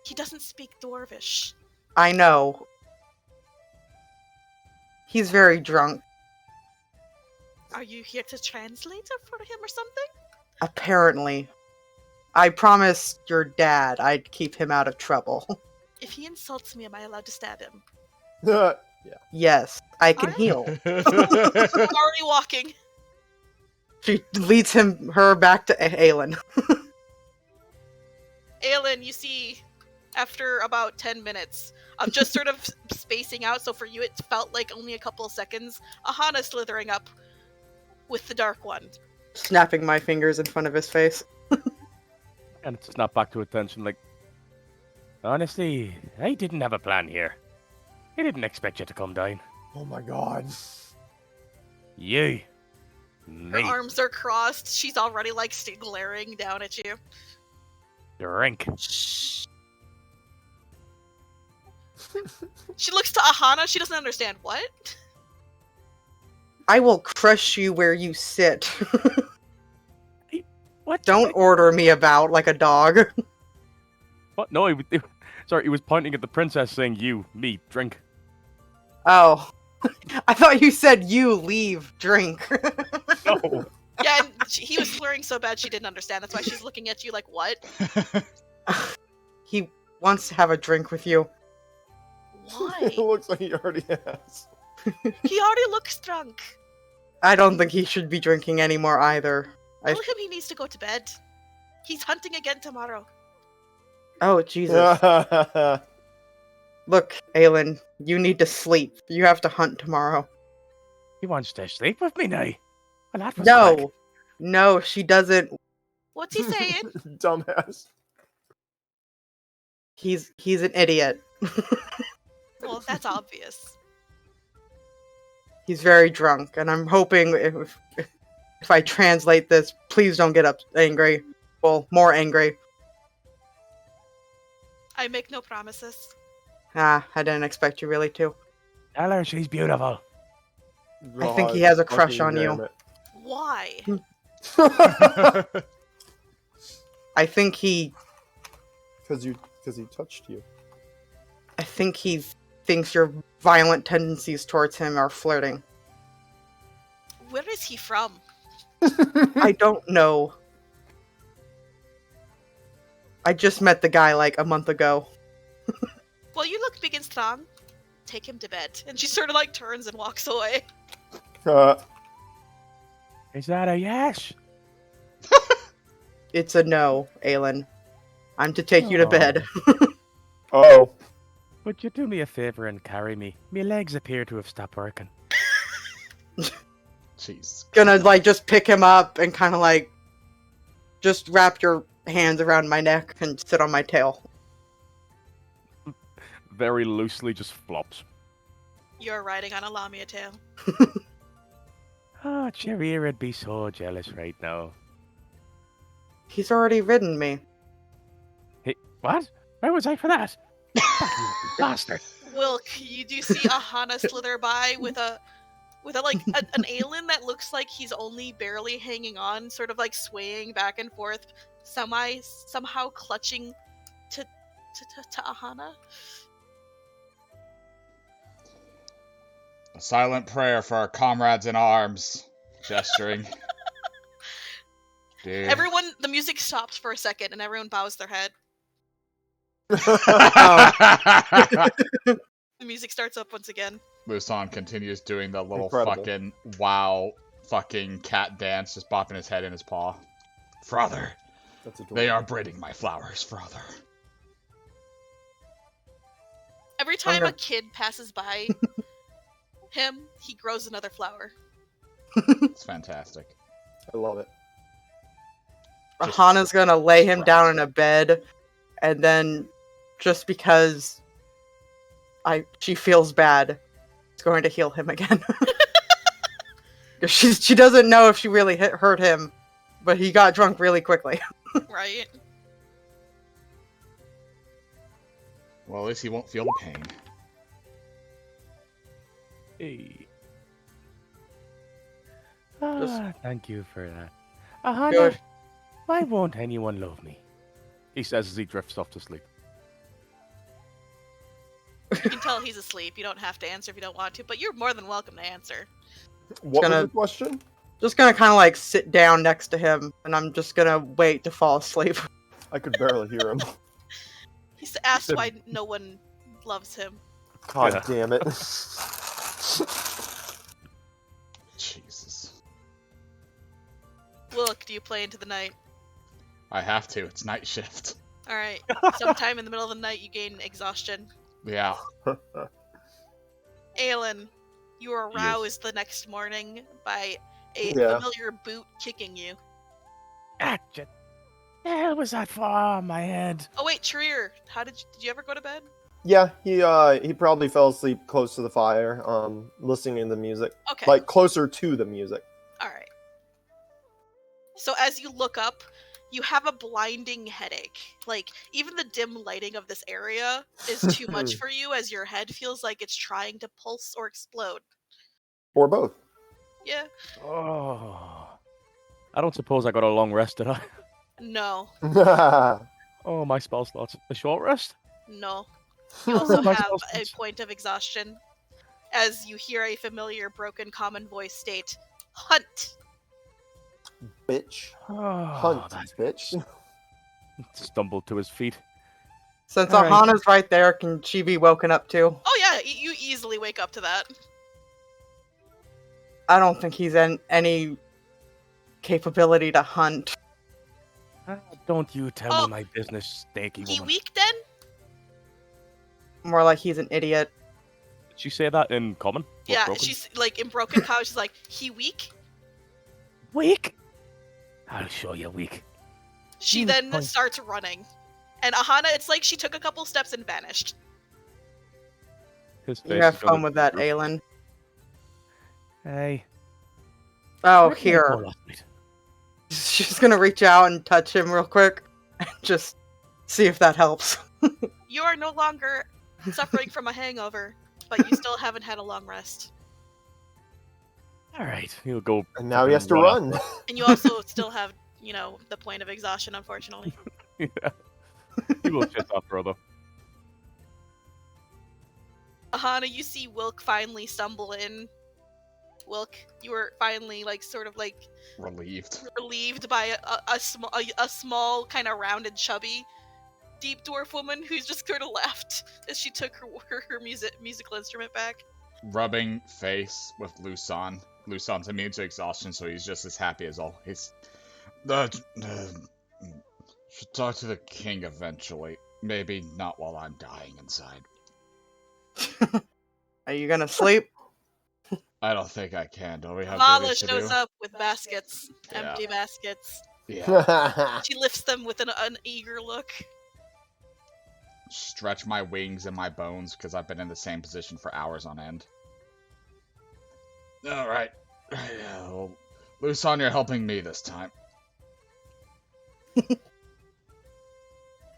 Speaker 4: He doesn't speak Dwarvish.
Speaker 2: I know. He's very drunk.
Speaker 4: Are you here to translate it for him or something?
Speaker 2: Apparently. I promised your dad I'd keep him out of trouble.
Speaker 4: If he insults me, am I allowed to stab him?
Speaker 2: Yes, I can
Speaker 4: Alright.
Speaker 2: heal.
Speaker 4: I'm already walking.
Speaker 2: She leads her back to Aelin.
Speaker 4: Aelin, you see, after about 10 minutes of just sort of spacing out, so for you it felt like only a couple of seconds, Aahana slithering up with the Dark One.
Speaker 2: Snapping my fingers in front of his face.
Speaker 7: And it's not back to attention like,
Speaker 5: Honestly, I didn't have a plan here. I didn't expect you to come down.
Speaker 6: Oh my god.
Speaker 5: You
Speaker 4: Her
Speaker 5: Neat.
Speaker 4: arms are crossed. She's already like glaring down at you.
Speaker 5: Drink.
Speaker 4: Shh. She looks to Aahana. She doesn't understand what.
Speaker 2: I will crush you where you sit.
Speaker 5: What?
Speaker 2: Don't order me about like a dog.
Speaker 7: What? No, sorry, he was pointing at the princess saying, you, me, drink.
Speaker 2: Oh. I thought you said you leave, drink.
Speaker 7: No.
Speaker 4: Yeah, and he was slurring so bad she didn't understand. That's why she's looking at you like, what?
Speaker 2: He wants to have a drink with you.
Speaker 4: Why?
Speaker 3: It looks like he already has.
Speaker 4: He already looks drunk.
Speaker 2: I don't think he should be drinking anymore either.
Speaker 4: Tell him he needs to go to bed. He's hunting again tomorrow.
Speaker 2: Oh, Jesus. Look, Aelin, you need to sleep. You have to hunt tomorrow.
Speaker 5: He wants to sleep with me now. Well, that was
Speaker 2: No.
Speaker 5: quick.
Speaker 2: No, she doesn't.
Speaker 4: What's he saying?
Speaker 3: Dumbass.
Speaker 2: He's an idiot.
Speaker 4: Well, that's obvious.
Speaker 2: He's very drunk, and I'm hoping if I translate this, please don't get angry. Well, more angry.
Speaker 4: I make no promises.
Speaker 2: Ah, I didn't expect you really to.
Speaker 5: Tell her she's beautiful.
Speaker 2: I think he has a crush on you.
Speaker 3: damn
Speaker 4: Why?
Speaker 3: it.
Speaker 2: I think he
Speaker 3: Because he touched you.
Speaker 2: thinks your violent tendencies towards him are flirting.
Speaker 4: Where is he from?
Speaker 2: I don't know. I just met the guy like a month ago.
Speaker 4: Well, you look big and strong. Take him to bed. And she sort of like turns and walks away.
Speaker 5: Is that a yes?
Speaker 2: It's a no, Aelin. I'm to take you to bed.
Speaker 3: Oh.
Speaker 5: Would you do me a favor and carry me? My legs appear to have stopped working.
Speaker 1: Jeez.
Speaker 2: Gonna like just pick him up and kind of like just wrap your hands around my neck and sit on my tail.
Speaker 7: Very loosely just flops.
Speaker 4: You're riding on a Lamia tail.
Speaker 5: Oh, Charir would be so jealous right now.
Speaker 2: He's already ridden me.
Speaker 5: Hey, what? Where was I for that? Fuck you, bastard.
Speaker 4: Wilk, you do see Aahana slither by with an Aelin that looks like he's only barely hanging on, sort of like swaying back and forth, somehow clutching to Aahana.
Speaker 1: A silent prayer for our comrades in arms. Gesturing. Dude.
Speaker 4: The music stops for a second and everyone bows their head. The music starts up once again.
Speaker 1: Musan continues doing the little
Speaker 3: Incredible.
Speaker 1: fucking wow fucking cat dance, just bopping his head in his paw. Father,
Speaker 3: That's adorable.
Speaker 1: they are breeding my flowers, father.
Speaker 4: Every time
Speaker 2: Okay.
Speaker 4: a kid passes by him, he grows another flower.
Speaker 1: It's fantastic.
Speaker 3: I love it.
Speaker 1: Just
Speaker 2: Ahana's gonna lay him
Speaker 1: sprouts.
Speaker 2: down in a bed, and then just because she feels bad, it's going to heal him again. 'Cause she doesn't know if she really hurt him, but he got drunk really quickly.
Speaker 4: Right?
Speaker 1: Well, at least he won't feel the pain.
Speaker 5: Hey.
Speaker 2: Just-
Speaker 5: Ah, thank you for that. Aahana,
Speaker 2: Good.
Speaker 5: why won't anyone love me?
Speaker 7: He says as he drifts off to sleep.
Speaker 4: You can tell he's asleep. You don't have to answer if you don't want to, but you're more than welcome to answer.
Speaker 3: What
Speaker 2: gonna-
Speaker 3: was the question?
Speaker 2: Just gonna kind of like sit down next to him, and I'm just gonna wait to fall asleep.
Speaker 3: I could barely hear him.
Speaker 4: He's asked why no one loves him.
Speaker 3: God
Speaker 7: Yeah.
Speaker 3: damn it.
Speaker 1: Jesus.
Speaker 4: Wilk, do you play into the night?
Speaker 1: I have to. It's night shift.
Speaker 4: Alright. Sometime in the middle of the night you gain exhaustion.
Speaker 1: Yeah.
Speaker 4: Aelin, you are aroused the next morning by a
Speaker 3: Yeah.
Speaker 4: familiar boot kicking you.
Speaker 5: Ah, the hell was that for? My head.
Speaker 4: Oh wait, Charir, did you ever go to bed?
Speaker 3: Yeah, he probably fell asleep close to the fire, listening to the music.
Speaker 4: Okay.
Speaker 3: Like closer to the music.
Speaker 4: Alright. So as you look up, you have a blinding headache. Like, even the dim lighting of this area is too much for you, as your head feels like it's trying to pulse or explode.
Speaker 3: Or both.
Speaker 4: Yeah.
Speaker 7: Oh. I don't suppose I got a long rest, did I?
Speaker 4: No.
Speaker 7: Oh, my spell slots. A short rest?
Speaker 4: No. You also
Speaker 7: My
Speaker 4: have
Speaker 7: spell
Speaker 4: a
Speaker 7: slots.
Speaker 4: point of exhaustion, as you hear a familiar broken common voice state, "Hunt!"
Speaker 3: Bitch.
Speaker 7: Oh,
Speaker 3: Hunt,
Speaker 7: that
Speaker 3: bitch.
Speaker 7: stumbled to his feet.
Speaker 2: Since
Speaker 7: All right.
Speaker 2: Aahana's right there, can she be woken up too?
Speaker 4: Oh yeah, you easily wake up to that.
Speaker 2: I don't think he's in any capability to hunt.
Speaker 5: Don't you tell
Speaker 4: Oh.
Speaker 5: me my business, stanky
Speaker 4: He
Speaker 5: woman.
Speaker 4: weak then?
Speaker 2: More like he's an idiot.
Speaker 7: Did she say that in common? Or
Speaker 4: Yeah,
Speaker 7: broken?
Speaker 4: she's like in broken cow. She's like, "He weak."
Speaker 5: Weak? I'll show you weak.
Speaker 4: She
Speaker 5: You
Speaker 4: then
Speaker 5: point-
Speaker 4: starts running, and Aahana, it's like she took a couple steps and vanished.
Speaker 7: His face
Speaker 2: You
Speaker 7: is
Speaker 2: have
Speaker 7: gonna
Speaker 2: fun with that,
Speaker 7: droop.
Speaker 2: Aelin.
Speaker 5: Hey.
Speaker 2: Oh,
Speaker 5: where did I
Speaker 2: here.
Speaker 5: go last night?
Speaker 2: She's gonna reach out and touch him real quick, and just see if that helps.
Speaker 4: You are no longer suffering from a hangover, but you still haven't had a long rest,
Speaker 5: All right.
Speaker 7: He'll go.
Speaker 3: And now he has to
Speaker 7: fucking
Speaker 3: run.
Speaker 4: and you also still have, the point of exhaustion, unfortunately.
Speaker 7: Yeah. He will chase after her, though.
Speaker 4: Aahana, you see Wilk finally stumble in. Wilk, you were finally
Speaker 1: Relieved.
Speaker 4: relieved by a small kind of rounded, chubby, deep dwarf woman who's just sort of laughed as she took her musical instrument back.
Speaker 1: Rubbing face with Lusan. Lusan's immune to exhaustion, so he's just as happy as always. Should talk to the king eventually. Maybe not while I'm dying inside.
Speaker 2: Are you gonna sleep?
Speaker 1: I don't think I can. Don't we have
Speaker 4: Vala
Speaker 1: duties to
Speaker 4: shows
Speaker 1: do?
Speaker 4: up with baskets,
Speaker 1: Yeah.
Speaker 4: empty baskets.
Speaker 1: Yeah.
Speaker 4: She lifts them with an eager look.
Speaker 1: Stretch my wings and my bones because I've been in the same position for hours on end. Alright. Yeah, well, Lusan, you're helping me this time.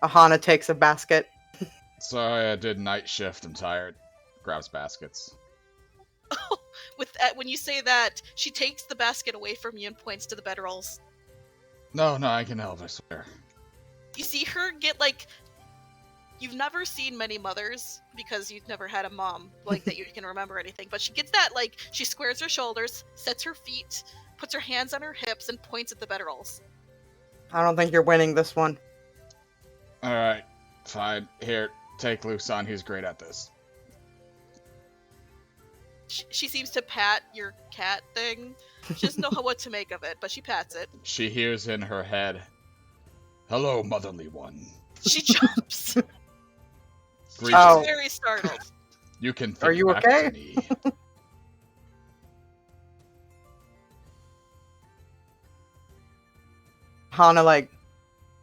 Speaker 2: Aahana takes a basket.
Speaker 1: Sorry, I did night shift. I'm tired. Grabs baskets.
Speaker 4: When you say that, she takes the basket away from you and points to the bedrolls.
Speaker 1: No, I can help, I swear.
Speaker 4: You see her get you've never seen many mothers because you've never had a mom that you can remember anything, but she gets that she squares her shoulders, sets her feet, puts her hands on her hips, and points at the bedrolls.
Speaker 2: I don't think you're winning this one.
Speaker 1: Alright, fine. Here, take Lusan. He's great at this.
Speaker 4: She seems to pat your cat thing. She doesn't know what to make of it, but she pats it.
Speaker 1: She hears in her head, "Hello, motherly one.
Speaker 4: She jumps.
Speaker 1: Greetings.
Speaker 2: Oh.
Speaker 4: She's very startled.
Speaker 1: You can think
Speaker 2: Are you
Speaker 1: back
Speaker 2: okay?
Speaker 1: to me."
Speaker 2: Aahana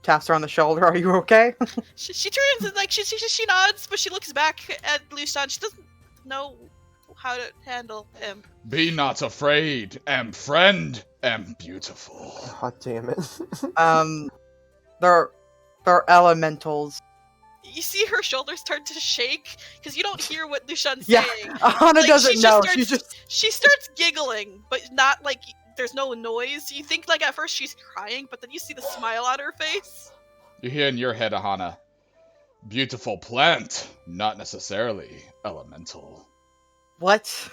Speaker 2: taps her on the shoulder. Are you okay?
Speaker 4: She turns and she nods, but she looks back at Lusan. She doesn't know how to handle him.
Speaker 1: Be not afraid. Am friend. Am beautiful.
Speaker 3: God damn it.
Speaker 2: They're elementals.
Speaker 4: You see her shoulders start to shake because you don't hear what Lushan's
Speaker 2: Yeah,
Speaker 4: saying.
Speaker 2: Aahana doesn't
Speaker 4: she
Speaker 2: know.
Speaker 4: just She starts giggling, but not there's no noise. You think at first she's crying, but then you see the smile on her face.
Speaker 1: You hear in your head, Aahana, beautiful plant, not necessarily elemental.
Speaker 2: What?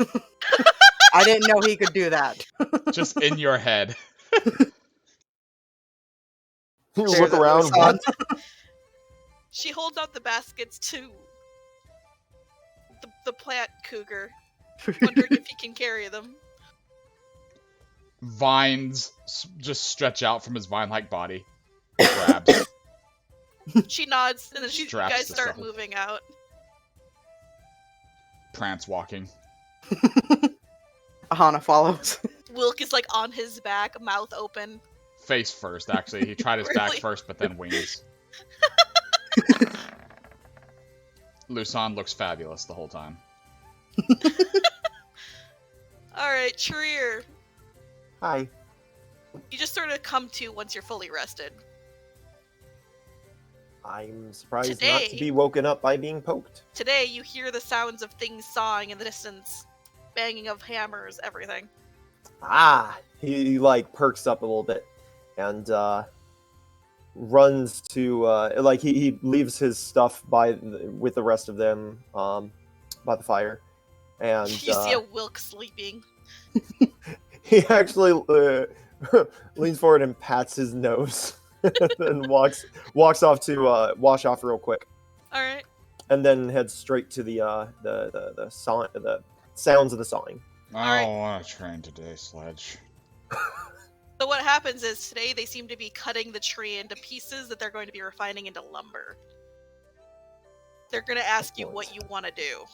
Speaker 2: I didn't know he could do that.
Speaker 1: Just in your head.
Speaker 3: You
Speaker 2: There's
Speaker 3: look
Speaker 2: a
Speaker 3: around.
Speaker 2: Lusan.
Speaker 3: What?
Speaker 4: She holds out the baskets to the plant cougar, wondering if he can carry them.
Speaker 1: Vines just stretch out from his vine-like body. Grabs.
Speaker 4: She nods, and then you
Speaker 1: Straps
Speaker 4: guys
Speaker 1: to
Speaker 4: start
Speaker 1: stuff.
Speaker 4: moving out.
Speaker 1: Prance walking.
Speaker 2: Aahana follows.
Speaker 4: Wilk is on his back, mouth open.
Speaker 1: Face first, actually. He tried his back
Speaker 4: Really?
Speaker 1: first, but then wings. Lusan looks fabulous the whole time.
Speaker 4: Alright, Charir.
Speaker 3: Hi.
Speaker 4: You just sort of come to once you're fully rested.
Speaker 3: I'm surprised not to
Speaker 4: Today-
Speaker 3: be woken up by being poked.
Speaker 4: Today, you hear the sounds of things sawing in the distance, banging of hammers, everything.
Speaker 3: Ah, he like perks up a little bit and runs to like he leaves his stuff with the rest of them by the fire, and
Speaker 4: You see a Wilk sleeping.
Speaker 3: he actually leans forward and pats his nose and walks off to wash off real quick,
Speaker 4: All right.
Speaker 3: and then heads straight to the sounds of the sawing.
Speaker 1: I don't want to train today, Sledge.
Speaker 4: So what happens is today they seem to be cutting the tree into pieces that they're going to be refining into lumber. They're going to ask you what you want to do.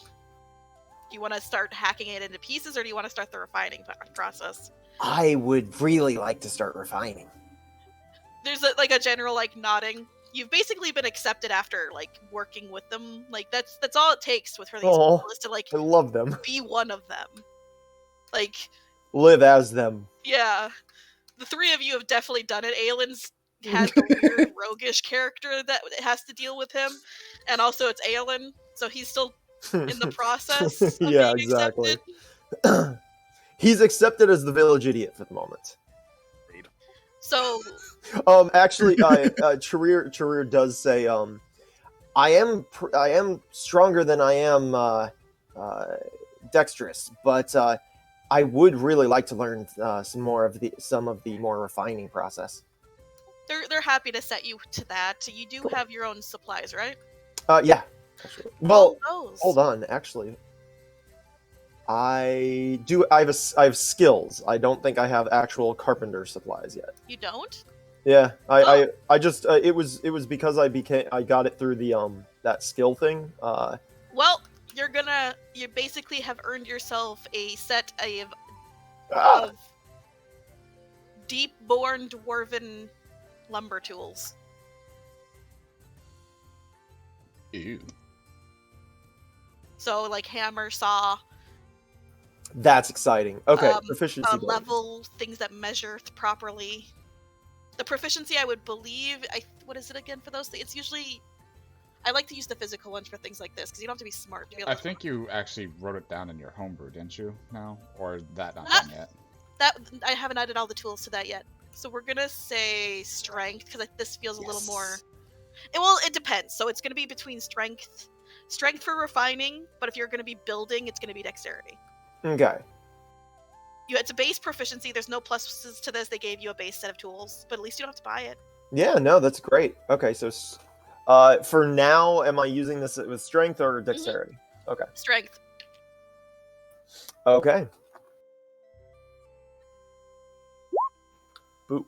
Speaker 4: Do you want to start hacking it into pieces, or do you want to start the refining process?
Speaker 6: I would really like to start refining.
Speaker 4: There's a general nodding. You've basically been accepted after working with them. That's all it takes for these
Speaker 3: Aw.
Speaker 4: people is to
Speaker 3: I love them.
Speaker 4: be one of them.
Speaker 3: Live as them.
Speaker 4: Yeah. The three of you have definitely done it. Aelin's has a weird roguish character that has to deal with him, and also it's Aelin, so he's still in the process of
Speaker 3: Yeah,
Speaker 4: being
Speaker 3: exactly.
Speaker 4: accepted.
Speaker 3: He's accepted as the village idiot for the moment.
Speaker 4: So
Speaker 3: Actually, Charir does say, I am stronger than I am dexterous, but I would really like to learn some of the more refining process.
Speaker 4: they're happy to set you to that. You do have your own supplies, right?
Speaker 3: Yeah. Actually. Well,
Speaker 4: All those.
Speaker 3: hold on. Actually, I do. I have skills. I don't think I have actual carpenter supplies yet.
Speaker 4: You don't?
Speaker 3: Yeah, I just it was because I got it through the that skill thing.
Speaker 4: Well, you basically have earned yourself a set of
Speaker 3: Ah,
Speaker 4: deep-born dwarven lumber tools.
Speaker 1: Ew.
Speaker 4: So hammer, saw,
Speaker 3: that's exciting. Okay, proficiency. bonus.
Speaker 4: level, things that measure properly. The proficiency, I would believe, what is it again for those things? It's usually, I like to use the physical ones for things like this, because you don't have to be smart to be able
Speaker 1: I
Speaker 4: to...
Speaker 1: think you actually wrote it down in your homebrew, didn't you? No? Or is that not done yet?
Speaker 4: That, I haven't added all the tools to that yet. So we're gonna say strength, because this feels a little more... It depends. So it's gonna be between strength for refining, but if you're gonna be building, it's gonna be dexterity.
Speaker 3: Okay.
Speaker 4: It's a base proficiency. There's no pluses to this. They gave you a base set of tools, but at least you don't have to buy it.
Speaker 3: Yeah, no, that's great. Okay, so for now, am I using this with strength or dexterity? Okay.
Speaker 4: Strength.
Speaker 3: Okay. Boop.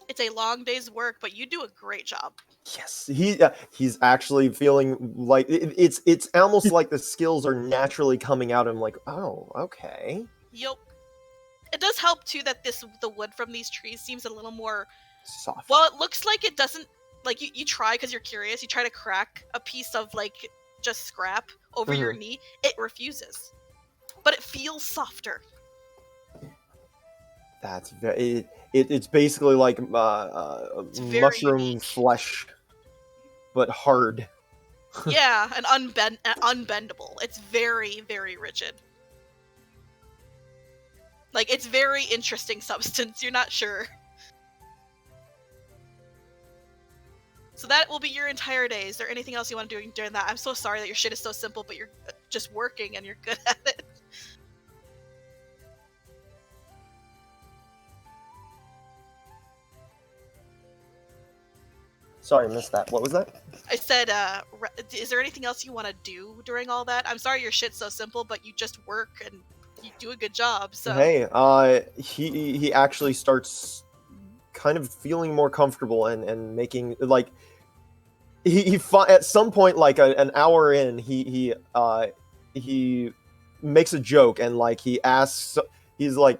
Speaker 4: It's a long day's work, but you do a great job.
Speaker 3: Yes, he's actually feeling like it's almost like the skills are naturally coming out of him. Like, oh, okay.
Speaker 4: Yup. It does help too that the wood from these trees seems a little more.
Speaker 3: Soft.
Speaker 4: Well, it looks like it doesn't. You try because you're curious. You try to crack a piece of just scrap over your knee. It refuses, but it feels softer.
Speaker 3: That's very. It's basically like
Speaker 4: very
Speaker 3: mushroom
Speaker 4: unique.
Speaker 3: flesh, but hard.
Speaker 4: Yeah, and unbendable. It's very, very rigid. It's very interesting substance. You're not sure. So that will be your entire day. Is there anything else you want to do during that? I'm so sorry that your shit is so simple, but you're just working and you're good at it.
Speaker 3: Sorry, I missed that. What was that?
Speaker 4: I said, is there anything else you want to do during all that? I'm sorry your shit's so simple, but you just work and you do a good job. So
Speaker 3: Hey, he actually starts kind of feeling more comfortable and making at some point an hour in he makes a joke and he asks, he's like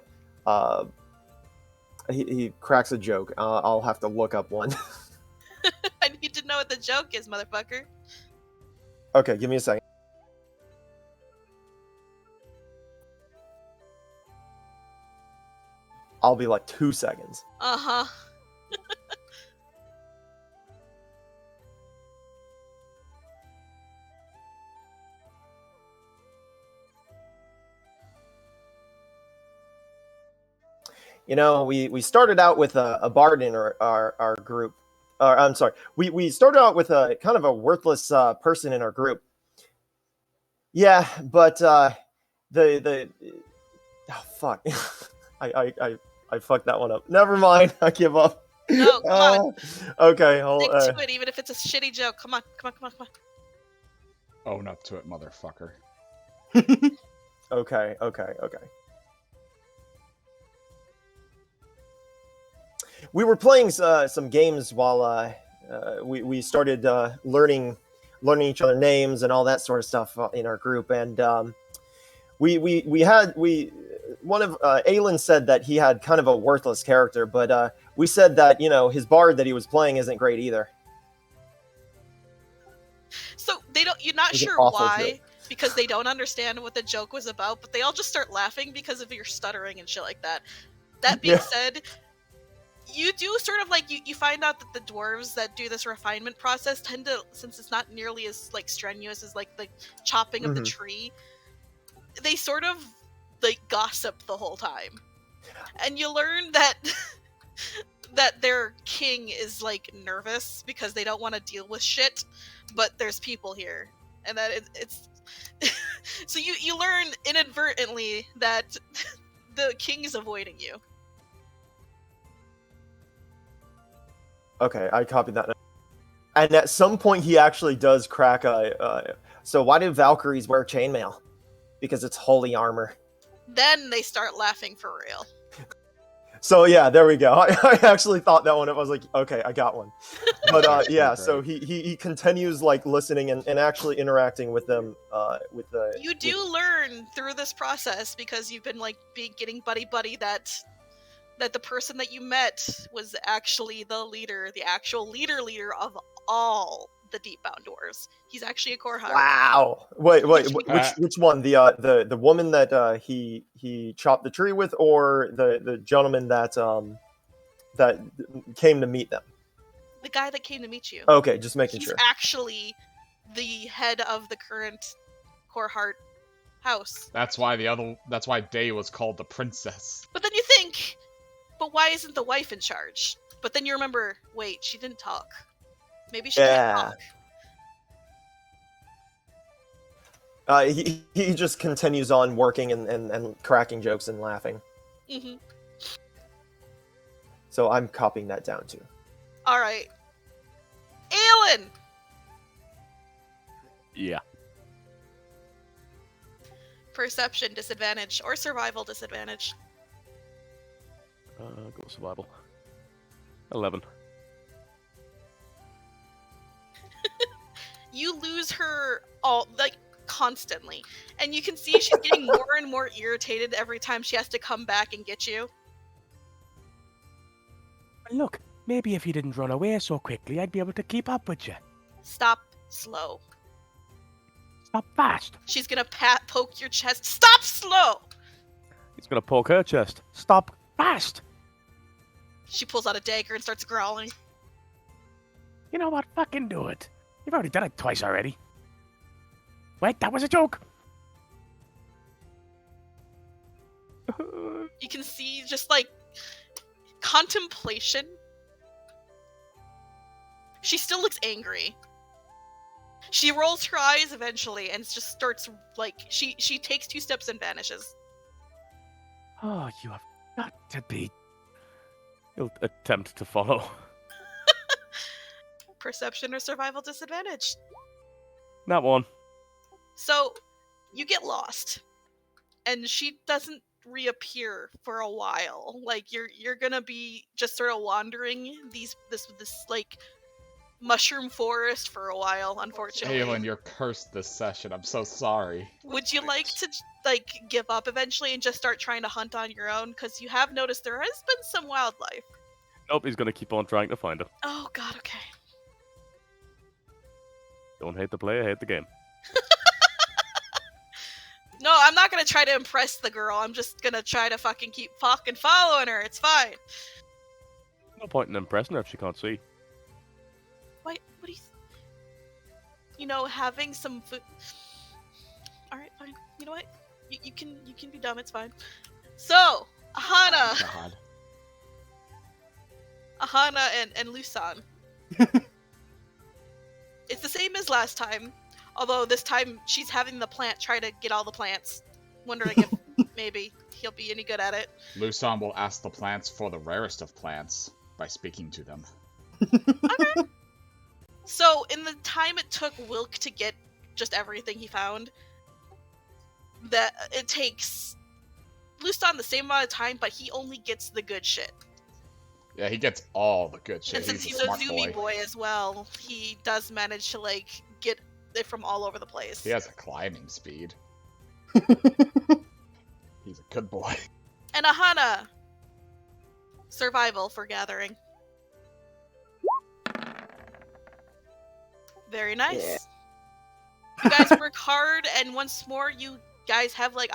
Speaker 3: he cracks a joke. I'll have to look up one.
Speaker 4: I need to know what the joke is, motherfucker.
Speaker 3: Okay, give me a second. I'll be like 2 seconds.
Speaker 4: Uh-huh.
Speaker 3: You know, we started out with a bard in our group. I'm sorry. We started out with a kind of a worthless person in our group. Yeah, but the oh fuck. I fucked that one up. Never mind. I give up.
Speaker 4: No, come on.
Speaker 3: Okay,
Speaker 4: Stick to it, even if it's a shitty joke. Come on.
Speaker 1: Own up to it, motherfucker.
Speaker 3: Okay. We were playing some games while we started learning each other names and all that sort of stuff in our group, and one of Aelin said that he had kind of a worthless character, but we said that his bard that he was playing isn't great either.
Speaker 4: So you're not
Speaker 3: It's an
Speaker 4: sure
Speaker 3: awful
Speaker 4: why,
Speaker 3: joke.
Speaker 4: because they don't understand what the joke was about, but they all just start laughing because of your stuttering and shit like that. That being
Speaker 3: Yeah.
Speaker 4: said, you do sort of like you find out that the dwarves that do this refinement process tend to, since it's not nearly as like strenuous as like the chopping of the tree, they sort of like gossip the whole time, and you learn that that their king is like nervous because they don't want to deal with shit, but there's people here, and that it's so you learn inadvertently that the king is avoiding you.
Speaker 3: Okay, I copied that. And at some point, he actually does crack a. So why do Valkyries wear chainmail? Because it's holy armor.
Speaker 4: Then they start laughing for real.
Speaker 3: So yeah, there we go. I actually thought that one. I was like, okay, I got one. But
Speaker 1: That's
Speaker 3: yeah,
Speaker 1: so
Speaker 3: so he continues like listening and actually interacting with them. With the
Speaker 4: You do learn through this process, because you've been like getting buddy that the person that you met was actually the actual leader of all the Deepbound dwarves. He's actually a core heart.
Speaker 3: Wow. Wait,
Speaker 1: Uh,
Speaker 3: which one? The woman that he chopped the tree with, or the gentleman that that came to meet them?
Speaker 4: The guy that came to meet you.
Speaker 3: Okay, just making
Speaker 4: He's
Speaker 3: sure.
Speaker 4: actually the head of the current core heart house.
Speaker 1: That's why Day was called the princess.
Speaker 4: But then you think, but why isn't the wife in charge? But then you remember, wait, she didn't talk. Maybe she can't talk.
Speaker 3: He just continues on working and cracking jokes and laughing.
Speaker 4: Mm-hmm.
Speaker 3: So I'm copying that down too.
Speaker 4: All right, Aelin.
Speaker 7: Yeah.
Speaker 4: Perception disadvantage or survival disadvantage.
Speaker 7: Go survival. 11.
Speaker 4: You lose her constantly, and you can see she's getting more and more irritated every time she has to come back and get you.
Speaker 5: Look, maybe if you didn't run away so quickly, I'd be able to keep up with you.
Speaker 4: Stop slow.
Speaker 5: Stop fast.
Speaker 4: She's gonna poke your chest. Stop slow.
Speaker 7: He's gonna poke her chest.
Speaker 5: Stop fast.
Speaker 4: She pulls out a dagger and starts growling.
Speaker 5: You know what? Fucking do it. You've already done it twice already. Wait, that was a joke.
Speaker 4: You can see just like contemplation. She still looks angry. She rolls her eyes eventually and just starts like she takes 2 steps and vanishes.
Speaker 5: Oh, you have got to be.
Speaker 7: He'll attempt to follow.
Speaker 4: Perception or survival disadvantage.
Speaker 7: That one.
Speaker 4: So you get lost, and she doesn't reappear for a while. Like you're gonna be just sort of wandering this like mushroom forest for a while, unfortunately.
Speaker 1: Aelin, you're cursed this session. I'm so sorry.
Speaker 4: Would you like to like give up eventually and just start trying to hunt on your own? Because you have noticed there has been some wildlife.
Speaker 7: Nope, he's gonna keep on trying to find her.
Speaker 4: Oh god, okay.
Speaker 7: Don't hate the player, hate the game.
Speaker 4: No, No, I'm not gonna try to impress the girl. I'm just gonna try to fucking keep fucking following her. It's fine.
Speaker 7: No point in impressing her if she can't see.
Speaker 4: What do you know, having some food. Alright, fine. You know what? You can be dumb, it's fine. So, Aahana.
Speaker 3: God.
Speaker 4: Aahana and Lusan. It's the same as last time. Although this time she's having the plant try to get all the plants. Wondering if maybe he'll be any good at it.
Speaker 1: Lusan will ask the plants for the rarest of plants by speaking to them.
Speaker 4: Okay. So, in the time it took Wilk to get just everything he found, that it takes Lusan the same amount of time, but he only gets the good shit.
Speaker 1: Yeah, he gets all the good shit.
Speaker 4: And since
Speaker 1: He's
Speaker 4: he's
Speaker 1: a
Speaker 4: a
Speaker 1: smart
Speaker 4: Zoomy
Speaker 1: boy.
Speaker 4: boy as well, he does manage to, like, get it from all over the place.
Speaker 1: He has a climbing speed. He's a good boy.
Speaker 4: And Aahana! Survival for gathering. Very nice.
Speaker 2: Yeah.
Speaker 4: You guys work hard, and once more, you guys have, like,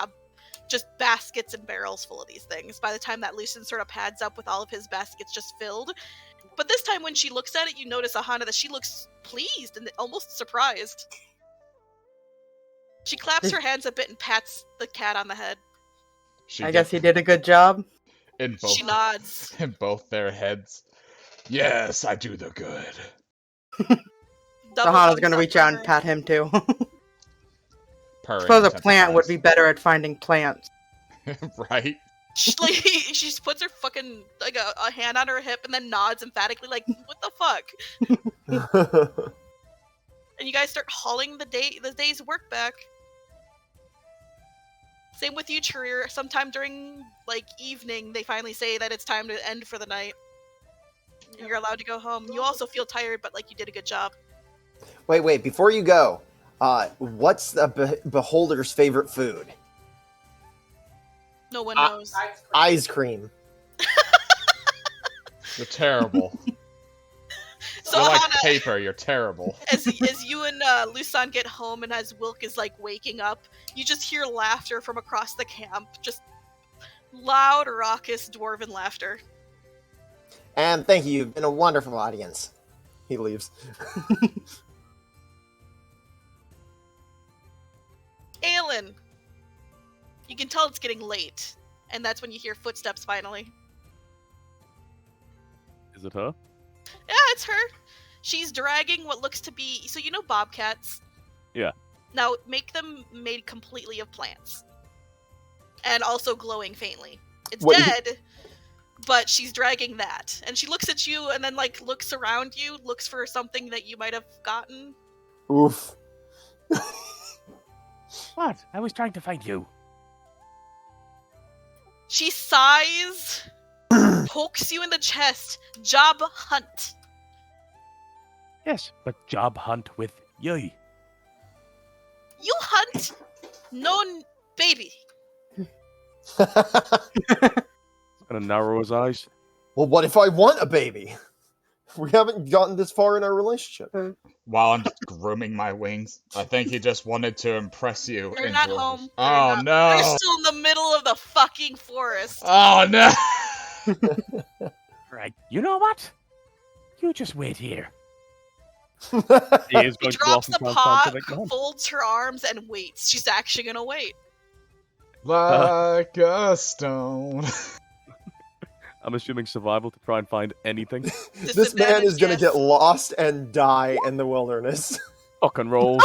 Speaker 4: just baskets and barrels full of these things. By the time that Lucian sort of pads up with all of his baskets just filled. But this time when she looks at it, you notice, Aahana, that she looks pleased and almost surprised. She claps her hands a bit and pats the cat on the head.
Speaker 2: I guess he did a good job.
Speaker 1: In both,
Speaker 4: She nods.
Speaker 1: in both their heads. Yes, I do the good.
Speaker 4: Double
Speaker 2: Ahana's
Speaker 4: thumbs
Speaker 2: gonna
Speaker 4: up
Speaker 2: reach
Speaker 4: for
Speaker 2: out and
Speaker 4: her.
Speaker 2: pat him too.
Speaker 1: Purring
Speaker 2: Suppose a
Speaker 1: with
Speaker 2: plant would be
Speaker 1: enterprise.
Speaker 2: better at finding plants.
Speaker 1: Right?
Speaker 4: She, like, she just puts her fucking, like, a hand on her hip and then nods emphatically, like, what the fuck? And you guys start hauling the day's work back. Same with you, Charir. Sometime during, like, evening, they finally say that it's time to end for the night. And you're allowed to go home. You also feel tired, but, like, you did a good job.
Speaker 3: Wait, before you go, what's the beholder's favorite food?
Speaker 4: No one knows.
Speaker 3: Ice cream.
Speaker 1: You're terrible.
Speaker 4: So,
Speaker 1: You're like
Speaker 4: Aahana,
Speaker 1: paper, you're terrible.
Speaker 4: as you and Lusan get home and as Wilk is, like, waking up, you just hear laughter from across the camp. Just loud, raucous, dwarven laughter.
Speaker 3: And thank you, you've been a wonderful audience. He leaves.
Speaker 4: Aelin! You can tell it's getting late, and that's when you hear footsteps finally.
Speaker 7: Is it her?
Speaker 4: Yeah, it's her. She's dragging what looks to be... So you know bobcats?
Speaker 7: Yeah.
Speaker 4: Now, make them made completely of plants. And also glowing faintly. It's
Speaker 3: Wait.
Speaker 4: dead, but she's dragging that. And she looks at you and then, like, looks around you, looks for something that you might have gotten.
Speaker 3: Oof.
Speaker 5: What? I was trying to find you.
Speaker 4: She sighs, pokes you in the chest. Job hunt.
Speaker 5: Yes, but job hunt with you.
Speaker 4: You hunt no baby.
Speaker 7: Gonna narrow his eyes.
Speaker 3: Well, what if I want a baby? We haven't gotten this far in our relationship.
Speaker 1: While I'm just grooming my wings, I think he just wanted to impress you.
Speaker 4: You're
Speaker 1: in
Speaker 4: not
Speaker 1: your-
Speaker 4: home.
Speaker 1: Oh
Speaker 4: You're
Speaker 1: no!
Speaker 4: You're still in the middle of the fucking forest.
Speaker 1: Oh no!
Speaker 5: Right. You know what? You just wait here.
Speaker 7: He is
Speaker 4: She
Speaker 7: going to go
Speaker 4: drops
Speaker 7: off and
Speaker 4: the
Speaker 7: find
Speaker 4: pot,
Speaker 7: something to make home.
Speaker 4: folds her arms, and waits. She's actually gonna wait.
Speaker 1: Like a stone.
Speaker 7: I'm assuming survival to try and find anything.
Speaker 3: This man is gonna
Speaker 4: Disadvantage,
Speaker 3: get
Speaker 4: yes.
Speaker 3: lost and die in the wilderness.
Speaker 7: Fucking rolls.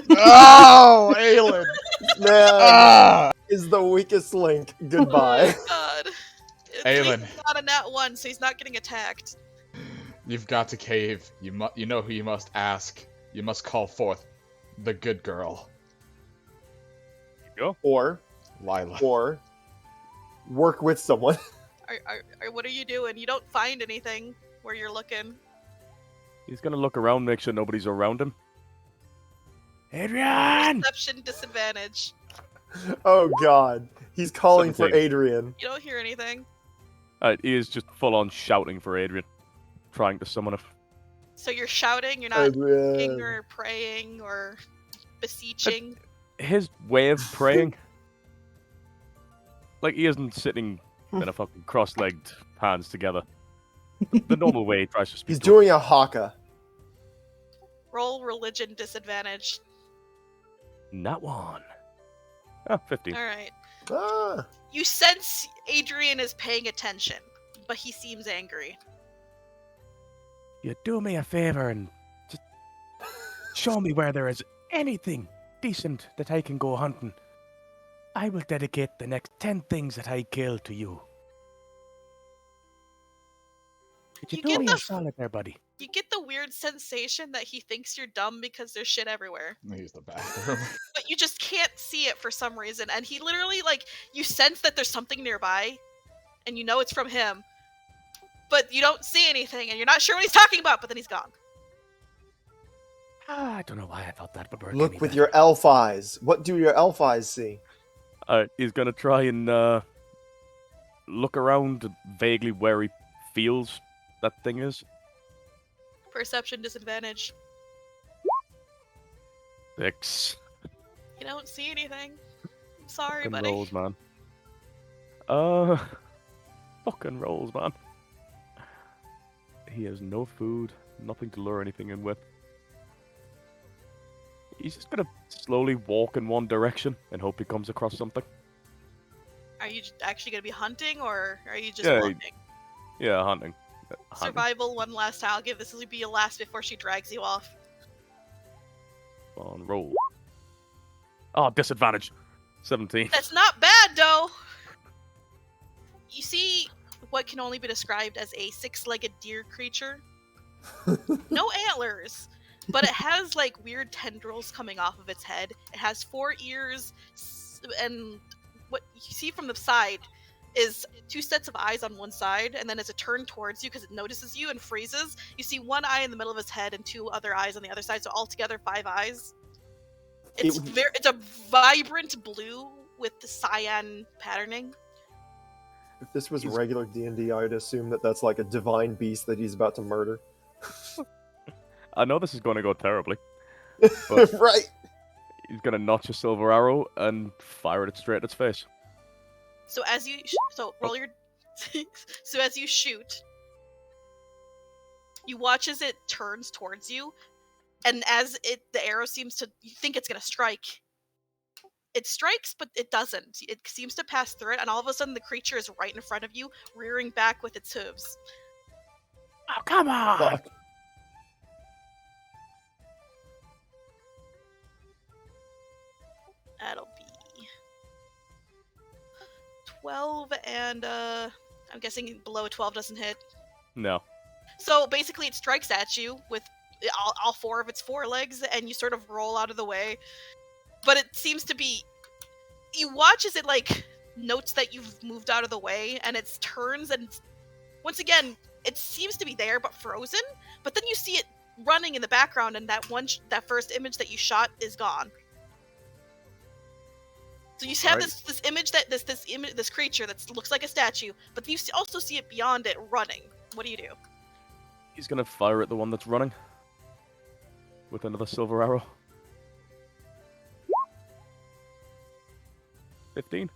Speaker 1: Oh, Aelin!
Speaker 3: Man
Speaker 1: Ah!
Speaker 3: is the weakest link. Goodbye.
Speaker 4: Oh my god.
Speaker 1: Aelin.
Speaker 4: He's not a nat 1, so he's not getting attacked.
Speaker 1: You've got to cave. You know who you must ask. You must call forth the good girl,
Speaker 3: or
Speaker 1: Lila.
Speaker 3: work with someone.
Speaker 4: What are you doing? You don't find anything where you're looking.
Speaker 7: He's gonna look around, make sure nobody's around him.
Speaker 5: Adrian!
Speaker 4: Perception disadvantage.
Speaker 3: Oh god. He's calling for
Speaker 7: 17.
Speaker 3: Adrian.
Speaker 4: You don't hear anything.
Speaker 7: He is just full on shouting for Adrian, trying to summon him.
Speaker 4: So you're shouting, you're not begging
Speaker 3: Adrian.
Speaker 4: or praying or beseeching.
Speaker 7: his way of praying, like he isn't sitting in a fucking cross-legged hands together. The normal way he tries to speak.
Speaker 3: He's
Speaker 7: to
Speaker 3: doing a haka.
Speaker 4: Roll religion disadvantage.
Speaker 7: Not one. Ah, 15.
Speaker 4: All right.
Speaker 3: Ah,
Speaker 4: You sense Adrian is paying attention, but he seems angry.
Speaker 5: You do me a favor and just show me where there is anything decent that I can go hunting. I will dedicate the next 10 things that I kill to you. Did you,
Speaker 4: You
Speaker 5: do
Speaker 4: get
Speaker 5: me
Speaker 4: the
Speaker 5: a solid there, buddy?
Speaker 4: You get the weird sensation that he thinks you're dumb because there's shit everywhere.
Speaker 1: Use the bathroom.
Speaker 4: But you just can't see it for some reason. And he literally, like, you sense that there's something nearby, and you know it's from him, but you don't see anything, and you're not sure what he's talking about, but then he's gone.
Speaker 5: I don't know why I thought that would work.
Speaker 3: look
Speaker 5: any
Speaker 3: with
Speaker 5: better.
Speaker 3: your elf eyes. What do your elf eyes see?
Speaker 7: He's gonna try and look around vaguely where he feels that thing is.
Speaker 4: Perception disadvantage.
Speaker 7: 6.
Speaker 4: You don't see anything. I'm sorry,
Speaker 7: Fucking
Speaker 4: buddy.
Speaker 7: rolls, man. Fucking rolls, man. He has no food, nothing to lure anything in with. He's just gonna slowly walk in one direction and hope he comes across something.
Speaker 4: Are you actually going to be hunting, or are you just
Speaker 7: Yeah,
Speaker 4: walking?
Speaker 7: Yeah, hunting. Hunting.
Speaker 4: Survival one last time. I'll give this will be your last before she drags you off.
Speaker 7: On roll. Oh, disadvantage. 17.
Speaker 4: That's not bad, though! You see what can only be described as a six-legged deer creature. No antlers, but it has, like, weird tendrils coming off of its head. It has 4 ears, and what you see from the side is 2 sets of eyes on one side, and then as it turns towards you, because it notices you and freezes, you see 1 eye in the middle of its head and 2 other eyes on the other side, so altogether 5 eyes. It's it's a vibrant blue with the cyan patterning.
Speaker 3: If this was regular D&D, I'd assume that that's like a divine beast that he's about to murder.
Speaker 7: I know this is going to go terribly. But
Speaker 3: Right.
Speaker 7: he's going to notch a silver arrow and fire it straight at its face.
Speaker 4: So as you roll your so as you shoot, you watch as it turns towards you, and as the arrow seems to, you think it's gonna strike. It strikes, but it doesn't. It seems to pass through it, and all of a sudden the creature is right in front of you, rearing back with its hooves.
Speaker 5: Oh, come on!
Speaker 3: Fuck.
Speaker 4: That'll be 12, and I'm guessing below 12 doesn't hit.
Speaker 7: No.
Speaker 4: So basically, it strikes at you with all 4 of its forelegs, and you sort of roll out of the way. But it seems to be. You watch as it, like, notes that you've moved out of the way, and it turns, and once again, it seems to be there but frozen. But then you see it running in the background, and that first image that you shot is gone. So you have
Speaker 7: Alright.
Speaker 4: this image that this creature that looks like a statue, but you also see it beyond it running. What do you do?
Speaker 7: He's going to fire at the one that's running. With another silver arrow. 15.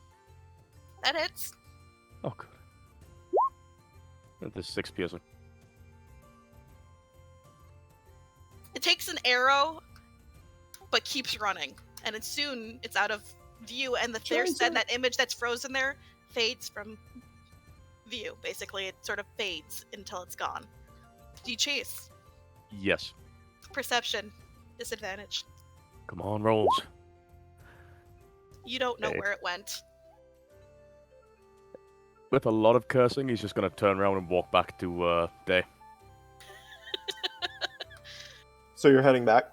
Speaker 4: That hits.
Speaker 7: Oh, good. There's 6 piercing.
Speaker 4: It takes an arrow, but keeps running, and soon it's out of view, and that image that's frozen there fades from view. Basically, it sort of fades until it's gone. Do you chase?
Speaker 7: Yes.
Speaker 4: Perception disadvantage.
Speaker 7: Come on, rolls.
Speaker 4: You don't know
Speaker 7: Okay.
Speaker 4: where it went.
Speaker 7: With a lot of cursing, he's just going to turn around and walk back to Day.
Speaker 3: So you're heading back?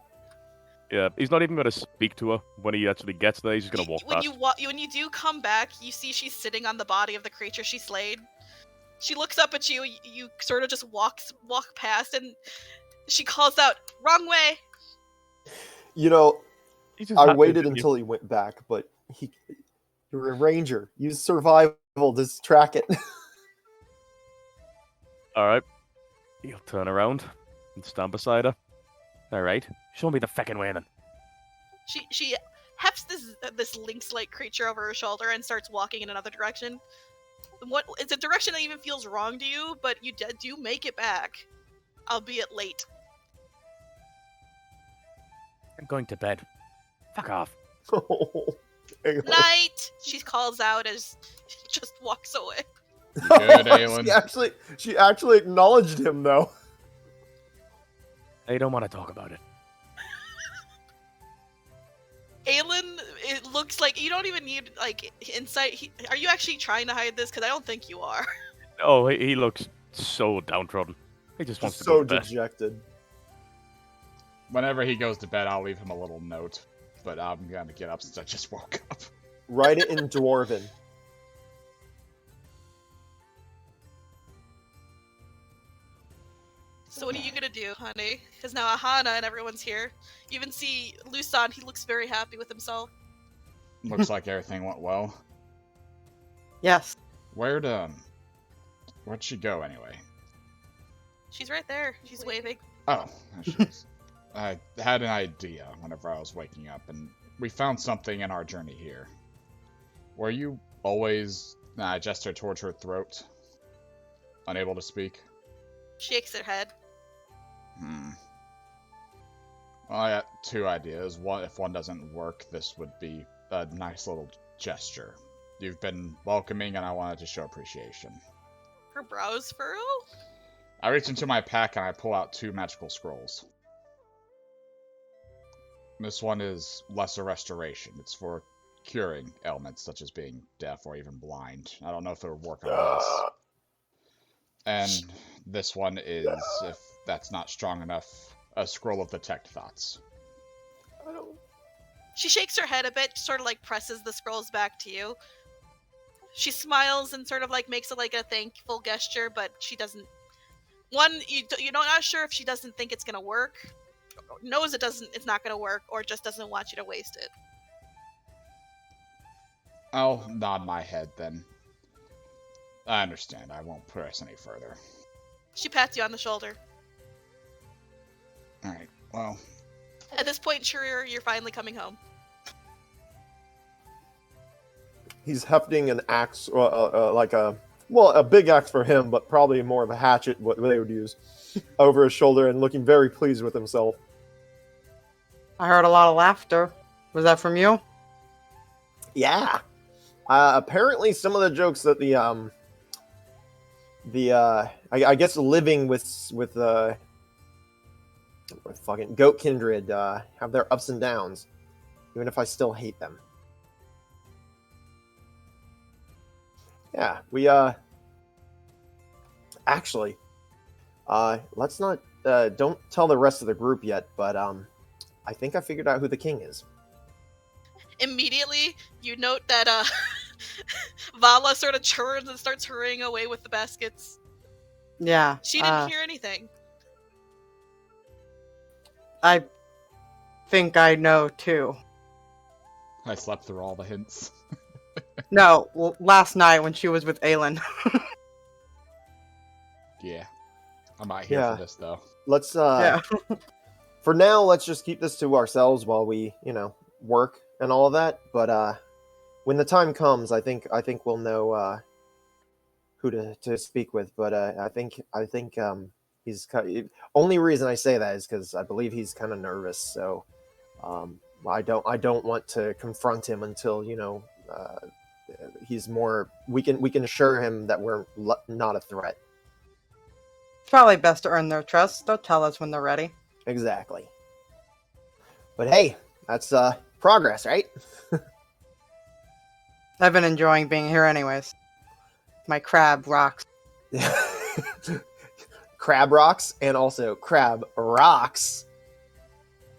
Speaker 7: Yeah, he's not even going to speak to her when he actually gets there. He's just going to walk past.
Speaker 4: When you do come back, you see she's sitting on the body of the creature she slayed. She looks up at you. You sort of just walk past, and she calls out, "Wrong way!"
Speaker 3: You know,
Speaker 7: He's just
Speaker 3: I
Speaker 7: happy
Speaker 3: waited
Speaker 7: that you-
Speaker 3: until he went back, but you're a ranger. Use survival to track it.
Speaker 7: Alright. He'll turn around and stand beside her.
Speaker 5: All right, show me the feckin' way then.
Speaker 4: She hefts this lynx-like creature over her shoulder and starts walking in another direction. It's a direction that even feels wrong to you, but you do make it back, albeit late.
Speaker 5: I'm going to bed. Fuck off.
Speaker 4: Night! She calls out as she just walks away.
Speaker 1: Good, Aelin.
Speaker 3: She actually acknowledged him though.
Speaker 5: I don't want to talk about it.
Speaker 4: Aelin, it looks like you don't even need like insight. Are you actually trying to hide this? Because I don't think you are.
Speaker 7: Oh, he looks so downtrodden. He just wants
Speaker 3: Just
Speaker 7: to go
Speaker 3: so
Speaker 7: to bed.
Speaker 3: dejected.
Speaker 1: Whenever he goes to bed, I'll leave him a little note. But I'm gonna get up since I just woke up.
Speaker 3: Write it in Dwarven.
Speaker 4: So what are you gonna do, honey? Because now Aahana and everyone's here. You even see Lusan. He looks very happy with himself.
Speaker 1: Looks like everything went well.
Speaker 2: Yes.
Speaker 1: Where'd she go anyway?
Speaker 4: She's right there. She's waving.
Speaker 1: Oh, there she is. I had an idea whenever I was waking up, and we found something in our journey here. Were you always... I gestured towards her throat. Unable to speak?
Speaker 4: Shakes her head.
Speaker 1: Well, I got two ideas. One, if one doesn't work, this would be a nice little gesture. You've been welcoming, and I wanted to show appreciation.
Speaker 4: Her brows furrow?
Speaker 1: I reach into my pack, and I pull out 2 magical scrolls. This one is Lesser Restoration. It's for curing ailments such as being deaf or even blind. I don't know if it would work on this. And this one is, if that's not strong enough, a scroll of Detect Thoughts.
Speaker 4: She shakes her head a bit, sort of like presses the scrolls back to you. She smiles and sort of like makes it like a thankful gesture, but she doesn't. One, you're not sure if she doesn't think it's gonna work, knows it's not gonna work, or just doesn't want you to waste it.
Speaker 1: I'll nod my head then. I understand. I won't press any further.
Speaker 4: She pats you on the shoulder.
Speaker 1: Alright, well...
Speaker 4: At this point, Charir, you're finally coming home.
Speaker 3: He's hefting an axe, a big axe for him, but probably more of a hatchet, what they would use, over his shoulder and looking very pleased with himself.
Speaker 2: I heard a lot of laughter. Was that from you?
Speaker 3: Yeah. Apparently, some of the jokes that I guess living with fucking goat kindred have their ups and downs, even if I still hate them. Yeah, we actually let's not don't tell the rest of the group yet, but I think I figured out who the king is.
Speaker 4: Immediately, you note that Vala sort of churns and starts hurrying away with the baskets.
Speaker 2: Yeah.
Speaker 4: She didn't hear anything.
Speaker 2: I think I know too.
Speaker 1: I slept through all the hints.
Speaker 2: No, last night when she was with Aelin.
Speaker 1: Yeah. I'm not here for this, though.
Speaker 3: Let's,
Speaker 2: Yeah.
Speaker 3: for now, let's just keep this to ourselves while we, work and all of that. But when the time comes, I think we'll know who to speak with. But I think he's only reason I say that is because I believe he's kind of nervous. So I don't want to confront him until he's more. We can assure him that we're not a threat.
Speaker 2: It's probably best to earn their trust. They'll tell us when they're ready.
Speaker 3: Exactly. But hey, that's progress, right?
Speaker 2: I've been enjoying being here anyways. My crab rocks.
Speaker 3: Crab rocks and also crab rocks.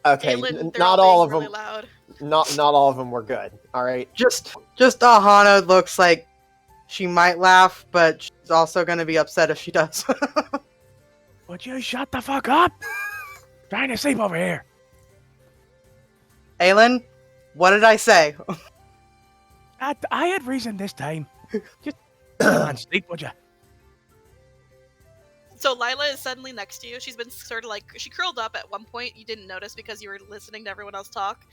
Speaker 3: Okay,
Speaker 4: Aelin,
Speaker 3: not all of
Speaker 4: really
Speaker 3: them.
Speaker 4: Loud.
Speaker 3: Not all of them were good. All right.
Speaker 2: Just Aahana looks like she might laugh, but she's also going to be upset if she does.
Speaker 5: Would you shut the fuck up? Trying to sleep over here.
Speaker 2: Aelin, what did I say?
Speaker 5: I had reason this time. Just come on, sleep, would you?
Speaker 4: So Lila is suddenly next to you. She's been sort of like, she curled up at one point. You didn't notice because you were listening to everyone else talk.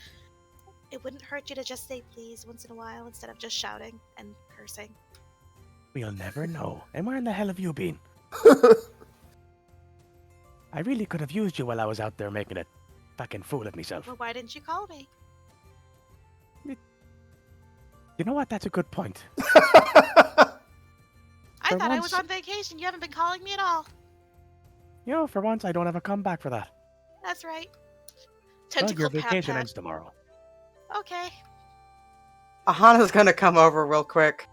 Speaker 4: It wouldn't hurt you to just say please once in a while instead of just shouting and cursing.
Speaker 5: We'll never know. And where in the hell have you been? I really could have used you while I was out there making a fucking fool of myself.
Speaker 4: Well, why didn't you call me?
Speaker 5: You know what? That's a good point.
Speaker 4: I
Speaker 5: For
Speaker 4: thought I was
Speaker 5: once-
Speaker 4: on vacation. You haven't been calling me at all.
Speaker 5: You know, for once, I don't have a comeback for that.
Speaker 4: That's right.
Speaker 5: Well,
Speaker 4: Tentacle
Speaker 5: your
Speaker 4: pat
Speaker 5: vacation
Speaker 4: pat.
Speaker 5: ends tomorrow.
Speaker 4: Okay.
Speaker 2: Aahana's gonna come over real quick.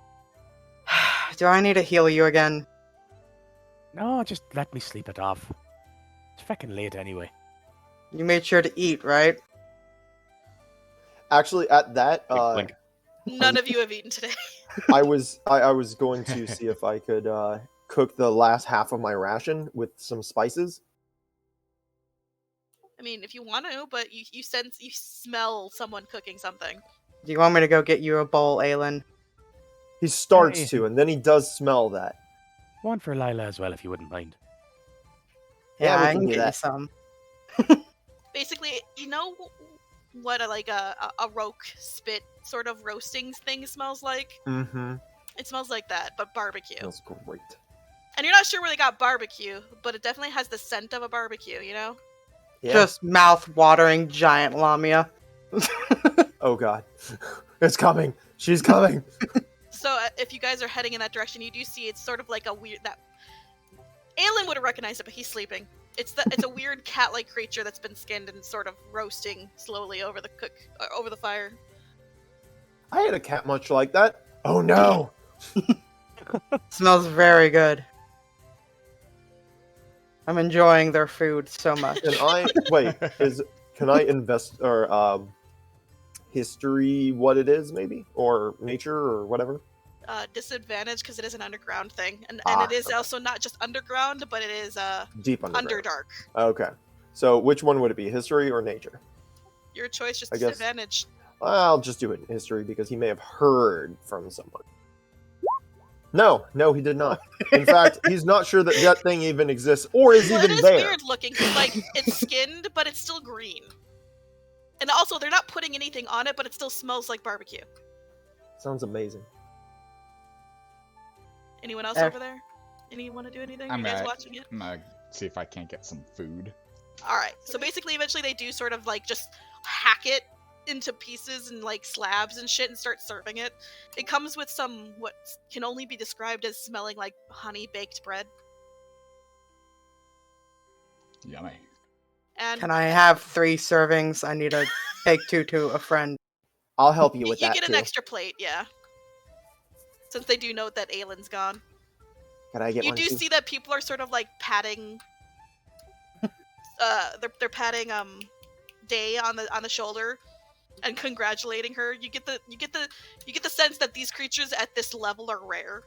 Speaker 2: Do I need to heal you again?
Speaker 5: No, just let me sleep it off. It's fucking late anyway.
Speaker 2: You made sure to eat, right?
Speaker 3: Actually, at that,
Speaker 5: Blink.
Speaker 4: None of you have eaten today.
Speaker 3: I was going to see if I could cook the last half of my ration with some spices.
Speaker 4: I mean, if you want to, but you smell someone cooking something.
Speaker 2: Do you want me to go get you a bowl, Aelin?
Speaker 3: He starts
Speaker 5: Hey.
Speaker 3: to, and then he does smell that.
Speaker 5: One for Lila as well, if you wouldn't mind.
Speaker 3: Yeah, we
Speaker 2: I
Speaker 3: can
Speaker 2: can
Speaker 3: do
Speaker 2: get you
Speaker 3: that.
Speaker 2: some.
Speaker 4: Basically, you know what a roke spit sort of roasting thing smells like?
Speaker 3: Mm-hmm.
Speaker 4: It smells like that, but barbecue.
Speaker 3: Smells great.
Speaker 4: And you're not sure where they got barbecue, but it definitely has the scent of a barbecue, you know?
Speaker 3: Yeah.
Speaker 2: Just mouth-watering giant Lamia.
Speaker 3: Oh god, it's coming. She's coming.
Speaker 4: So if you guys are heading in that direction, you do see it's sort of like a weird that Aelin would have recognized it, but he's sleeping. It's a weird cat-like creature that's been skinned and sort of roasting slowly over the fire.
Speaker 3: I had a cat much like that. Oh no.
Speaker 2: Smells very good. I'm enjoying their food so much.
Speaker 3: Can I wait? Can I invest or history? What it is, maybe, or nature, or whatever.
Speaker 4: Disadvantage because it is an underground thing, and
Speaker 3: Ah,
Speaker 4: it is
Speaker 3: okay.
Speaker 4: also not just underground, but it is
Speaker 3: Deep underground.
Speaker 4: underdark.
Speaker 3: Okay. So which one would it be, history or nature?
Speaker 4: Your choice, just
Speaker 3: I guess-
Speaker 4: disadvantage.
Speaker 3: I'll just do it in history because he may have heard from someone. No, he did not. In fact, he's not sure that that thing even exists or is
Speaker 4: Well, it
Speaker 3: even
Speaker 4: is
Speaker 3: there.
Speaker 4: weird looking. 'Cause, like it's skinned, but it's still green. And also, they're not putting anything on it, but it still smells like barbecue.
Speaker 3: Sounds amazing.
Speaker 4: Anyone else
Speaker 2: Eh.
Speaker 4: over there? Anyone want to do anything?
Speaker 1: I'm
Speaker 4: you guys
Speaker 1: gonna-
Speaker 4: watching it?
Speaker 1: I'm gonna see if I can't get some food.
Speaker 4: All right. So basically, eventually, they do sort of like just hack it into pieces and like slabs and shit and start serving it. It comes with some what can only be described as smelling like honey baked bread.
Speaker 1: Yummy.
Speaker 4: And
Speaker 2: Can I have 3 servings? I need to take 2 to a friend.
Speaker 3: I'll help you
Speaker 4: you
Speaker 3: with that
Speaker 4: get
Speaker 3: too.
Speaker 4: an extra plate, yeah. Since they do note that Aelin's gone.
Speaker 3: Can I get
Speaker 4: You
Speaker 3: one
Speaker 4: do
Speaker 3: too?
Speaker 4: see that people are sort of like patting they're patting Day on the shoulder and congratulating her. You get the sense that these creatures at this level are rare.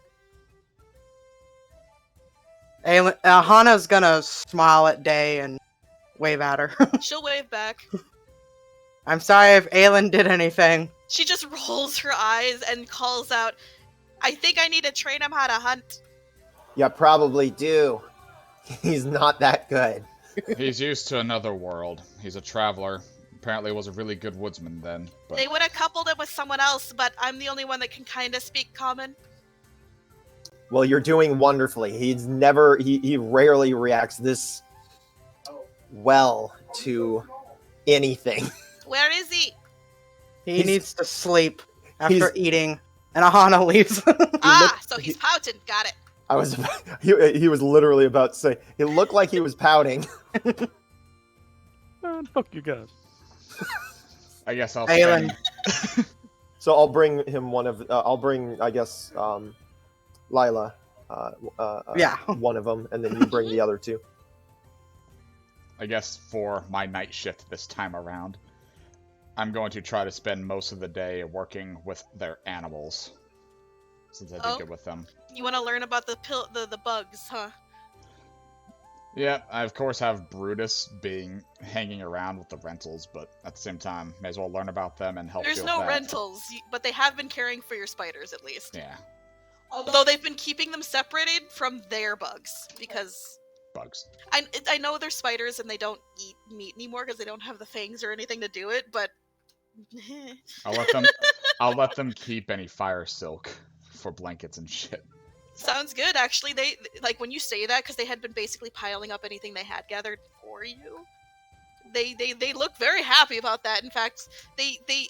Speaker 2: Aahana's gonna smile at Day and wave at her.
Speaker 4: She'll wave back.
Speaker 2: I'm sorry if Aelin did anything.
Speaker 4: She just rolls her eyes and calls out, "I think I need to train him how to hunt."
Speaker 3: You probably do. He's not that good.
Speaker 1: He's used to another world. He's a traveler. Apparently was a really good woodsman then. But
Speaker 4: They would have coupled him with someone else, but I'm the only one that can kind of speak common.
Speaker 3: Well, you're doing wonderfully. He rarely reacts this well to anything.
Speaker 4: Where is he?
Speaker 2: He
Speaker 3: He's-
Speaker 2: needs to sleep after
Speaker 3: he's-
Speaker 2: eating, and Aahana leaves.
Speaker 4: So he's pouting. Got it.
Speaker 3: I was he was literally about to say it looked like he was pouting.
Speaker 5: Man, fuck you guys.
Speaker 1: I guess I'll
Speaker 2: Aelin.
Speaker 1: spend...
Speaker 3: So I'll bring him one of I'll bring I guess Lila
Speaker 2: Yeah.
Speaker 3: one of them, and then you bring the other two.
Speaker 1: I guess for my night shift this time around, I'm going to try to spend most of the day working with their animals. Since I do
Speaker 4: Oh.
Speaker 1: good with them.
Speaker 4: You want to learn about the bugs, huh?
Speaker 1: Yeah, I of course have Brutus hanging around with the rentals, but at the same time, may as well learn about them and help
Speaker 4: There's
Speaker 1: deal
Speaker 4: no
Speaker 1: with that.
Speaker 4: rentals, but they have been caring for your spiders at least.
Speaker 1: Yeah,
Speaker 4: Although they've been keeping them separated from their bugs because
Speaker 1: bugs.
Speaker 4: I know they're spiders and they don't eat meat anymore because they don't have the fangs or anything to do it. But
Speaker 1: I'll let them keep any fire silk for blankets and shit.
Speaker 4: Sounds good, actually. They like when you say that because they had been basically piling up anything they had gathered for you. They look very happy about that. In fact, they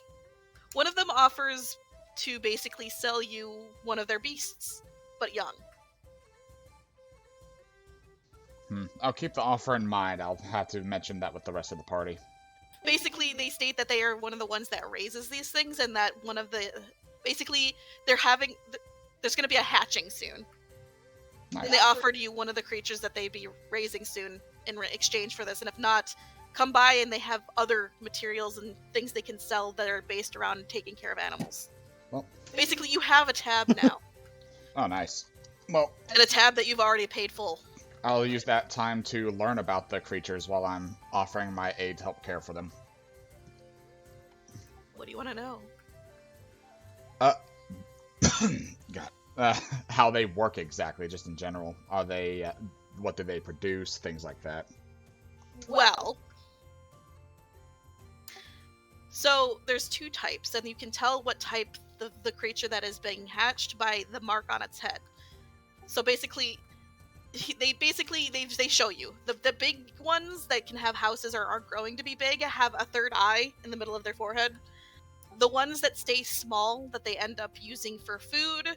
Speaker 4: one of them offers to basically sell you one of their beasts, but young.
Speaker 1: I'll keep the offer in mind. I'll have to mention that with the rest of the party.
Speaker 4: Basically, they state that they are one of the ones that raises these things, and that one of the basically they're having there's going to be a hatching soon.
Speaker 1: Nice.
Speaker 4: And they offered you one of the creatures that they'd be raising soon in exchange for this, and if not, come by and they have other materials and things they can sell that are based around taking care of animals.
Speaker 1: Well,
Speaker 4: basically, you have a tab now.
Speaker 1: Oh, nice. Well,
Speaker 4: and a tab that you've already paid full.
Speaker 1: I'll use that time to learn about the creatures while I'm offering my aid to help care for them.
Speaker 4: What do you want to know?
Speaker 1: God. How they work exactly, just in general. Are they, what do they produce, things like that.
Speaker 4: Well, so there's two types, and you can tell what type the creature that is being hatched by the mark on its head. So basically, they show you the big ones that can have houses or are growing to be big have a third eye in the middle of their forehead. The ones that stay small that they end up using for food,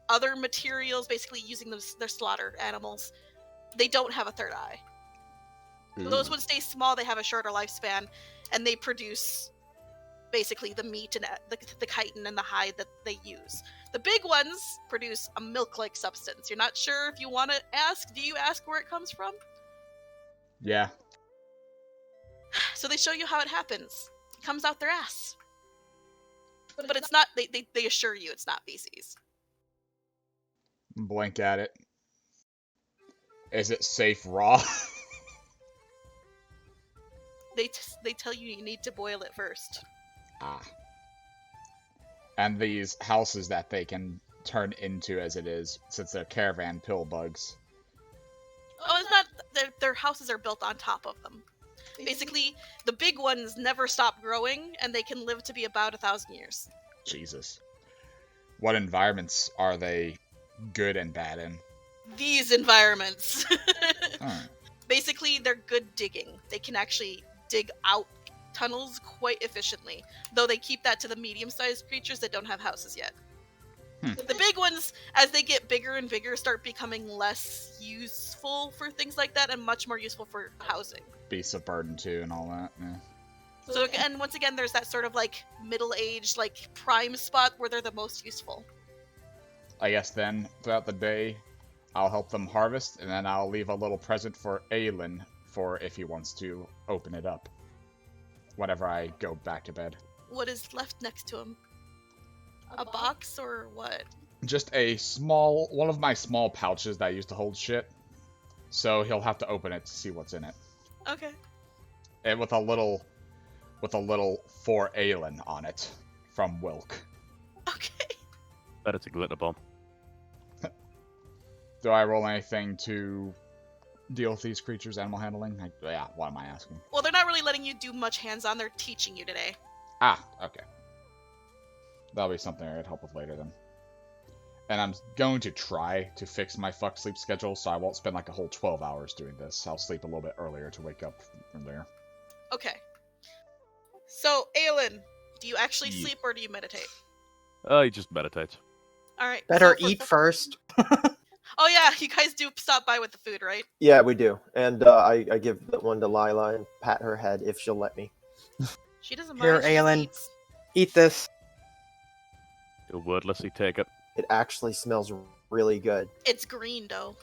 Speaker 4: other materials, basically using their slaughter animals, they don't have a third eye.
Speaker 1: Ooh.
Speaker 4: Those ones stay small, they have a shorter lifespan, and they produce basically the meat and the chitin and the hide that they use. The big ones produce a milk-like substance. You're not sure if you want to ask. Do you ask where it comes from?
Speaker 1: Yeah.
Speaker 4: So they show you how it happens. It comes out their ass. But it's not, they assure you it's not feces.
Speaker 1: Blink at it. Is it safe raw?
Speaker 4: They tell you need to boil it first.
Speaker 1: Ah. And these houses that they can turn into as it is, since they're caravan pill bugs.
Speaker 4: Oh, it's not. Their houses are built on top of them. Basically, the big ones never stop growing, and they can live to be about 1,000 years.
Speaker 1: Jesus. What environments are they good and bad in?
Speaker 4: These environments.
Speaker 1: Alright.
Speaker 4: Basically, they're good digging. They can actually dig out tunnels quite efficiently, though they keep that to the medium-sized creatures that don't have houses yet. The big ones, as they get bigger and bigger, start becoming less useful for things like that and much more useful for housing.
Speaker 1: Beasts of burden too and all that, yeah.
Speaker 4: So again, once again, there's that sort of like middle-aged, like prime spot where they're the most useful.
Speaker 1: I guess then, throughout the day, I'll help them harvest, and then I'll leave a little present for Aelin for if he wants to open it up. Whenever I go back to bed.
Speaker 4: What is left next to him? A box or what?
Speaker 1: Just one of my small pouches that I used to hold shit. So he'll have to open it to see what's in it.
Speaker 4: Okay.
Speaker 1: And with a little for Aelin on it from Wilk.
Speaker 4: Okay.
Speaker 7: Bet it's a glitter bomb.
Speaker 1: Do I roll anything to deal with these creatures, animal handling? Yeah, what am I asking?
Speaker 4: Well, they're not really letting you do much hands-on. They're teaching you today.
Speaker 1: Ah, okay. That'll be something I'd help with later then. And I'm going to try to fix my fuck sleep schedule so I won't spend like a whole 12 hours doing this. I'll sleep a little bit earlier to wake up earlier.
Speaker 4: Okay. So, Aelin, do you actually
Speaker 1: Yeah.
Speaker 4: sleep or do you meditate?
Speaker 7: He just meditates.
Speaker 4: Alright.
Speaker 2: Better
Speaker 4: so
Speaker 2: eat first.
Speaker 4: Oh yeah, you guys do stop by with the food, right?
Speaker 3: Yeah, we do. And I give that one to Lila and pat her head if she'll let me.
Speaker 4: She doesn't
Speaker 2: Here,
Speaker 4: mind. She
Speaker 2: Aelin.
Speaker 4: eats.
Speaker 2: Eat this.
Speaker 7: You'll wordlessly take it.
Speaker 3: It actually smells really good.
Speaker 4: It's green, though.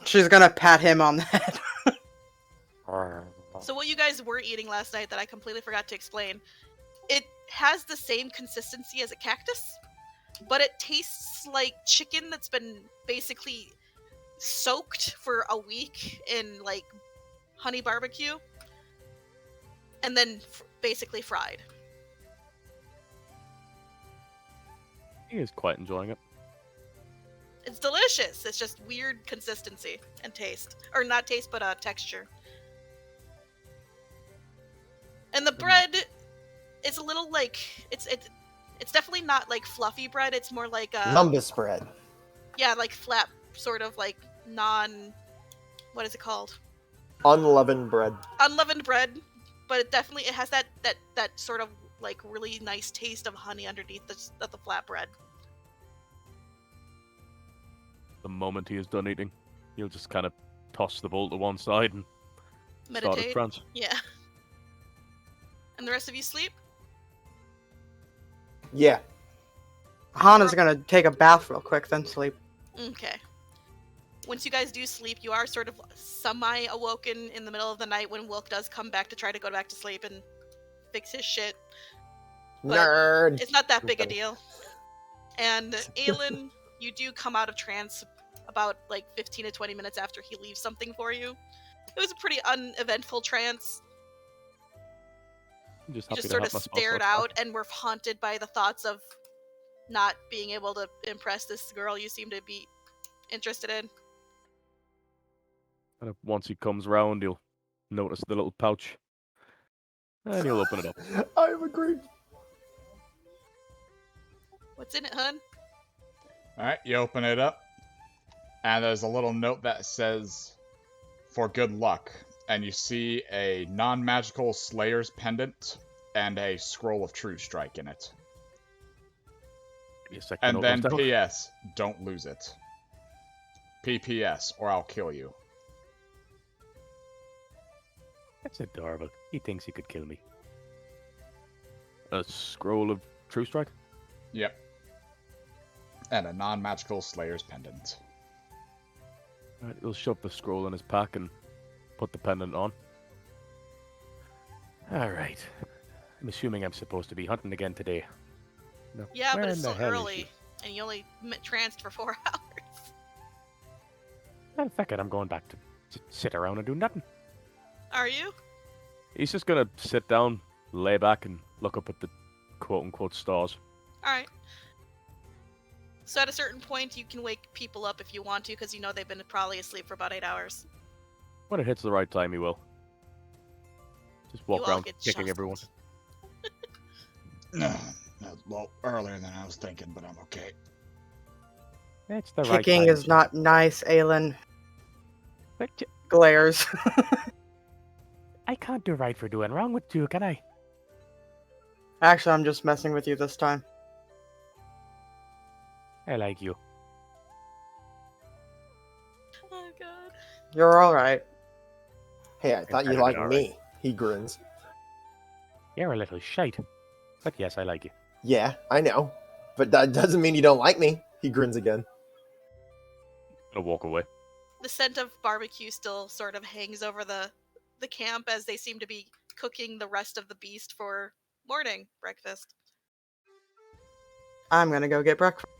Speaker 2: She's gonna pat him on the head.
Speaker 4: So what you guys were eating last night that I completely forgot to explain, it has the same consistency as a cactus, but it tastes like chicken that's been basically soaked for a week in like honey barbecue and then basically fried.
Speaker 7: He is quite enjoying it.
Speaker 4: It's delicious. It's just weird consistency and taste. Or not taste, but texture. And the bread It's a little like it's definitely not like fluffy bread. It's more like
Speaker 3: Lumbus bread.
Speaker 4: yeah, like flat, sort of like what is it called?
Speaker 3: Unleavened bread.
Speaker 4: Unleavened bread, but it has that sort of like really nice taste of honey underneath the flat bread.
Speaker 7: The moment he is done eating, he'll just kind of toss the bowl to one side and start a
Speaker 4: Meditate.
Speaker 7: trance.
Speaker 4: Yeah. And the rest of you sleep?
Speaker 3: Yeah.
Speaker 2: Hana's gonna take a bath real quick, then sleep.
Speaker 4: Okay. Once you guys do sleep, you are sort of semi-awoken in the middle of the night when Wilk does come back to try to go back to sleep and fix his shit. But
Speaker 3: Nerd.
Speaker 4: it's not that big a deal. And Aelin, you do come out of trance about like 15 to 20 minutes after he leaves something for you. It was a pretty uneventful trance.
Speaker 7: I'm just
Speaker 4: You
Speaker 7: happy
Speaker 4: just
Speaker 7: to
Speaker 4: sort
Speaker 7: have
Speaker 4: of
Speaker 7: my spell
Speaker 4: stared
Speaker 7: slot
Speaker 4: out and were haunted by the thoughts of not being able to impress this girl you seem to be interested in.
Speaker 7: back. And once he comes round, he'll notice the little pouch. And he'll open it up.
Speaker 3: I have agreed.
Speaker 4: What's in it, hun?
Speaker 1: Alright, you open it up, and there's a little note that says, "For good luck," and you see a non-magical Slayer's pendant and a scroll of True Strike in it.
Speaker 7: Give me a second,
Speaker 1: And
Speaker 7: I'll
Speaker 1: then
Speaker 7: go down.
Speaker 1: P.S. Don't lose it. P.P.S. or I'll kill you.
Speaker 5: That's adorable. He thinks he could kill me.
Speaker 7: A scroll of True Strike?
Speaker 1: Yep. And a non-magical Slayer's pendant.
Speaker 7: Right, he'll shove the scroll in his pack and put the pendant on.
Speaker 5: All right. I'm assuming I'm supposed to be hunting again today. Now,
Speaker 4: Yeah,
Speaker 5: where
Speaker 4: but it's
Speaker 5: in the
Speaker 4: still
Speaker 5: hell is
Speaker 4: early,
Speaker 5: she?
Speaker 4: and you only tranced for 4 hours.
Speaker 5: Well, fuck it. I'm going back to sit around and do nothing.
Speaker 4: Are you?
Speaker 7: He's just gonna sit down, lay back, and look up at the quote-unquote stars.
Speaker 4: Alright. So at a certain point, you can wake people up if you want to, because you know they've been probably asleep for about 8 hours.
Speaker 7: When it hits the right time, he will. Just walk
Speaker 4: You all
Speaker 7: around
Speaker 4: get
Speaker 7: kicking
Speaker 4: jostled.
Speaker 7: everyone.
Speaker 1: Well, earlier than I was thinking, but I'm okay.
Speaker 5: It's the right
Speaker 2: Kicking
Speaker 5: time.
Speaker 2: is not nice, Aelin.
Speaker 5: But
Speaker 2: Glares.
Speaker 5: I can't do right for doing wrong with you, can I?
Speaker 2: Actually, I'm just messing with you this time.
Speaker 5: I like you.
Speaker 4: Oh god.
Speaker 2: You're alright.
Speaker 3: Hey, I thought you
Speaker 5: kinda
Speaker 3: liked
Speaker 5: been
Speaker 3: me. He grins.
Speaker 5: You're a little shite. But yes, I like you.
Speaker 3: Yeah, I know. But that doesn't mean you don't like me. He grins again.
Speaker 7: Gonna walk away.
Speaker 4: The scent of barbecue still sort of hangs over the camp as they seem to be cooking the rest of the beast for morning breakfast.
Speaker 2: I'm gonna go get breakfast.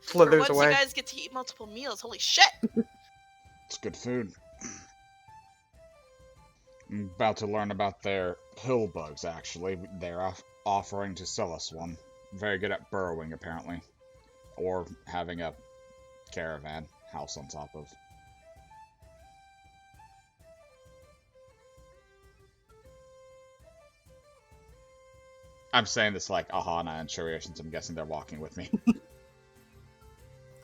Speaker 4: For
Speaker 2: Slithers
Speaker 4: once
Speaker 2: away.
Speaker 4: you guys get to eat multiple meals, holy shit!
Speaker 1: It's good food. I'm about to learn about their hill bugs, actually. They're offering to sell us one. Very good at burrowing, apparently. Or having a caravan house on top of. I'm saying this like Aahana and Charir, since I'm guessing they're walking with me.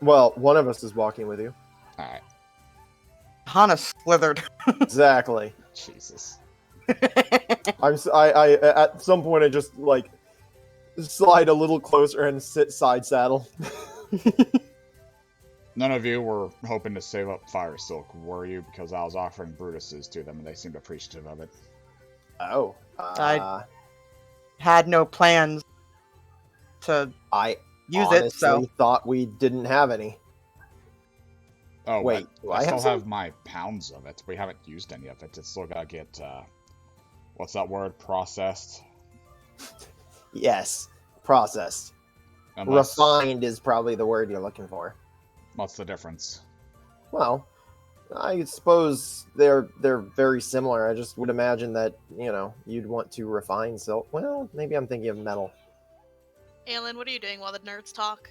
Speaker 3: Well, one of us is walking with you.
Speaker 1: Alright.
Speaker 2: Hana slithered.
Speaker 3: Exactly.
Speaker 1: Jesus.
Speaker 3: I at some point I just like slide a little closer and sit side saddle.
Speaker 1: None of you were hoping to save up Fire Silk, were you? Because I was offering Brutus's to them and they seemed appreciative of it.
Speaker 3: Oh.
Speaker 2: Had no plans to
Speaker 3: I
Speaker 2: use
Speaker 3: honestly
Speaker 2: it, so
Speaker 3: thought we didn't have any.
Speaker 1: Oh,
Speaker 3: Wait, do
Speaker 1: I
Speaker 3: I
Speaker 1: still
Speaker 3: have some?
Speaker 1: have my pounds of it. We haven't used any of it. It's still gotta get, what's that word? Processed?
Speaker 3: Yes. Processed.
Speaker 1: Unless,
Speaker 3: Refined is probably the word you're looking for.
Speaker 1: what's the difference?
Speaker 3: Well, I suppose they're very similar. I just would imagine that, you know, you'd want to refine silk. Well, maybe I'm thinking of metal.
Speaker 4: Aelin, what are you doing while the nerds talk?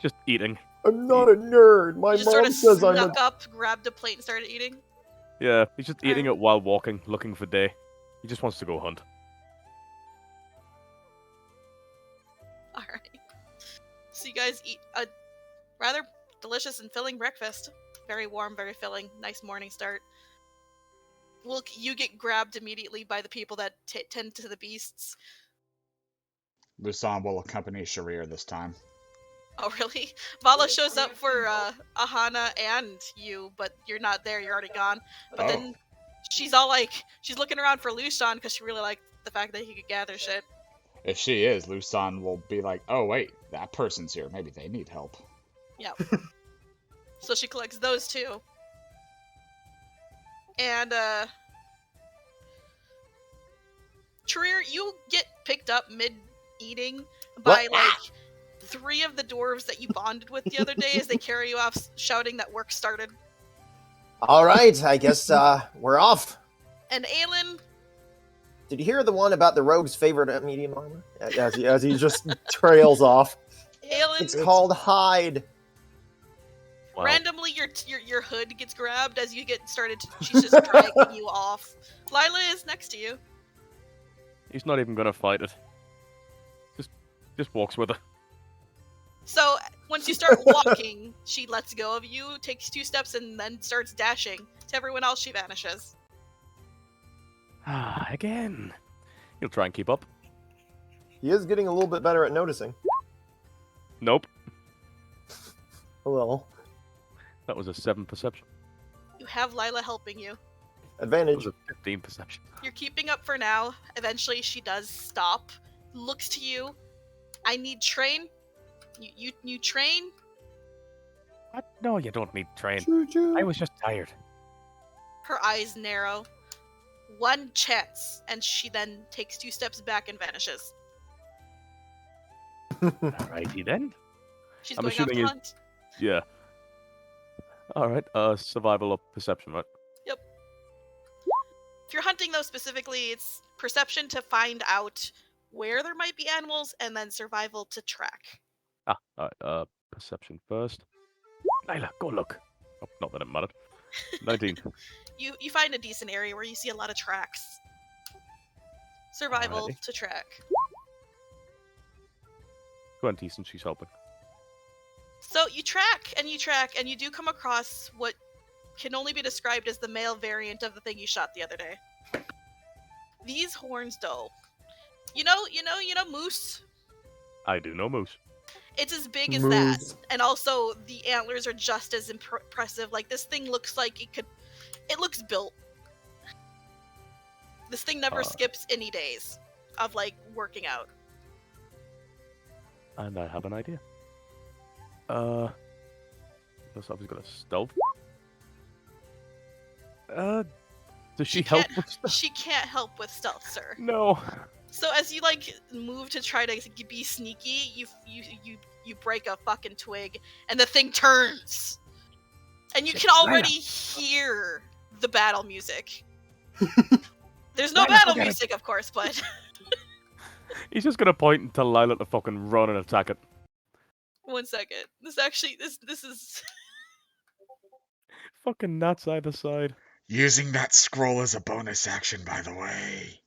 Speaker 7: Just eating.
Speaker 3: I'm not a nerd. My
Speaker 4: You just sort
Speaker 3: mom
Speaker 4: of
Speaker 3: says I'm
Speaker 4: snuck
Speaker 3: a...
Speaker 4: up, grabbed a plate, and started eating?
Speaker 7: Yeah, he's just eating
Speaker 4: Alright.
Speaker 7: it while walking, looking for day. He just wants to go hunt.
Speaker 4: you guys eat a rather delicious and filling breakfast. Very warm, very filling. Nice morning start. Wilk, you get grabbed immediately by the people that tend to the beasts.
Speaker 1: Lusan will accompany Charir this time.
Speaker 4: Oh, really? Vala shows up for Aahana and you, but you're not there. You're already gone. But then she's all like, she's looking around for Lusan because she really liked the fact that he could gather shit.
Speaker 1: If she is, Lusan will be like, oh wait, that person's here. Maybe they need help.
Speaker 4: Yeah. So she collects those two. And, Charir, you get picked up mid-eating by, like, 3 of the dwarves that you bonded with the other day as they carry you off shouting that work started.
Speaker 6: All right, I guess we're off.
Speaker 4: And Aelin...
Speaker 6: Did you hear the one about the rogue's favorite medium armor? As he just trails off.
Speaker 4: Aelin...
Speaker 6: It's called hide.
Speaker 7: Wow.
Speaker 4: Randomly, your hood gets grabbed as you get started. She's just dragging you off. Lila is next to you.
Speaker 7: He's not even gonna fight it. Just walks with her.
Speaker 4: So once you start walking, she lets go of you, takes 2 steps, and then starts dashing. To everyone else, she vanishes.
Speaker 7: Ah, again. He'll try and keep up.
Speaker 3: He is getting a little bit better at noticing.
Speaker 7: Nope.
Speaker 3: A little.
Speaker 7: That was a 7 perception.
Speaker 4: You have Lila helping you.
Speaker 7: That
Speaker 3: Advantage.
Speaker 7: was a 15 perception.
Speaker 4: You're keeping up for now. Eventually, she does stop, looks to you. I need train. You train?
Speaker 5: What? No, you don't need train.
Speaker 3: Choo-choo.
Speaker 5: I was just tired.
Speaker 4: Her eyes narrow. 1 chance, and she then takes 2 steps back and vanishes.
Speaker 5: Alrighty then.
Speaker 4: She's
Speaker 7: I'm
Speaker 4: going off
Speaker 7: assuming
Speaker 4: to
Speaker 7: you-
Speaker 4: hunt.
Speaker 7: Yeah. Alright, survival or perception, right?
Speaker 4: If you're hunting, though, specifically, it's perception to find out where there might be animals, and then survival to track.
Speaker 7: Ah, alright, perception first.
Speaker 5: Lila, go look.
Speaker 7: Oh, not that it mattered. 19.
Speaker 4: You find a decent area where you see a lot of tracks. Survival
Speaker 7: Alrighty.
Speaker 4: to track.
Speaker 7: 20 since she's helping.
Speaker 4: So you track, and you do come across what can only be described as the male variant of the thing you shot the other day. These horns, though. You know, moose?
Speaker 7: I do know moose.
Speaker 4: It's as big as that. And also, the antlers are just as impressive. Like, this thing looks like it looks built. This thing never skips any days of, like, working out.
Speaker 7: And I have an idea. Looks like he's got a stealth. Does she help
Speaker 4: can't-
Speaker 7: with stuff?
Speaker 4: She can't help with stealth, sir.
Speaker 7: No.
Speaker 4: So as you, like, move to try to be sneaky, you break a fucking twig, and the thing turns. And you can already hear the battle music. There's no
Speaker 5: Lila,
Speaker 4: battle
Speaker 5: go get it.
Speaker 4: music, of course, but...
Speaker 7: He's just gonna point and tell Lila to fucking run and attack it.
Speaker 4: 1 second. This is...
Speaker 7: Fucking nuts either side.
Speaker 1: Using that scroll as a bonus action, by the way.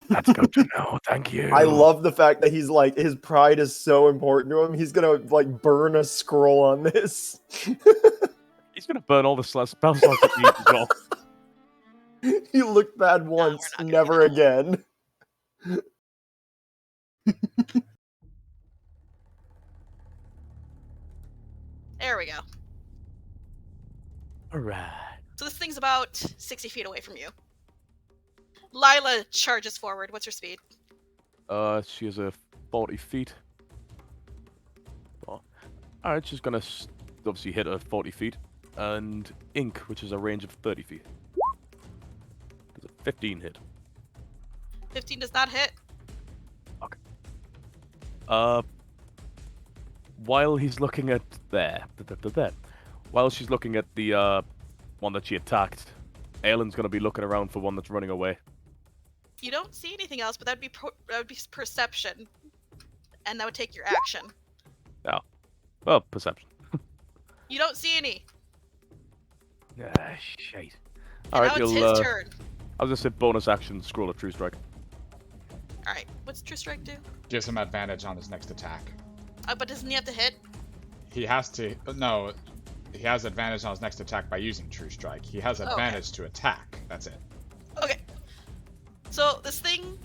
Speaker 5: That's good to know. Thank you.
Speaker 3: I love the fact that he's like, his pride is so important to him. He's gonna like burn a scroll on this.
Speaker 7: He's gonna burn all the spell slots that he needs as well.
Speaker 3: He looked bad once,
Speaker 4: not gonna
Speaker 3: never
Speaker 4: do that.
Speaker 3: again.
Speaker 4: There we go.
Speaker 5: Alright.
Speaker 4: So this thing's about 60 feet away from you. Lila charges forward. What's her speed?
Speaker 7: She has a 40 feet. Oh. Alright, she's gonna obviously hit her 40 feet. And Ink, which is a range of 30 feet. Does a 15 hit.
Speaker 4: 15 does not hit.
Speaker 7: While he's looking at while she's looking at the one that she attacked, Aelin's gonna be looking around for one that's running away.
Speaker 4: You don't see anything else, but that would be perception, and that would take your action.
Speaker 7: Oh, well, perception.
Speaker 4: You don't see any.
Speaker 5: Ah, shite.
Speaker 4: And
Speaker 7: All right,
Speaker 4: now it's
Speaker 7: you'll.
Speaker 4: his turn.
Speaker 7: I was gonna say bonus action, scroll of True Strike.
Speaker 4: All right, what's True Strike do?
Speaker 1: Gives him advantage on his next attack.
Speaker 4: But doesn't he have to hit?
Speaker 1: He has to. No, he has advantage on his next attack by using True Strike. He has advantage to attack. That's it.
Speaker 4: Okay. So this thing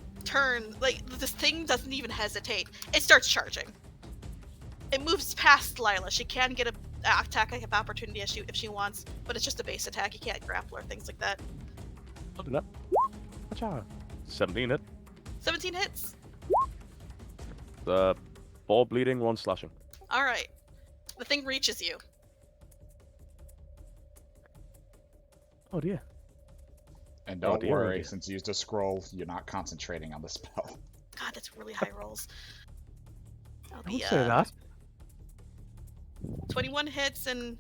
Speaker 4: this thing doesn't even hesitate. It starts charging. It moves past Lila. She can get a attack of opportunity if she wants, but it's just a base attack. You can't grapple or things like that.
Speaker 7: I'll do that. Watch out. 17 hit.
Speaker 4: 17 hits.
Speaker 7: 4 bleeding, 1 slashing.
Speaker 4: All right. The thing reaches you.
Speaker 7: Oh dear.
Speaker 1: And don't
Speaker 7: dear, oh
Speaker 1: worry,
Speaker 7: dear.
Speaker 1: since you used a scroll, you're not concentrating on the spell.
Speaker 4: God, that's really high rolls. That'll
Speaker 5: Don't
Speaker 4: be
Speaker 5: say that.
Speaker 4: 21 hits and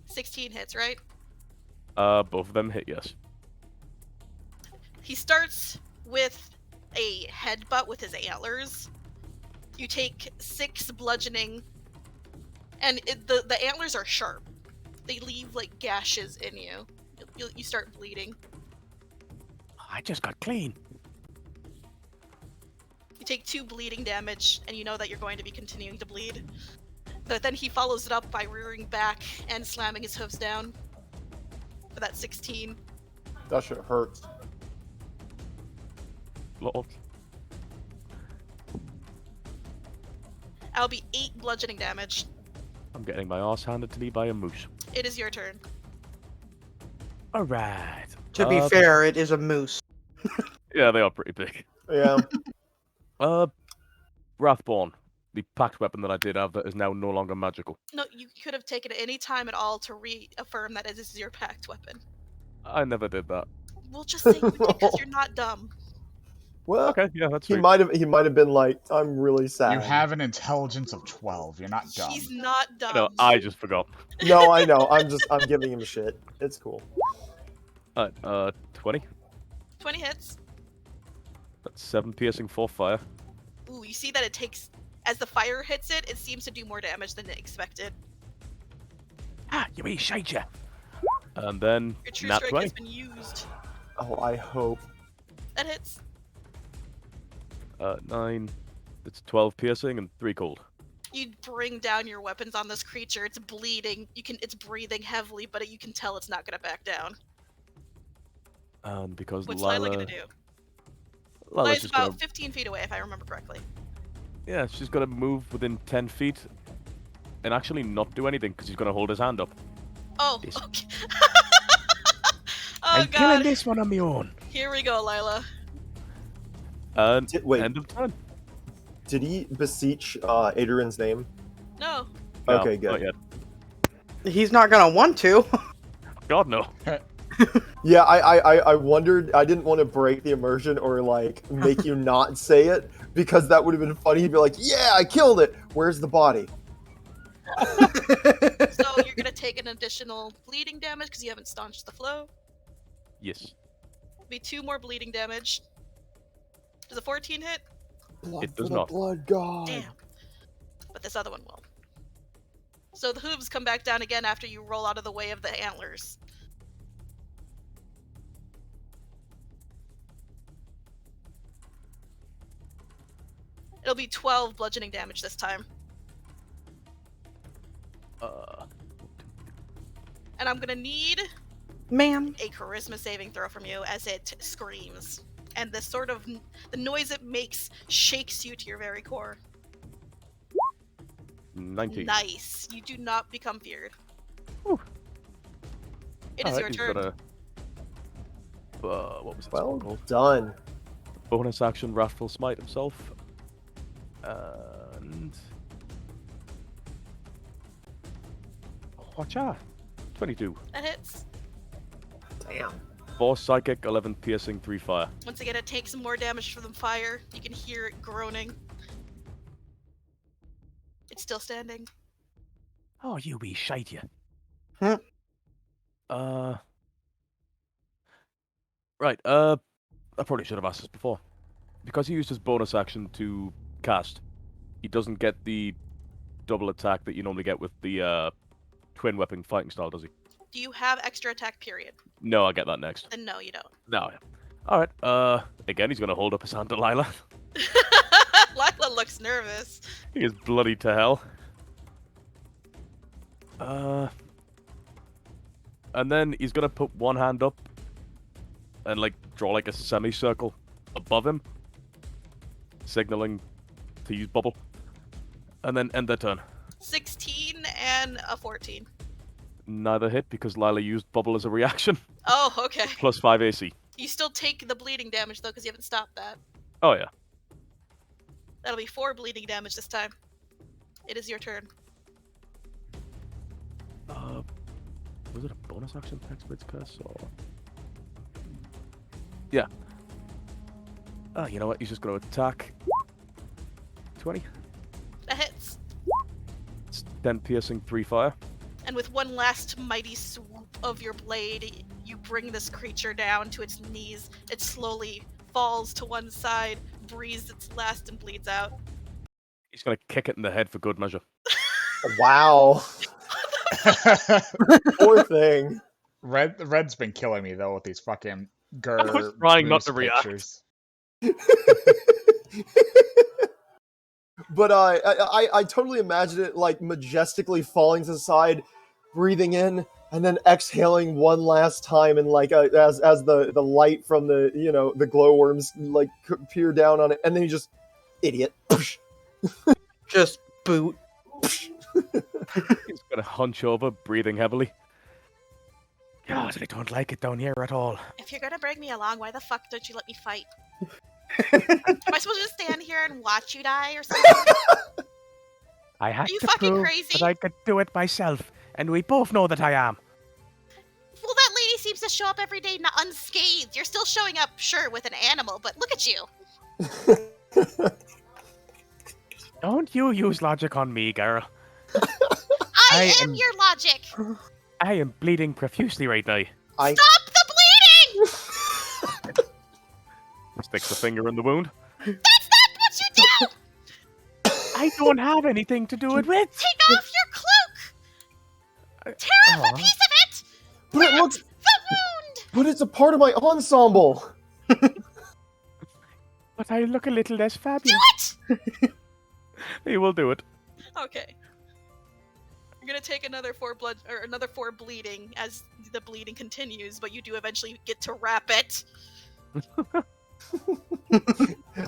Speaker 4: 16 hits, right?
Speaker 7: Both of them hit, yes.
Speaker 4: He starts with a headbutt with his antlers. You take 6 bludgeoning, and the antlers are sharp. They leave like gashes in you. You start bleeding.
Speaker 5: I just got clean.
Speaker 4: You take 2 bleeding damage, and you know that you're going to be continuing to bleed. But then he follows it up by rearing back and slamming his hooves down for that 16.
Speaker 3: That shit hurts.
Speaker 7: Lord.
Speaker 4: That'll be 8 bludgeoning damage.
Speaker 7: I'm getting my ass handed to me by a moose.
Speaker 4: It is your turn.
Speaker 5: All right.
Speaker 2: To be fair, it is a moose.
Speaker 7: Yeah, they are pretty big.
Speaker 3: Yeah.
Speaker 7: Wrathborn. The packed weapon that I did have that is now no longer magical.
Speaker 4: No, you could have taken it any time at all to reaffirm that it is your packed weapon.
Speaker 7: I never did that.
Speaker 4: We'll just say you did because you're not dumb.
Speaker 3: Well,
Speaker 7: Okay, yeah, that's
Speaker 3: he
Speaker 7: sweet.
Speaker 3: might have been like, I'm really sad.
Speaker 1: You have an intelligence of 12. You're not dumb.
Speaker 4: He's not dumb.
Speaker 7: No, I just forgot.
Speaker 3: No, I know. I'm giving him shit. It's cool.
Speaker 7: 20.
Speaker 4: 20 hits.
Speaker 7: That's 7 piercing, 4 fire.
Speaker 4: Ooh, you see that it takes... As the fire hits it, it seems to do more damage than it expected.
Speaker 5: Ah, you wee shite ya.
Speaker 7: And then
Speaker 4: Your true
Speaker 7: nat
Speaker 4: strike
Speaker 7: 20.
Speaker 4: has been used.
Speaker 3: Oh, I hope.
Speaker 4: That hits.
Speaker 7: 9. It's 12 piercing and 3 cold.
Speaker 4: You bring down your weapons on this creature. It's bleeding. It's breathing heavily, but you can tell it's not gonna back down.
Speaker 7: And because
Speaker 4: What's
Speaker 7: Lila...
Speaker 4: Lila gonna do?
Speaker 7: Lila's
Speaker 4: Lila's
Speaker 7: just
Speaker 4: about
Speaker 7: gonna...
Speaker 4: 15 feet away, if I remember correctly.
Speaker 7: Yeah, she's gonna move within 10 feet and actually not do anything because he's gonna hold his hand up.
Speaker 4: Oh,
Speaker 7: Yes.
Speaker 4: okay. Oh
Speaker 5: I'm killing
Speaker 4: god.
Speaker 5: this one on my own.
Speaker 4: Here we go, Lila.
Speaker 7: And
Speaker 3: Wait.
Speaker 7: end of turn.
Speaker 3: Did he beseech Adrian's name?
Speaker 4: No.
Speaker 7: No,
Speaker 3: Okay,
Speaker 7: not
Speaker 3: good.
Speaker 7: yet.
Speaker 2: He's not gonna want to.
Speaker 7: God, no.
Speaker 3: Yeah, I wondered. I didn't want to break the immersion or like make you not say it because that would have been funny. He'd be like, "Yeah, I killed it. Where's the body?"
Speaker 4: So you're gonna take an additional bleeding damage because you haven't staunched the flow.
Speaker 7: Yes.
Speaker 4: Be 2 more bleeding damage. Does a 14 hit?
Speaker 3: Blood
Speaker 7: It does
Speaker 3: for the
Speaker 7: not.
Speaker 3: Blood god.
Speaker 4: Damn. But this other one will. So the hooves come back down again after you roll out of the way of the antlers. It'll be 12 bludgeoning damage this time. And I'm gonna need
Speaker 2: Man.
Speaker 4: a charisma saving throw from you as it screams. And the sort of the noise it makes shakes you to your very core.
Speaker 7: 19.
Speaker 4: Nice. You do not become feared.
Speaker 7: Whew.
Speaker 4: It is
Speaker 7: Alright,
Speaker 4: your
Speaker 7: he's
Speaker 4: turn.
Speaker 7: got a... what was that
Speaker 3: Well
Speaker 7: called?
Speaker 3: done.
Speaker 7: Bonus action, Wrathful Smite himself. And... Watch out. 22.
Speaker 4: That hits.
Speaker 3: Damn.
Speaker 7: 4 psychic, 11 piercing, 3 fire.
Speaker 4: Once again, it takes some more damage from the fire. You can hear it groaning. It's still standing.
Speaker 5: Oh, you wee shite ya.
Speaker 7: Right, I probably should have asked this before. Because he used his bonus action to cast, he doesn't get the double attack that you normally get with the twin weapon fighting style, does he?
Speaker 4: Do you have extra attack period?
Speaker 7: No, I get that next.
Speaker 4: Then no, you don't.
Speaker 7: No. Alright, again, he's gonna hold up his hand to Lila.
Speaker 4: Lila looks nervous.
Speaker 7: He is bloody to hell. And then he's gonna put one hand up and like draw like a semicircle above him, signaling to use bubble, and then end their turn.
Speaker 4: 16 and a 14.
Speaker 7: Neither hit because Lila used bubble as a reaction.
Speaker 4: Oh, okay.
Speaker 7: Plus 5 AC.
Speaker 4: You still take the bleeding damage though, because you haven't stopped that.
Speaker 7: Oh yeah.
Speaker 4: That'll be 4 bleeding damage this time. It is your turn.
Speaker 7: Was it a bonus action Hexblade's Curse or? Yeah. You know what? He's just gonna attack. 20.
Speaker 4: That hits.
Speaker 7: It's 10 piercing, 3 fire.
Speaker 4: And with one last mighty swoop of your blade, you bring this creature down to its knees. It slowly falls to one side, breathes its last, and bleeds out.
Speaker 7: He's gonna kick it in the head for good measure.
Speaker 3: Wow. Poor thing.
Speaker 1: Red's been killing me though with these fucking
Speaker 7: I was trying not to react.
Speaker 1: pictures.
Speaker 3: But I totally imagine it like majestically falling to the side, breathing in, and then exhaling one last time, and like as the light from the the glowworms like peer down on it, and then you just idiot.
Speaker 2: Just boot.
Speaker 7: He's gonna hunch over, breathing heavily.
Speaker 5: God, I don't like it down here at all.
Speaker 4: If you're gonna bring me along, why the fuck don't you let me fight? Am I supposed to just stand here and watch you die or something?
Speaker 5: I had
Speaker 4: Are you
Speaker 5: to
Speaker 4: fucking
Speaker 5: prove
Speaker 4: crazy?
Speaker 5: that I could do it myself, and we both know that I am.
Speaker 4: Well, that lady seems to show up every day unscathed. You're still showing up, sure, with an animal, but look at you.
Speaker 5: Don't you use logic on me, girl.
Speaker 4: I am your logic.
Speaker 5: I am bleeding profusely right now.
Speaker 4: Stop the bleeding!
Speaker 7: Sticks a finger in the wound.
Speaker 4: That's not what you do!
Speaker 5: I don't have anything to do it with.
Speaker 4: Take off your cloak! Tear off a piece of it!
Speaker 3: But it looks.
Speaker 4: The wound!
Speaker 3: But it's a part of my ensemble.
Speaker 5: But I look a little less
Speaker 4: Do
Speaker 5: fabulous.
Speaker 4: it!
Speaker 7: He will do it.
Speaker 4: Okay. You're gonna take another 4 bleeding as the bleeding continues, but you do eventually get to wrap it.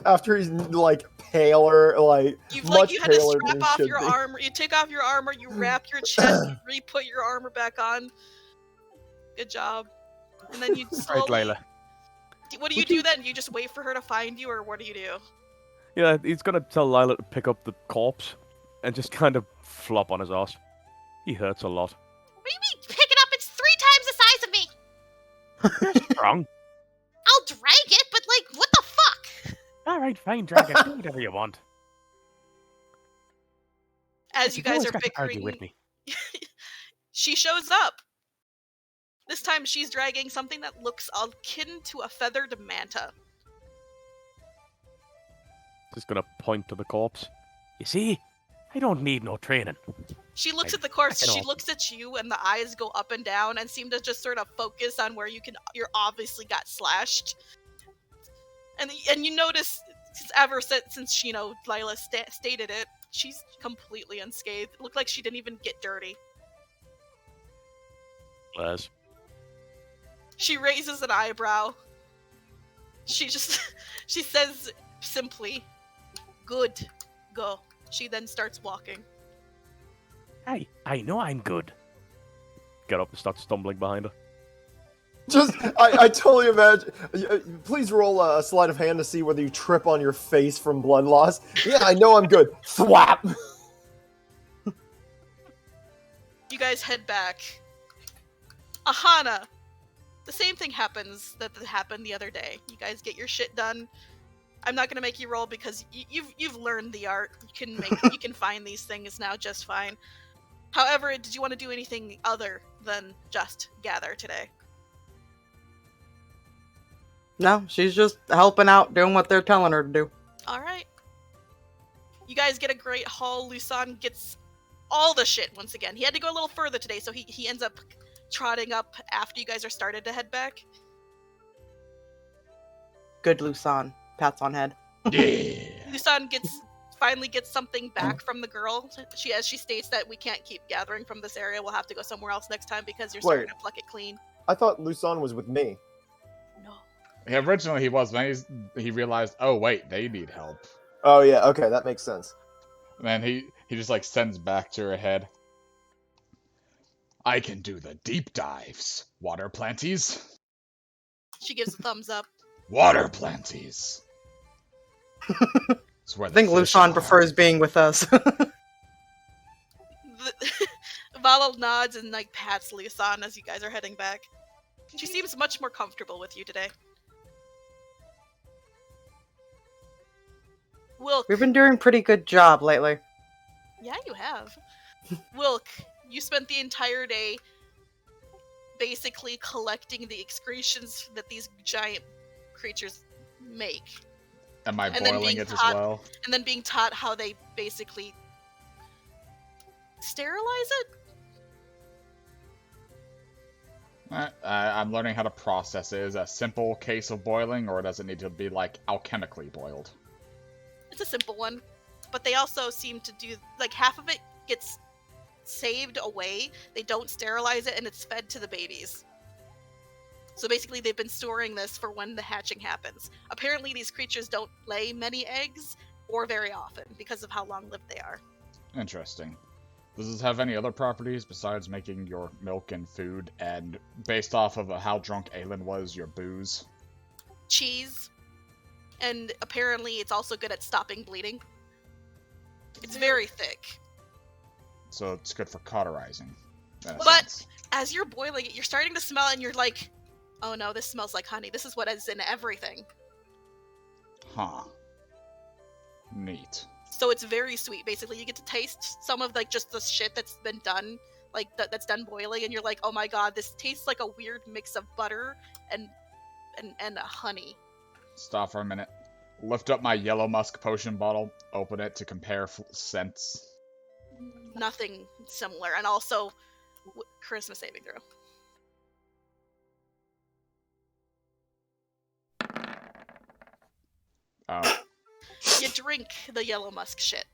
Speaker 3: After he's like paler, like
Speaker 4: You
Speaker 3: much
Speaker 4: had to
Speaker 3: paler
Speaker 4: strap
Speaker 3: than
Speaker 4: off
Speaker 3: should
Speaker 4: your
Speaker 3: be.
Speaker 4: armor. You take off your armor. You wrap your chest. You re-put your armor back on. Good job. And then you slowly.
Speaker 5: Right, Layla.
Speaker 4: What do you do then? You just wait for her to find you, or what do you do?
Speaker 7: Yeah, he's gonna tell Lila to pick up the corpse and just kind of flop on his ass. He hurts a lot.
Speaker 4: What do you mean? Pick it up. It's 3 times the size of me.
Speaker 5: You're strong.
Speaker 4: I'll drag it, but like, what the fuck?
Speaker 5: All right, fine, drag it. Do whatever you want.
Speaker 4: As you guys
Speaker 5: always
Speaker 4: are
Speaker 5: got to argue
Speaker 4: bickering,
Speaker 5: with me.
Speaker 4: she shows up. This time she's dragging something that looks akin to a feathered manta.
Speaker 7: Just gonna point to the corpse.
Speaker 5: You see, I don't need no training.
Speaker 4: She looks
Speaker 5: I
Speaker 4: at the corpse,
Speaker 5: fucking
Speaker 4: she
Speaker 5: awesome.
Speaker 4: looks at you, and the eyes go up and down and seem to just sort of focus on where you're obviously got slashed. And you notice, since Lila stated it, she's completely unscathed. It looked like she didn't even get dirty.
Speaker 7: Les.
Speaker 4: She raises an eyebrow. She says simply, "Good, go." She then starts walking.
Speaker 5: I know I'm good.
Speaker 7: Get up and start stumbling behind her.
Speaker 3: Just, I totally imagine. Please roll a sleight of hand to see whether you trip on your face from blood loss. Yeah, I know I'm good. Thwap!
Speaker 4: You guys head back. Aahana. The same thing happens that happened the other day. You guys get your shit done. I'm not gonna make you roll because you've learned the art. You can find these things now just fine. However, did you want to do anything other than just gather today?
Speaker 2: No, she's just helping out, doing what they're telling her to do.
Speaker 4: All right. You guys get a great haul. Lusan gets all the shit once again. He had to go a little further today, so he ends up trotting up after you guys are started to head back.
Speaker 2: Good Lusan. Pats on head.
Speaker 1: Yeah.
Speaker 4: Lusan finally gets something back from the girl. As she states that we can't keep gathering from this area, we'll have to go somewhere else next time because you're starting to pluck it clean.
Speaker 3: I thought Lusan was with me.
Speaker 4: No.
Speaker 1: Yeah, originally he was, but he realized, oh wait, they need help.
Speaker 3: Oh yeah, okay, that makes sense.
Speaker 1: And then he just like sends back to her head. I can do the deep dives, water planties.
Speaker 4: She gives a thumbs up.
Speaker 1: Water planties. It's where
Speaker 2: I think Lusan prefers being with us.
Speaker 4: Vala nods and like pats Lusan as you guys are heading back. She seems much more comfortable with you today. Wilk.
Speaker 2: We've been doing a pretty good job lately.
Speaker 4: Yeah, you have. Wilk, you spent the entire day basically collecting the excretions that these giant creatures make.
Speaker 1: Am I
Speaker 4: And then
Speaker 1: boiling
Speaker 4: being
Speaker 1: it
Speaker 4: taught-
Speaker 1: as well?
Speaker 4: And then being taught how they basically sterilize it?
Speaker 1: I'm learning how to process it. Is it a simple case of boiling, or does it need to be like alchemically boiled?
Speaker 4: It's a simple one. But they also seem to do, like, half of it gets saved away. They don't sterilize it, and it's fed to the babies. So basically, they've been storing this for when the hatching happens. Apparently, these creatures don't lay many eggs, or very often, because of how long-lived they are.
Speaker 1: Interesting. Does this have any other properties besides making your milk and food, and based off of how drunk Aelin was, your booze?
Speaker 4: Cheese. And apparently, it's also good at stopping bleeding. It's very thick.
Speaker 1: So it's good for cauterizing. in a
Speaker 4: But-
Speaker 1: sense.
Speaker 4: As you're boiling it, you're starting to smell it, and you're like, oh no, this smells like honey. This is what is in everything.
Speaker 1: Huh. Neat.
Speaker 4: So it's very sweet. Basically, you get to taste some of like just the shit that's been done, like that's done boiling, and you're like, oh my god, this tastes like a weird mix of butter and honey.
Speaker 1: Stop for a minute. Lift up my yellow musk potion bottle, open it to compare scents.
Speaker 4: Nothing similar, and also charisma saving throw.
Speaker 1: Oh.
Speaker 4: You drink the yellow musk shit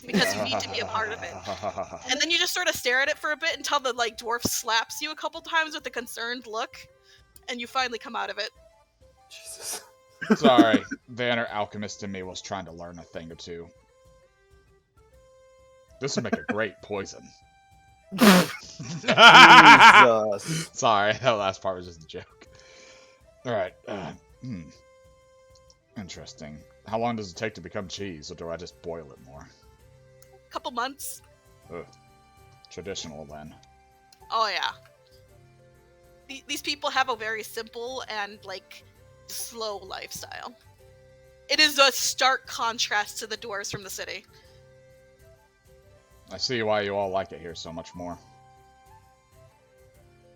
Speaker 4: because you need to be a part of it. And then you just sort of stare at it for a bit until the like dwarf slaps you a couple times with a concerned look, and you finally come out of it.
Speaker 3: Jesus.
Speaker 1: Sorry, the inner alchemist in me was trying to learn a thing or two. This would make a great poison.
Speaker 3: Jesus.
Speaker 1: Sorry, that last part was just a joke. Alright, interesting. How long does it take to become cheese, or do I just boil it more?
Speaker 4: Couple months.
Speaker 1: Ugh. Traditional, then.
Speaker 4: Oh yeah. These people have a very simple and like slow lifestyle. It is a stark contrast to the dwarves from the city.
Speaker 1: I see why you all like it here so much more.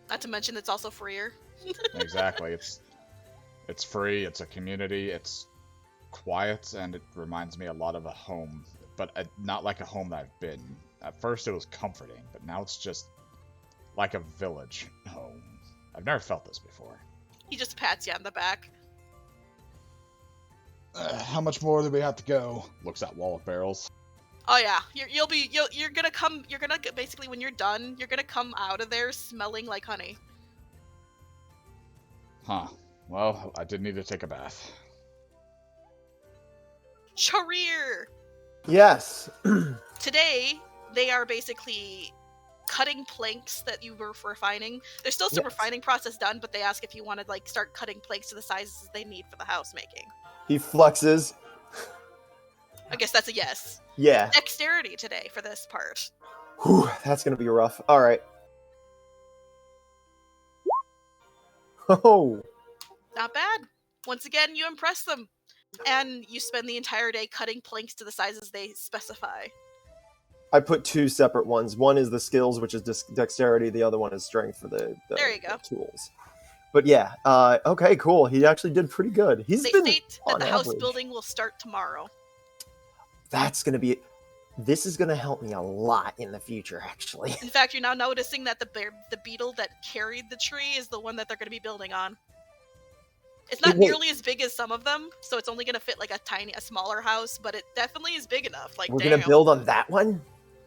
Speaker 4: Not to mention it's also freer.
Speaker 1: Exactly, it's free, it's a community, it's quiet, and it reminds me a lot of a home, but not like a home that I've been. At first it was comforting, but now it's just like a village home. I've never felt this before.
Speaker 4: He just pats you on the back.
Speaker 1: How much more do we have to go? Looks at wall of barrels.
Speaker 4: Oh yeah, you're gonna come. You're gonna basically when you're done, you're gonna come out of there smelling like honey.
Speaker 1: Huh. Well, I did need to take a bath.
Speaker 4: Charir.
Speaker 3: Yes.
Speaker 4: Today they are basically cutting planks that you were refining. There's still some
Speaker 3: Yes.
Speaker 4: refining process done, but they ask if you want to like start cutting planks to the sizes they need for the house making.
Speaker 3: He flexes.
Speaker 4: I guess that's a yes.
Speaker 3: Yeah.
Speaker 4: Dexterity today for this part.
Speaker 3: Whew, that's gonna be rough. All right. Oh.
Speaker 4: Not bad. Once again, you impress them. And you spend the entire day cutting planks to the sizes they specify.
Speaker 3: I put two separate ones. One is the skills, which is dexterity. The other one is strength for the
Speaker 4: There you go.
Speaker 3: the tools. But yeah, okay, cool. He actually did pretty good. He's
Speaker 4: They
Speaker 3: been
Speaker 4: state that
Speaker 3: on
Speaker 4: the house
Speaker 3: average.
Speaker 4: building will start tomorrow.
Speaker 3: That's gonna be. This is gonna help me a lot in the future, actually.
Speaker 4: In fact, you're now noticing that the beetle that carried the tree is the one that they're going to be building on. It's not
Speaker 3: Wait.
Speaker 4: nearly as big as some of them, so it's only gonna fit like a smaller house, but it definitely is big enough. Like,
Speaker 3: We're
Speaker 4: damn.
Speaker 3: gonna build on that one.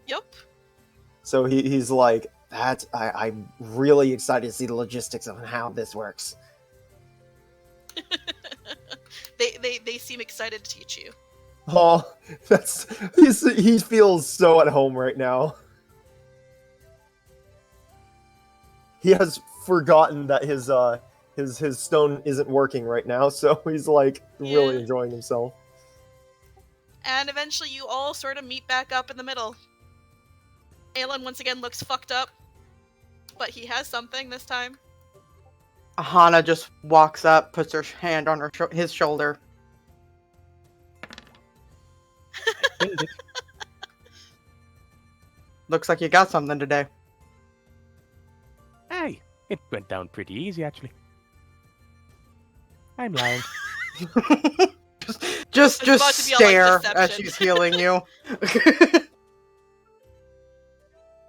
Speaker 4: Yep.
Speaker 3: So he's like, that. I'm really excited to see the logistics of how this works.
Speaker 4: They seem excited to teach you.
Speaker 3: Oh, he feels so at home right now. He has forgotten that his stone isn't working right now, so he's like really
Speaker 4: Yeah.
Speaker 3: enjoying himself.
Speaker 4: And eventually you all sort of meet back up in the middle. Aelin once again looks fucked up, but he has something this time.
Speaker 2: Aahana just walks up, puts her hand on his shoulder. Looks like you got something today.
Speaker 5: Hey, it went down pretty easy, actually. I'm lying.
Speaker 2: just
Speaker 4: about to be a, like,
Speaker 2: stare as
Speaker 4: deception.
Speaker 2: she's healing you.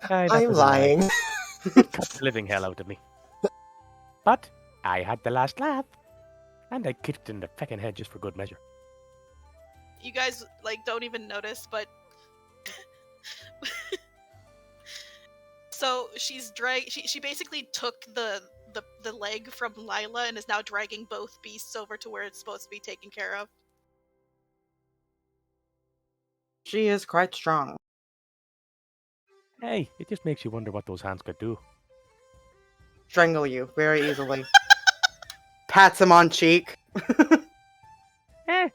Speaker 5: Aye, that
Speaker 3: I'm
Speaker 5: was a lie.
Speaker 3: lying.
Speaker 5: Cut the living hell out of me. But I had the last laugh, and I kicked in the feckin' head just for good measure.
Speaker 4: You guys like don't even notice, but so she's she basically took the leg from Lila and is now dragging both beasts over to where it's supposed to be taken care of.
Speaker 2: She is quite strong.
Speaker 5: Hey, it just makes you wonder what those hands could do.
Speaker 2: Strangle you very easily. Pats him on cheek.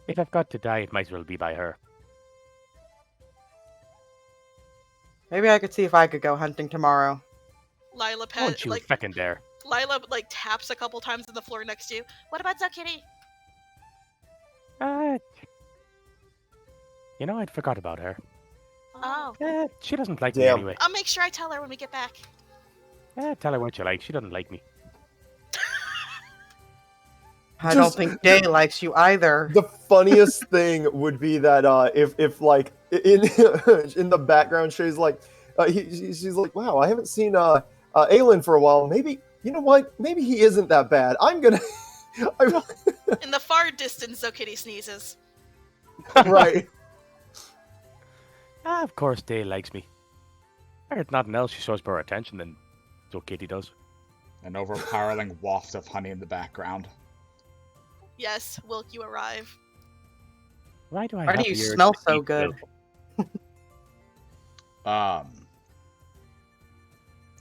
Speaker 5: If I've got to die, it might as well be by her.
Speaker 2: Maybe I could see if I could go hunting tomorrow.
Speaker 4: Lila
Speaker 5: Don't you feckin' dare.
Speaker 4: Lila like taps a couple times on the floor next to you. What about Zakiri?
Speaker 5: You know, I'd forgot about her.
Speaker 4: Oh,
Speaker 5: She doesn't like me
Speaker 3: Damn.
Speaker 5: anyway.
Speaker 4: I'll make sure I tell her when we get back.
Speaker 5: Tell her what you like. She doesn't like me.
Speaker 2: I don't think Day likes you either.
Speaker 3: The funniest thing would be that if like in in the background, she's like, she's like, wow, I haven't seen Aelin for a while. Maybe you know what? Maybe he isn't that bad. I'm gonna.
Speaker 4: In the far distance, Zakiri sneezes.
Speaker 3: Right.
Speaker 5: Of course, Day likes me. If nothing else, she shows more attention than so Kitty does.
Speaker 1: An overpowering waft of honey in the background.
Speaker 4: Yes, Wilk, you arrive.
Speaker 5: Why do I
Speaker 2: Why
Speaker 5: have
Speaker 2: do you
Speaker 5: the urge
Speaker 2: smell
Speaker 5: to
Speaker 2: so
Speaker 5: eat
Speaker 2: good?
Speaker 5: Wilk?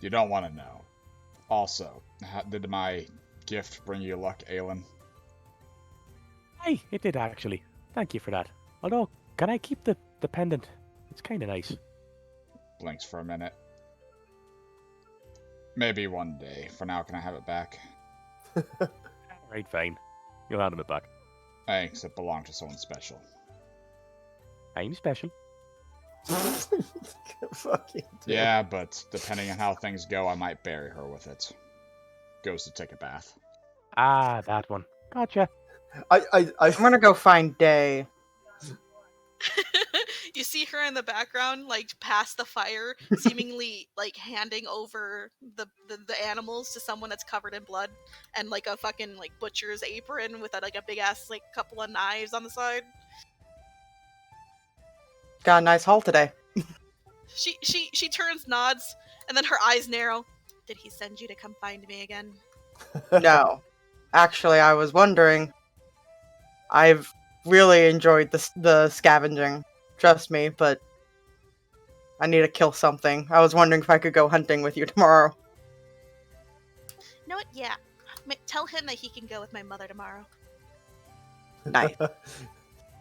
Speaker 1: You don't want to know. Also, did my gift bring you luck, Aelin?
Speaker 5: Hey, it did actually. Thank you for that. Although, can I keep the pendant? It's kind of nice.
Speaker 1: Blinks for a minute. Maybe one day. For now, can I have it back?
Speaker 5: Right, fine. You'll hand him it back.
Speaker 1: Thanks, it belonged to someone special.
Speaker 5: I'm special.
Speaker 3: Fucking
Speaker 1: Yeah, but depending on how things go, I might bury her with it. Goes to take a bath.
Speaker 5: Ah, that one. Gotcha.
Speaker 2: I'm gonna go find Day.
Speaker 4: You see her in the background, like past the fire, seemingly like handing over the animals to someone that's covered in blood, and like a fucking like butcher's apron with like a big ass like couple of knives on the side.
Speaker 2: Got a nice haul today.
Speaker 4: She turns, nods, and then her eyes narrow. Did he send you to come find me again?
Speaker 2: No. Actually, I was wondering. I've really enjoyed the scavenging. Trust me, but I need to kill something. I was wondering if I could go hunting with you tomorrow.
Speaker 4: You know what? Yeah. Tell him that he can go with my mother tomorrow.
Speaker 2: Nice.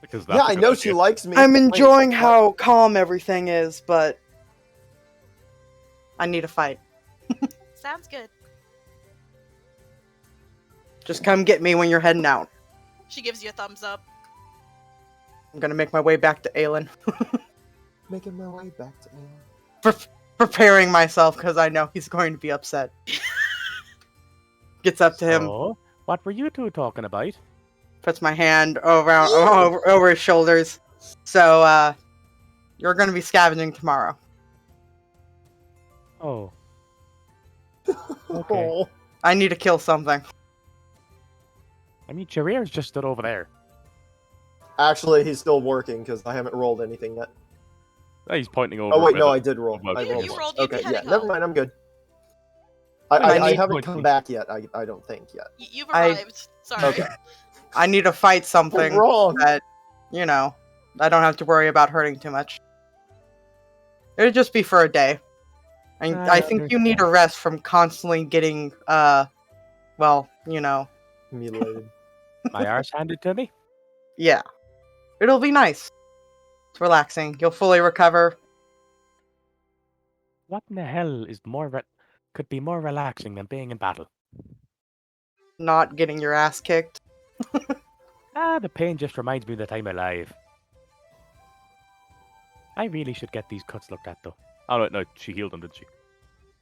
Speaker 7: Because
Speaker 3: Yeah, I know she likes me.
Speaker 2: I'm
Speaker 3: Wait,
Speaker 2: enjoying how calm everything is, but I need a fight.
Speaker 4: Sounds good.
Speaker 2: Just come get me when you're heading out.
Speaker 4: She gives you a thumbs up.
Speaker 2: I'm gonna make my way back to Aelin.
Speaker 3: Making my way back to Aelin.
Speaker 2: Preparing myself because I know he's going to be upset. Gets up to him,
Speaker 5: So, what were you two talking about?
Speaker 2: puts my hand over his shoulders. So, you're gonna be scavenging tomorrow.
Speaker 5: Oh. Okay.
Speaker 3: Oh.
Speaker 2: I need to kill something.
Speaker 5: I mean, Charir's just stood over there.
Speaker 3: Actually, he's still working because I haven't rolled anything yet.
Speaker 5: Oh, he's pointing over.
Speaker 3: Oh wait,
Speaker 5: at
Speaker 3: no,
Speaker 5: the-
Speaker 3: I did roll.
Speaker 5: above
Speaker 3: I
Speaker 4: Yeah,
Speaker 3: rolled
Speaker 4: you
Speaker 3: once.
Speaker 4: rolled, you'd be
Speaker 3: Okay, yeah,
Speaker 4: heading
Speaker 3: never
Speaker 4: home.
Speaker 3: mind. I'm good.
Speaker 2: I
Speaker 3: I
Speaker 2: need-
Speaker 3: haven't come back yet. I don't think yet.
Speaker 4: You've
Speaker 2: I-
Speaker 4: arrived. Sorry.
Speaker 3: Okay.
Speaker 2: I need to fight something
Speaker 3: Wrong.
Speaker 2: that, I don't have to worry about hurting too much. It'll just be for a day. And I think you need a rest from constantly getting,
Speaker 3: Mutilated.
Speaker 5: My arse handed to me.
Speaker 2: yeah. It'll be nice. It's relaxing. You'll fully recover.
Speaker 5: What in the hell is could be more relaxing than being in battle?
Speaker 2: Not getting your ass kicked.
Speaker 5: The pain just reminds me that I'm alive. I really should get these cuts looked at, though. Oh, no, she healed them, didn't she?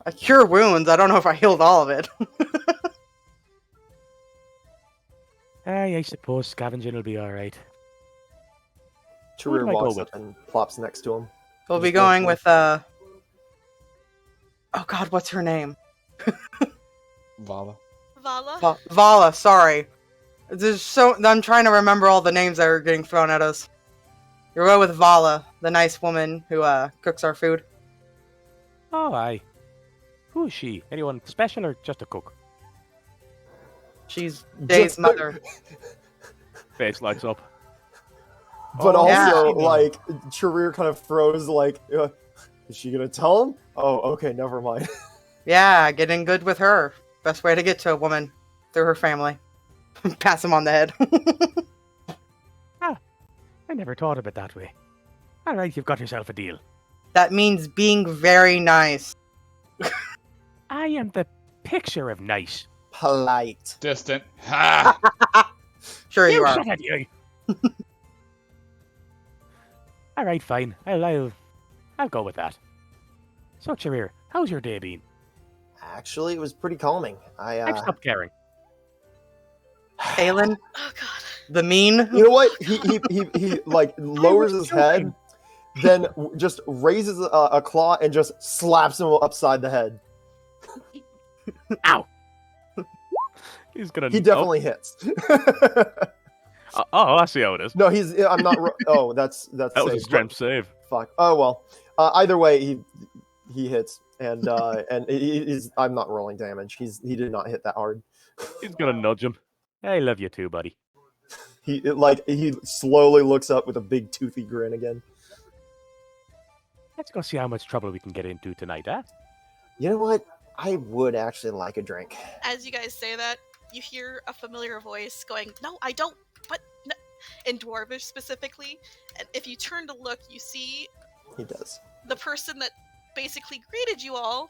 Speaker 2: I cure wounds. I don't know if I healed all of it.
Speaker 5: I suppose scavenging will be alright.
Speaker 3: Charir
Speaker 5: do I go
Speaker 3: walks
Speaker 5: with?
Speaker 3: up and plops next to him.
Speaker 2: We'll be
Speaker 3: Just
Speaker 2: going
Speaker 3: walks
Speaker 2: with, oh god, what's her name?
Speaker 1: Vala.
Speaker 4: Vala?
Speaker 2: Vala, sorry. I'm trying to remember all the names that are getting thrown at us. You'll go with Vala, the nice woman who cooks our food.
Speaker 5: Oh, aye. Who is she? Anyone special or just a cook?
Speaker 2: She's Day's
Speaker 3: Just-
Speaker 2: mother.
Speaker 5: Face lights up.
Speaker 3: But
Speaker 5: Oh,
Speaker 2: yeah.
Speaker 3: also, like, Charir kind of froze, like, is she gonna tell him? Oh, okay, never mind.
Speaker 2: Yeah, getting good with her. Best way to get to a woman. Through her family. Pass him on the head.
Speaker 5: I never thought of it that way. Alright, you've got yourself a deal.
Speaker 2: That means being very nice.
Speaker 5: I am the picture of nice.
Speaker 3: Polite.
Speaker 1: Distant. Ha!
Speaker 2: Sure you are.
Speaker 5: shut it, you! Alright, fine. I'll go with that. So, Charir, how's your day been?
Speaker 3: Actually, it was pretty calming.
Speaker 5: I've stopped caring.
Speaker 2: Aelin,
Speaker 4: Oh god.
Speaker 2: the mean.
Speaker 3: You know what? He like lowers his head, then just raises a claw and just slaps him upside the head.
Speaker 5: Ow! He's gonna.
Speaker 3: He definitely hits.
Speaker 5: Oh, I see how it is.
Speaker 3: No, I'm not. Oh, that's
Speaker 5: That was a
Speaker 3: safe.
Speaker 5: strength save.
Speaker 3: Fuck. Oh well. Either way, he hits, and he's. I'm not rolling damage. He did not hit that hard.
Speaker 5: He's gonna nudge him. I love you too, buddy.
Speaker 3: He slowly looks up with a big toothy grin again.
Speaker 5: Let's go see how much trouble we can get into tonight, huh?
Speaker 3: You know what? I would actually like a drink.
Speaker 4: As you guys say that, you hear a familiar voice going, "No, I don't." But no, in Dwarvish specifically, and if you turn to look, you see
Speaker 3: He does.
Speaker 4: the person that basically greeted you all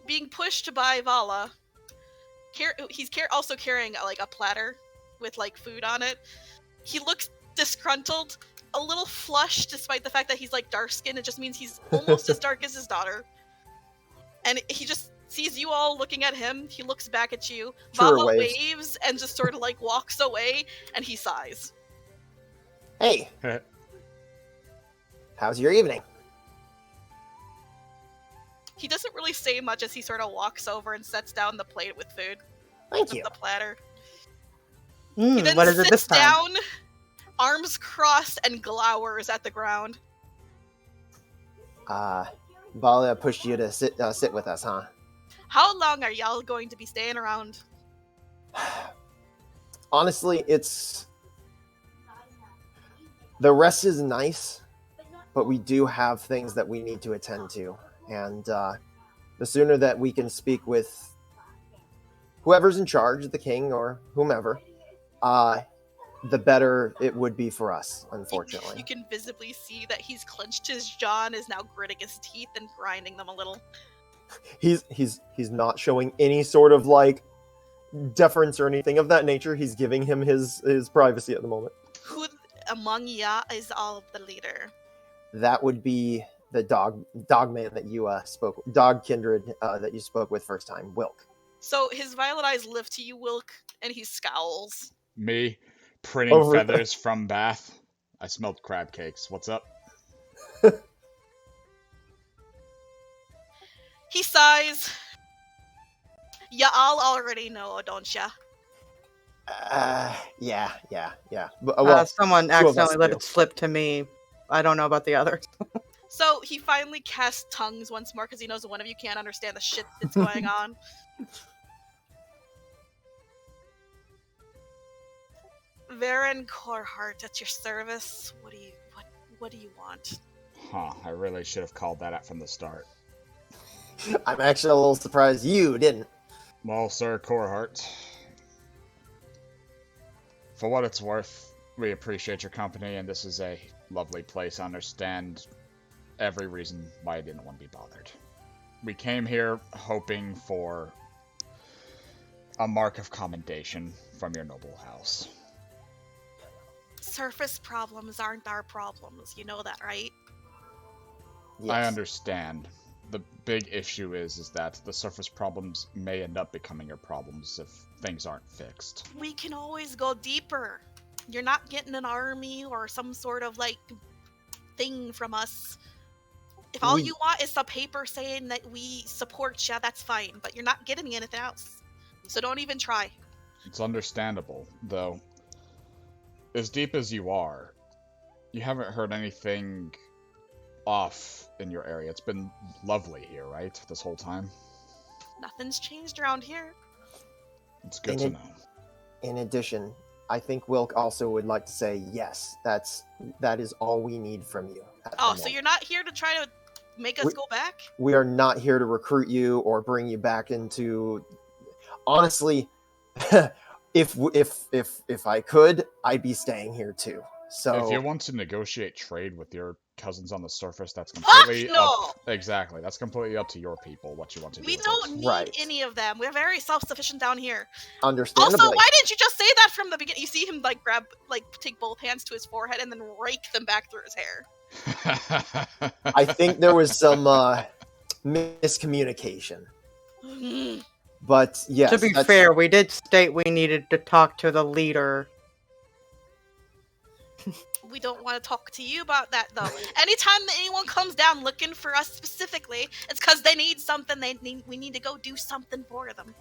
Speaker 4: being pushed by Vala. He's also carrying like a platter with like food on it. He looks disgruntled, a little flushed, despite the fact that he's like dark skinned. It just means he's almost as dark as his daughter. And he just sees you all looking at him. He looks back at you.
Speaker 3: Sure,
Speaker 4: Vala
Speaker 3: waves.
Speaker 4: waves and just sort of like walks away, and he sighs.
Speaker 3: Hey, how's your evening?
Speaker 4: He doesn't really say much as he sort of walks over and sets down the plate with food.
Speaker 3: Thank
Speaker 4: with
Speaker 3: you.
Speaker 4: the platter. He then
Speaker 2: What is it
Speaker 4: sits
Speaker 2: this time?
Speaker 4: down, arms crossed, and glowers at the ground.
Speaker 3: Valia pushed you to sit with us, huh?
Speaker 4: How long are y'all going to be staying around?
Speaker 3: Honestly, the rest is nice, but we do have things that we need to attend to, and the sooner that we can speak with whoever's in charge, the king or whomever, the better it would be for us, unfortunately.
Speaker 4: You can visibly see that he's clenched his jaw and is now gritting his teeth and grinding them a little.
Speaker 3: He's not showing any sort of like deference or anything of that nature. He's giving him his privacy at the moment.
Speaker 4: Who among ya is all the leader?
Speaker 3: That would be the dog man that you dog kindred that you spoke with first time, Wilk.
Speaker 4: So his violet eyes lift to you, Wilk, and he scowls.
Speaker 1: Me, printing
Speaker 3: Over-
Speaker 1: feathers from Bath. I smelled crab cakes. What's up?
Speaker 4: He sighs. Ya all already know, don't ya?
Speaker 3: Yeah. Well,
Speaker 2: Someone
Speaker 3: two of us
Speaker 2: accidentally let
Speaker 3: do.
Speaker 2: it slip to me. I don't know about the others.
Speaker 4: So he finally casts tongues once more because he knows one of you can't understand the shit that's going on. Varen Coreheart at your service. What do you want?
Speaker 1: Huh, I really should have called that out from the start.
Speaker 3: I'm actually a little surprised you didn't.
Speaker 1: Well, Sir Coreheart, for what it's worth, we appreciate your company, and this is a lovely place. I understand every reason why I didn't want to be bothered. We came here hoping for a mark of commendation from your noble house.
Speaker 4: Surface problems aren't our problems. You know that, right?
Speaker 3: Yes.
Speaker 1: I understand. The big issue is that the surface problems may end up becoming your problems if things aren't fixed.
Speaker 4: We can always go deeper. You're not getting an army or some sort of, like, thing from us. If all you want is a paper saying that we support you, that's fine. But you're not getting anything else. So don't even try.
Speaker 1: It's understandable, though. As deep as you are, you haven't heard anything off in your area. It's been lovely here, right? This whole time?
Speaker 4: Nothing's changed around here.
Speaker 1: It's good to know.
Speaker 3: In addition, I think Wilk also would like to say, yes, that is all we need from you.
Speaker 4: Oh, so you're not here to try to make us go back?
Speaker 3: We are not here to recruit you or bring you back into... Honestly, if I could, I'd be staying here too. So
Speaker 1: if you want to negotiate trade with your cousins on the surface, that's completely up. Exactly, that's completely up to your people. What you want to do.
Speaker 4: We don't need any of them. We're very self-sufficient down here.
Speaker 3: Understandably.
Speaker 4: Also, why didn't you just say that from the beginning? You see him take both hands to his forehead and then rake them back through his hair.
Speaker 3: I think there was some miscommunication. But yes.
Speaker 2: To be fair, we did state we needed to talk to the leader.
Speaker 4: We don't want to talk to you about that, though. Anytime that anyone comes down looking for us specifically, it's because they need something. We need to go do something for them.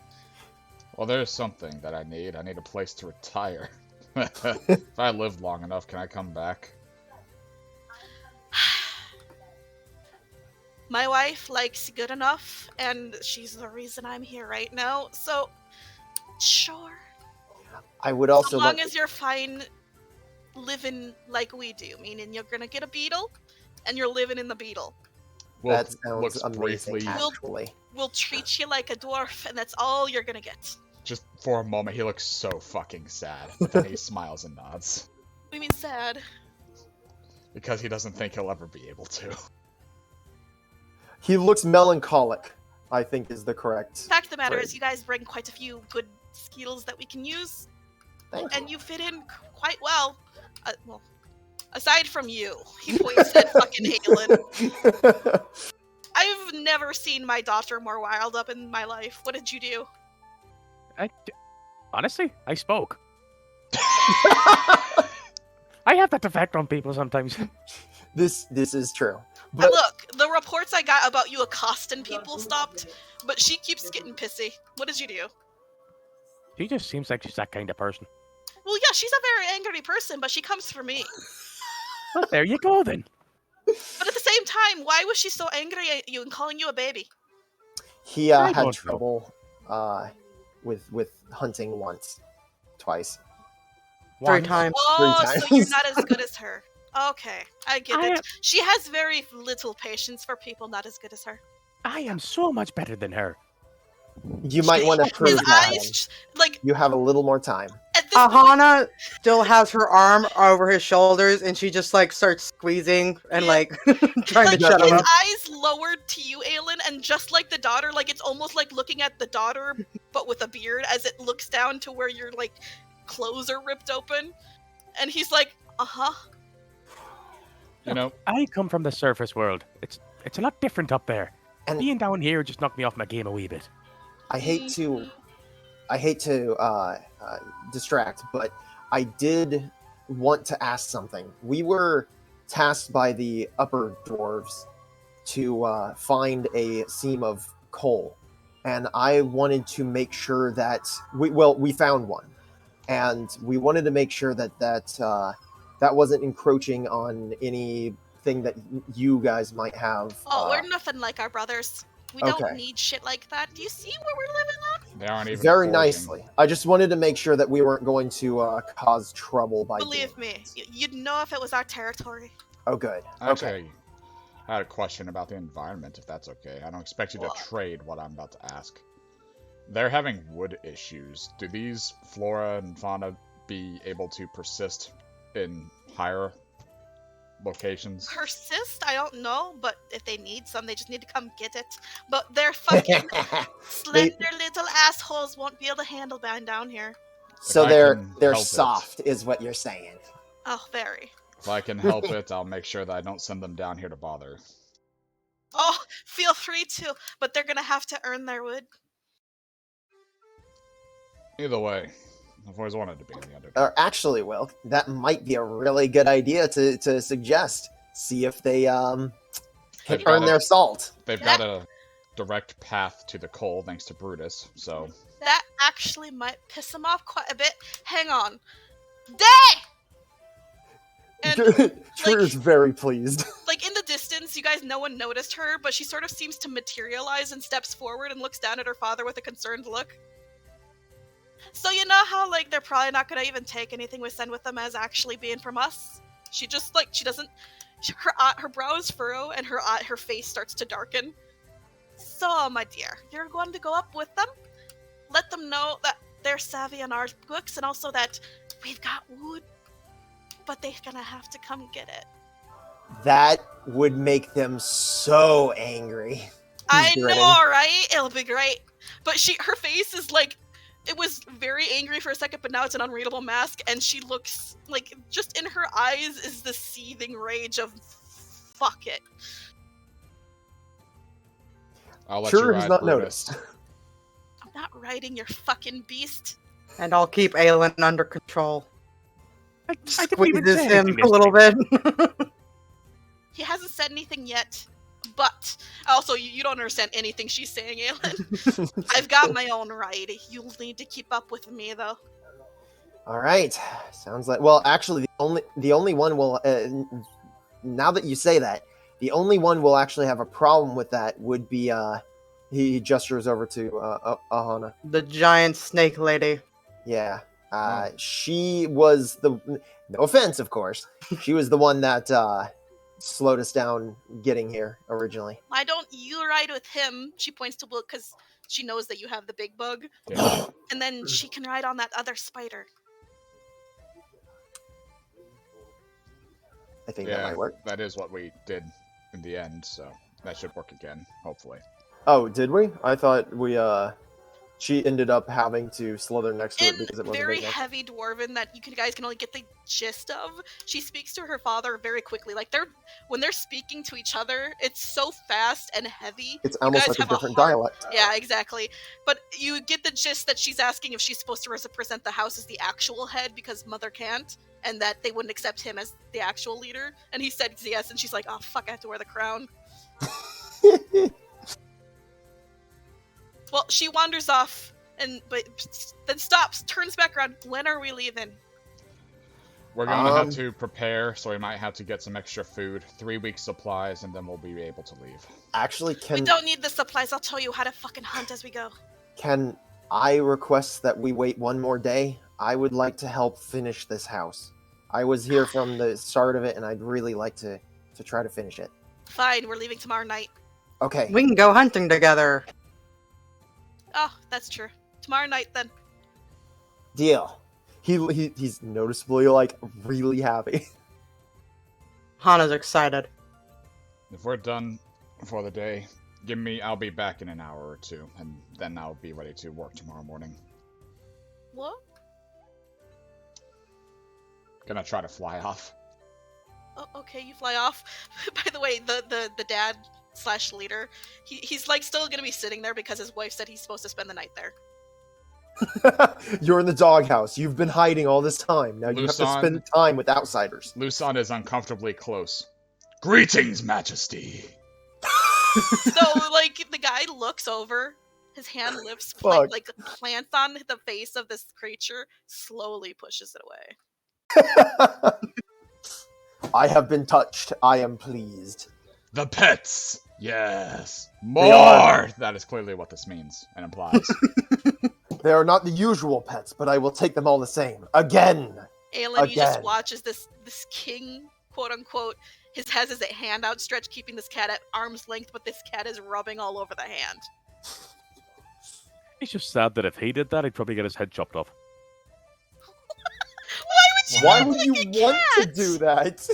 Speaker 1: Well, there's something that I need. I need a place to retire. If I live long enough, can I come back?
Speaker 4: My wife likes good enough, and she's the reason I'm here right now. So, sure.
Speaker 3: I would also
Speaker 4: as long as you're fine living like we do, meaning you're gonna get a beetle, and you're living in the beetle.
Speaker 1: Well,
Speaker 3: that sounds amazing, actually.
Speaker 4: We'll treat you like a dwarf, and that's all you're gonna get.
Speaker 1: Just for a moment, he looks so fucking sad, but then he smiles and nods.
Speaker 4: What do you mean sad?
Speaker 1: Because he doesn't think he'll ever be able to.
Speaker 3: He looks melancholic, I think is the correct
Speaker 4: fact of the matter
Speaker 3: phrase.
Speaker 4: is you guys bring quite a few good skills that we can use.
Speaker 3: Thank
Speaker 4: you fit in quite well. Well, aside from you. He points at fucking Aelin. I've never seen my daughter more wild up in my life. What did you do?
Speaker 5: Honestly, I spoke. I have that effect on people sometimes.
Speaker 3: This is true. But
Speaker 4: look, the reports I got about you accosting people stopped, but she keeps getting pissy. What did you do?
Speaker 5: She just seems like she's that kind of person.
Speaker 4: Well, yeah, she's a very angry person, but she comes for me.
Speaker 5: Well, there you go, then.
Speaker 4: But at the same time, why was she so angry at you and calling you a baby?
Speaker 3: He had trouble with hunting twice.
Speaker 2: 3 times.
Speaker 4: Oh,
Speaker 3: 3 times.
Speaker 4: so you're not as good as her. Okay, I get it. She has very little patience for people not as good as her.
Speaker 5: I am so much better than her.
Speaker 3: You might want to prove that.
Speaker 4: Eyes, like,
Speaker 3: you have a little more time.
Speaker 2: Aahana still has her arm over his shoulders, and she just like starts squeezing and trying to shut
Speaker 4: his
Speaker 2: him up.
Speaker 4: eyes lowered to you, Aelin, and just like the daughter, like it's almost like looking at the daughter, but with a beard, as it looks down to where your like clothes are ripped open, and he's like,
Speaker 1: You know,
Speaker 5: I come from the surface world. It's a lot different up there. And being down here just knocked me off my game a wee bit.
Speaker 3: I hate to distract, but I did want to ask something. We were tasked by the upper dwarves to find a seam of coal, and I wanted to make sure that we found one, and we wanted to make sure that wasn't encroaching on anything that you guys might have.
Speaker 4: Oh, we're nothing like our brothers. We
Speaker 3: Okay.
Speaker 4: don't need shit like that. Do you see where we're living on?
Speaker 1: They aren't even
Speaker 3: Very
Speaker 1: forging.
Speaker 3: nicely. I just wanted to make sure that we weren't going to cause trouble by
Speaker 4: Believe
Speaker 3: doing
Speaker 4: me,
Speaker 3: this.
Speaker 4: you'd know if it was our territory.
Speaker 3: Oh, good.
Speaker 1: Actually,
Speaker 3: Okay.
Speaker 1: I had a question about the environment, if that's okay. I don't expect you to
Speaker 4: What?
Speaker 1: trade what I'm about to ask. They're having wood issues. Do these flora and fauna be able to persist in higher locations?
Speaker 4: Persist? I don't know, but if they need some, they just need to come get it. But their fucking slender little assholes won't be able to handle down here.
Speaker 3: So
Speaker 1: I
Speaker 3: they're
Speaker 1: can
Speaker 3: they're
Speaker 1: help it.
Speaker 3: soft, is what you're saying.
Speaker 4: Oh, very.
Speaker 1: If I can help it, I'll make sure that I don't send them down here to bother.
Speaker 4: Oh, feel free to, but they're gonna have to earn their wood.
Speaker 1: Either way, I've always wanted to be in the Underdark.
Speaker 3: Or actually, Wilk, that might be a really good idea to suggest. See if they can
Speaker 1: They've
Speaker 3: earn
Speaker 1: got
Speaker 3: their
Speaker 1: a-
Speaker 3: salt.
Speaker 1: They've got a direct path to the coal thanks to Brutus, so
Speaker 4: That actually might piss them off quite a bit. Hang on. Day! And
Speaker 3: Trir's very pleased.
Speaker 4: like in the distance, you guys, no one noticed her, but she sort of seems to materialize and steps forward and looks down at her father with a concerned look. So you know how like they're probably not gonna even take anything we send with them as actually being from us? She just like she doesn't. Her brows furrow and her face starts to darken. So my dear, you're going to go up with them. Let them know that they're savvy on our books and also that we've got wood, but they're gonna have to come get it.
Speaker 3: That would make them so angry.
Speaker 4: I
Speaker 3: grinning.
Speaker 4: know, right? It'll be great. But her face is like, it was very angry for a second, but now it's an unreadable mask, and she looks like, just in her eyes is the seething rage of, fuck it.
Speaker 1: I'll let you
Speaker 3: Trir has
Speaker 1: ride
Speaker 3: not
Speaker 1: Brutus.
Speaker 3: noticed.
Speaker 4: I'm not riding your fucking beast.
Speaker 2: And I'll keep Aelin under control.
Speaker 5: I didn't even
Speaker 2: Squeezes
Speaker 5: say
Speaker 2: him
Speaker 5: anything
Speaker 2: a
Speaker 5: this
Speaker 2: little
Speaker 5: time.
Speaker 2: bit.
Speaker 4: He hasn't said anything yet, but also you don't understand anything she's saying, Aelin. I've got my own ride. You'll need to keep up with me, though.
Speaker 3: All right, sounds like. Well, actually, the only one will. Now that you say that, the only one will actually have a problem with that would be. He gestures over to Aahana.
Speaker 2: The giant snake lady.
Speaker 3: Yeah, she was the. No offense, of course. She was the one that slowed us down getting here originally.
Speaker 4: Why don't you ride with him? She points to Wilk because she knows that you have the big bug.
Speaker 1: Yeah.
Speaker 4: And then she can ride on that other spider.
Speaker 3: I think that
Speaker 1: Yeah,
Speaker 3: might work.
Speaker 1: that is what we did in the end, so that should work again, hopefully.
Speaker 3: Oh, did we? I thought we. She ended up having to slither next to it
Speaker 4: In
Speaker 3: because it wasn't
Speaker 4: very
Speaker 3: big enough.
Speaker 4: heavy dwarven that you guys can only get the gist of, she speaks to her father very quickly. Like when they're speaking to each other, it's so fast and heavy.
Speaker 3: It's
Speaker 4: You
Speaker 3: almost
Speaker 4: guys
Speaker 3: like a
Speaker 4: have
Speaker 3: different
Speaker 4: hard-
Speaker 3: dialect.
Speaker 4: Yeah, exactly. But you get the gist that she's asking if she's supposed to represent the house as the actual head because Mother can't, and that they wouldn't accept him as the actual leader. And he said yes, and she's like, oh fuck, I have to wear the crown. Well, she wanders off, but then stops, turns back around. When are we leaving?
Speaker 1: We're going to have
Speaker 3: Um,
Speaker 1: to prepare, so we might have to get some extra food, 3 weeks supplies, and then we'll be able to leave.
Speaker 3: Actually,
Speaker 4: We
Speaker 3: can
Speaker 4: don't need the supplies. I'll tell you how to fucking hunt as we go.
Speaker 3: can I request that we wait one more day? I would like to help finish this house. I was here from the start of it, and I'd really like to try to finish it.
Speaker 4: Fine, we're leaving tomorrow night.
Speaker 3: Okay.
Speaker 2: We can go hunting together.
Speaker 4: Oh, that's true. Tomorrow night, then.
Speaker 3: Deal. He's noticeably like really happy.
Speaker 2: Hana's excited.
Speaker 1: If we're done for the day, I'll be back in an hour or two, and then I'll be ready to work tomorrow morning.
Speaker 4: What?
Speaker 1: Gonna try to fly off.
Speaker 4: Oh, okay, you fly off. By the way, the dad / leader, he's like still gonna be sitting there because his wife said he's supposed to spend the night there.
Speaker 3: You're in the doghouse. You've been hiding all this time. Now you have to
Speaker 1: Lusan.
Speaker 3: spend time with outsiders.
Speaker 1: Lusan is uncomfortably close. Greetings, Majesty!
Speaker 4: So like the guy looks over His hand lifts,
Speaker 3: Fuck.
Speaker 4: like plants on the face of this creature, slowly pushes it away.
Speaker 3: I have been touched. I am pleased.
Speaker 1: The pets! Yes!
Speaker 3: They are-
Speaker 1: More! That is clearly what this means and implies.
Speaker 3: They are not the usual pets, but I will take them all the same. Again!
Speaker 4: Aelin, you just
Speaker 3: Again.
Speaker 4: watch as this king, quote unquote, has his hand outstretched, keeping this cat at arm's length, but this cat is rubbing all over the hand.
Speaker 7: He's just sad that if he did that, he'd probably get his head chopped off.
Speaker 3: Why
Speaker 4: not
Speaker 3: would
Speaker 4: like
Speaker 3: you
Speaker 4: a
Speaker 3: want to
Speaker 4: cat?
Speaker 3: do that?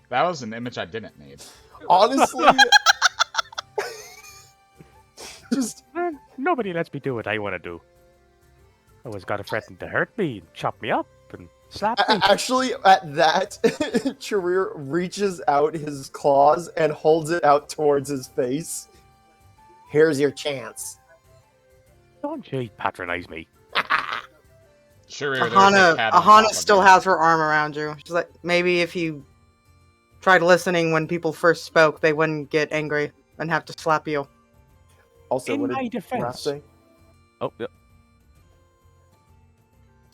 Speaker 1: That was an image I didn't need.
Speaker 3: Honestly, just
Speaker 5: Man, nobody lets me do what I want to do. Always got to threaten to hurt me, and chop me up, and slap me.
Speaker 3: actually at that, Charir reaches out his claws and holds it out towards his face. Here's your chance.
Speaker 5: Don't you patronize me.
Speaker 1: Sure, there's a cat on top
Speaker 2: Aahana
Speaker 1: of
Speaker 2: still
Speaker 1: you.
Speaker 2: has her arm around you. She's like, maybe if you tried listening when people first spoke, they wouldn't get angry and have to slap you.
Speaker 3: Also,
Speaker 5: In
Speaker 3: what
Speaker 5: my
Speaker 3: did
Speaker 5: defense.
Speaker 3: Raph say?
Speaker 7: Oh, yeah.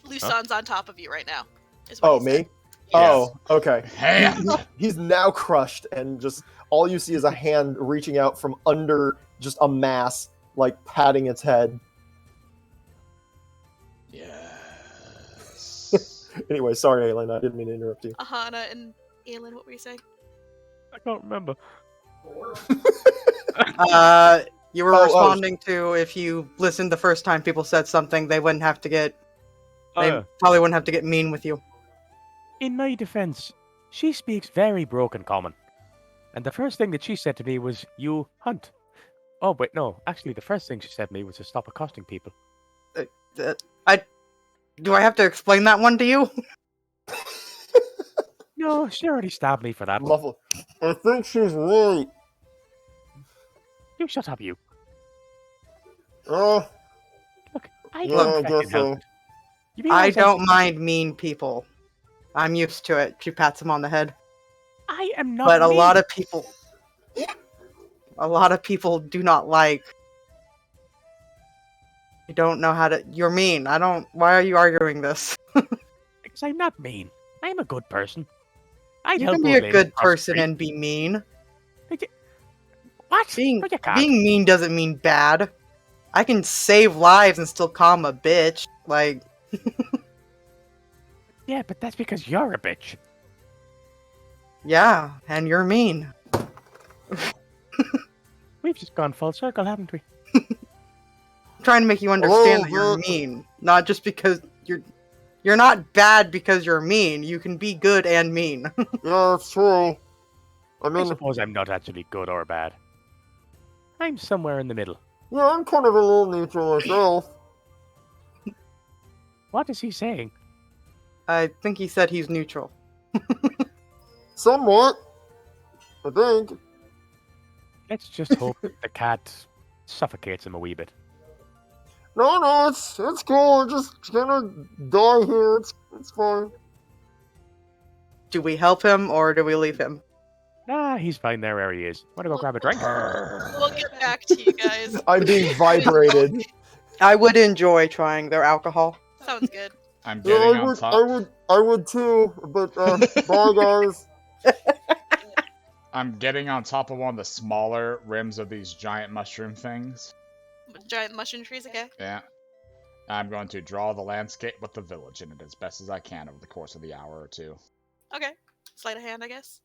Speaker 4: Lusan's on top of you right now. Is what
Speaker 3: Oh,
Speaker 4: he
Speaker 3: me?
Speaker 4: said.
Speaker 3: Oh, okay.
Speaker 1: Hand!
Speaker 3: He's now crushed, and just all you see is a hand reaching out from under just a mass, like patting its head.
Speaker 1: Yes.
Speaker 3: Anyway, sorry, Aelin, I didn't mean to interrupt you.
Speaker 4: Aahana and Aelin, what were you saying?
Speaker 7: I can't remember.
Speaker 2: You were
Speaker 3: Oh,
Speaker 2: responding to if you listened the first time people said something, they wouldn't have to get.
Speaker 7: Oh,
Speaker 2: They
Speaker 7: yeah.
Speaker 2: probably wouldn't have to get mean with you.
Speaker 5: In my defense, she speaks very broken common. And the first thing that she said to me was, "You hunt." Oh, wait, no. Actually, the first thing she said to me was to stop accosting people.
Speaker 2: Do I have to explain that one to you?
Speaker 5: No, she already stabbed me for that one.
Speaker 3: Muffled. I think she's right.
Speaker 5: You shut up, you.
Speaker 3: Oh,
Speaker 5: Look, I
Speaker 3: yeah,
Speaker 5: don't
Speaker 3: I
Speaker 5: fucking
Speaker 3: guess
Speaker 5: help
Speaker 3: so.
Speaker 5: it. You
Speaker 2: I
Speaker 5: realize
Speaker 2: don't mind mean people. I'm used to it. She pats him on the head.
Speaker 5: I am not
Speaker 2: But a
Speaker 5: mean.
Speaker 2: lot of people do not like. You don't know how to. You're mean. I don't. Why are you arguing this?
Speaker 5: Because I'm not mean. I'm a good person. I'd
Speaker 2: You
Speaker 5: help
Speaker 2: can be
Speaker 5: old
Speaker 2: a
Speaker 5: ladies
Speaker 2: good
Speaker 5: across the
Speaker 2: person
Speaker 5: street.
Speaker 2: and be mean.
Speaker 5: What?
Speaker 2: Being
Speaker 5: No, you can't.
Speaker 2: being mean doesn't mean bad. I can save lives and still calm a bitch. Like,
Speaker 5: Yeah, but that's because you're a bitch.
Speaker 2: yeah, and you're mean.
Speaker 5: We've just gone full circle, haven't we?
Speaker 2: I'm trying to make you understand
Speaker 3: Oh,
Speaker 2: that you're
Speaker 3: but-
Speaker 2: mean, not just because you're not bad because you're mean. You can be good and mean.
Speaker 3: Yeah, that's true. I
Speaker 5: I
Speaker 3: mean,
Speaker 5: suppose I'm not actually good or bad. I'm somewhere in the middle.
Speaker 3: yeah, I'm kind of a little neutral myself.
Speaker 5: What is he saying?
Speaker 2: I think he said he's neutral.
Speaker 3: Somewhat. I think.
Speaker 5: Let's just hope that the cat suffocates him a wee bit.
Speaker 3: No, it's cool. I'm just gonna die here. It's fine.
Speaker 2: Do we help him or do we leave him?
Speaker 5: Nah, he's fine there where he is. Wanna go grab a drink?
Speaker 4: We'll get back to you guys.
Speaker 3: I'm being vibrated.
Speaker 2: I would enjoy trying their alcohol.
Speaker 4: Sounds good.
Speaker 1: I'm
Speaker 3: Yeah,
Speaker 1: getting on top.
Speaker 3: I would too. But bye, guys.
Speaker 1: I'm getting on top of one of the smaller rims of these giant mushroom things.
Speaker 4: Giant mushroom trees, okay?
Speaker 1: Yeah. I'm going to draw the landscape with the village in it as best as I can over the course of the hour or two.
Speaker 4: Okay. Sleight of hand, I guess.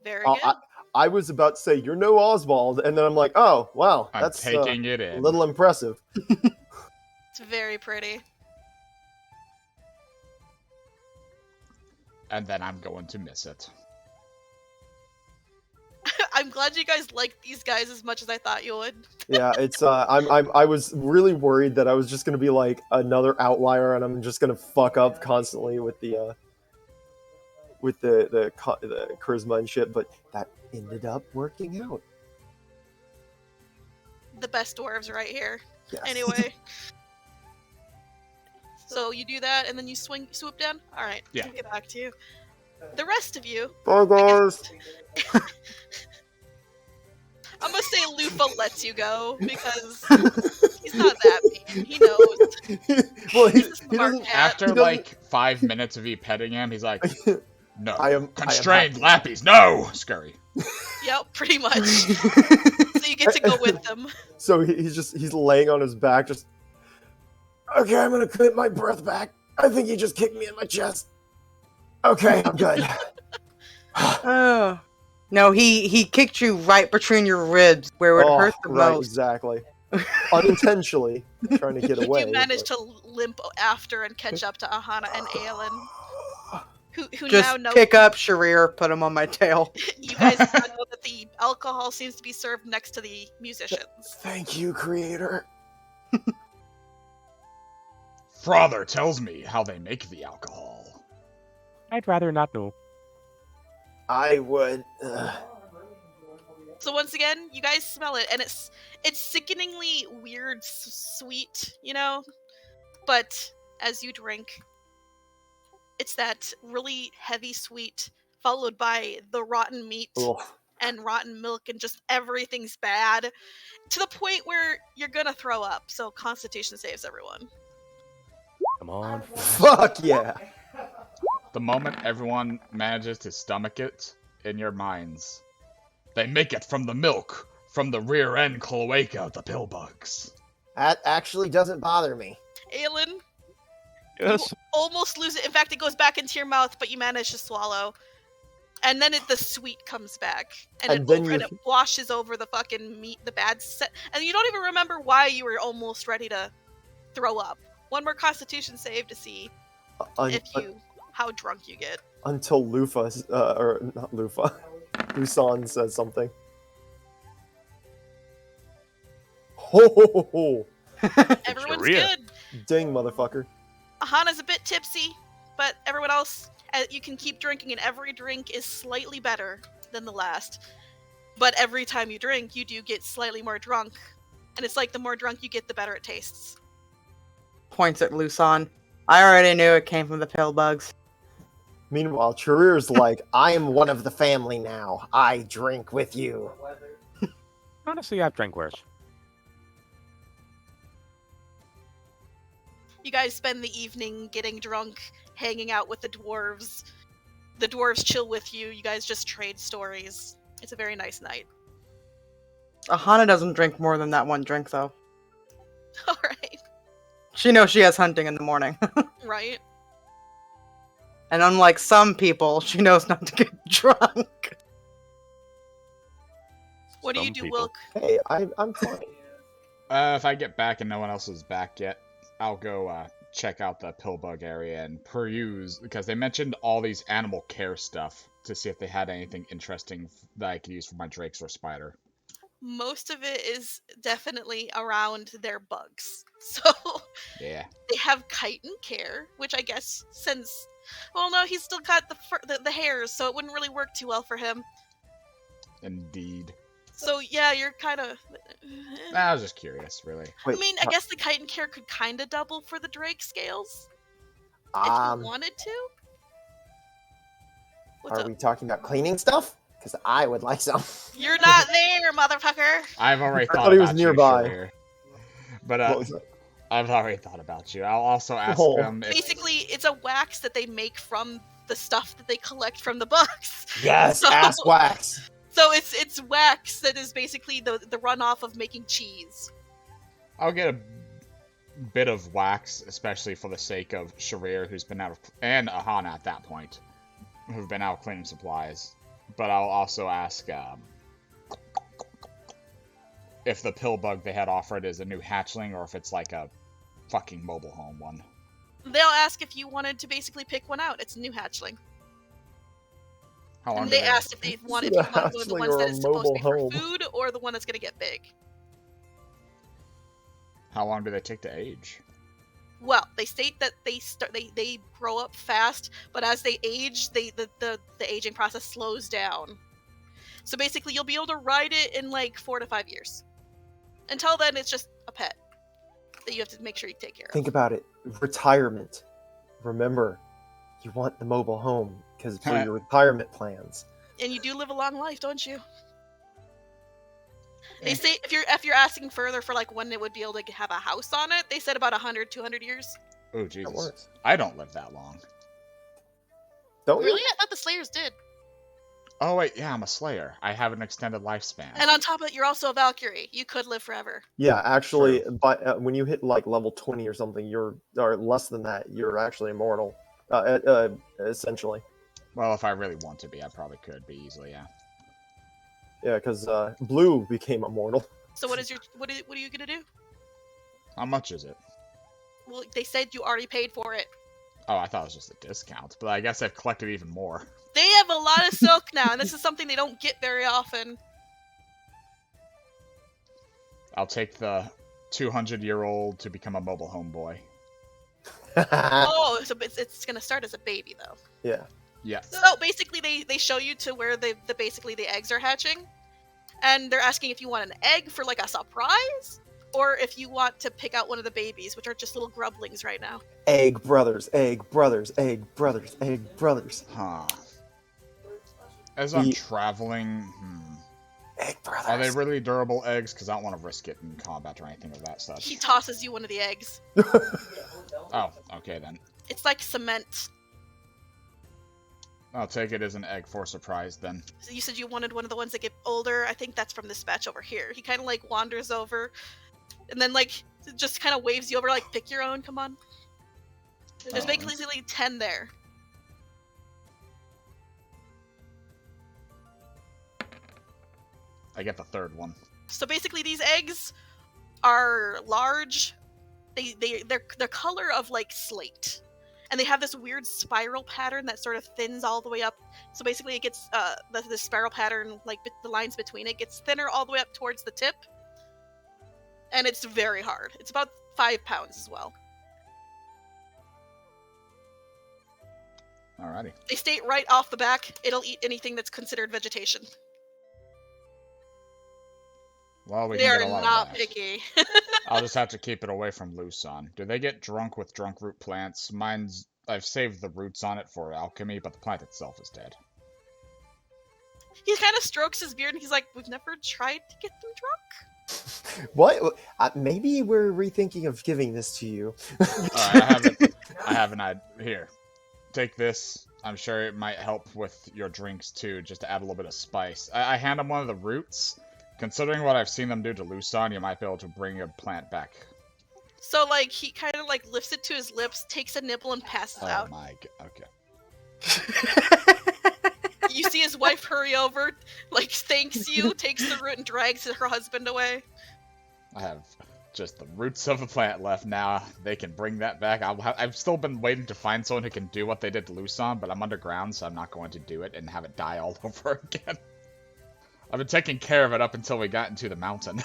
Speaker 4: Very
Speaker 3: Uh,
Speaker 4: good.
Speaker 3: I was about to say you're no Oswald, and then I'm like, oh wow,
Speaker 1: I'm
Speaker 3: that's
Speaker 1: taking it
Speaker 3: a
Speaker 1: in.
Speaker 3: little impressive.
Speaker 4: It's very pretty.
Speaker 1: And then I'm going to miss it.
Speaker 4: I'm glad you guys like these guys as much as I thought you would.
Speaker 3: Yeah, it's I was really worried that I was just gonna be like another outlier, and I'm just gonna fuck up constantly with the charisma and shit, but that ended up working out.
Speaker 4: The best dwarves right here.
Speaker 3: Yes.
Speaker 4: Anyway. So you do that and then you swoop down? Alright,
Speaker 1: Yeah.
Speaker 4: I'll get back to you. The rest of you,
Speaker 3: Bye, guys.
Speaker 4: I'm gonna say Lufa lets you go because he's not that mean. He knows.
Speaker 3: Well,
Speaker 4: He's a
Speaker 3: he
Speaker 4: smart
Speaker 3: doesn't.
Speaker 4: cat.
Speaker 1: After
Speaker 3: doesn't-
Speaker 1: like 5 minutes of you petting him, he's like, no.
Speaker 3: I am
Speaker 1: Constrained
Speaker 3: happy.
Speaker 1: lappies, no! Scurry.
Speaker 4: Yep, pretty much. So you get to go with them.
Speaker 3: So he's laying on his back, just. Okay, I'm gonna get my breath back. I think he just kicked me in my chest. Okay, I'm good.
Speaker 2: Oh. No, he kicked you right between your ribs where it hurt the
Speaker 3: right,
Speaker 2: most.
Speaker 3: exactly. Unintentionally trying to get away.
Speaker 4: You managed to limp after and catch up to Aahana and Aelin, who
Speaker 2: Just
Speaker 4: now know.
Speaker 2: pick up Charir, put him on my tail.
Speaker 4: You guys now know that the alcohol seems to be served next to the musicians.
Speaker 3: Thank you, creator.
Speaker 1: Father tells me how they make the alcohol.
Speaker 5: I'd rather not know.
Speaker 3: I would.
Speaker 4: So once again, you guys smell it, and it's sickeningly weird, sweet, you know. But as you drink, it's that really heavy sweet, followed by the rotten meat
Speaker 3: Ugh.
Speaker 4: and rotten milk, and just everything's bad to the point where you're gonna throw up. So Constitution saves, everyone.
Speaker 5: Come on.
Speaker 3: Fuck yeah.
Speaker 1: The moment everyone manages to stomach it, in your minds, they make it from the milk, from the rear end cloaca of the pillbugs.
Speaker 6: That actually doesn't bother me.
Speaker 4: Aelin,
Speaker 7: Yes.
Speaker 4: you almost lose it. In fact, it goes back into your mouth, but you manage to swallow. And then the sweet comes back, and
Speaker 3: And then
Speaker 4: it washes over the fucking meat, the bad set, and you don't even remember why you were almost ready to throw up. One more Constitution save to see how drunk you get.
Speaker 3: Until Lufa, or not Lufa, Busan says something. Ho ho ho ho!
Speaker 4: Everyone's
Speaker 7: Charir.
Speaker 4: good.
Speaker 3: Ding, motherfucker.
Speaker 4: Aahana's a bit tipsy, but everyone else, you can keep drinking, and every drink is slightly better than the last. But every time you drink, you do get slightly more drunk, and it's like the more drunk you get, the better it tastes.
Speaker 2: Points at Lusan. I already knew it came from the pill bugs.
Speaker 3: Meanwhile, Charir's like,
Speaker 6: I am one of the family now. I drink with you.
Speaker 5: Honestly, I've drank worse.
Speaker 4: You guys spend the evening getting drunk, hanging out with the dwarves. The dwarves chill with you. You guys just trade stories. It's a very nice night.
Speaker 2: Aahana doesn't drink more than that one drink, though.
Speaker 4: Alright.
Speaker 2: She knows she has hunting in the morning.
Speaker 4: Right?
Speaker 2: And unlike some people, she knows not to get drunk.
Speaker 4: What do you
Speaker 7: Some
Speaker 4: do,
Speaker 7: people.
Speaker 4: Wilk?
Speaker 3: hey, I'm fine.
Speaker 1: If I get back and no one else is back yet, I'll go check out the pillbug area and peruse, because they mentioned all these animal care stuff to see if they had anything interesting that I could use for my drakes or spider.
Speaker 4: Most of it is definitely around their bugs. So
Speaker 1: Yeah.
Speaker 4: they have chitin care, which I guess since, well, no, he's still got the hairs, so it wouldn't really work too well for him.
Speaker 1: Indeed.
Speaker 4: So yeah, you're kind of.
Speaker 1: I was just curious, really.
Speaker 3: Wait,
Speaker 4: I mean, I guess the chitin care could kind of double for the Drake scales if you wanted to. What's
Speaker 6: Are
Speaker 4: up?
Speaker 6: we talking about cleaning stuff? Because I would like some.
Speaker 4: You're not there, motherfucker.
Speaker 1: I've already thought
Speaker 3: thought he was
Speaker 1: about
Speaker 3: nearby.
Speaker 1: you, Charir. But
Speaker 3: what was that?
Speaker 1: I've already thought about you. I'll also ask
Speaker 3: Oh.
Speaker 1: them if
Speaker 4: Basically, it's a wax that they make from the stuff that they collect from the bugs.
Speaker 6: Yes,
Speaker 4: So-
Speaker 6: ass wax.
Speaker 4: So it's wax that is basically the runoff of making cheese.
Speaker 1: I'll get a bit of wax, especially for the sake of Charir, who's been out of, and Aahana at that point, who've been out cleaning supplies. But I'll also ask if the pill bug they had offered is a new hatchling or if it's like a fucking mobile home one.
Speaker 4: They'll ask if you wanted to basically pick one out. It's a new hatchling.
Speaker 1: How long
Speaker 4: And
Speaker 1: do
Speaker 4: they asked if they wanted
Speaker 3: Is it a
Speaker 4: one of the
Speaker 3: hatchling
Speaker 4: ones
Speaker 3: or
Speaker 4: that
Speaker 3: a
Speaker 4: is supposed to be for
Speaker 3: mobile home?
Speaker 4: food or the one that's gonna get big.
Speaker 1: How long do they take to age?
Speaker 4: Well, they state that they grow up fast, but as they age, the aging process slows down. So basically, you'll be able to ride it in like 4 to 5 years. Until then, it's just a pet that you have to make sure you take care of.
Speaker 3: Think about it. Retirement. Remember, you want the mobile home because for your retirement plans.
Speaker 4: And you do live a long life, don't you? They say if you're asking further for like when it would be able to have a house on it, they said about 100, 200 years.
Speaker 1: Oh
Speaker 3: That
Speaker 1: Jesus!
Speaker 3: works.
Speaker 1: I don't live that long.
Speaker 3: Don't
Speaker 4: Really?
Speaker 3: you?
Speaker 4: I thought the Slayers did.
Speaker 1: Oh wait, yeah, I'm a Slayer. I have an extended lifespan.
Speaker 4: And on top of it, you're also a Valkyrie. You could live forever.
Speaker 3: Yeah, actually, but when you hit like level 20 or something, or less than that, you're actually immortal. Essentially.
Speaker 1: Well, if I really want to be, I probably could be easily. Yeah.
Speaker 3: Yeah, because Blue became immortal.
Speaker 4: So what are you gonna do?
Speaker 1: How much is it?
Speaker 4: Well, they said you already paid for it.
Speaker 1: Oh, I thought it was just a discount, but I guess I've collected even more.
Speaker 4: They have a lot of silk now, and this is something they don't get very often.
Speaker 1: I'll take the 200-year-old to become a mobile home boy.
Speaker 4: Oh, so it's gonna start as a baby though.
Speaker 3: Yeah.
Speaker 1: Yes.
Speaker 4: So basically, they show you to where basically the eggs are hatching, and they're asking if you want an egg for like a surprise, or if you want to pick out one of the babies, which are just little grublings right now.
Speaker 3: Egg brothers, egg brothers, egg brothers, egg brothers.
Speaker 1: Huh. As I'm
Speaker 3: The-
Speaker 1: traveling,
Speaker 3: Egg brothers.
Speaker 1: are they really durable eggs? Because I don't want to risk it in combat or anything of that such.
Speaker 4: He tosses you one of the eggs.
Speaker 1: Oh, okay then.
Speaker 4: It's like cement.
Speaker 1: I'll take it as an egg for surprise then.
Speaker 4: So you said you wanted one of the ones that get older. I think that's from this batch over here. He kind of like wanders over, and then like just kind of waves you over, like pick your own. Come on. There's basically 10 there.
Speaker 1: I get the third one.
Speaker 4: So basically, these eggs are large. They're the color of like slate, and they have this weird spiral pattern that sort of thins all the way up. So basically, it gets the spiral pattern, like the lines between it, gets thinner all the way up towards the tip, and it's very hard. It's about 5 pounds as well.
Speaker 1: Alrighty.
Speaker 4: They state right off the back, it'll eat anything that's considered vegetation.
Speaker 1: Well, we
Speaker 4: They
Speaker 1: can
Speaker 4: are
Speaker 1: get a lot
Speaker 4: not
Speaker 1: of that.
Speaker 4: picky.
Speaker 1: I'll just have to keep it away from Luson. Do they get drunk with drunk root plants? I've saved the roots on it for alchemy, but the plant itself is dead.
Speaker 4: He kind of strokes his beard and he's like, we've never tried to get them drunk?
Speaker 3: What? Maybe we're rethinking of giving this to you.
Speaker 1: Alright, I have an idea. Here. Take this. I'm sure it might help with your drinks too, just to add a little bit of spice. I hand him one of the roots. Considering what I've seen them do to Luson, you might be able to bring your plant back.
Speaker 4: So, like, he kind of, like, lifts it to his lips, takes a nibble, and passes
Speaker 1: Oh
Speaker 4: out.
Speaker 1: my god. Okay.
Speaker 4: You see his wife hurry over, like, thanks you, takes the root, and drags her husband away.
Speaker 1: I have just the roots of a plant left now. They can bring that back. I've still been waiting to find someone who can do what they did to Luson, but I'm underground, so I'm not going to do it and have it die all over again. I've been taking care of it up until we got into the mountain.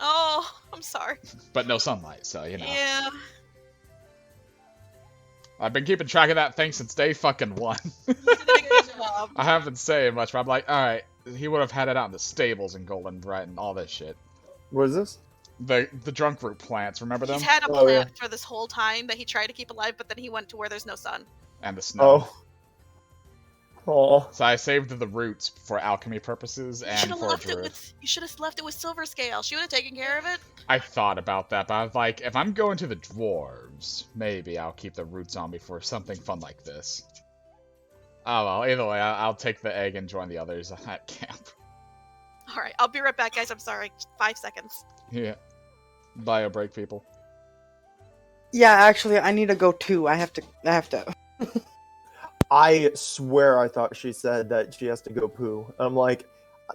Speaker 4: Oh, I'm sorry.
Speaker 1: But no sunlight, so, you know.
Speaker 4: Yeah.
Speaker 1: I've been keeping track of that thing since day fucking one.
Speaker 4: You did a good job.
Speaker 1: I haven't been saying much, but I'm like, alright, he would have had it out in the stables in Golden Bright and all this shit.
Speaker 3: What is this?
Speaker 1: The drunk root plants, remember them?
Speaker 4: He's had a
Speaker 3: Oh, yeah.
Speaker 4: plant for this whole time that he tried to keep alive, but then he went to where there's no sun.
Speaker 1: And the snow.
Speaker 3: Oh. Oh.
Speaker 1: So I saved the roots for alchemy purposes and
Speaker 4: You
Speaker 1: for
Speaker 4: should have left it with Silver Scale. She would have taken care of it.
Speaker 1: I thought about that, but I was like, if I'm going to the dwarves, maybe I'll keep the roots on me for something fun like this. Oh well, either way, I'll take the egg and join the others at camp.
Speaker 4: All right, I'll be right back, guys. I'm sorry. 5 seconds.
Speaker 1: Yeah. Bio break, people.
Speaker 2: Yeah, actually, I need to go too. I have to.
Speaker 3: I swear I thought she said that she has to go poo. I'm like,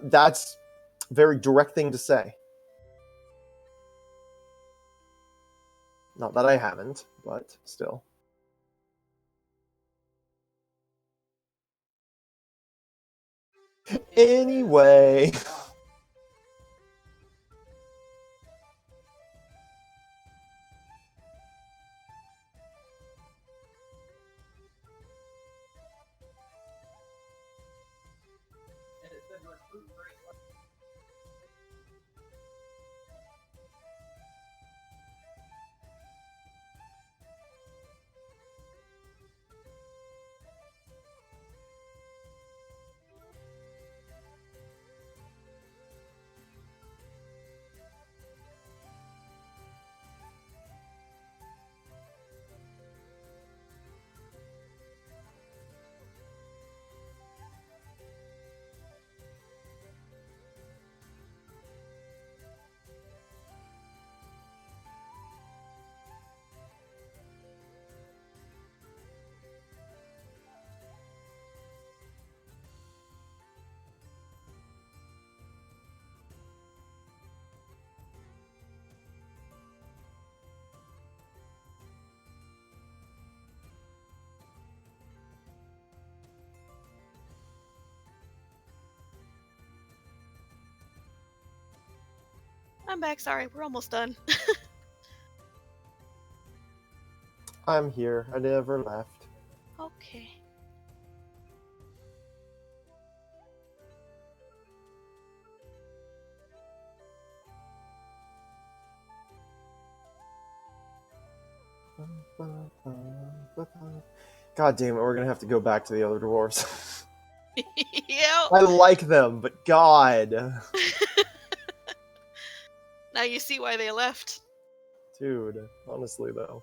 Speaker 3: that's a very direct thing to say. Not that I haven't, but still. Anyway.
Speaker 4: I'm back. Sorry, we're almost done.
Speaker 3: I'm here. I never left.
Speaker 4: Okay.
Speaker 3: God damn it, we're gonna have to go back to the other dwarves.
Speaker 4: Yep.
Speaker 3: I like them, but God.
Speaker 4: Now you see why they left.
Speaker 3: Dude, honestly though.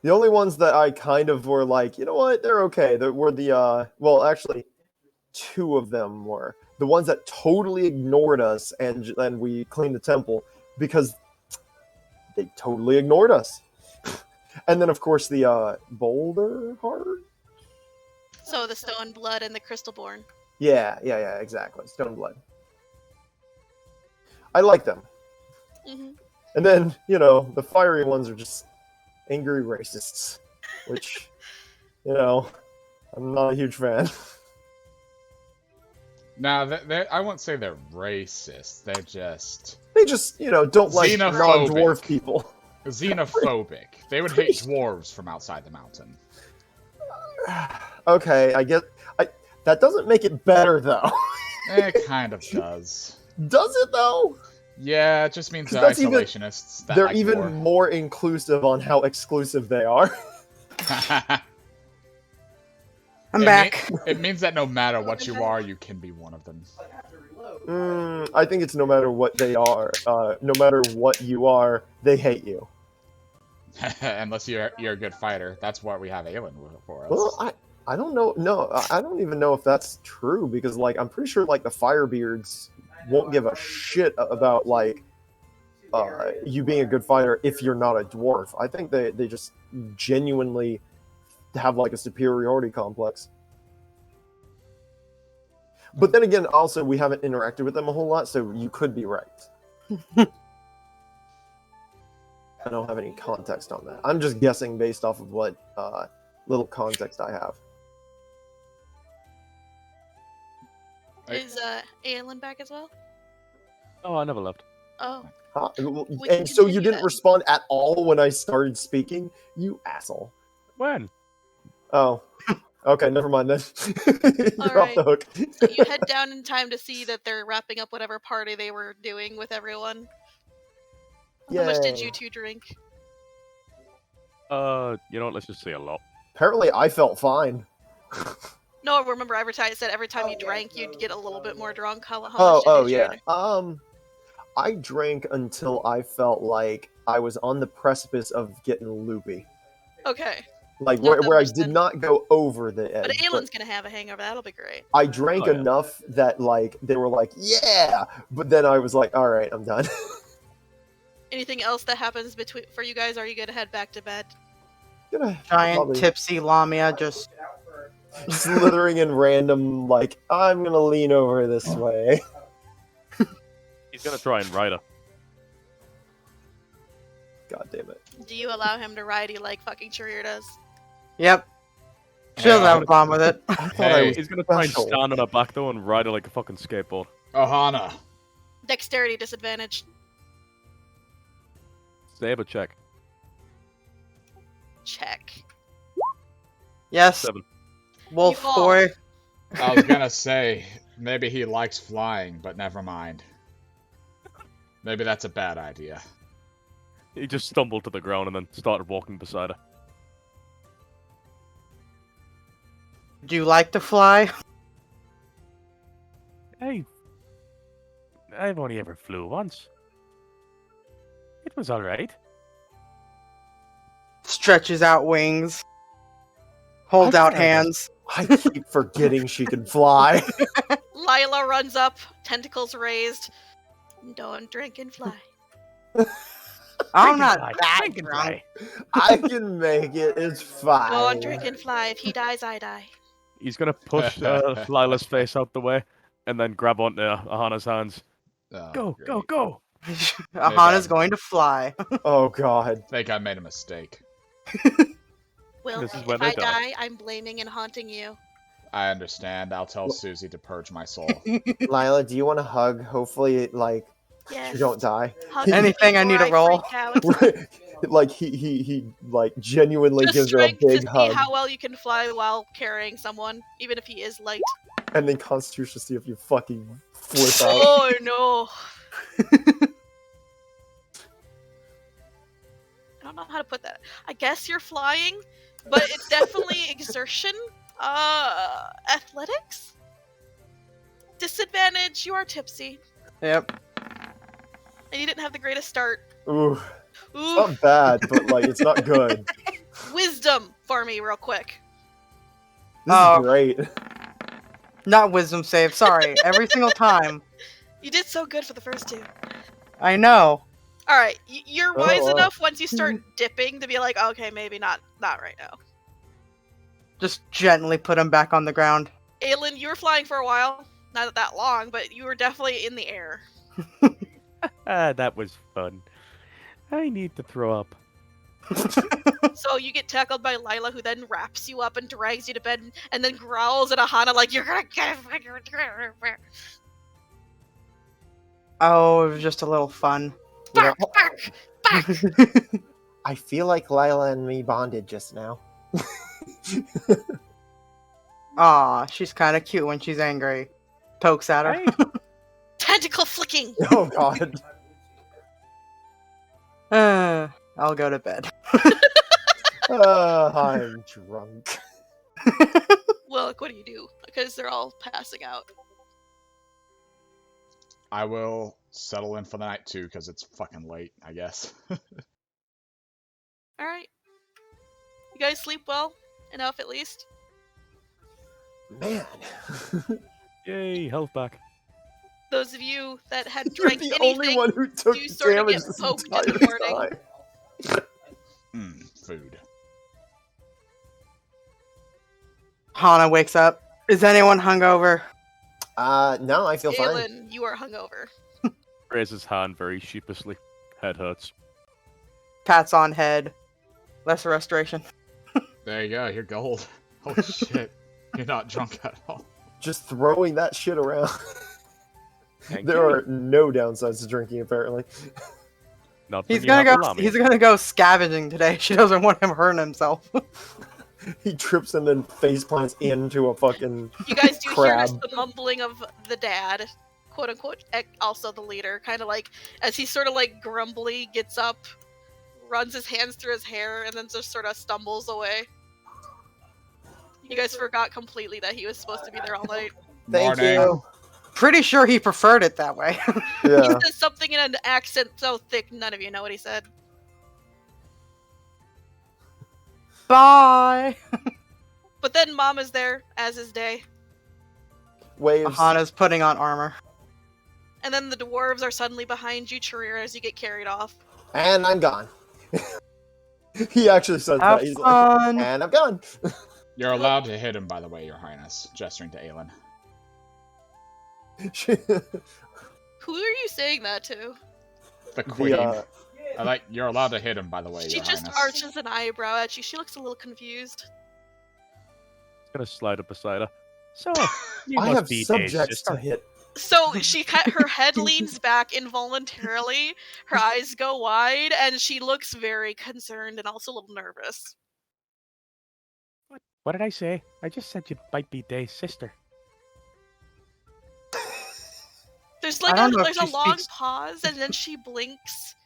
Speaker 3: The only ones that I kind of were like, you know what, they're okay. They were the, well, actually, two of them were. The ones that totally ignored us and we cleaned the temple because they totally ignored us. And then, of course, the Boulder Heart?
Speaker 4: So the Stone Blood and the Crystalborn.
Speaker 3: Yeah, exactly. Stoneblood. I like them.
Speaker 4: Mm-hmm.
Speaker 3: And then, you know, the fiery ones are just angry racists, which, you know, I'm not a huge fan.
Speaker 1: Now, I won't say they're racist. They're just
Speaker 3: They just, you know, don't like
Speaker 1: Xenophobic.
Speaker 3: non-dwarf people.
Speaker 1: xenophobic. They would hate dwarves from outside the mountain.
Speaker 3: Okay, that doesn't make it better, though.
Speaker 1: It kind of does.
Speaker 3: Does it, though?
Speaker 1: Yeah, it just means they're
Speaker 3: That's even-
Speaker 1: isolationists. That
Speaker 3: They're
Speaker 1: like
Speaker 3: even
Speaker 1: war.
Speaker 3: more inclusive on how exclusive they are.
Speaker 2: I'm
Speaker 1: It
Speaker 2: back.
Speaker 1: It means that no matter what you are, you can be one of them.
Speaker 3: I think it's no matter what they are. No matter what you are, they hate you.
Speaker 1: Unless you're a good fighter. That's what we have Aelin for us.
Speaker 3: Well, I don't know. No, I don't even know if that's true because, like, I'm pretty sure, like, the Firebeards won't give a shit about, like, you being a good fighter if you're not a dwarf. I think they just genuinely have, like, a superiority complex. But then again, also, we haven't interacted with them a whole lot, so you could be right. I don't have any context on that. I'm just guessing based off of what little context I have.
Speaker 4: Is Aelin back as well?
Speaker 7: Oh, I never left.
Speaker 4: Oh.
Speaker 3: Huh?
Speaker 4: We can
Speaker 3: And so you
Speaker 4: continue
Speaker 3: didn't
Speaker 4: then.
Speaker 3: respond at all when I started speaking? You asshole.
Speaker 7: When?
Speaker 3: Oh. Okay, never mind then. You're off the hook.
Speaker 4: You head down in time to see that they're wrapping up whatever party they were doing with everyone. How much did
Speaker 3: Yay.
Speaker 4: you two drink?
Speaker 7: You know what? Let's just say a lot.
Speaker 3: Apparently I felt fine.
Speaker 4: No, remember every time I said every time you drank, you'd get a little bit more drunk. How much did you
Speaker 3: Yeah.
Speaker 4: drink?
Speaker 3: I drank until I felt like I was on the precipice of getting loopy.
Speaker 4: Okay.
Speaker 3: Like
Speaker 4: Not
Speaker 3: where I
Speaker 4: that
Speaker 3: did
Speaker 4: much
Speaker 3: not go over the edge.
Speaker 4: But
Speaker 3: but
Speaker 4: Aelin's gonna have a hangover. That'll be great.
Speaker 3: I drank
Speaker 7: Oh, yeah.
Speaker 3: enough that like they were like, yeah, but then I was like, all right, I'm done.
Speaker 4: Anything else that happens for you guys? Are you gonna head back to bed?
Speaker 3: Gonna
Speaker 2: Giant
Speaker 3: probably
Speaker 2: tipsy Lamia just
Speaker 3: slithering in random, like, I'm gonna lean over this way.
Speaker 7: He's gonna try and ride her.
Speaker 3: God damn it.
Speaker 4: Do you allow him to ride you like fucking Charir does?
Speaker 2: Yep. She doesn't have a problem with it.
Speaker 3: I thought I
Speaker 1: Hey.
Speaker 3: was
Speaker 7: He's gonna try and
Speaker 3: special.
Speaker 7: stand on her back though and ride her like a fucking skateboard.
Speaker 1: Aahana.
Speaker 4: Dexterity disadvantage.
Speaker 7: Saber check.
Speaker 4: Check.
Speaker 2: Yes,
Speaker 7: 7.
Speaker 2: wolf
Speaker 4: fall.
Speaker 2: boy.
Speaker 1: I was gonna say, maybe he likes flying, but never mind. Maybe that's a bad idea.
Speaker 7: He just stumbled to the ground and then started walking beside her.
Speaker 2: Do you like to fly?
Speaker 5: I've only ever flew once. It was alright.
Speaker 2: Stretches out wings. Hold
Speaker 3: I
Speaker 2: out
Speaker 3: tried that.
Speaker 2: hands.
Speaker 3: I keep forgetting she can fly.
Speaker 4: Lila runs up, tentacles raised. Don't drink and fly.
Speaker 2: I'm not
Speaker 5: fly.
Speaker 2: that
Speaker 5: I can
Speaker 2: drunk.
Speaker 5: fly.
Speaker 3: I can make it. It's fine.
Speaker 4: Don't drink and fly. If he dies, I die.
Speaker 7: He's gonna push Lila's face out the way and then grab onto Aahana's hands.
Speaker 1: Oh,
Speaker 5: Go,
Speaker 1: great.
Speaker 5: go, go!
Speaker 2: Ahana's going to fly.
Speaker 3: Oh god.
Speaker 1: I think I made a mistake.
Speaker 4: Will,
Speaker 7: This is
Speaker 4: if
Speaker 7: when
Speaker 4: I
Speaker 7: they die.
Speaker 4: die, I'm blaming and haunting you.
Speaker 1: I understand. I'll tell Susie to purge my soul.
Speaker 3: Lila, do you want a hug? Hopefully, like,
Speaker 4: Yes.
Speaker 3: you don't die.
Speaker 4: Hug me
Speaker 2: Anything I need
Speaker 4: before
Speaker 2: to roll?
Speaker 4: freak out.
Speaker 3: Like, he like, genuinely
Speaker 4: Just
Speaker 3: gives her a
Speaker 4: strength to
Speaker 3: big
Speaker 4: see
Speaker 3: hug.
Speaker 4: how well you can fly while carrying someone, even if he is light.
Speaker 3: And then Constitution to see if you fucking flip out.
Speaker 4: Oh no. I don't know how to put that. I guess you're flying, but it's definitely exertion. Athletics? Disadvantage, you are tipsy.
Speaker 2: Yep.
Speaker 4: And you didn't have the greatest start.
Speaker 3: Ooh, it's
Speaker 4: Ooh,
Speaker 3: not bad, but like, it's not good.
Speaker 4: wisdom for me real quick.
Speaker 3: This
Speaker 2: Oh.
Speaker 3: is great.
Speaker 2: Not wisdom save. Sorry. Every single time.
Speaker 4: You did so good for the first two.
Speaker 2: I know.
Speaker 4: Alright, you're wise
Speaker 3: wow.
Speaker 4: enough once you start dipping to be like, okay, maybe not right now.
Speaker 2: Just gently put him back on the ground.
Speaker 4: Aelin, you were flying for a while. Not that long, but you were definitely in the air.
Speaker 5: That was fun. I need to throw up.
Speaker 4: So you get tackled by Lila, who then wraps you up and drags you to bed, and then growls at Aahana like, you're gonna get it.
Speaker 2: Oh, it was just a little fun.
Speaker 3: You know,
Speaker 4: Back!
Speaker 3: I feel like Lila and me bonded just now.
Speaker 2: Aw, she's kind of cute when she's angry. Pokes at her.
Speaker 4: Tentacle flicking!
Speaker 3: Oh god.
Speaker 2: I'll go to bed.
Speaker 3: I'm drunk.
Speaker 4: Wilk, what do you do? Because they're all passing out.
Speaker 1: I will settle in for the night too, because it's fucking late, I guess.
Speaker 4: Alright. You guys sleep well? Enough, at least?
Speaker 3: Man.
Speaker 5: Yay, health back.
Speaker 4: Those of you that had
Speaker 3: You're
Speaker 4: drank
Speaker 3: the
Speaker 4: anything,
Speaker 3: only one who took
Speaker 4: you sort of
Speaker 3: damage
Speaker 4: get
Speaker 3: this
Speaker 4: poked in
Speaker 3: entire
Speaker 4: the morning.
Speaker 3: time.
Speaker 1: Food.
Speaker 2: Hana wakes up. Is anyone hungover?
Speaker 3: No, I feel fine.
Speaker 4: Aelin, you are hungover.
Speaker 5: Raises hand very sheepishly. Head hurts.
Speaker 2: Pats on head. Lesser restoration.
Speaker 1: There you go, you're gold. Holy shit. You're not drunk at all.
Speaker 3: Just throwing that shit around.
Speaker 5: Thank
Speaker 3: There
Speaker 5: you.
Speaker 3: are no downsides to drinking, apparently.
Speaker 5: Not
Speaker 2: He's
Speaker 5: when you
Speaker 2: gonna
Speaker 5: have
Speaker 2: go.
Speaker 5: a Lamia.
Speaker 2: He's gonna go scavenging today. She doesn't want him hurting himself.
Speaker 3: He trips and then face plants into a fucking
Speaker 4: You guys do hear
Speaker 3: crab.
Speaker 4: the mumbling of the dad, quote unquote, also the leader, kind of like, as he sort of like grumbly gets up, runs his hands through his hair, and then just sort of stumbles away. You guys forgot completely that he was supposed to be there all night.
Speaker 3: Thank
Speaker 1: Morning.
Speaker 3: you.
Speaker 2: Pretty sure he preferred it that way.
Speaker 4: He
Speaker 3: Yeah.
Speaker 4: says something in an accent so thick none of you know what he said.
Speaker 2: Bye.
Speaker 4: But then Mom is there, as is Day.
Speaker 3: Waves.
Speaker 2: Ahana's putting on armor.
Speaker 4: And then the dwarves are suddenly behind you, Charir, as you get carried off.
Speaker 3: And I'm gone. He actually says
Speaker 2: Have
Speaker 3: that. He's
Speaker 2: fun.
Speaker 3: like, and I'm gone.
Speaker 1: You're allowed to hit him, by the way, Your Highness, gesturing to Aelin.
Speaker 4: Who are you saying that to?
Speaker 1: The Queen.
Speaker 3: The,
Speaker 1: You're allowed to hit him, by the way,
Speaker 4: She
Speaker 1: Your
Speaker 4: just
Speaker 1: Highness.
Speaker 4: arches an eyebrow at you. She looks a little confused.
Speaker 5: Gonna slide up beside her. So, you
Speaker 3: I
Speaker 5: must
Speaker 3: have
Speaker 5: be Dave's
Speaker 3: subjects
Speaker 5: sister.
Speaker 3: to hit.
Speaker 4: So her head leans back involuntarily, her eyes go wide, and she looks very concerned and also a little nervous.
Speaker 5: What did I say? I just said you might be Dave's sister.
Speaker 4: There's
Speaker 2: I
Speaker 4: like
Speaker 2: don't know if
Speaker 4: there's a
Speaker 2: she
Speaker 4: long
Speaker 2: speaks-
Speaker 4: pause, and then she blinks.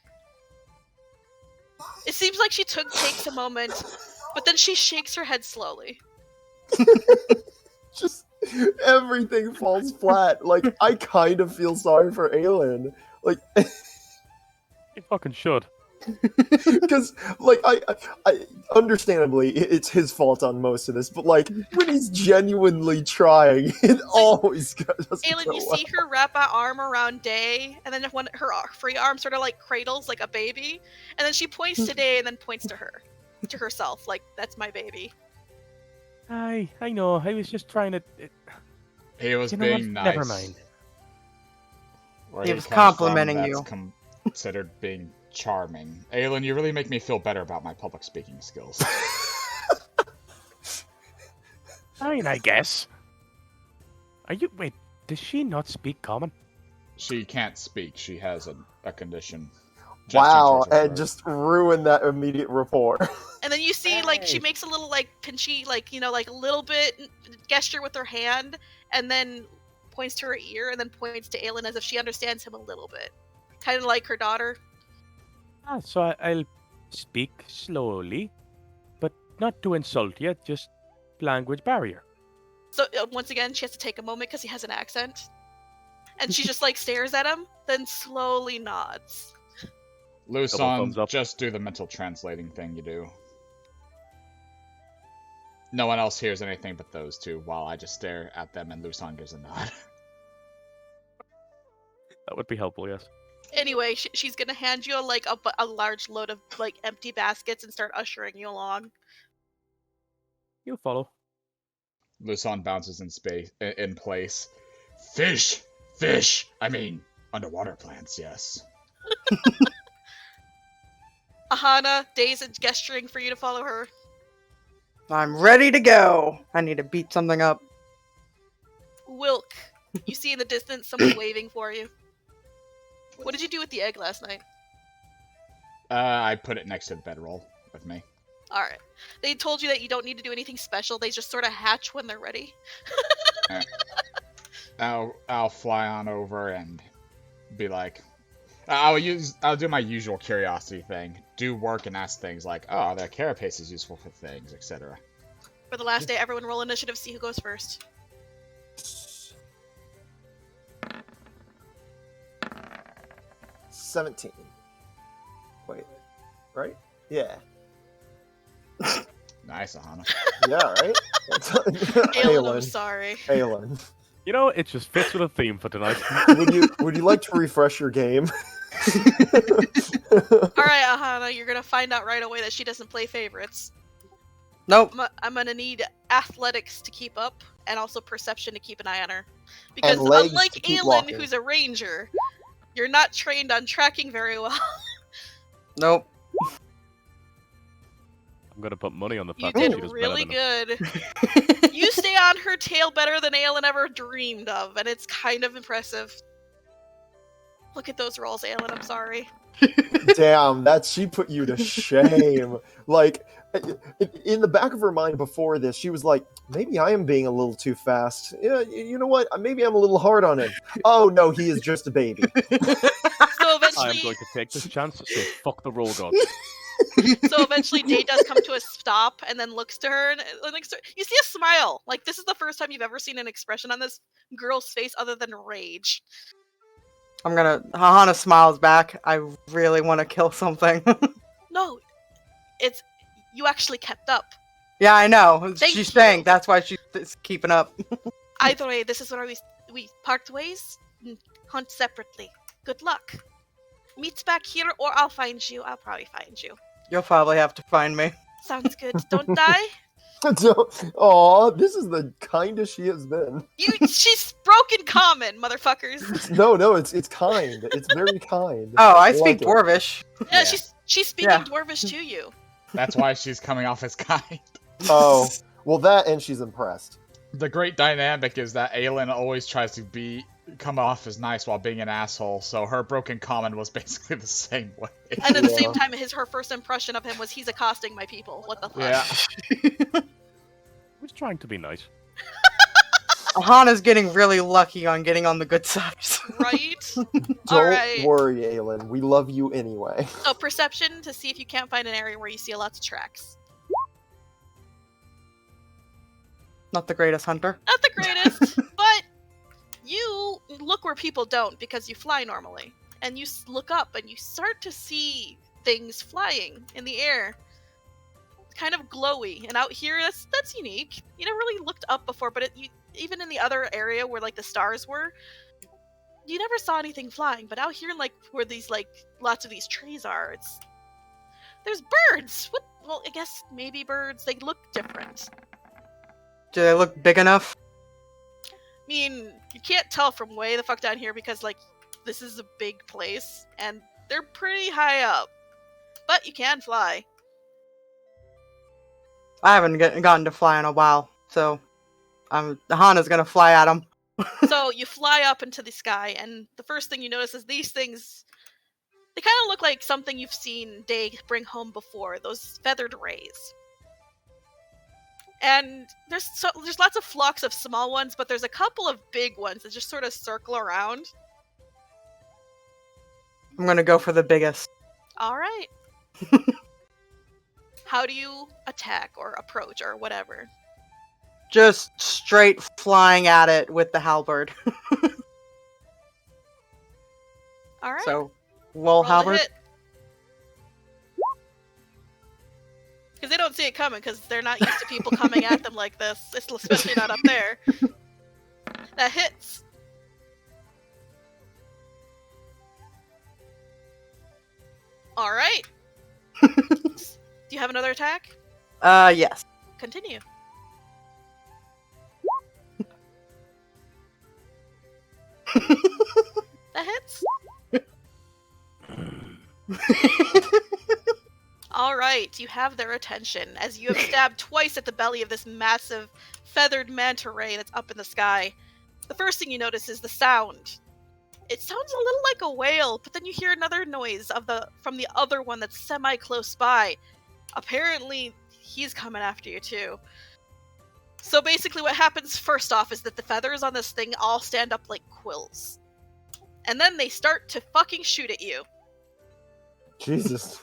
Speaker 4: It seems like she takes a moment, but then she shakes her head slowly.
Speaker 3: Just everything falls flat. Like, I kind of feel sorry for Aelin. Like,
Speaker 5: You fucking should.
Speaker 3: because, like, I understandably, it's his fault on most of this, but, like, when he's genuinely trying, it always doesn't
Speaker 4: Aelin,
Speaker 3: go
Speaker 4: you
Speaker 3: well.
Speaker 4: see her wrap an arm around Day, and then when her free arm sort of like cradles like a baby, and then she points to Day and then points to herself, like, that's my baby.
Speaker 5: I know. I was just trying to.
Speaker 1: He was
Speaker 5: You know what?
Speaker 1: being nice.
Speaker 5: Never mind.
Speaker 1: Where
Speaker 2: He was
Speaker 1: comes
Speaker 2: complimenting
Speaker 1: from,
Speaker 2: you.
Speaker 1: that's considered being charming. Aelin, you really make me feel better about my public speaking skills.
Speaker 5: I mean, I guess. Wait, does she not speak common?
Speaker 1: She can't speak. She has a condition.
Speaker 3: Wow,
Speaker 1: Gesturing towards her
Speaker 3: and
Speaker 1: throat.
Speaker 3: just ruin that immediate rapport.
Speaker 4: And then you see, like, she
Speaker 5: Hey.
Speaker 4: makes a little, like, pinchy, like, you know, like, a little bit gesture with her hand, and then points to her ear, and then points to Aelin as if she understands him a little bit. Kind of like her daughter.
Speaker 5: So I'll speak slowly, but not to insult you, just language barrier.
Speaker 4: So, once again, she has to take a moment because he has an accent. And she just, like, stares at him, then slowly nods.
Speaker 1: Luson,
Speaker 7: thumbs up.
Speaker 1: just do the mental translating thing you do. No one else hears anything but those two, while I just stare at them and Luson gives a nod.
Speaker 7: That would be helpful, yes.
Speaker 4: Anyway, she's gonna hand you, like, a large load of, like, empty baskets and start ushering you along.
Speaker 7: You'll follow.
Speaker 1: Luson bounces in place. Fish! Fish! I mean, underwater plants, yes.
Speaker 4: Aahana, dazed, gesturing for you to follow her.
Speaker 2: I'm ready to go. I need to beat something up.
Speaker 4: Wilk, you see in the distance someone waving for you. What did you do with the egg last night?
Speaker 1: I put it next to the bedroll with me.
Speaker 4: Alright. They told you that you don't need to do anything special, they just sort of hatch when they're ready.
Speaker 1: I'll fly on over and be like, I'll do my usual curiosity thing. Do work and ask things like, oh, are there carapaces useful for things, etc.
Speaker 4: For the last day, everyone roll initiative, see who goes first.
Speaker 3: 17. Wait, right? Yeah.
Speaker 1: Nice, Aahana.
Speaker 3: Yeah, right?
Speaker 4: Aelin, I'm sorry.
Speaker 3: Aelin.
Speaker 7: You know, it just fits with the theme for tonight.
Speaker 3: Would you like to refresh your game?
Speaker 4: Alright, Aahana, you're gonna find out right away that she doesn't play favorites.
Speaker 2: Nope.
Speaker 4: I'm gonna need athletics to keep up, and also perception to keep an eye on her. Because
Speaker 3: And legs
Speaker 4: unlike
Speaker 3: to keep
Speaker 4: Aelin,
Speaker 3: walking.
Speaker 4: who's a ranger, you're not trained on tracking very well.
Speaker 2: Nope.
Speaker 7: I'm gonna put money on the
Speaker 4: You
Speaker 7: fact that she
Speaker 4: did
Speaker 7: does
Speaker 4: really
Speaker 7: better than
Speaker 4: good. You stay on her tail better than Aelin ever dreamed of, and it's kind of impressive. Look at those rolls, Aelin, I'm sorry.
Speaker 3: Damn, she put you to shame. Like, in the back of her mind before this, she was like, maybe I am being a little too fast. Yeah, you know what? Maybe I'm a little hard on him. Oh, no, he is just a baby.
Speaker 4: So
Speaker 7: I am
Speaker 4: eventually,
Speaker 7: going to take this chance to say fuck the roll god.
Speaker 4: Day does come to a stop and then looks to her and like, you see a smile. Like, this is the first time you've ever seen an expression on this girl's face other than rage.
Speaker 2: Aahana smiles back. I really want to kill something.
Speaker 4: No, it's you actually kept up.
Speaker 2: Yeah, I know.
Speaker 4: Thank
Speaker 2: She's
Speaker 4: you.
Speaker 2: saying that's why she's keeping up.
Speaker 4: Either way, this is where we part ways and hunt separately. Good luck. Meet back here, or I'll find you. I'll probably find you.
Speaker 2: You'll probably have to find me.
Speaker 4: Sounds good. Don't die.
Speaker 3: Aw, this is the kindest she has been.
Speaker 4: She's broken common, motherfuckers.
Speaker 3: No, it's kind. It's very kind.
Speaker 2: Oh, I
Speaker 3: like
Speaker 2: speak
Speaker 3: it.
Speaker 2: Dwarvish.
Speaker 4: Yeah,
Speaker 1: Yeah.
Speaker 4: she's speaking
Speaker 2: Yeah.
Speaker 4: Dwarvish to you.
Speaker 1: That's why she's coming off as kind.
Speaker 3: Oh, well, that and she's impressed.
Speaker 1: The great dynamic is that Aelin always tries to come off as nice while being an asshole, so her broken common was basically the same way.
Speaker 4: And at the
Speaker 3: Yeah.
Speaker 4: same time, her first impression of him was he's accosting my people. What the fuck?
Speaker 1: Yeah.
Speaker 7: I was trying to be nice.
Speaker 2: Ahana's getting really lucky on getting on the good side.
Speaker 4: Right?
Speaker 3: Don't
Speaker 4: Alright.
Speaker 3: worry, Aelin. We love you anyway.
Speaker 4: So perception to see if you can't find an area where you see lots of tracks.
Speaker 2: Not the greatest hunter.
Speaker 4: Not the greatest, but you look where people don't because you fly normally. And you look up and you start to see things flying in the air. Kind of glowy. And out here, that's unique. You never really looked up before, but even in the other area where like the stars were, you never saw anything flying. But out here, like where these like lots of these trees are, there's birds. What? Well, I guess maybe birds. They look different.
Speaker 2: Do they look big enough?
Speaker 4: I mean, you can't tell from way the fuck down here because, like, this is a big place, and they're pretty high up. But you can fly.
Speaker 2: I haven't gotten to fly in a while, so Ahana's gonna fly at him.
Speaker 4: So you fly up into the sky, and the first thing you notice is these things. They kind of look like something you've seen Day bring home before. Those feathered rays. And there's lots of flocks of small ones, but there's a couple of big ones that just sort of circle around.
Speaker 2: I'm gonna go for the biggest.
Speaker 4: All right. How do you attack or approach or whatever?
Speaker 2: Just straight flying at it with the halberd.
Speaker 4: All right.
Speaker 2: So,
Speaker 4: Roll
Speaker 2: halberd.
Speaker 4: Because they don't see it coming, because they're not used to people coming at them like this, especially not up there. That hits. All right. Do you have another attack?
Speaker 2: Yes.
Speaker 4: Continue. That hits. All right, you have their attention as you have stabbed twice at the belly of this massive feathered manta ray that's up in the sky. The first thing you notice is the sound. It sounds a little like a whale, but then you hear another noise from the other one that's semi-close by. Apparently, he's coming after you too. So basically what happens first off is that the feathers on this thing all stand up like quills. And then they start to fucking shoot at you.
Speaker 3: Jesus.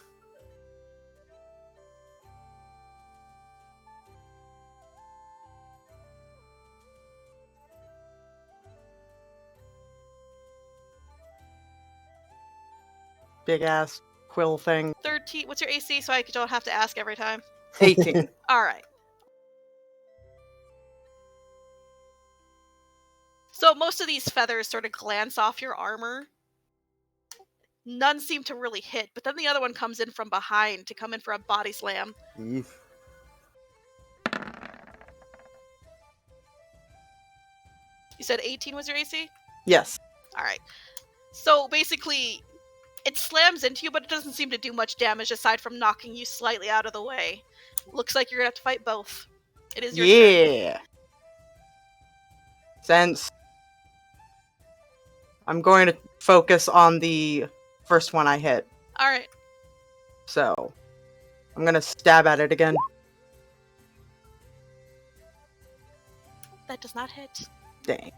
Speaker 2: Big ass quill thing.
Speaker 4: 13. What's your AC so I don't have to ask every time?
Speaker 2: 18.
Speaker 4: Alright. So most of these feathers sort of glance off your armor. None seem to really hit, but then the other one comes in from behind to come in for a body slam.
Speaker 3: Eef.
Speaker 4: You said 18 was your AC?
Speaker 2: Yes.
Speaker 4: Alright. So basically, it slams into you, but it doesn't seem to do much damage aside from knocking you slightly out of the way. Looks like you're gonna have to fight both. It is your turn.
Speaker 2: Yeah. Since I'm going to focus on the first one I hit.
Speaker 4: Alright.
Speaker 2: So I'm gonna stab at it again.
Speaker 4: That does not hit.
Speaker 2: Dang.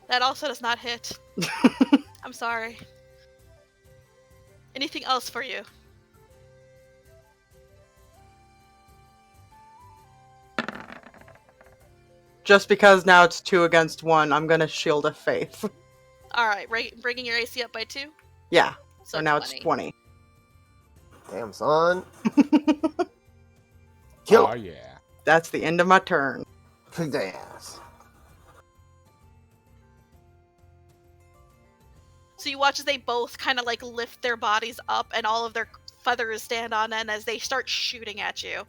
Speaker 4: That also does not hit. I'm sorry. Anything else for you?
Speaker 2: Just because now it's 2 against 1, I'm gonna Shield of Faith.
Speaker 4: Alright, bringing your AC up by 2?
Speaker 2: Yeah.
Speaker 4: So
Speaker 2: So now
Speaker 4: 20.
Speaker 2: it's 20.
Speaker 3: Damn, son. Kill
Speaker 1: Oh
Speaker 3: him.
Speaker 1: yeah.
Speaker 2: That's the end of my turn.
Speaker 3: Kick their ass.
Speaker 4: So you watch as they both kind of like lift their bodies up and all of their feathers stand on end as they start shooting at you.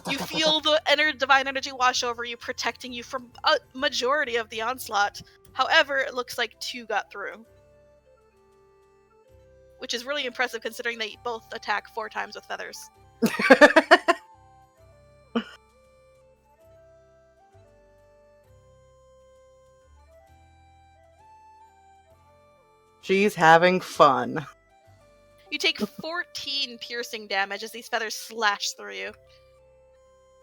Speaker 4: You feel the divine energy wash over you, protecting you from a majority of the onslaught. However, it looks like 2 got through. Which is really impressive considering they both attack 4 times with feathers.
Speaker 2: She's having fun.
Speaker 4: You take 14 piercing damage as these feathers slash through you.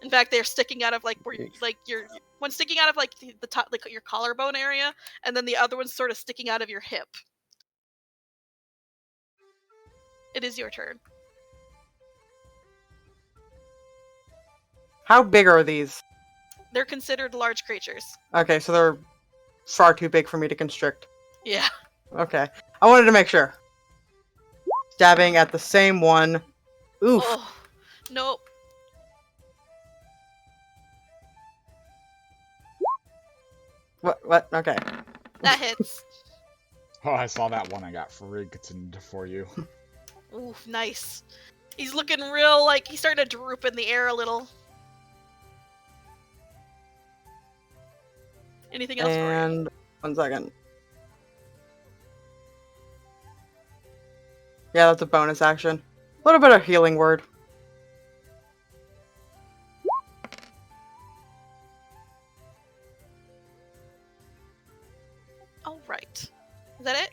Speaker 4: In fact, they're sticking out of like where you one sticking out of like the top, like your collarbone area, and then the other one's sort of sticking out of your hip. It is your turn.
Speaker 2: How big are these?
Speaker 4: They're considered large creatures.
Speaker 2: Okay, so they're far too big for me to constrict.
Speaker 4: Yeah.
Speaker 2: Okay. I wanted to make sure. Stabbing at the same one. Oof.
Speaker 4: Oh, nope.
Speaker 2: What? Okay.
Speaker 4: That hits.
Speaker 1: Oh, I saw that one. I got frigged for you.
Speaker 4: Oof, nice. He's looking real like he's starting to droop in the air a little. Anything else for you?
Speaker 2: And 1 second. Yeah, that's a bonus action. A little bit of healing word.
Speaker 4: that it?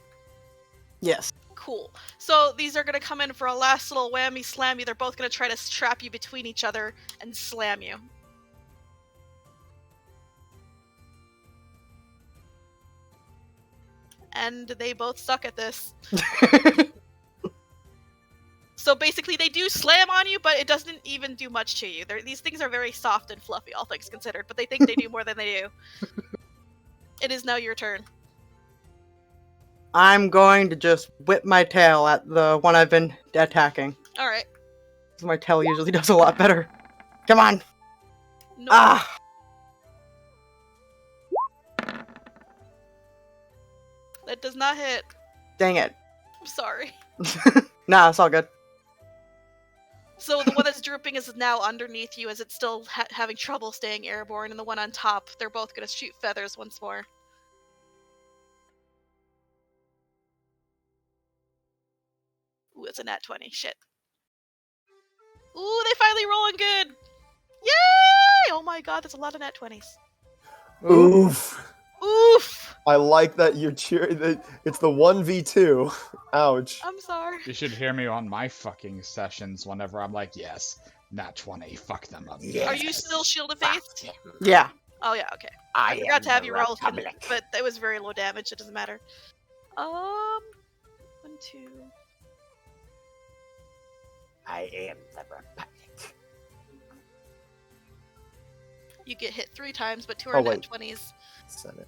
Speaker 2: Yes.
Speaker 4: Cool. So these are going to come in for a last little whammy slammy. They're both going to try to trap you between each other and slam you. And they both suck at this. So basically they do slam on you, but it doesn't even do much to you. These things are very soft and fluffy, all things considered, but they think they do more than they do. It is now your turn.
Speaker 2: I'm going to just whip my tail at the one I've been attacking.
Speaker 4: Alright.
Speaker 2: My tail usually does a lot better. Come on!
Speaker 4: No.
Speaker 2: Ah!
Speaker 4: That does not hit.
Speaker 2: Dang it.
Speaker 4: I'm sorry.
Speaker 2: Nah, it's all good.
Speaker 4: So the one that's drooping is now underneath you as it's still having trouble staying airborne, and the one on top, they're both going to shoot feathers once more. Ooh, it's a nat 20. Shit. Ooh, they finally rolling good! Yay! Oh my god, that's a lot of nat 20s.
Speaker 3: Oof.
Speaker 4: Oof!
Speaker 3: I like that you're cheering. It's the 1v2. Ouch.
Speaker 4: I'm sorry.
Speaker 1: You should hear me on my fucking sessions whenever I'm like, yes, nat 20, fuck them up.
Speaker 6: Yes.
Speaker 4: Are you still shield of faith?
Speaker 2: Yeah.
Speaker 4: Oh yeah, okay.
Speaker 6: I
Speaker 4: forgot to have
Speaker 6: am
Speaker 4: you
Speaker 6: the
Speaker 4: roll,
Speaker 6: Republic.
Speaker 4: but that was very low damage, it doesn't matter. 1, 2...
Speaker 6: I am the Republic.
Speaker 4: You get hit 3 times, but 2 are nat 20s.
Speaker 3: Senate.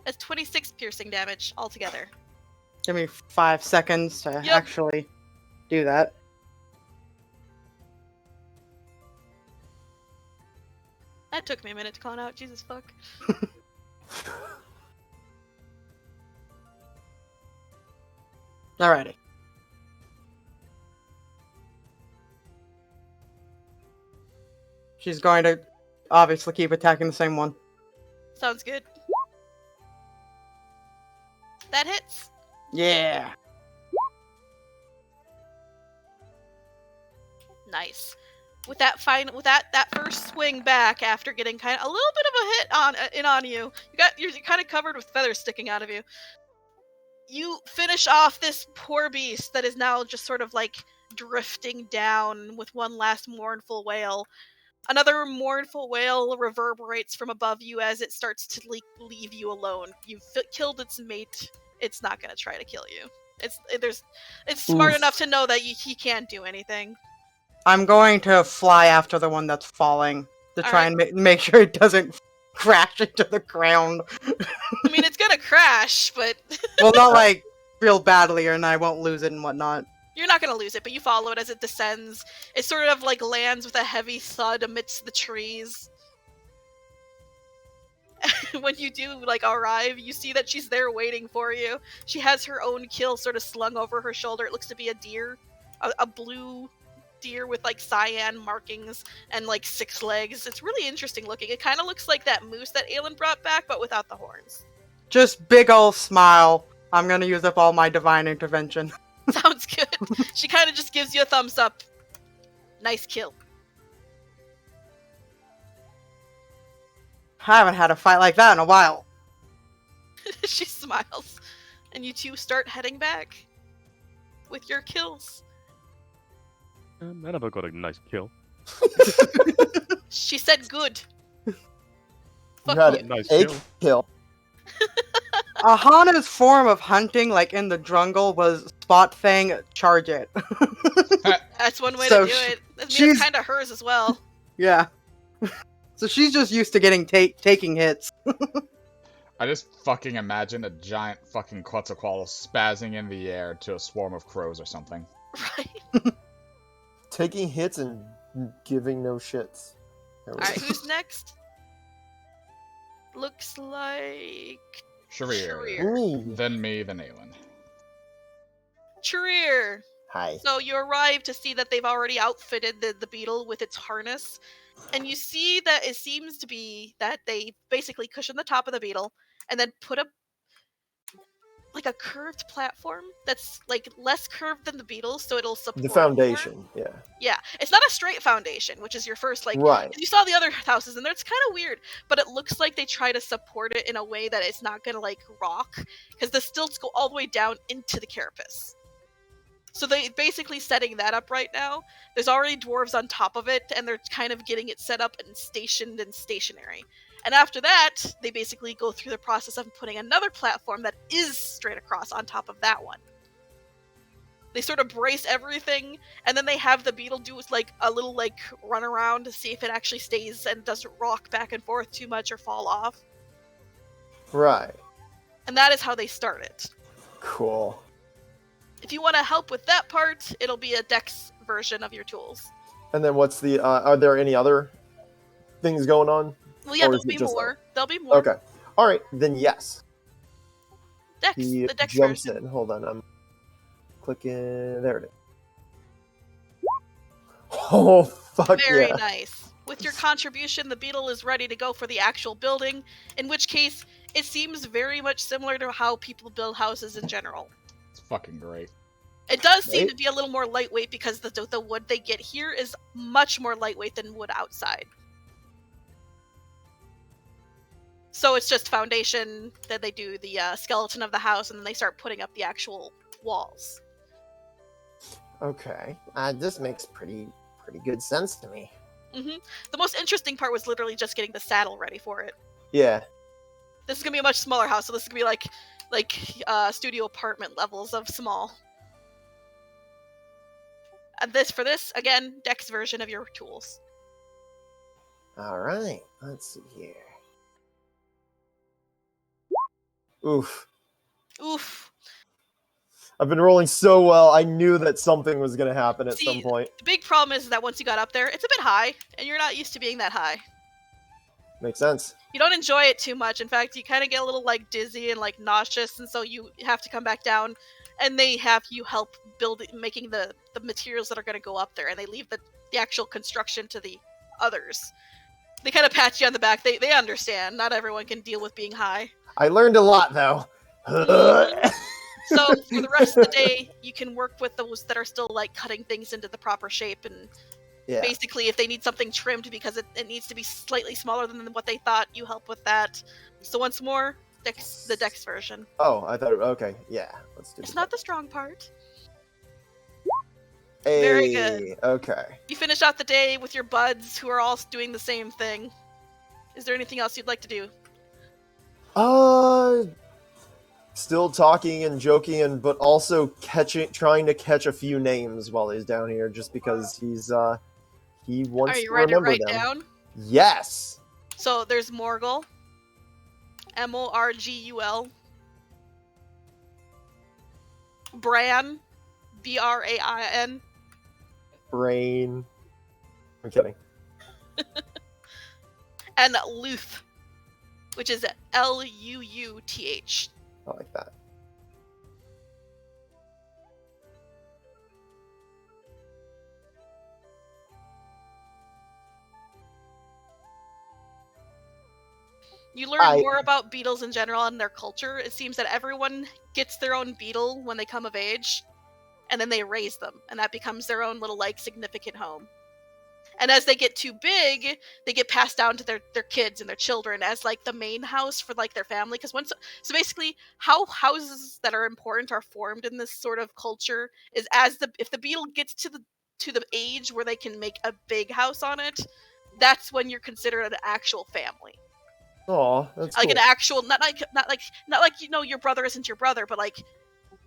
Speaker 4: That's 26 piercing damage altogether.
Speaker 2: Give me 5 seconds to
Speaker 4: Yep.
Speaker 2: actually do that.
Speaker 4: That took me a minute to call out. Jesus fuck.
Speaker 2: Alrighty. She's going to obviously keep attacking the same one.
Speaker 4: Sounds good. That hits.
Speaker 2: Yeah.
Speaker 4: Nice. With that first swing back after getting kind of a little bit of a hit on you, you're kind of covered with feathers sticking out of you. You finish off this poor beast that is now just sort of like drifting down with one last mournful wail. Another mournful wail reverberates from above you as it starts to leave you alone. You've killed its mate. It's not gonna try to kill you. It's smart enough to know that he can't do anything.
Speaker 2: I'm going to fly after the one that's falling to try
Speaker 4: Alright.
Speaker 2: and make sure it doesn't crash into the ground.
Speaker 4: I mean, it's gonna crash, but
Speaker 2: Well, not like real badly, and I won't lose it and whatnot.
Speaker 4: you're not gonna lose it. But you follow it as it descends. It sort of like lands with a heavy thud amidst the trees. When you do like arrive, you see that she's there waiting for you. She has her own kill sort of slung over her shoulder. It looks to be a deer, a blue deer with like cyan markings and like 6 legs. It's really interesting looking. It kind of looks like that moose that Aelin brought back, but without the horns.
Speaker 2: Just big ol' smile. I'm gonna use up all my divine intervention.
Speaker 4: Sounds good. She kind of just gives you a thumbs up. Nice kill.
Speaker 2: I haven't had a fight like that in a while.
Speaker 4: She smiles, and you two start heading back with your kills.
Speaker 7: I never got a nice kill.
Speaker 4: She said good.
Speaker 3: You
Speaker 4: Fuck
Speaker 3: had
Speaker 4: you.
Speaker 7: Nice
Speaker 3: a
Speaker 7: kill.
Speaker 3: kill.
Speaker 2: Aahana's form of hunting, like in the jungle, was spot thing, charge it.
Speaker 4: That's one way
Speaker 2: So
Speaker 4: to do it. I mean,
Speaker 2: she's-
Speaker 4: it's kind of hers as well.
Speaker 2: Yeah. So she's just used to getting taking hits.
Speaker 1: I just fucking imagine a giant fucking Quetzalcoatl spazzing in the air to a swarm of crows or something.
Speaker 4: Right.
Speaker 3: Taking hits and giving no shits. There we
Speaker 4: Alright,
Speaker 3: go.
Speaker 4: who's next? Looks like...
Speaker 1: Charir.
Speaker 4: Charir.
Speaker 3: Me.
Speaker 1: Then me, then Aelin.
Speaker 4: Charir!
Speaker 3: Hi.
Speaker 4: So you arrive to see that they've already outfitted the beetle with its harness, and you see that it seems to be that they basically cushion the top of the beetle and then put a curved platform that's like less curved than the beetle, so it'll support
Speaker 3: The
Speaker 4: more.
Speaker 3: foundation, yeah.
Speaker 4: Yeah, it's not a straight foundation, which is your first
Speaker 3: Right.
Speaker 4: You saw the other houses, and it's kind of weird, but it looks like they try to support it in a way that it's not gonna rock, because the stilts go all the way down into the carapace. So they basically setting that up right now. There's already dwarves on top of it, and they're kind of getting it set up and stationed and stationary. And after that, they basically go through the process of putting another platform that is straight across on top of that one. They sort of brace everything, and then they have the beetle do a little run around to see if it actually stays and doesn't rock back and forth too much or fall off.
Speaker 3: Right.
Speaker 4: And that is how they start it.
Speaker 3: Cool.
Speaker 4: If you want to help with that part, it'll be a dex version of your tools.
Speaker 3: And then what's the, are there any other things going on?
Speaker 4: Well, yeah,
Speaker 3: Or
Speaker 4: there'll
Speaker 3: is it
Speaker 4: be
Speaker 3: just
Speaker 4: more. There'll be more.
Speaker 3: Okay. Alright, then yes.
Speaker 4: Dex,
Speaker 3: He
Speaker 4: the dex
Speaker 3: jumps
Speaker 4: version.
Speaker 3: in. Hold on, I'm clicking. There it is. Oh, fuck
Speaker 4: Very
Speaker 3: yeah.
Speaker 4: nice. With your contribution, the beetle is ready to go for the actual building, in which case, it seems very much similar to how people build houses in general.
Speaker 1: It's fucking great.
Speaker 4: It does seem
Speaker 3: Right?
Speaker 4: to be a little more lightweight because the wood they get here is much more lightweight than wood outside. So it's just foundation, then they do the skeleton of the house, and then they start putting up the actual walls.
Speaker 3: Okay. This makes pretty good sense to me.
Speaker 4: The most interesting part was literally just getting the saddle ready for it.
Speaker 3: Yeah.
Speaker 4: This is gonna be a much smaller house, so this is gonna be like studio apartment levels of small. And for this, again, dex version of your tools.
Speaker 3: Alright. Let's see here. Oof.
Speaker 4: Oof.
Speaker 3: I've been rolling so well, I knew that something was going to happen at some
Speaker 4: See,
Speaker 3: point.
Speaker 4: The big problem is that once you got up there, it's a bit high, and you're not used to being that high.
Speaker 3: Makes sense.
Speaker 4: You don't enjoy it too much. In fact, you kind of get a little dizzy and nauseous, and so you have to come back down, and they have you help making the materials that are going to go up there, and they leave the actual construction to the others. They kind of pat you on the back. They understand. Not everyone can deal with being high.
Speaker 3: I learned a lot, though.
Speaker 4: So for the rest of the day, you can work with those that are still cutting things into the proper shape, and
Speaker 3: Yeah.
Speaker 4: basically if they need something trimmed because it needs to be slightly smaller than what they thought, you help with that. So once more, the dex version.
Speaker 3: Oh, I thought. Okay, yeah. Let's do.
Speaker 4: It's not the strong part.
Speaker 3: Hey,
Speaker 4: very good.
Speaker 3: Okay.
Speaker 4: You finish out the day with your buds who are all doing the same thing. Is there anything else you'd like to do?
Speaker 3: Still talking and joking, but also trying to catch a few names while he's down here, just because he wants
Speaker 4: Are you
Speaker 3: to
Speaker 4: ready to
Speaker 3: remember
Speaker 4: write
Speaker 3: them.
Speaker 4: down?
Speaker 3: Yes.
Speaker 4: So there's Morgul. Morgul. Bran. Brain.
Speaker 3: Brain. I'm kidding.
Speaker 4: And Luth, which is Luuth.
Speaker 3: I like that.
Speaker 4: You learn more about beetles in general and their culture. It seems that everyone gets their own beetle when they come of age, and then they raise them, and that becomes their own little significant home. And as they get too big, they get passed down to their kids and their children as the main house for their family. Because so basically, how houses that are important are formed in this sort of culture is if the beetle gets to the age where they can make a big house on it, that's when you're considered an actual family.
Speaker 3: Oh, that's cool.
Speaker 4: An actual, not like your brother isn't your brother, but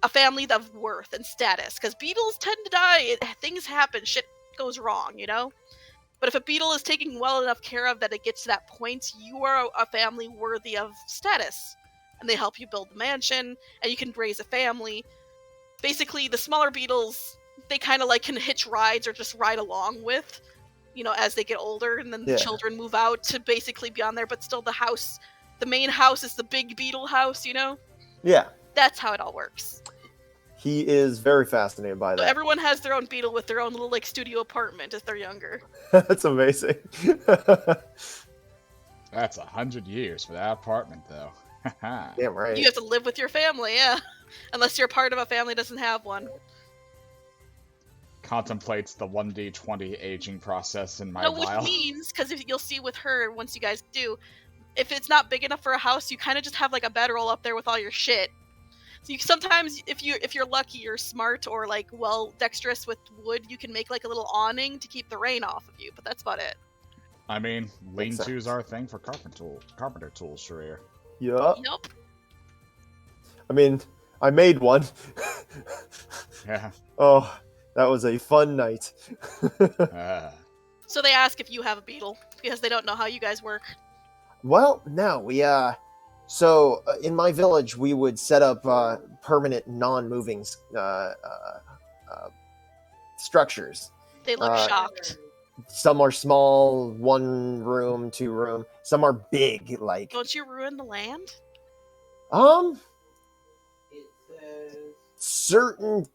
Speaker 4: a family of worth and status. Because beetles tend to die. Things happen. Shit goes wrong, But if a beetle is taken well enough care of that it gets to that point, you are a family worthy of status. And they help you build the mansion, and you can raise a family. Basically, the smaller beetles, they kind of can hitch rides or just ride along with, as they get older, and then the children move out to basically be on there, but still the main house is the big beetle house,
Speaker 3: Yeah.
Speaker 4: That's how it all works.
Speaker 3: He is very fascinated by
Speaker 4: So
Speaker 3: that.
Speaker 4: everyone has their own beetle with their own little like studio apartment if they're younger.
Speaker 3: That's amazing.
Speaker 1: That's 100 years for that apartment, though.
Speaker 3: Damn right.
Speaker 4: You have to live with your family, yeah. Unless you're part of a family that doesn't have one.
Speaker 1: Contemplates the 1d20 aging process in my
Speaker 4: No, which
Speaker 1: vial.
Speaker 4: means, because you'll see with her, once you guys do, if it's not big enough for a house, you kind of just have like a bedroll up there with all your shit. So you sometimes, if you're lucky, you're smart or like well dexterous with wood, you can make like a little awning to keep the rain off of you. But that's about it.
Speaker 1: I mean,
Speaker 3: Makes
Speaker 1: lean-tos
Speaker 3: sense.
Speaker 1: are a thing for carpenter tools, Charir.
Speaker 3: Yup.
Speaker 4: Nope.
Speaker 3: I mean, I made one.
Speaker 1: Yeah.
Speaker 3: Oh, that was a fun night.
Speaker 4: So they ask if you have a beetle because they don't know how you guys work.
Speaker 3: Well, no, so in my village, we would set up permanent non-moving structures.
Speaker 4: They look shocked.
Speaker 3: Some are small, 1 room, 2 room. Some are big, like
Speaker 4: Don't you ruin the land?
Speaker 3: certain.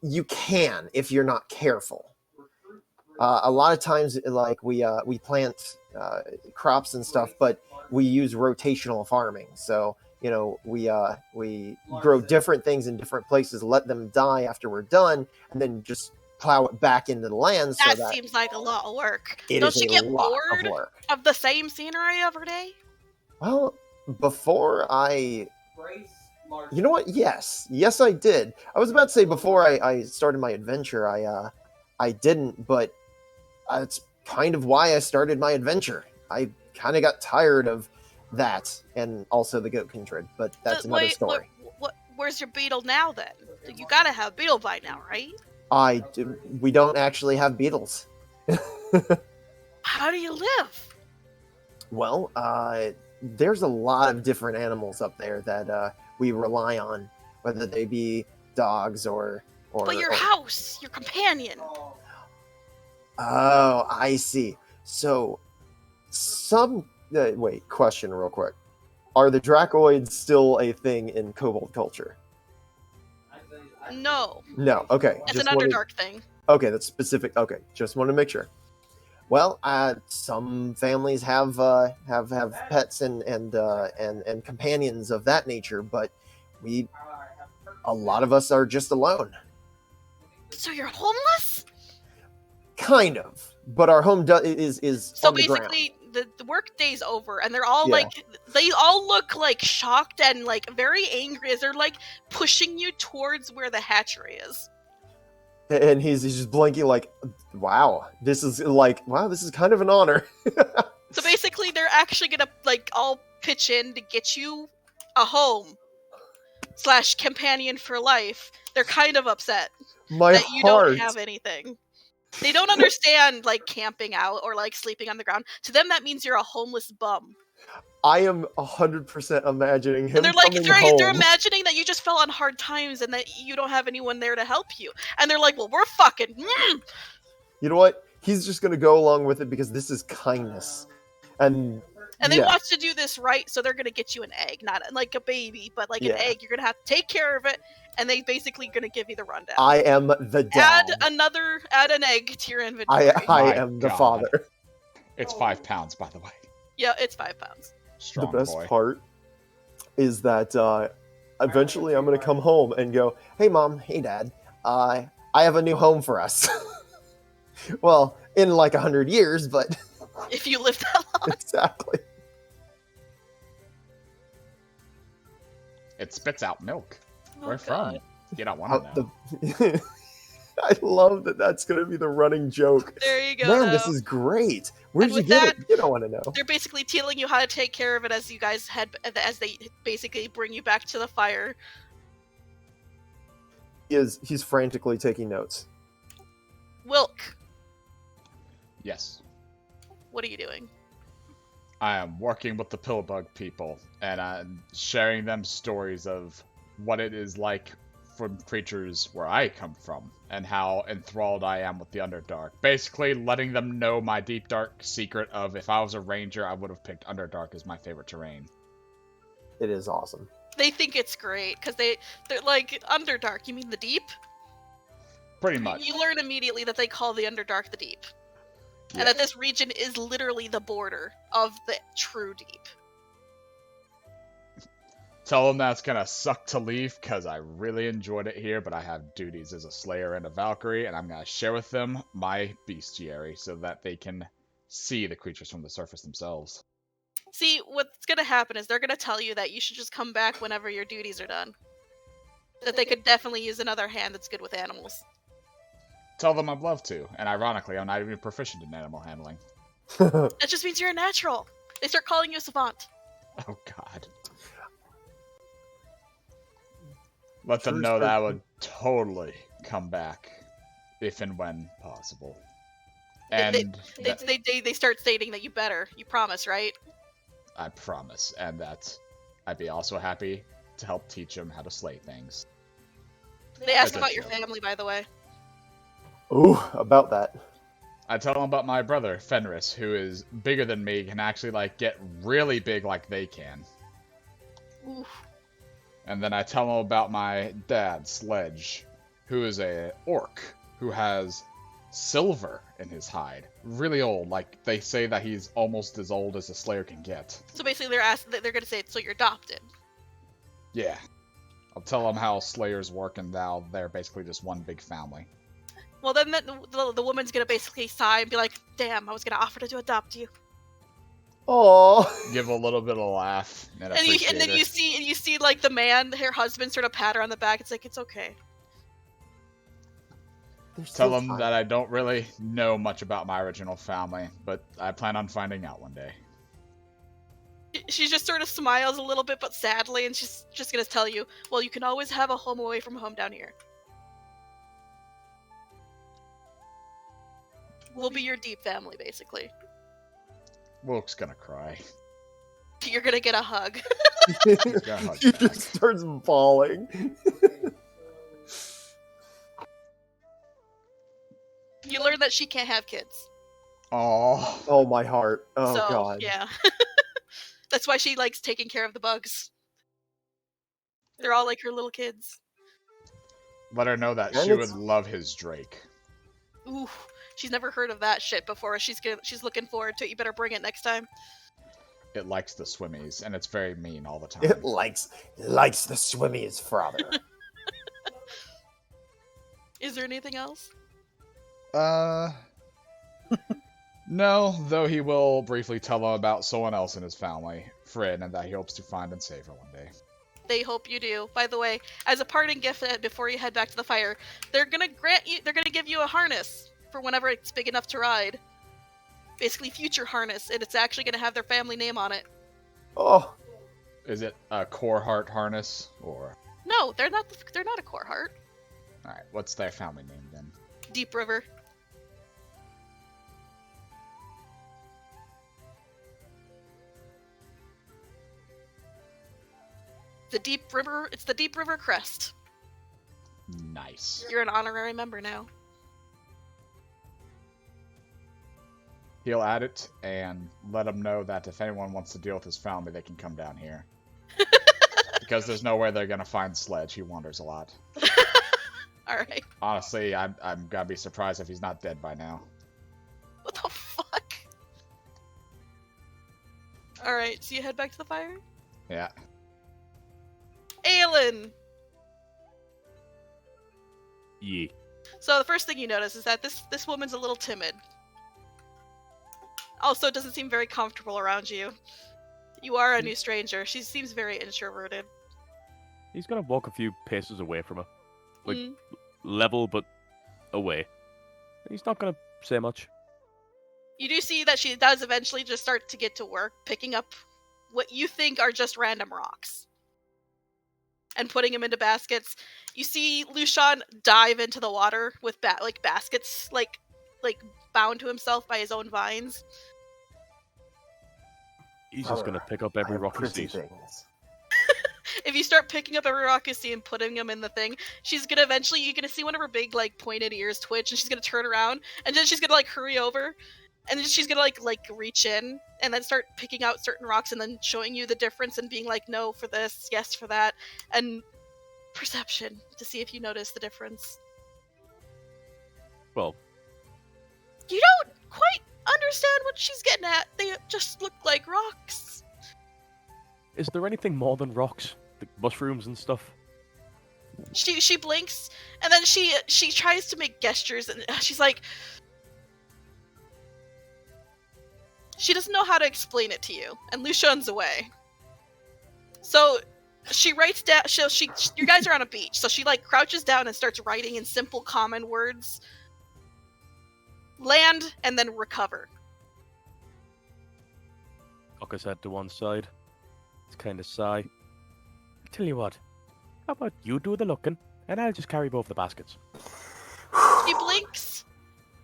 Speaker 3: You can if you're not careful. A lot of times, like we plant crops and stuff, but we use rotational farming. So we grow different things in different places, let them die after we're done, and then just plow it back into the land. So
Speaker 4: That seems like a lot of work.
Speaker 3: it
Speaker 4: Don't
Speaker 3: is
Speaker 4: you
Speaker 3: a
Speaker 4: get
Speaker 3: lot
Speaker 4: bored
Speaker 3: of work.
Speaker 4: of the same scenery every day?
Speaker 3: Well, before you know what? Yes, I did. I was about to say before I started my adventure, I didn't, but that's kind of why I started my adventure. I kind of got tired of that, and also the goat kindred. But that's another story.
Speaker 4: Where's your beetle now then? You gotta have a beetle by now, right?
Speaker 3: We don't actually have beetles.
Speaker 4: How do you live?
Speaker 3: Well, there's a lot of different animals up there that we rely on, whether they be dogs or.
Speaker 4: But your house, your companion.
Speaker 3: Oh, I see. So, wait, question real quick. Are the Dracoids still a thing in Kobold culture?
Speaker 4: No.
Speaker 3: No, okay.
Speaker 4: It's an Underdark thing.
Speaker 3: Okay, that's specific. Okay, just want to make sure. Well, some families have pets and companions of that nature, but a lot of us are just alone.
Speaker 4: So you're homeless?
Speaker 3: Kind of, but our home is
Speaker 4: so
Speaker 3: on the ground.
Speaker 4: basically the work day's over and they're all they all look like shocked and like very angry as they're like pushing you towards where the hatchery is.
Speaker 3: And he's just blinking like, wow, this is kind of an honor.
Speaker 4: So basically they're actually gonna like all pitch in to get you a home / companion for life. They're kind of upset that you don't have anything. They don't understand like camping out or like sleeping on the ground. To them, that means you're a homeless bum.
Speaker 3: I am 100% imagining him.
Speaker 4: And they're like,
Speaker 3: coming
Speaker 4: they're
Speaker 3: home.
Speaker 4: imagining that you just fell on hard times and that you don't have anyone there to help you. And they're like, well, we're fucking.
Speaker 3: You know what? He's just gonna go along with it because this is kindness, and
Speaker 4: they want to do this right, so they're gonna get you an egg, not like a baby, but like an egg. You're gonna have to take care of it, and they basically gonna give you the rundown.
Speaker 3: I am the dad.
Speaker 4: Add an egg to your inventory.
Speaker 3: I am the father.
Speaker 1: It's 5 pounds, by the way.
Speaker 4: Yeah, it's 5 pounds.
Speaker 1: Strong
Speaker 3: the best
Speaker 1: boy.
Speaker 3: part is that eventually I'm gonna come home and go, "Hey mom, hey dad, I have a new home for us." Well, in like 100 years, but
Speaker 4: if you live that long.
Speaker 3: Exactly.
Speaker 1: It spits out milk.
Speaker 4: Oh,
Speaker 1: Where from? You don't want to know.
Speaker 3: I love that. That's going to be the running joke.
Speaker 4: There you go.
Speaker 3: Man, this is great. Where'd you get it? You don't want to know.
Speaker 4: They're basically telling you how to take care of it as you guys as they basically bring you back to the fire.
Speaker 3: He's frantically taking notes.
Speaker 4: Wilk.
Speaker 1: Yes.
Speaker 4: What are you doing?
Speaker 1: I am working with the Pillbug people, and I'm sharing them stories of what it is like from creatures where I come from, and how enthralled I am with the Underdark. Basically, letting them know my deep dark secret of if I was a ranger, I would have picked Underdark as my favorite terrain.
Speaker 3: It is awesome.
Speaker 4: They think it's great because they're like Underdark. You mean the Deep?
Speaker 1: Pretty much.
Speaker 4: You learn immediately that they call the Underdark the Deep,
Speaker 1: Yeah.
Speaker 4: and that this region is literally the border of the true Deep.
Speaker 1: Tell them that's gonna suck to leave, because I really enjoyed it here, but I have duties as a Slayer and a Valkyrie, and I'm gonna share with them my bestiary so that they can see the creatures from the surface themselves.
Speaker 4: See, what's gonna happen is they're gonna tell you that you should just come back whenever your duties are done. That they could definitely use another hand that's good with animals.
Speaker 1: Tell them I'd love to, and ironically, I'm not even proficient in animal handling.
Speaker 4: That just means you're a natural. They start calling you a savant.
Speaker 1: Oh god. Let them know that I would totally come back, if and when possible. And
Speaker 4: They start stating that you better. You promise, right?
Speaker 1: I promise, and that I'd be also happy to help teach them how to slay things.
Speaker 4: They ask
Speaker 1: As a
Speaker 4: about your
Speaker 1: joke.
Speaker 4: family, by the way.
Speaker 3: Ooh, about that.
Speaker 1: I tell them about my brother, Fenris, who is bigger than me, can actually, like, get really big like they can.
Speaker 4: Oof.
Speaker 1: And then I tell them about my dad, Sledge, who is a orc, who has silver in his hide. Really old, like, they say that he's almost as old as a Slayer can get.
Speaker 4: So basically, they're gonna say, so you're adopted.
Speaker 1: Yeah. I'll tell them how Slayers work and how they're basically just one big family.
Speaker 4: Well, then the woman's gonna basically sigh and be like, "Damn, I was gonna offer to adopt you."
Speaker 3: Oh.
Speaker 1: Give a little bit of a laugh and
Speaker 4: And
Speaker 1: appreciate
Speaker 4: then
Speaker 1: it.
Speaker 4: you see like the man, her husband, sort of pat her on the back. It's like, it's okay.
Speaker 1: Tell them that I don't really know much about my original family, but I plan on finding out one day.
Speaker 4: She just sort of smiles a little bit, but sadly, and she's just gonna tell you, "Well, you can always have a home away from home down here. We'll be your deep family, basically.
Speaker 1: Wilk's gonna cry.
Speaker 4: You're gonna get a hug."
Speaker 1: He's gonna hug
Speaker 3: He
Speaker 1: back.
Speaker 3: just starts bawling.
Speaker 4: You learn that she can't have kids.
Speaker 1: Aww.
Speaker 3: Oh, my heart. Oh,
Speaker 4: So,
Speaker 3: God.
Speaker 4: yeah. That's why she likes taking care of the bugs. They're all like her little kids.
Speaker 1: Let her know that
Speaker 3: And
Speaker 1: she
Speaker 3: it's-
Speaker 1: would love his Drake.
Speaker 4: Ooh, she's never heard of that shit before. She's looking forward to it. You better bring it next time.
Speaker 1: It likes the swimmies, and it's very mean all the time.
Speaker 3: It likes the swimmies, father.
Speaker 4: Is there anything else?
Speaker 1: No, though he will briefly tell them about someone else in his family, Frid, and that he hopes to find and save her one day.
Speaker 4: They hope you do. By the way, as a parting gift before you head back to the fire, they're gonna give you a harness for whenever it's big enough to ride. Basically, future harness, and it's actually gonna have their family name on it.
Speaker 3: Oh,
Speaker 1: Is it a core heart harness, or...
Speaker 4: No, they're not. They're not a core heart.
Speaker 1: Alright, what's their family name then?
Speaker 4: Deep River. The Deep River. It's the Deep River crest.
Speaker 1: Nice.
Speaker 4: You're an honorary member now.
Speaker 1: He'll add it, and let him know that if anyone wants to deal with his family, they can come down here. Because there's no way they're gonna find Sledge, he wanders a lot.
Speaker 4: Alright.
Speaker 1: Honestly, I'm gonna be surprised if he's not dead by now.
Speaker 4: What the fuck? Alright, so you head back to the fire?
Speaker 1: Yeah.
Speaker 4: Aelin!
Speaker 7: Yeah.
Speaker 4: So the first thing you notice is that this woman's a little timid. Also, doesn't seem very comfortable around you. You are a new stranger. She seems very introverted.
Speaker 7: He's gonna walk a few paces away from her. Like,
Speaker 4: Mm.
Speaker 7: level, but away. He's not gonna say much.
Speaker 4: You do see that she does eventually just start to get to work, picking up what you think are just random rocks. And putting them into baskets. You see Lucian dive into the water with baskets, like bound to himself by his own vines.
Speaker 7: He's just gonna pick up every rock he
Speaker 3: pretty
Speaker 7: sees.
Speaker 3: things.
Speaker 4: If you start picking up every rock you see and putting them in the thing, she's gonna eventually, you're gonna see one of her big, like, pointed ears twitch, and she's gonna turn around, and then she's gonna, like, hurry over, And then she's gonna like reach in and then start picking out certain rocks and then showing you the difference and being like, no for this, yes for that, and perception to see if you notice the difference.
Speaker 7: Well,
Speaker 4: You don't quite understand what she's getting at. They just look like rocks.
Speaker 7: is there anything more than rocks? Like mushrooms and stuff?
Speaker 4: She blinks and then she tries to make gestures and she's like, she doesn't know how to explain it to you, and Lucian's away. So she writes down. You guys are on a beach, so she like crouches down and starts writing in simple common words. Land and then recover.
Speaker 7: Cock his head to one side. It's kind of sigh.
Speaker 5: Tell you what, how about you do the looking, and I'll just carry both the baskets.
Speaker 4: She blinks,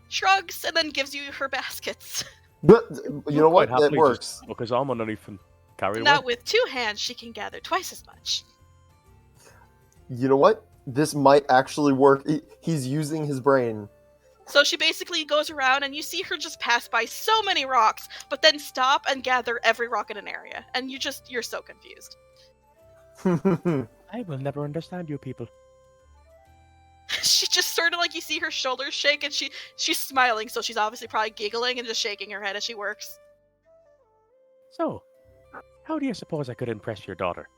Speaker 4: shrugs, and then gives you her baskets.
Speaker 3: But you know what?
Speaker 7: Quite
Speaker 3: That
Speaker 7: happily
Speaker 3: works.
Speaker 7: just Look his arm underneath and carry away.
Speaker 4: Now with 2 hands, she can gather twice as much.
Speaker 3: You know what? This might actually work. He's using his brain.
Speaker 4: So she basically goes around and you see her just pass by so many rocks, but then stop and gather every rock in an area. And you're so confused.
Speaker 5: I will never understand you people.
Speaker 4: She just sort of like, you see her shoulders shake and she's smiling, so she's obviously probably giggling and just shaking her head as she works.
Speaker 5: So, how do you suppose I could impress your daughter?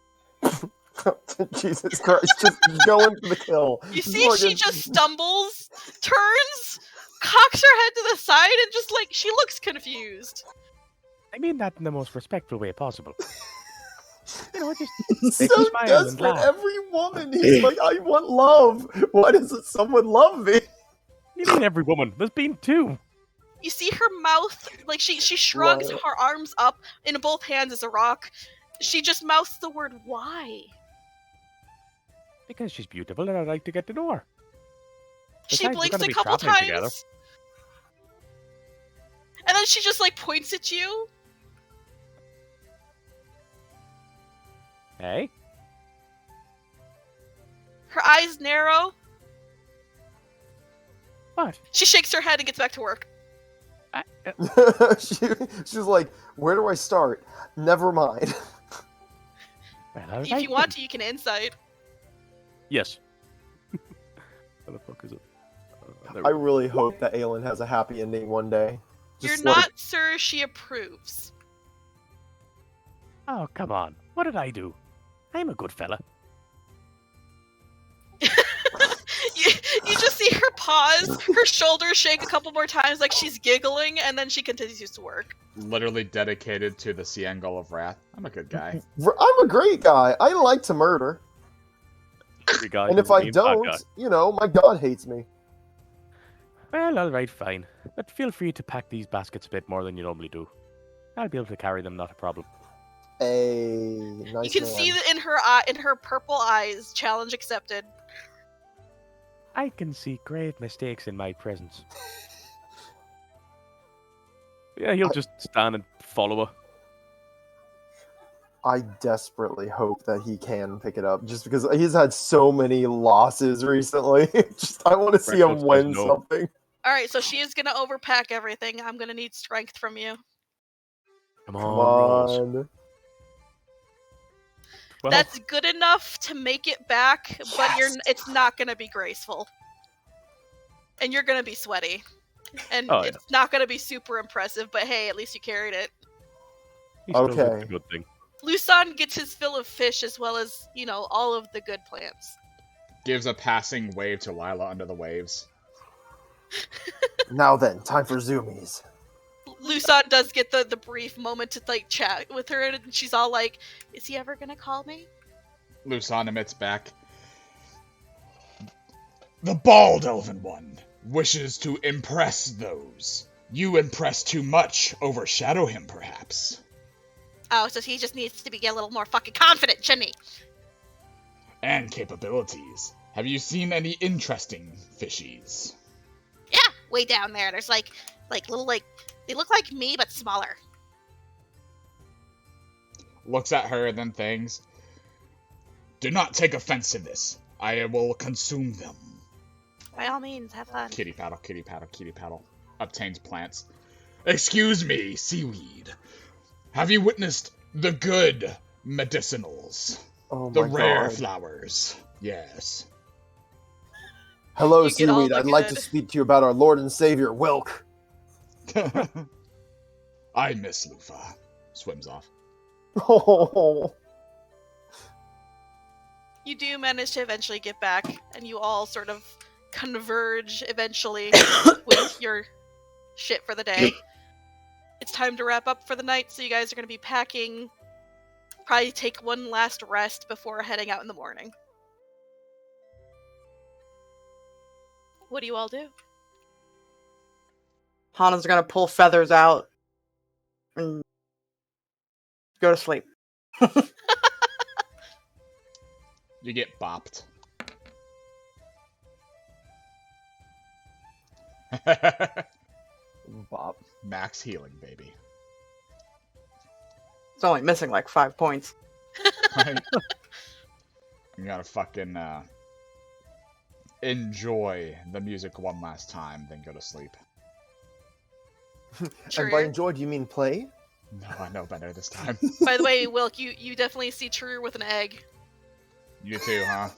Speaker 3: Jesus Christ, just going for the kill.
Speaker 4: You see she just stumbles, turns, cocks her head to the side, and just like, she looks confused.
Speaker 5: I mean that in the most respectful way possible. You know, just
Speaker 3: He's
Speaker 5: make
Speaker 3: so
Speaker 5: me smile and
Speaker 3: desperate.
Speaker 5: laugh.
Speaker 3: Every woman, he's like, I want love. Why doesn't someone love me?
Speaker 5: You mean every woman? There's been 2.
Speaker 4: You see her mouth, like she shrugs
Speaker 3: Right.
Speaker 4: her arms up in both hands as a rock. She just mouths the word "why."
Speaker 5: Because she's beautiful and I'd like to get to know her.
Speaker 4: She
Speaker 5: Besides, we're
Speaker 4: blinks
Speaker 5: gonna
Speaker 4: a
Speaker 5: be
Speaker 4: couple
Speaker 5: traveling
Speaker 4: times,
Speaker 5: together.
Speaker 4: and then she just like points at you.
Speaker 5: Hey?
Speaker 4: Her eyes narrow.
Speaker 5: What?
Speaker 4: She shakes her head and gets back to work.
Speaker 3: She's like, where do I start? Never mind.
Speaker 5: Well, all
Speaker 4: If
Speaker 5: right
Speaker 4: you want
Speaker 5: then.
Speaker 4: to, you can insight.
Speaker 7: Yes. Where the fuck is it? There
Speaker 3: I
Speaker 7: we go.
Speaker 3: really hope that Aelin has a happy ending one day.
Speaker 4: You're
Speaker 3: Just like-
Speaker 4: not sure she approves.
Speaker 5: Oh, come on. What did I do? I'm a good fella.
Speaker 4: You just see her pause, her shoulders shake a couple more times like she's giggling, and then she continues to work.
Speaker 1: Literally dedicated to the Ciangle of Wrath. I'm a good guy.
Speaker 3: I'm a great guy. I like to murder.
Speaker 7: Every guy
Speaker 3: And
Speaker 7: has
Speaker 3: if
Speaker 7: a
Speaker 3: I
Speaker 7: mean bad
Speaker 3: don't,
Speaker 7: guy.
Speaker 3: you know, my god hates me.
Speaker 5: Well, alright, fine. But feel free to pack these baskets a bit more than you normally do. I'll be able to carry them, not a problem.
Speaker 3: Nice
Speaker 4: You can
Speaker 3: man.
Speaker 4: see that in her eye, in her purple eyes, challenge accepted.
Speaker 5: I can see grave mistakes in my presence.
Speaker 7: Yeah, he'll just stand and follow her.
Speaker 3: I desperately hope that he can pick it up, just because he's had so many losses recently. Just I want to see him
Speaker 7: Record says
Speaker 3: win
Speaker 7: no.
Speaker 3: something.
Speaker 4: Alright, so she is gonna overpack everything. I'm gonna need strength from you.
Speaker 7: Come
Speaker 3: Come
Speaker 7: on, rolls.
Speaker 3: on.
Speaker 7: Well,
Speaker 4: That's good enough to make it back, but
Speaker 3: Yes!
Speaker 4: it's not gonna be graceful. And you're gonna be sweaty. And
Speaker 7: Oh, yeah.
Speaker 4: it's not gonna be super impressive, but hey, at least you carried it.
Speaker 7: he still did
Speaker 3: Okay.
Speaker 7: a good thing.
Speaker 4: Lusan gets his fill of fish as well as, you know, all of the good plants.
Speaker 1: Gives a passing wave to Lila under the waves.
Speaker 3: Now then, time for zoomies.
Speaker 4: Lusan does get the brief moment to like chat with her, and she's all like, "Is he ever gonna call me?"
Speaker 1: Lusan emits back. The bald elven one wishes to impress those. You impress too much, overshadow him perhaps.
Speaker 4: Oh, so he just needs to be a little more fucking confident, shouldn't he?
Speaker 1: And capabilities. Have you seen any interesting fishies?
Speaker 4: Yeah, way down there. There's like little they look like me but smaller.
Speaker 1: Looks at her and then thinks, do not take offense to this. I will consume them.
Speaker 4: By all means, have fun.
Speaker 1: Kitty paddle, kitty paddle, kitty paddle. Obtains plants. Excuse me, seaweed. Have you witnessed the good medicinals?
Speaker 3: Oh
Speaker 1: The
Speaker 3: my
Speaker 1: rare
Speaker 3: god.
Speaker 1: flowers. Yes.
Speaker 3: Hello,
Speaker 4: You get all
Speaker 3: seaweed.
Speaker 4: the
Speaker 3: I'd like to
Speaker 4: good.
Speaker 3: speak to you about our Lord and Savior, Wilk.
Speaker 1: I miss Lufa. Swims off.
Speaker 3: Oh.
Speaker 4: You do manage to eventually get back, and you all sort of converge eventually with your shit for the day. It's time to wrap up for the night, so you guys are going to be packing. Probably take one last rest before heading out in the morning. What do you all do?
Speaker 2: Hana's gonna pull feathers out and go to sleep.
Speaker 1: You get bopped.
Speaker 3: Bob.
Speaker 1: Max healing, baby.
Speaker 2: It's only missing like 5 points.
Speaker 1: Right? You gotta fucking enjoy the music one last time, then go to sleep.
Speaker 3: And by
Speaker 4: Charir.
Speaker 3: enjoy, do you mean play?
Speaker 1: No, I know better this time.
Speaker 4: By the way, Wilk, you definitely see Charir with an egg.
Speaker 1: You too, huh?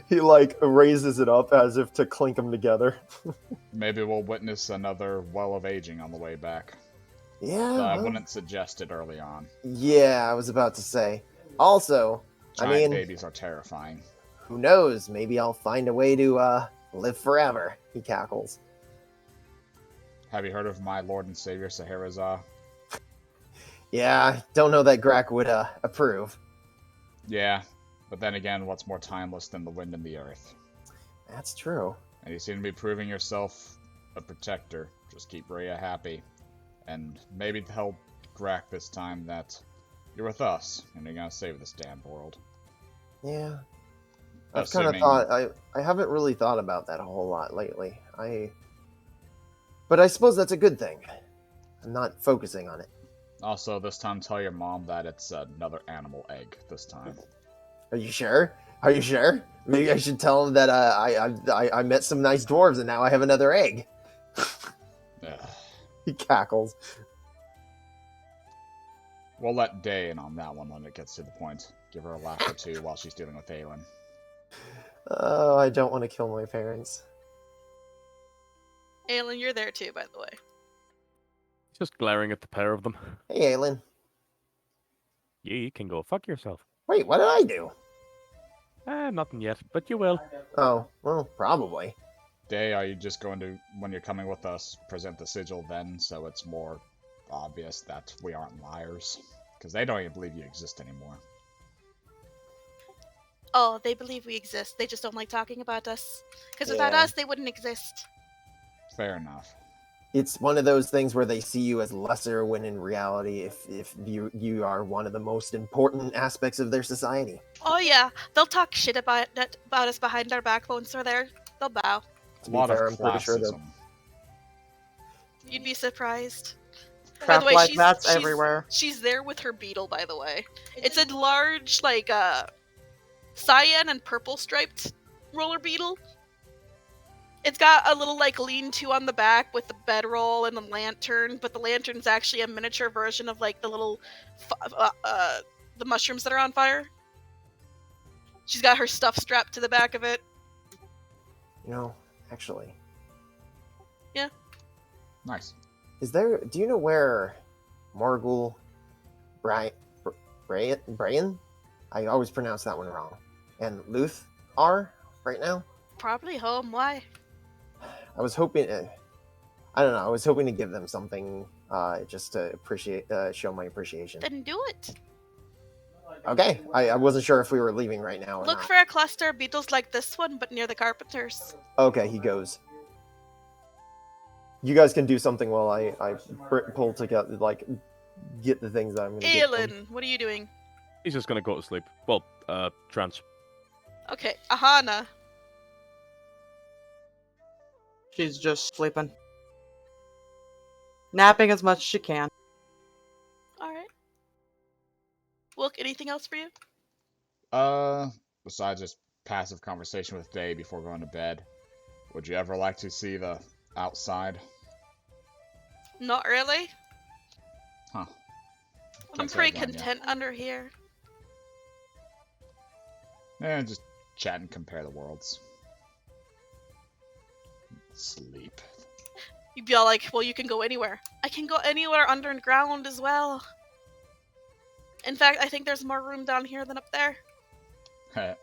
Speaker 3: He like raises it up as if to clink them together.
Speaker 1: Maybe we'll witness another well of aging on the way back.
Speaker 3: Yeah.
Speaker 1: I
Speaker 3: well,
Speaker 1: wouldn't suggest it early on.
Speaker 3: Yeah, I was about to say. Also,
Speaker 1: Giant
Speaker 3: I mean,
Speaker 1: babies are terrifying.
Speaker 3: who knows? Maybe I'll find a way to live forever. He cackles.
Speaker 1: Have you heard of my Lord and Savior Scheherazade?
Speaker 3: Yeah, don't know that Grak would approve.
Speaker 1: Yeah, but then again, what's more timeless than the wind and the earth?
Speaker 3: That's true.
Speaker 1: And you seem to be proving yourself a protector. Just keep Rhea happy. And maybe tell Grak this time that you're with us, and you're gonna save this damn world.
Speaker 3: Yeah. I've kind of thought I haven't really thought about that a whole lot lately. But I suppose that's a good thing. I'm not focusing on it.
Speaker 1: Also, this time tell your mom that it's another animal egg this time.
Speaker 3: Are you sure? Are you sure? Maybe I should tell him that I met some nice dwarves and now I have another egg.
Speaker 1: Ugh.
Speaker 3: He cackles.
Speaker 1: We'll let Day in on that one when it gets to the point. Give her a laugh or two while she's dealing with Aelin.
Speaker 3: Oh, I don't want to kill my parents.
Speaker 4: Aelin, you're there too, by the way.
Speaker 7: Just glaring at the pair of them.
Speaker 3: Hey, Aelin.
Speaker 7: Yeah, you can go fuck yourself.
Speaker 3: Wait, what did I do?
Speaker 7: Nothing yet, but you will.
Speaker 3: Oh, well, probably.
Speaker 1: Day, are you just going to, when you're coming with us, present the sigil then, so it's more obvious that we aren't liars? Because they don't even believe you exist anymore.
Speaker 4: Oh, they believe we exist. They just don't like talking about us. Because without
Speaker 3: Yeah.
Speaker 4: us, they wouldn't exist.
Speaker 1: Fair enough.
Speaker 3: It's one of those things where they see you as lesser when in reality, if you are one of the most important aspects of their society.
Speaker 4: Oh yeah, they'll talk shit about us behind our back once we're there. They'll bow.
Speaker 3: To
Speaker 1: A
Speaker 3: be
Speaker 1: lot
Speaker 3: fair,
Speaker 1: of
Speaker 3: I'm pretty sure that
Speaker 1: classism.
Speaker 4: You'd be surprised. By
Speaker 2: Crap
Speaker 4: the way,
Speaker 2: like that's everywhere.
Speaker 4: She's there with her beetle, by the way. It's a large, like, cyan and purple striped roller beetle. It's got a little, like, lean-to on the back with the bedroll and a lantern, but the lantern's actually a miniature version of, like, the little, the mushrooms that are on fire. She's got her stuff strapped to the back of it.
Speaker 3: You know, actually,
Speaker 1: Nice.
Speaker 3: do you know where Morgul Brian? I always pronounce that one wrong. And Luth are right now?
Speaker 4: Probably home. Why?
Speaker 3: I was hoping, I don't know, I was hoping to give them something just to show my appreciation.
Speaker 4: Then do it.
Speaker 3: Okay, I wasn't sure if we were leaving right now or
Speaker 4: Look
Speaker 3: not.
Speaker 4: for a cluster of beetles like this one, but near the carpenters.
Speaker 3: Okay, he goes. You guys can do something while I pull together, like, get the things that I'm going to get.
Speaker 4: Aelin, what are you doing?
Speaker 7: He's just gonna go to sleep. Well, trance.
Speaker 4: Okay, Aahana.
Speaker 2: She's just sleeping. Napping as much as she can.
Speaker 4: Alright. Wilk, anything else for you?
Speaker 1: Besides just passive conversation with Day before going to bed, would you ever like to see the outside?
Speaker 4: Not really.
Speaker 1: Huh.
Speaker 4: I'm
Speaker 1: Can't say
Speaker 4: pretty
Speaker 1: I've gone yet.
Speaker 4: content under here.
Speaker 1: Just chat and compare the worlds. Sleep.
Speaker 4: You'd be all like, well, you can go anywhere. I can go anywhere underground as well. In fact, I think there's more room down here than up there.
Speaker 1: Heh.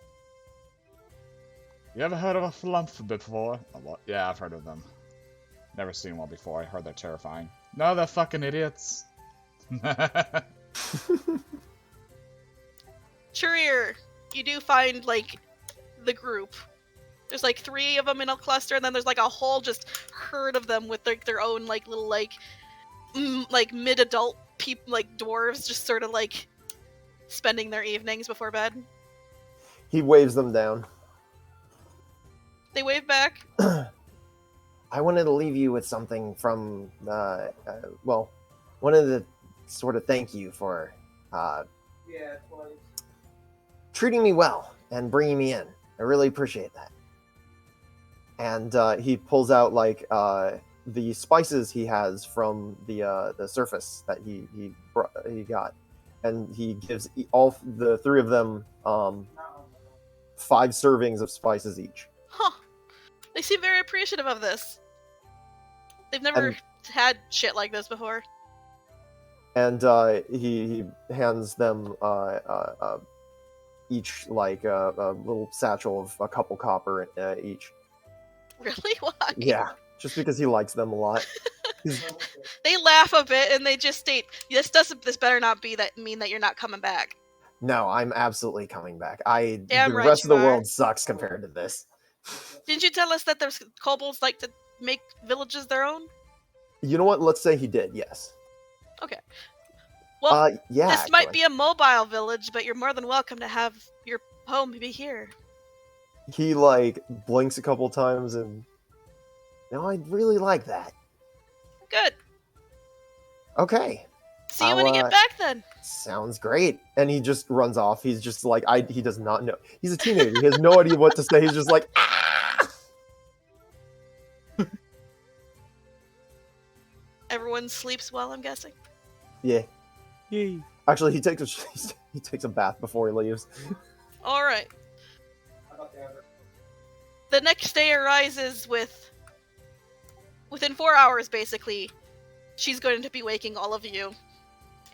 Speaker 1: You ever heard of a flump before? A lot. Yeah, I've heard of them. Never seen one before. I heard they're terrifying. No, they're fucking idiots.
Speaker 4: Charir, you do find, like, the group. There's, like, 3 of them in a cluster, and then there's, like, a whole just herd of them with, like, their own, like, little, like, mid-adult people, like, dwarves, just sort of, like, spending their evenings before bed.
Speaker 3: He waves them down.
Speaker 4: They wave back.
Speaker 6: I wanted to leave you with something from, well, wanted to sort of thank you for treating me well and bringing me in. I really appreciate that. And he pulls out like the spices he has from the surface that he got, and he gives all the 3 of them 5 servings of spices each.
Speaker 4: Huh. They seem very appreciative of this. They've never had shit like this before.
Speaker 3: And he hands them each like a little satchel of a couple copper each.
Speaker 4: Really? Why?
Speaker 3: Yeah, just because he likes them a lot.
Speaker 4: They laugh a bit and they just state, "This better not be that mean that you're not coming back."
Speaker 3: No, I'm absolutely coming back.
Speaker 4: Damn
Speaker 3: The
Speaker 4: right
Speaker 3: rest of
Speaker 4: you
Speaker 3: the
Speaker 4: are.
Speaker 3: world sucks compared to this.
Speaker 4: Didn't you tell us that there's kobolds like to make villages their own?
Speaker 3: You know what? Let's say he did. Yes.
Speaker 4: Okay. Well,
Speaker 3: yeah.
Speaker 4: this might
Speaker 3: actually.
Speaker 4: be a mobile village, but you're more than welcome to have your home be here.
Speaker 3: He like blinks a couple times and. No, I'd really like that.
Speaker 4: Good.
Speaker 3: Okay.
Speaker 4: See you when you get back then.
Speaker 3: Sounds great. And he just runs off. He's just like, he does not know. He's a teenager. He has no idea what to say. He's just like, ah!
Speaker 4: Everyone sleeps well, I'm guessing.
Speaker 3: Yeah.
Speaker 5: Yay.
Speaker 3: Actually, he takes a bath before he leaves.
Speaker 4: All right. The next day arises within 4 hours, basically. She's going to be waking all of you.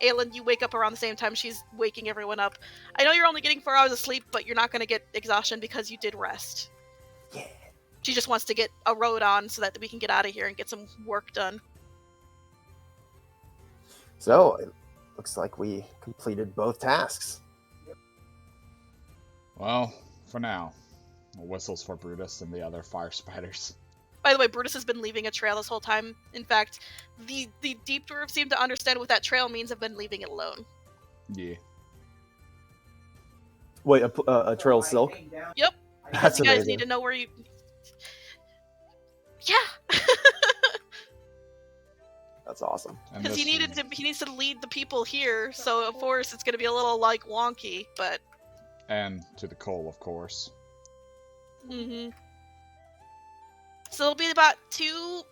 Speaker 4: Aelin, you wake up around the same time she's waking everyone up. I know you're only getting 4 hours of sleep, but you're not going to get exhaustion because you did rest.
Speaker 3: Yeah.
Speaker 4: She just wants to get a road on so that we can get out of here and get some work done.
Speaker 3: So, it looks like we completed both tasks.
Speaker 1: Well, for now. Whistles for Brutus and the other fire spiders.
Speaker 4: By the way, Brutus has been leaving a trail this whole time. In fact, the deep dwarves seem to understand what that trail means, have been leaving it alone.
Speaker 1: Yeah.
Speaker 3: Wait, a trail of silk?
Speaker 4: Yep.
Speaker 3: That's
Speaker 4: Because you guys
Speaker 3: amazing.
Speaker 4: need to know where you... Yeah!
Speaker 3: That's awesome.
Speaker 1: And
Speaker 4: Because
Speaker 1: this
Speaker 4: he needs to lead the people here, so of course it's going to be a little, like, wonky, but...
Speaker 1: And to the coal, of course.
Speaker 4: Mm-hmm. So it'll be about two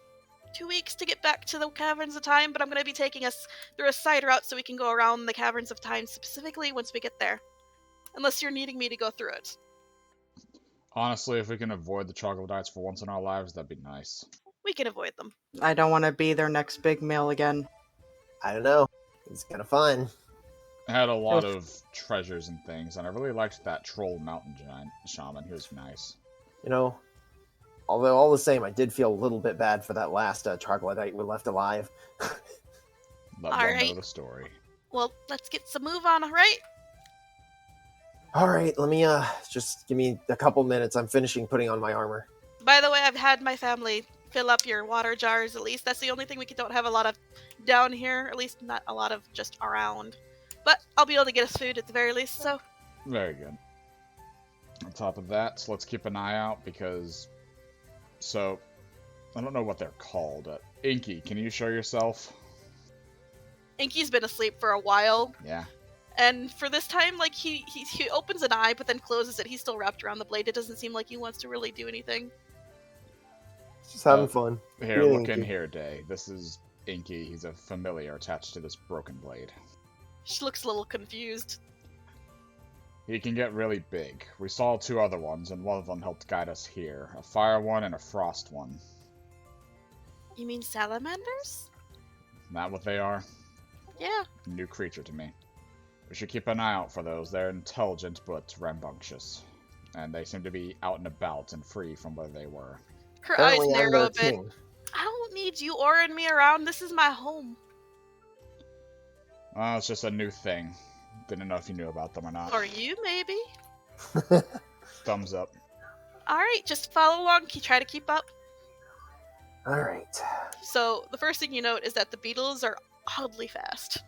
Speaker 4: weeks to get back to the Caverns of Time, but I'm going to be taking us through a side route so we can go around the Caverns of Time specifically once we get there. Unless you're needing me to go through it.
Speaker 1: Honestly, if we can avoid the troglodytes for once in our lives, that'd be nice.
Speaker 4: We can avoid them.
Speaker 2: I don't want to be their next big meal again.
Speaker 6: I don't know. It's kind of fun.
Speaker 1: It had a lot of treasures and things, and I really liked that troll mountain giant shaman. He was nice.
Speaker 6: You know, although all the same, I did feel a little bit bad for that last troglodyte we left alive.
Speaker 1: Let
Speaker 4: All
Speaker 1: them know
Speaker 4: right.
Speaker 1: the story.
Speaker 4: Well, let's get some move on, alright?
Speaker 6: All right, let me just give me a couple minutes. I'm finishing putting on my armor.
Speaker 4: By the way, I've had my family fill up your water jars, at least. That's the only thing we don't have a lot of down here. At least not a lot of just around. But I'll be able to get us food at the very least, so...
Speaker 1: Very good. On top of that, let's keep an eye out because... So, I don't know what they're called. Inky, can you show yourself?
Speaker 4: Inky's been asleep for a while.
Speaker 1: Yeah.
Speaker 4: And for this time, like, he opens an eye, but then closes it. He's still wrapped around the blade. It doesn't seem like he wants to really do anything.
Speaker 3: Just having fun.
Speaker 1: Here,
Speaker 3: Yeah,
Speaker 1: look in
Speaker 3: Inky.
Speaker 1: here, Day. This is Inky. He's a familiar attached to this broken blade.
Speaker 4: She looks a little confused.
Speaker 1: He can get really big. We saw 2 other ones, and one of them helped guide us here. A fire one and a frost one.
Speaker 4: You mean salamanders?
Speaker 1: Not what they are.
Speaker 4: Yeah.
Speaker 1: New creature to me. We should keep an eye out for those. They're intelligent but rambunctious. And they seem to be out and about and free from where they were.
Speaker 4: Her eyes
Speaker 3: Apparently, I'm
Speaker 4: narrow
Speaker 3: their
Speaker 4: a bit.
Speaker 3: king.
Speaker 4: I don't need you ordering me around. This is my home.
Speaker 1: Oh, it's just a new thing. Didn't know if you knew about them or not.
Speaker 4: Or you, maybe.
Speaker 1: Thumbs up.
Speaker 4: Alright, just follow along. Try to keep up.
Speaker 3: All right.
Speaker 4: So, the first thing you note is that the beetles are oddly fast.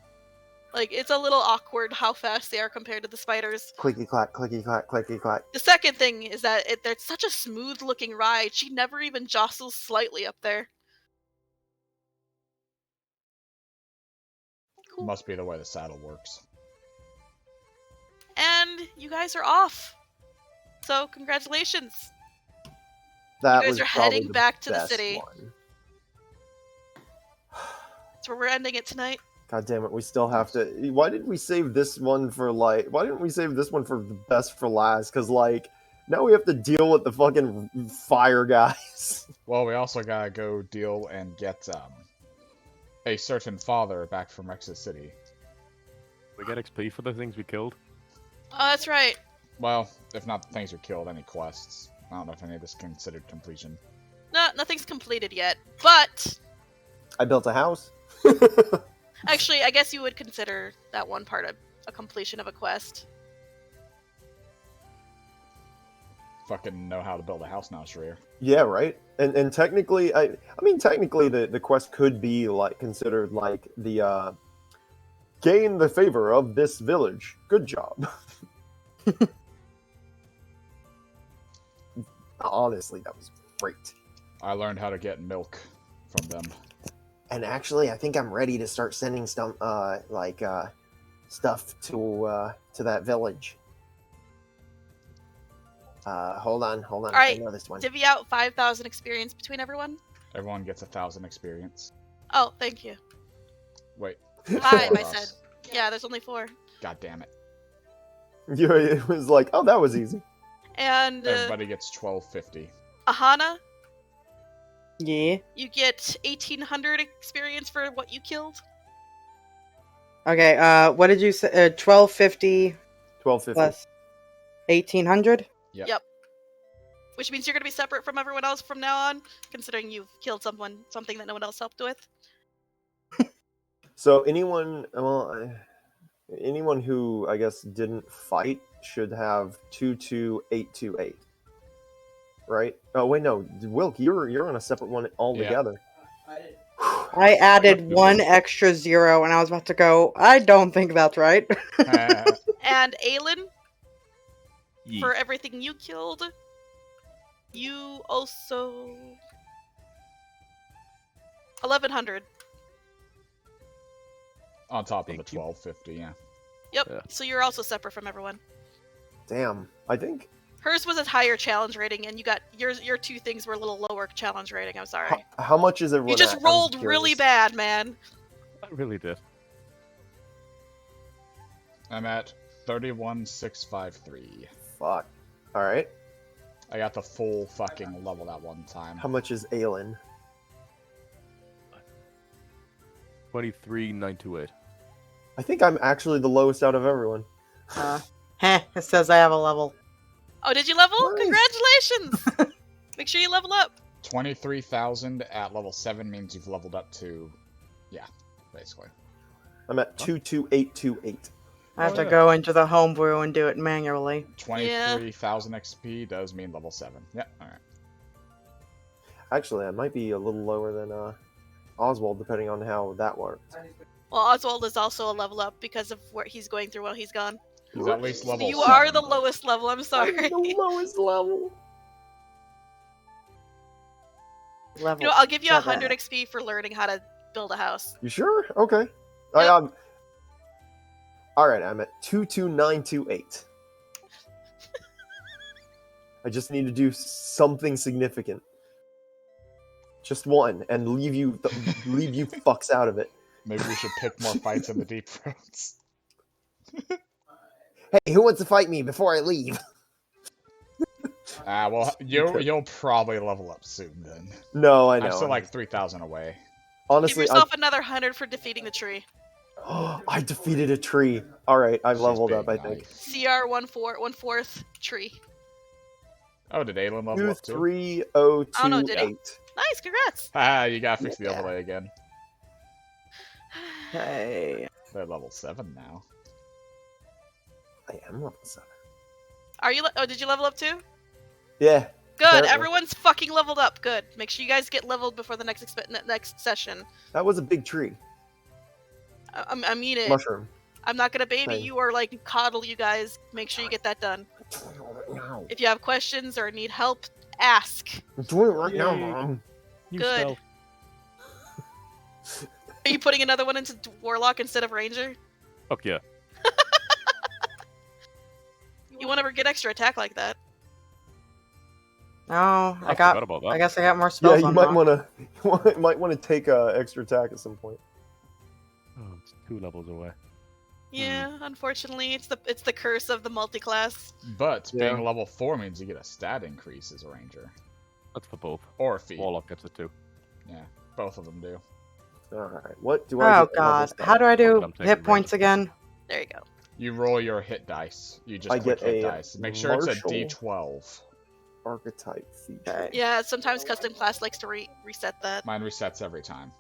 Speaker 4: Like, it's a little awkward how fast they are compared to the spiders.
Speaker 3: Clicky clack, clicky clack, clicky clack.
Speaker 4: The second thing is that they're such a smooth looking ride, she never even jostles slightly up there. Cool.
Speaker 1: Must be the way the saddle works.
Speaker 4: And you guys are off. So, congratulations.
Speaker 3: That
Speaker 4: You guys
Speaker 3: was
Speaker 4: are
Speaker 3: probably
Speaker 4: heading
Speaker 3: the
Speaker 4: back to the
Speaker 3: best
Speaker 4: city.
Speaker 3: one.
Speaker 4: That's where we're ending it tonight.
Speaker 3: God damn it, we still have to. Why didn't we save this one for like? Why didn't we save this one for the best for last? Because like now we have to deal with the fucking fire guys.
Speaker 1: Well, we also gotta go deal and get a certain father back from Exit City.
Speaker 7: We get XP for the things we killed.
Speaker 4: Oh, that's right.
Speaker 1: Well, if not the things we killed, any quests. I don't know if any of this is considered completion.
Speaker 4: No, nothing's completed yet. But,
Speaker 3: I built a house.
Speaker 4: actually, I guess you would consider that one part a completion of a quest.
Speaker 1: Fucking know how to build a house now, Charir.
Speaker 3: Yeah, right. And technically, I mean technically the quest could be like considered like the gain the favor of this village. Good job. Honestly, that was great.
Speaker 1: I learned how to get milk from them.
Speaker 3: And actually, I think I'm ready to start sending stuff to that village. Hold on.
Speaker 4: All right,
Speaker 3: I know this one.
Speaker 4: divvy out 5,000 experience between everyone.
Speaker 1: Everyone gets 1,000 experience.
Speaker 4: Oh, thank you.
Speaker 1: Wait.
Speaker 4: 5,
Speaker 1: four
Speaker 4: I
Speaker 1: of us.
Speaker 4: said. Yeah, there's only 4.
Speaker 1: God damn it.
Speaker 3: Yeah, it was like, oh, that was easy.
Speaker 4: And
Speaker 1: Everybody gets 1250.
Speaker 4: Aahana,
Speaker 2: Yeah.
Speaker 4: you get 1,800 experience for what you killed.
Speaker 2: Okay, what did you say? 1250
Speaker 3: 1250.
Speaker 2: plus 1800?
Speaker 1: Yep.
Speaker 4: Yep. Which means you're going to be separate from everyone else from now on, considering you've killed something that no one else helped with.
Speaker 3: So anyone who I guess didn't fight should have 22828. Right? Oh wait, no, Wilk, you're on a separate one altogether.
Speaker 2: I added one extra 0 and I was about to go, I don't think that's right.
Speaker 4: And Aelin,
Speaker 7: Yee.
Speaker 4: for everything you killed, you also 1,100.
Speaker 1: On top of the
Speaker 7: Thank you.
Speaker 1: 1250, yeah.
Speaker 4: Yep.
Speaker 7: Yeah.
Speaker 4: So you're also separate from everyone.
Speaker 3: Damn, I think.
Speaker 4: Hers was a higher challenge rating, and you got your 2 things were a little lower challenge rating. I'm sorry.
Speaker 3: How much is everyone?
Speaker 4: You just
Speaker 3: at? I'm
Speaker 4: rolled really
Speaker 3: curious.
Speaker 4: bad, man.
Speaker 7: I really did.
Speaker 1: I'm at 31653.
Speaker 3: Fuck. All right.
Speaker 1: I got the full fucking level that one time.
Speaker 3: How much is Aelin?
Speaker 7: 23,928.
Speaker 3: I think I'm actually the lowest out of everyone.
Speaker 2: It says I have a level.
Speaker 4: Oh, did you level?
Speaker 3: Nice.
Speaker 4: Congratulations! Make sure you level up.
Speaker 1: 23,000 at level 7 means you've leveled up to... Yeah, basically.
Speaker 3: I'm at 22828.
Speaker 2: I have
Speaker 7: Oh,
Speaker 2: to
Speaker 7: yeah.
Speaker 2: go into the homebrew and do it manually.
Speaker 1: 23,000 XP does mean level 7. Yeah, alright.
Speaker 3: Actually, I might be a little lower than Oswald, depending on how that worked.
Speaker 4: Well, Oswald is also a level up because of what he's going through while he's gone.
Speaker 1: He's at least level
Speaker 4: You
Speaker 1: 7.
Speaker 4: are the lowest level, I'm
Speaker 3: I'm
Speaker 4: sorry.
Speaker 3: the lowest level.
Speaker 2: Level
Speaker 4: You know, I'll give you
Speaker 2: 7.
Speaker 4: 100 XP for learning how to build a house.
Speaker 3: You sure? Okay.
Speaker 4: Yep.
Speaker 3: All right, I'm at 22928. I just need to do something significant. Just one, and leave you fucks out of it.
Speaker 1: Maybe we should pick more fights in the deep roads.
Speaker 3: Hey, who wants to fight me before I leave?
Speaker 1: Well, you'll probably level up soon then.
Speaker 3: No, I know.
Speaker 1: I'm still like 3,000 away.
Speaker 4: Give
Speaker 3: Honestly,
Speaker 4: yourself another 100 for defeating the tree.
Speaker 3: I defeated a tree. All right, I've
Speaker 1: She's
Speaker 3: leveled
Speaker 1: being
Speaker 3: up. I think.
Speaker 1: nice.
Speaker 4: CR 1/4 tree.
Speaker 1: Oh, did Aelin level up too?
Speaker 3: 23028.
Speaker 4: Oh, no, did he? Nice, congrats.
Speaker 1: You gotta fix the
Speaker 2: Yeah.
Speaker 1: overlay again.
Speaker 2: Okay.
Speaker 1: They're level 7 now.
Speaker 3: I am level 7.
Speaker 4: Are you? Did you level up too?
Speaker 3: Yeah.
Speaker 4: Good.
Speaker 3: Apparently.
Speaker 4: Everyone's fucking leveled up. Good. Make sure you guys get leveled before the next next session.
Speaker 3: That was a big tree.
Speaker 4: I mean it.
Speaker 3: Mushroom.
Speaker 4: I'm not gonna baby
Speaker 3: Fine.
Speaker 4: you or like coddle you guys. Make sure you get that done.
Speaker 3: I'm
Speaker 4: If you have questions or need help, ask.
Speaker 3: doing it right now,
Speaker 5: Yay.
Speaker 3: Mom.
Speaker 5: New
Speaker 4: Good.
Speaker 5: spell.
Speaker 4: Are you putting another one into Warlock instead of Ranger?
Speaker 7: Fuck yeah.
Speaker 4: You won't ever get extra attack like that.
Speaker 2: Oh,
Speaker 7: I
Speaker 2: I got.
Speaker 7: forgot about that.
Speaker 2: I guess I got more
Speaker 3: Yeah,
Speaker 2: spells
Speaker 3: you
Speaker 2: on
Speaker 3: might
Speaker 2: lock.
Speaker 3: want to take extra attack at some point.
Speaker 7: Oh, it's 2 levels away.
Speaker 4: Yeah, unfortunately, it's the curse of the multi-class.
Speaker 1: But
Speaker 3: Yeah.
Speaker 1: being level 4 means you get a stat increase as a ranger.
Speaker 7: That's for both.
Speaker 1: Or a feat.
Speaker 7: Warlock gets it too.
Speaker 1: Yeah, both of them do.
Speaker 3: All right. What do I?
Speaker 2: Oh
Speaker 3: get
Speaker 2: god.
Speaker 3: levels
Speaker 2: How do I do
Speaker 7: I'm taking
Speaker 2: hit points
Speaker 7: Ranger.
Speaker 2: again?
Speaker 4: There you go.
Speaker 1: You roll your hit dice. You just
Speaker 3: I
Speaker 1: click
Speaker 3: get
Speaker 1: hit
Speaker 3: a
Speaker 1: dice. Make sure it's a
Speaker 3: martial-
Speaker 1: D12.
Speaker 3: Archetype feature.
Speaker 2: Okay.
Speaker 4: Yeah, sometimes custom class likes to reset that.
Speaker 1: Mine resets every time.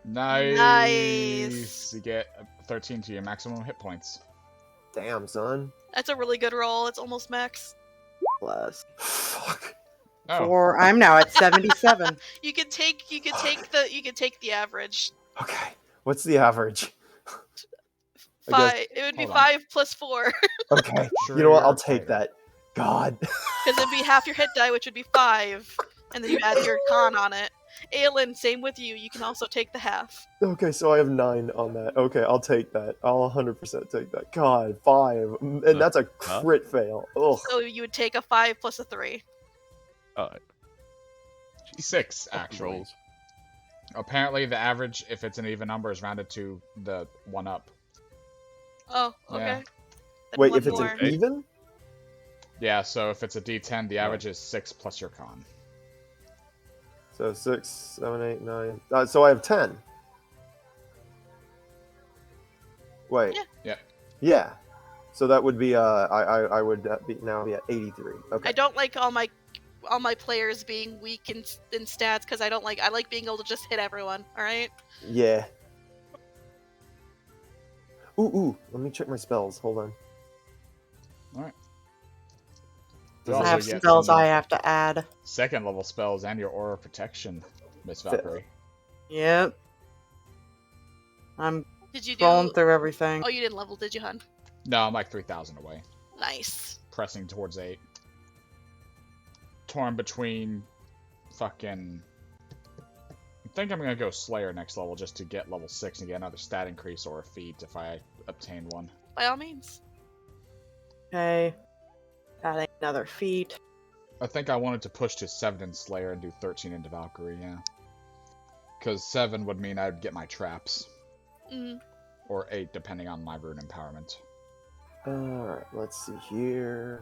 Speaker 1: Nice. You get 13 to your maximum hit points.
Speaker 3: Damn, son.
Speaker 4: That's a really good roll. It's almost max.
Speaker 2: Plus
Speaker 3: Fuck.
Speaker 1: Oh,
Speaker 2: 4. I'm now at 77.
Speaker 4: You can take the average.
Speaker 3: Okay. What's the average? I guess-
Speaker 4: 5. It would be
Speaker 1: Hold on.
Speaker 4: 5 plus 4.
Speaker 3: Okay.
Speaker 1: Sure
Speaker 3: You know what? I'll
Speaker 1: you're
Speaker 3: take
Speaker 1: fighter.
Speaker 3: that. God.
Speaker 4: Because it'd be half your hit die, which would be 5. And then you add your con on it. Aelin, same with you. You can also take the half.
Speaker 3: Okay, so I have 9 on that. Okay, I'll take that. I'll 100% take that. God, 5. And that's a crit fail. Ugh.
Speaker 4: So you would take a 5 plus a 3.
Speaker 7: Alright.
Speaker 1: 6, actually.
Speaker 7: Rolls.
Speaker 1: Apparently, the average, if it's an even number, is rounded to the 1 up.
Speaker 4: Oh, okay.
Speaker 1: Yeah.
Speaker 4: Then
Speaker 3: Wait,
Speaker 4: one
Speaker 3: if it's
Speaker 4: more.
Speaker 3: an even?
Speaker 1: Yeah, so if it's a D10, the average is 6 plus your con.
Speaker 3: So 6, 7, 8, 9. So I have 10. Wait.
Speaker 4: Yeah.
Speaker 1: Yeah.
Speaker 3: Yeah. So that would be I would now be at 83. Okay.
Speaker 4: I don't like all my players being weak in stats because I like being able to just hit everyone. All right.
Speaker 3: Yeah. Ooh, let me check my spells. Hold on.
Speaker 1: Alright.
Speaker 2: I
Speaker 1: Also
Speaker 2: have
Speaker 1: get
Speaker 2: spells
Speaker 1: some
Speaker 2: I have to add.
Speaker 1: second level spells and your aura of protection, Miss Valkyrie.
Speaker 2: Yep. I'm
Speaker 4: Did you do?
Speaker 2: rolling through everything.
Speaker 4: Oh, you didn't level, did you, hun?
Speaker 1: No, I'm like 3,000 away.
Speaker 4: Nice.
Speaker 1: Pressing towards 8. Torn between fucking... I think I'm gonna go Slayer next level just to get level 6 and get another stat increase or a feat if I obtain one.
Speaker 4: By all means.
Speaker 2: Okay. Adding another feat.
Speaker 1: I think I wanted to push to 7 in Slayer and do 13 into Valkyrie, yeah. Because 7 would mean I'd get my traps.
Speaker 4: Mm.
Speaker 1: Or 8, depending on my rune empowerment.
Speaker 3: Alright, let's see here.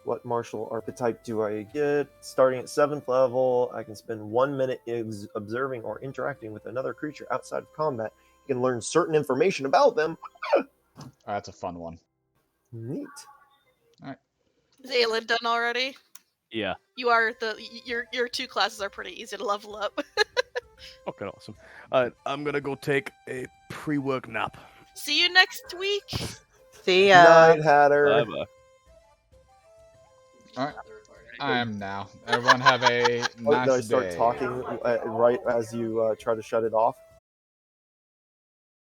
Speaker 3: What martial archetype do I get? Starting at 7th level, I can spend 1 minute observing or interacting with another creature outside of combat. You can learn certain information about them.
Speaker 1: That's a fun one.
Speaker 3: Neat.
Speaker 4: Is Aelin done already?
Speaker 7: Yeah.
Speaker 4: You are your 2 classes are pretty easy to level up.
Speaker 7: Fucking awesome. Alright, I'm gonna go take a pre-work nap.
Speaker 4: See you next week.
Speaker 2: See ya.
Speaker 3: Night Hatter.
Speaker 7: Bye-bye.
Speaker 1: Alright. I am now. Everyone have a
Speaker 3: Oh,
Speaker 1: nice
Speaker 3: did I start
Speaker 1: day.
Speaker 3: talking right as you try to shut it off?